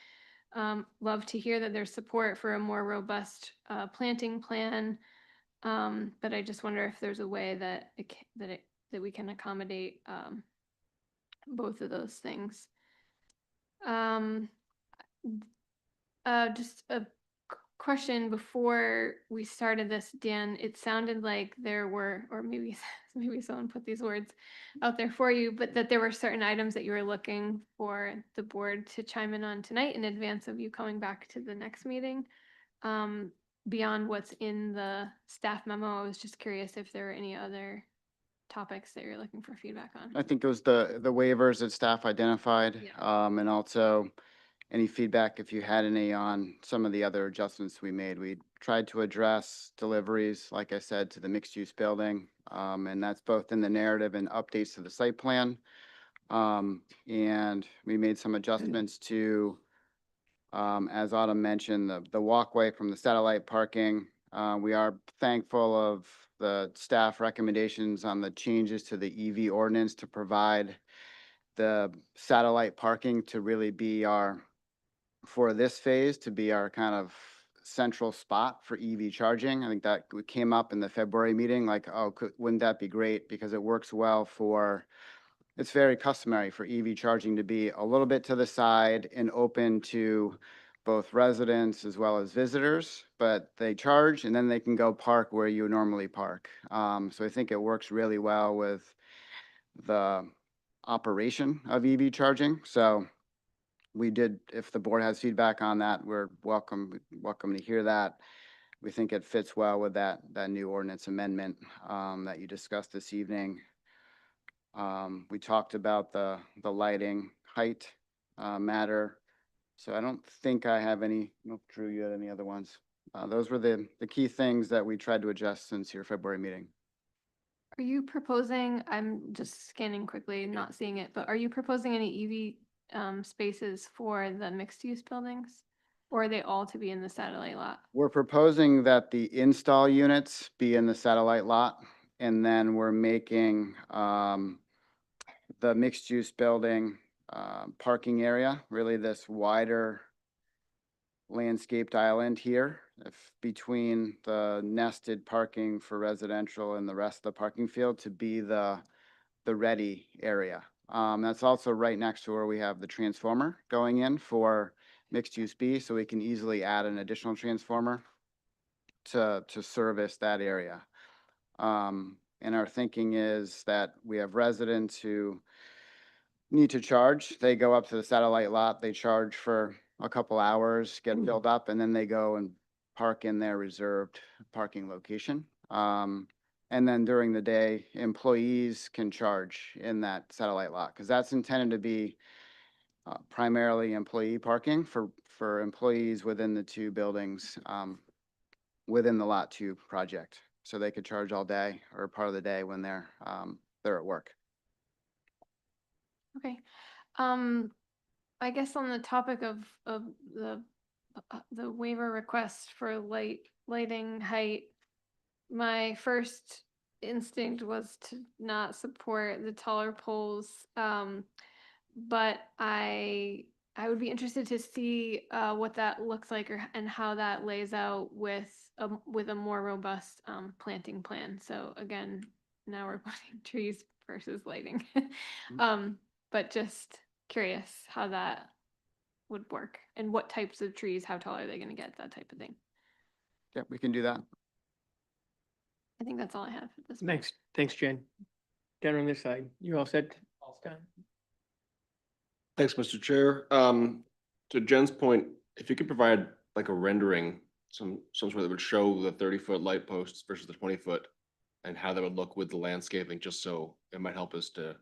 love to hear that there's support for a more robust planting plan. But I just wonder if there's a way that that we can accommodate both of those things. Just a question before we started this, Dan. It sounded like there were, or maybe someone put these words out there for you, but that there were certain items that you were looking for the board to chime in on tonight in advance of you coming back to the next meeting. Beyond what's in the staff memo, I was just curious if there were any other topics that you're looking for feedback on. I think it was the waivers that staff identified, and also any feedback if you had any on some of the other adjustments we made. We tried to address deliveries, like I said, to the mixed-use building, and that's both in the narrative and updates to the site plan. And we made some adjustments to, as Autumn mentioned, the walkway from the satellite parking. We are thankful of the staff recommendations on the changes to the EV ordinance to provide the satellite parking to really be for this phase, to be our kind of central spot for EV charging. I think that came up in the February meeting, like, oh, wouldn't that be great? Because it works well for, it's very customary for EV charging to be a little bit to the side and open to both residents as well as visitors, but they charge and then they can go park where you normally park. So I think it works really well with the operation of EV charging. So we did, if the board has feedback on that, we're welcome to hear that. We think it fits well with that new ordinance amendment that you discussed this evening. We talked about the lighting height matter. So I don't think I have any, nope, Drew, you had any other ones? Those were the key things that we tried to adjust since your February meeting. Are you proposing, I'm just scanning quickly, not seeing it, but are you proposing any EV spaces for the mixed-use buildings? Or are they all to be in the satellite lot? We're proposing that the install units be in the satellite lot, and then we're making the mixed-use building parking area, really this wider landscaped island here, if between the nested parking for residential and the rest of the parking field to be the ready area. That's also right next to where we have the transformer going in for mixed use B, so we can easily add an additional transformer to service that area. And our thinking is that we have residents who need to charge. They go up to the satellite lot, they charge for a couple hours, get filled up, and then they go and park in their reserved parking location. And then during the day, employees can charge in that satellite lot, because that's intended to be primarily employee parking for employees within the two buildings, within the Lot 2 project. So they could charge all day or part of the day when they're at work. Okay. I guess on the topic of the waiver request for lighting height, my first instinct was to not support the taller poles. But I would be interested to see what that looks like and how that lays out with a more robust planting plan. So again, now we're putting trees versus lighting. But just curious how that would work and what types of trees, how tall are they going to get, that type of thing. Yeah, we can do that. I think that's all I have at this point. Thanks, Jen. Down on this side, you all set? Done. Thanks, Mr. Chair. To Jen's point, if you could provide like a rendering, some sort that would show the 30-foot light posts versus the 20-foot and how that would look with the landscaping, just so it might help us to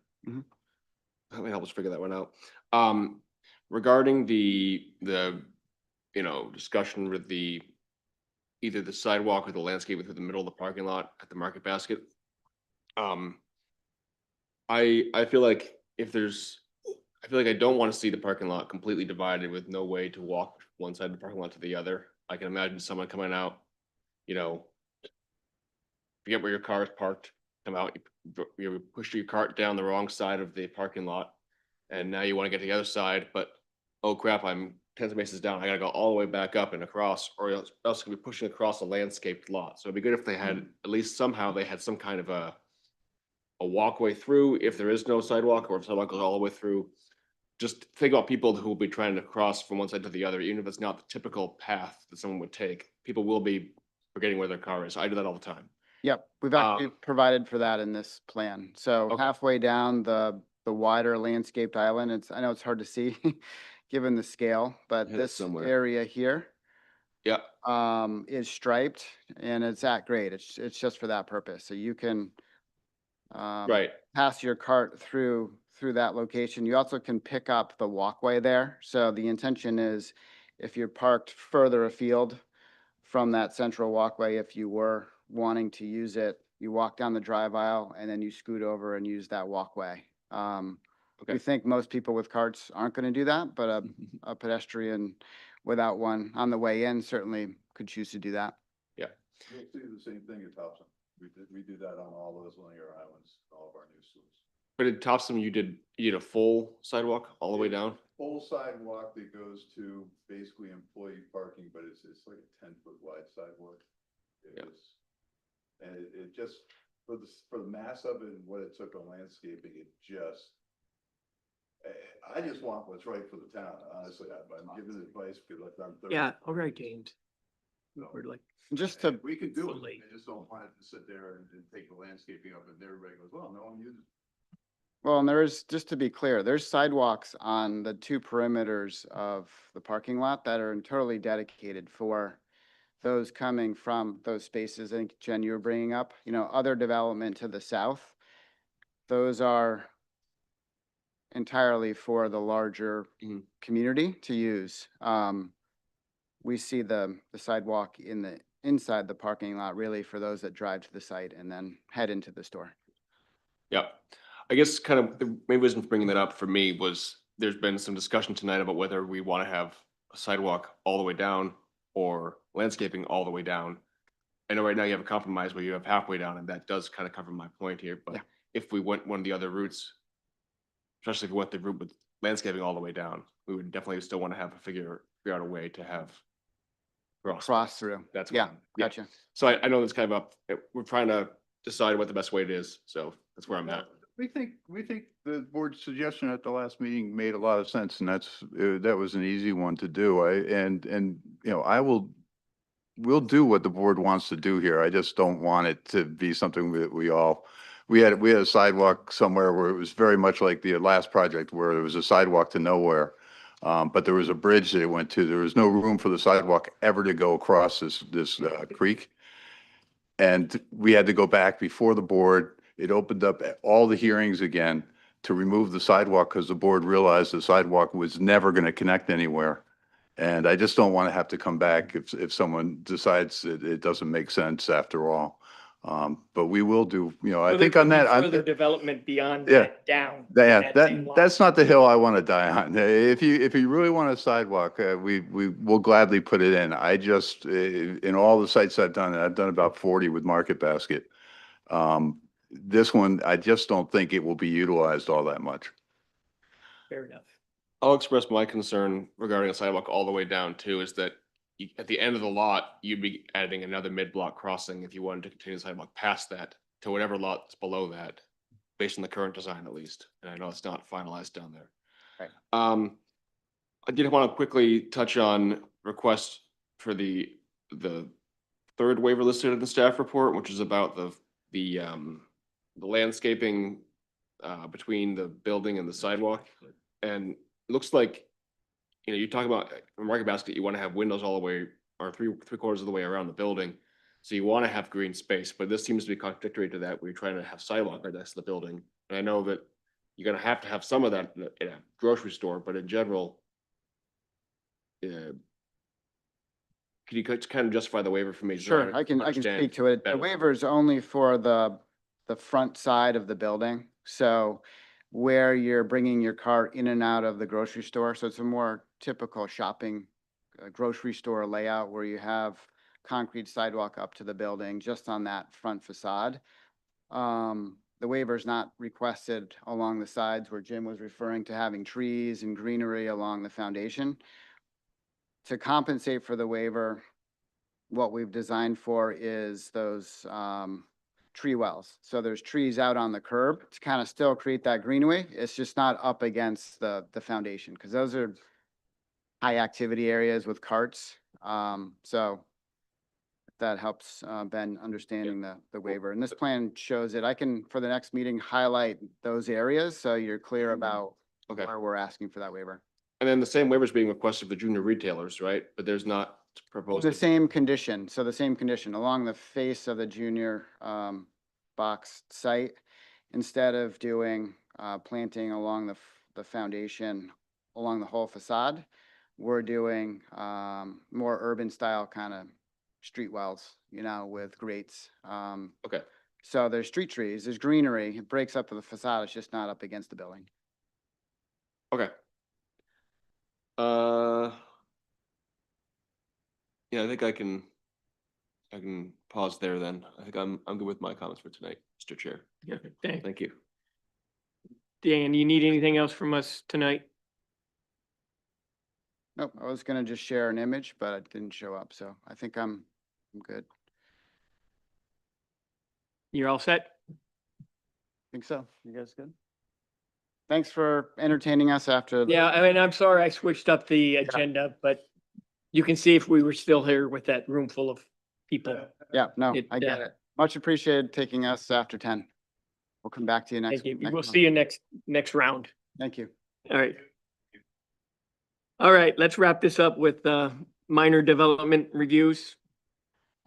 figure that one out. Regarding the discussion with either the sidewalk or the landscape within the middle of the parking lot at the Market Basket. I feel like I don't want to see the parking lot completely divided with no way to walk one side of the parking lot to the other. I can imagine someone coming out, forget where your car is parked, come out, you push your cart down the wrong side of the parking lot, and now you want to get to the other side, but oh crap, I'm 10 spaces down. I gotta go all the way back up and across, or else gonna be pushing across a landscaped lot. So it'd be good if they had, at least somehow they had some kind of a walkway through if there is no sidewalk, or if sidewalk goes all the way through. Just think about people who will be trying to cross from one side to the other, even if it's not the typical path that someone would take. People will be forgetting where their car is. I do that all the time. Yep, we've actually provided for that in this plan. So halfway down the wider landscaped island, I know it's hard to see given the scale, but this area here is striped and it's at grade. It's just for that purpose. So you can pass your cart through that location. You also can pick up the walkway there. So the intention is if you're parked further afield from that central walkway, if you were wanting to use it, you walk down the drive aisle and then you scoot over and use that walkway. We think most people with carts aren't going to do that, but a pedestrian without one on the way in certainly could choose to do that. Yeah. You'll see the same thing at Thompson. We do that on all those linear islands, all of our new stores. But at Topsom, you did a full sidewalk all the way down? Full sidewalk that goes to basically employee parking, but it's like a 10-foot wide sidewalk. It was, and it just, for the mass of it and what it took on landscaping, it just, I just want what's right for the town, honestly. I'm giving advice because I've done 30. Yeah, all right, James. We're like, Just to, We could do it, Fully. I just don't want it to sit there and take the landscaping up and everybody goes, well, no one uses. well, and there's, just to be clear, there's sidewalks on the two perimeters of the parking lot that are totally dedicated for those coming from those spaces. I think, Jen, you were bringing up, other development to the south. Those are entirely for the larger community to use. We see the sidewalk inside the parking lot really for those that drive to the site and then head into the store. Yeah, I guess kind of the main reason for bringing that up for me was there's been some discussion tonight about whether we want to have a sidewalk all the way down or landscaping all the way down. I know right now you have a compromise where you have halfway down, and that does kind of cover my point here, but Yeah. if we went one of the other routes, especially if we went the route with landscaping all the way down, we would definitely still want to have figure out a way to have Cross through. That's Yeah, what gotcha. So I know that's kind of up, we're trying to decide what the best way it is, so that's where I'm at. We think the board's suggestion at the last meeting made a lot of sense, and that was an easy one to do. We'll do what the board wants to do here. I just don't want it to be something that we had a sidewalk somewhere where it was very much like the last project where there was a sidewalk to nowhere. But there was a bridge that it went to. There was no room for the sidewalk ever to go across this creek. And we had to go back before the board. It opened up all the hearings again to remove the sidewalk because the board realized the sidewalk was never going to connect anywhere. And I just don't want to have to come back if someone decides that it doesn't make sense after all. But we will do, I think on that. Further development beyond Yeah. that down. Yeah, that same lot. that's not the hill I want to die on. If you really want a sidewalk, we will gladly put it in. I just, in all the sites I've done about 40 with Market Basket. This one, I just don't think it will be utilized all that much. Fair enough. I'll express my concern regarding a sidewalk all the way down too, is that at the end of the lot, you'd be adding another mid-block crossing if you wanted to continue the sidewalk past that to whatever lot's below that, based on the current design at least. And I know it's not finalized down there. Right. I did want to quickly touch on request for the third waiver listed in the staff report, which is about the landscaping between the building and the sidewalk. And it looks like, you talk about a Market Basket, you want to have windows all the way or three quarters of the way around the building. So you want to have green space, but this seems to be contradictory to that. We're trying to have sidewalk right next to the building. And I know that you're going to have some of that in a grocery store, but in general, could you kind of justify the waiver for me? Sure, I can speak to it. The waiver is only for the front side of the building. So where you're bringing your cart in and out of the grocery store. So it's a more typical shopping grocery store layout where you have concrete sidewalk up to the building just on that front facade. The waiver is not requested along the sides where Jim was referring to having trees and greenery along the foundation. To compensate for the waiver, what we've designed for is those tree wells. So there's trees out on the curb to kind of still create that greenway. It's just not up against the foundation because those are high activity areas with carts. So that helps Ben understanding the waiver. And this plan shows it. I can, for the next meeting, highlight those areas so you're clear about where we're asking for that waiver. And then the same waiver is being requested for junior retailers, right? But there's not proposed. The same condition. So the same condition along the face of the junior box site, instead of doing planting along the foundation, along the whole facade, we're doing more urban style kind of street wells, with grates. Okay. So there's street trees, there's greenery. It breaks up the facade. It's just not up against the building. Okay. Yeah, I think I can pause there then. I think I'm good with my comments for tonight, Mr. Chair. Yeah, Thank you. Dan, you need anything else from us tonight? Nope, I was gonna just share an image, but it didn't show up, so I think I'm good. You're all set? Think so. You guys good? Thanks for entertaining us after. Yeah, I mean, I'm sorry I switched up the agenda, but you can see if we were still here with that room full of people. Yeah, no, It, I get it. Much appreciated taking us after 10. We'll come back to you next. Thank you. We'll month. see you next round. Thank you. All right. All right, let's wrap this up with minor development reviews.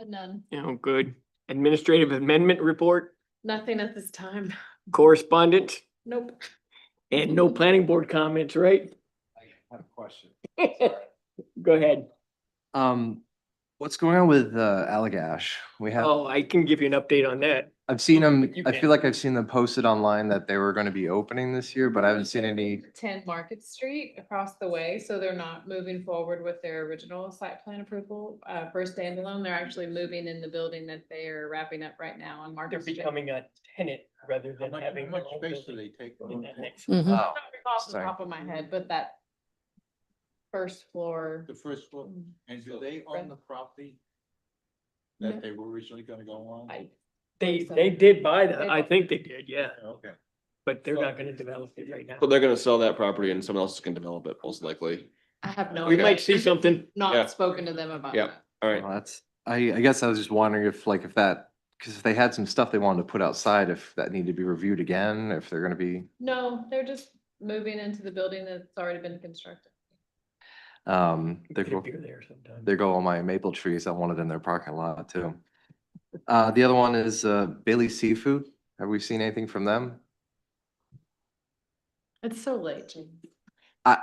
None, Good. Administrative amendment report, nothing at this time. correspondence, Nope. and no planning board comments, right? I have a question. Go ahead. What's going on with Allagash? We have, Oh, I can give you an update on that. I've seen them, You I can. feel like I've seen them posted online that they were going to be opening this year, but I haven't seen any. 10 Market Street across the way, so they're not moving forward with their original site plan approval for standalone. They're actually moving in the building that they are wrapping up right now on They're Market Street. becoming a tenant rather than having. How much their own space do building they take? in that next- Mhm. Oh, I don't recall off the sorry. top of my head, but that first floor. The first floor, and do they own the property No. that they were originally gonna go on? They did buy that. I think they did, yeah, Okay. but they're not gonna develop it right now. So they're gonna sell that property and someone else can develop it, most likely. I have no. We idea. might see something. Yeah. Not spoken to them about Yeah. that. All right. Well, I guess I was just wondering if that, because if they had some stuff they wanted to put outside, if that needed to be reviewed again, if they're gonna be, No, they're just moving into the building that's already been constructed. they're Get a beer there sometime. there go all my maple trees. I wanted in their parking lot too. The other one is Bailey Seafood. Have we seen anything from them? It's so late, James. I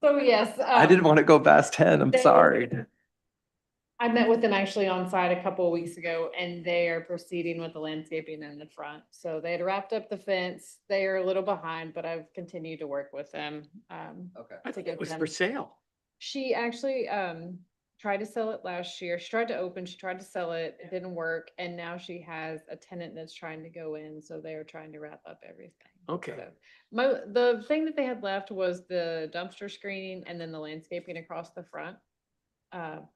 So yes. I didn't want to go past 10. I'm they- sorry. I met with them actually on site a couple of weeks ago and they are proceeding with the landscaping in the front. So they had wrapped up the fence. They are a little behind, but I've continued to work with them. Okay. I think it was them- for sale. She actually tried to sell it last year. She tried to open, she tried to sell it, it didn't work. And now she has a tenant that's trying to go in, so they are trying to wrap up everything. Okay. So, the thing that they had left was the dumpster screening and then the landscaping across the front.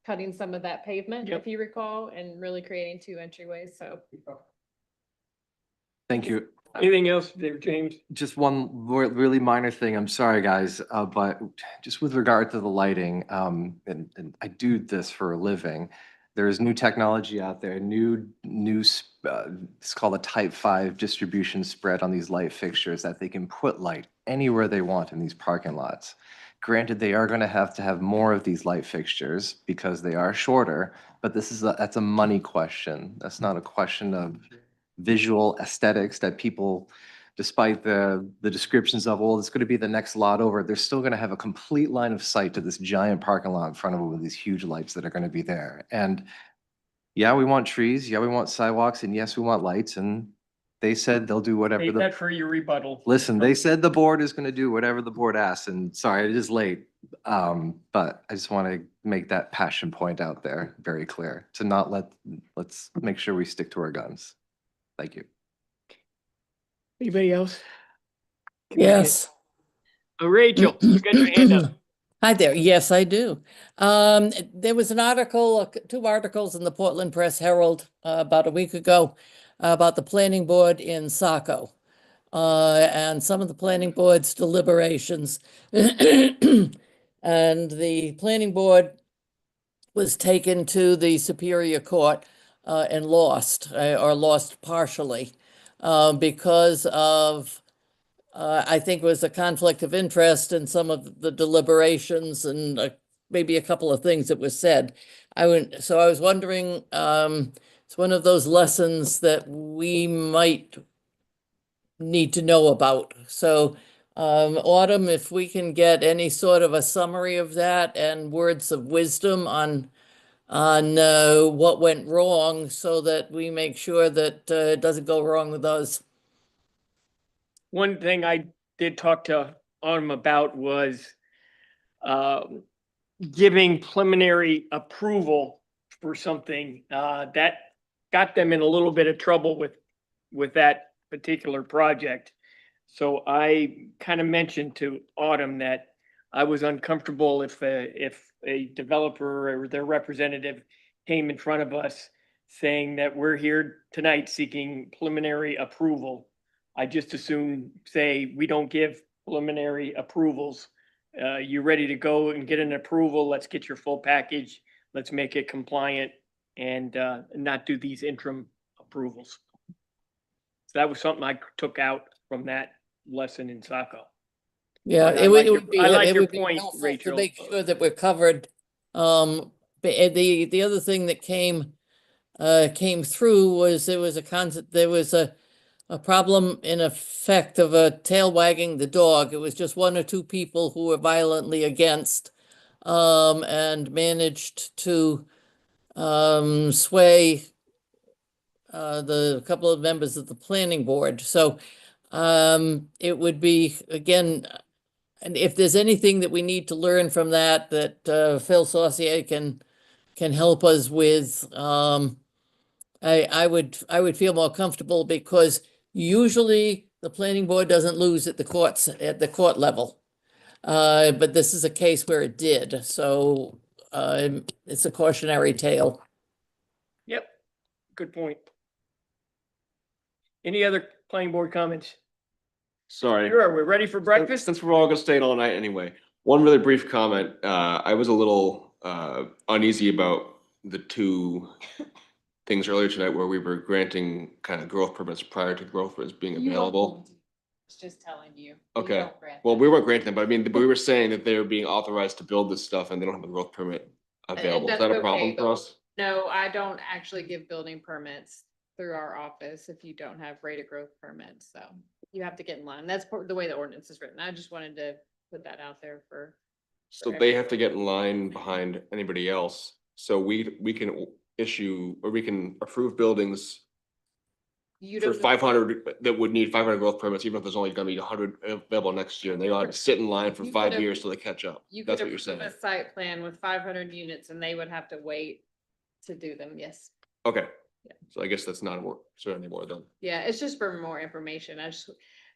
Cutting some of that pavement, Yep. if you recall, and really creating 2 entryways, so. Thank you. Anything else there, James? Just one really minor thing. I'm sorry, guys, but just with regard to the lighting, and I do this for a living. There is new technology out there, it's called a Type 5 distribution spread on these light fixtures that they can put light anywhere they want in these parking lots. Granted, they are going to have more of these light fixtures because they are shorter, but that's a money question. That's not a question of visual aesthetics that people, despite the descriptions of, well, it's going to be the next lot over, they're still going to have a complete line of sight to this giant parking lot in front of them with these huge lights that are going to be there. And yeah, we want trees. Yeah, we want sidewalks. And yes, we want lights. And they said they'll do whatever. Save that for your rebuttal. Listen, they said the board is going to do whatever the board asks. And sorry, it is late. But I just want to make that passion point out there very clear to not let's make sure we stick to our guns. Thank you. Anybody else? Yes. Rachel, you got your hand up. Hi there. Yes, I do. There was an article, 2 articles in the Portland Press Herald about a week ago about the planning board in Saco and some of the planning board's deliberations. And the planning board was taken to the Superior Court and lost or lost partially because of I think it was a conflict of interest in some of the deliberations and maybe a couple of things that was said. So I was wondering, it's one of those lessons that we might need to know about. So Autumn, if we can get any sort of a summary of that and words of wisdom on what went wrong so that we make sure that it doesn't go wrong with us. One thing I did talk to Autumn about was giving preliminary approval for something that got them in a little bit of trouble with that particular project. So I kind of mentioned to Autumn that I was uncomfortable if a developer or their representative came in front of us saying that we're here tonight seeking preliminary approval. I just assume say we don't give preliminary approvals. You ready to go and get an approval? Let's get your full package. Let's make it compliant and not do these interim approvals. So that was something I took out from that lesson in Saco. Yeah, But it would, it would be, I like it your would be point, helpful to Rachel. make sure that we're covered. The other thing that came through was there was a concept, there was a problem in effect of a tail wagging the dog. It was just one or two people who were violently against, and managed to, sway, the couple of members of the planning board. So, it would be, again, and if there's anything that we need to learn from that, Phil Saucier can help us with, I would feel more comfortable because usually the planning board doesn't lose at the court level. But this is a case where it did, so, it's a cautionary tale. Yep, good point. Any other planning board comments? Sorry. Sure, we're ready for breakfast? Since we're all gonna stay all night anyway, one really brief comment. I was a little uneasy about the two things earlier tonight where we were granting kind of growth permits prior to growth permits being available. It's just telling you. Okay, well, we weren't granting them, but I mean, we were saying that they were being authorized to build this stuff and they don't have a growth permit available. Is that a problem for us? No, I don't actually give building permits through our office if you don't have rate of growth permits, so you have to get in line. That's the way the ordinance is written. I just wanted to put that out there for. So they have to get in line behind anybody else. So we can issue, or we can approve buildings You for don't. 500 that would need 500 growth permits, even if there's only gonna be 100 available next year, and they ought to sit in line for You 5 could years till they catch up. You That's could what you're approve saying. a site plan with 500 units and they would have to wait to do them, yes. Okay, so I guess that's not work, so anymore then. Yeah, it's just for more information.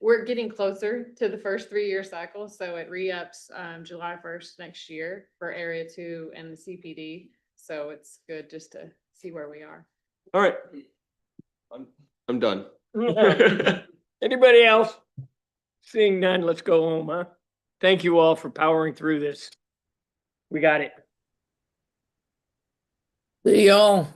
We're getting closer to the first 3-year cycle, so it re-ups July 1st next year for Area 2 and the CPD. So it's good just to see where we are. All right. I'm done. Anybody else? Seeing none, let's go home, huh? Thank you all for powering through this. We got it. See y'all.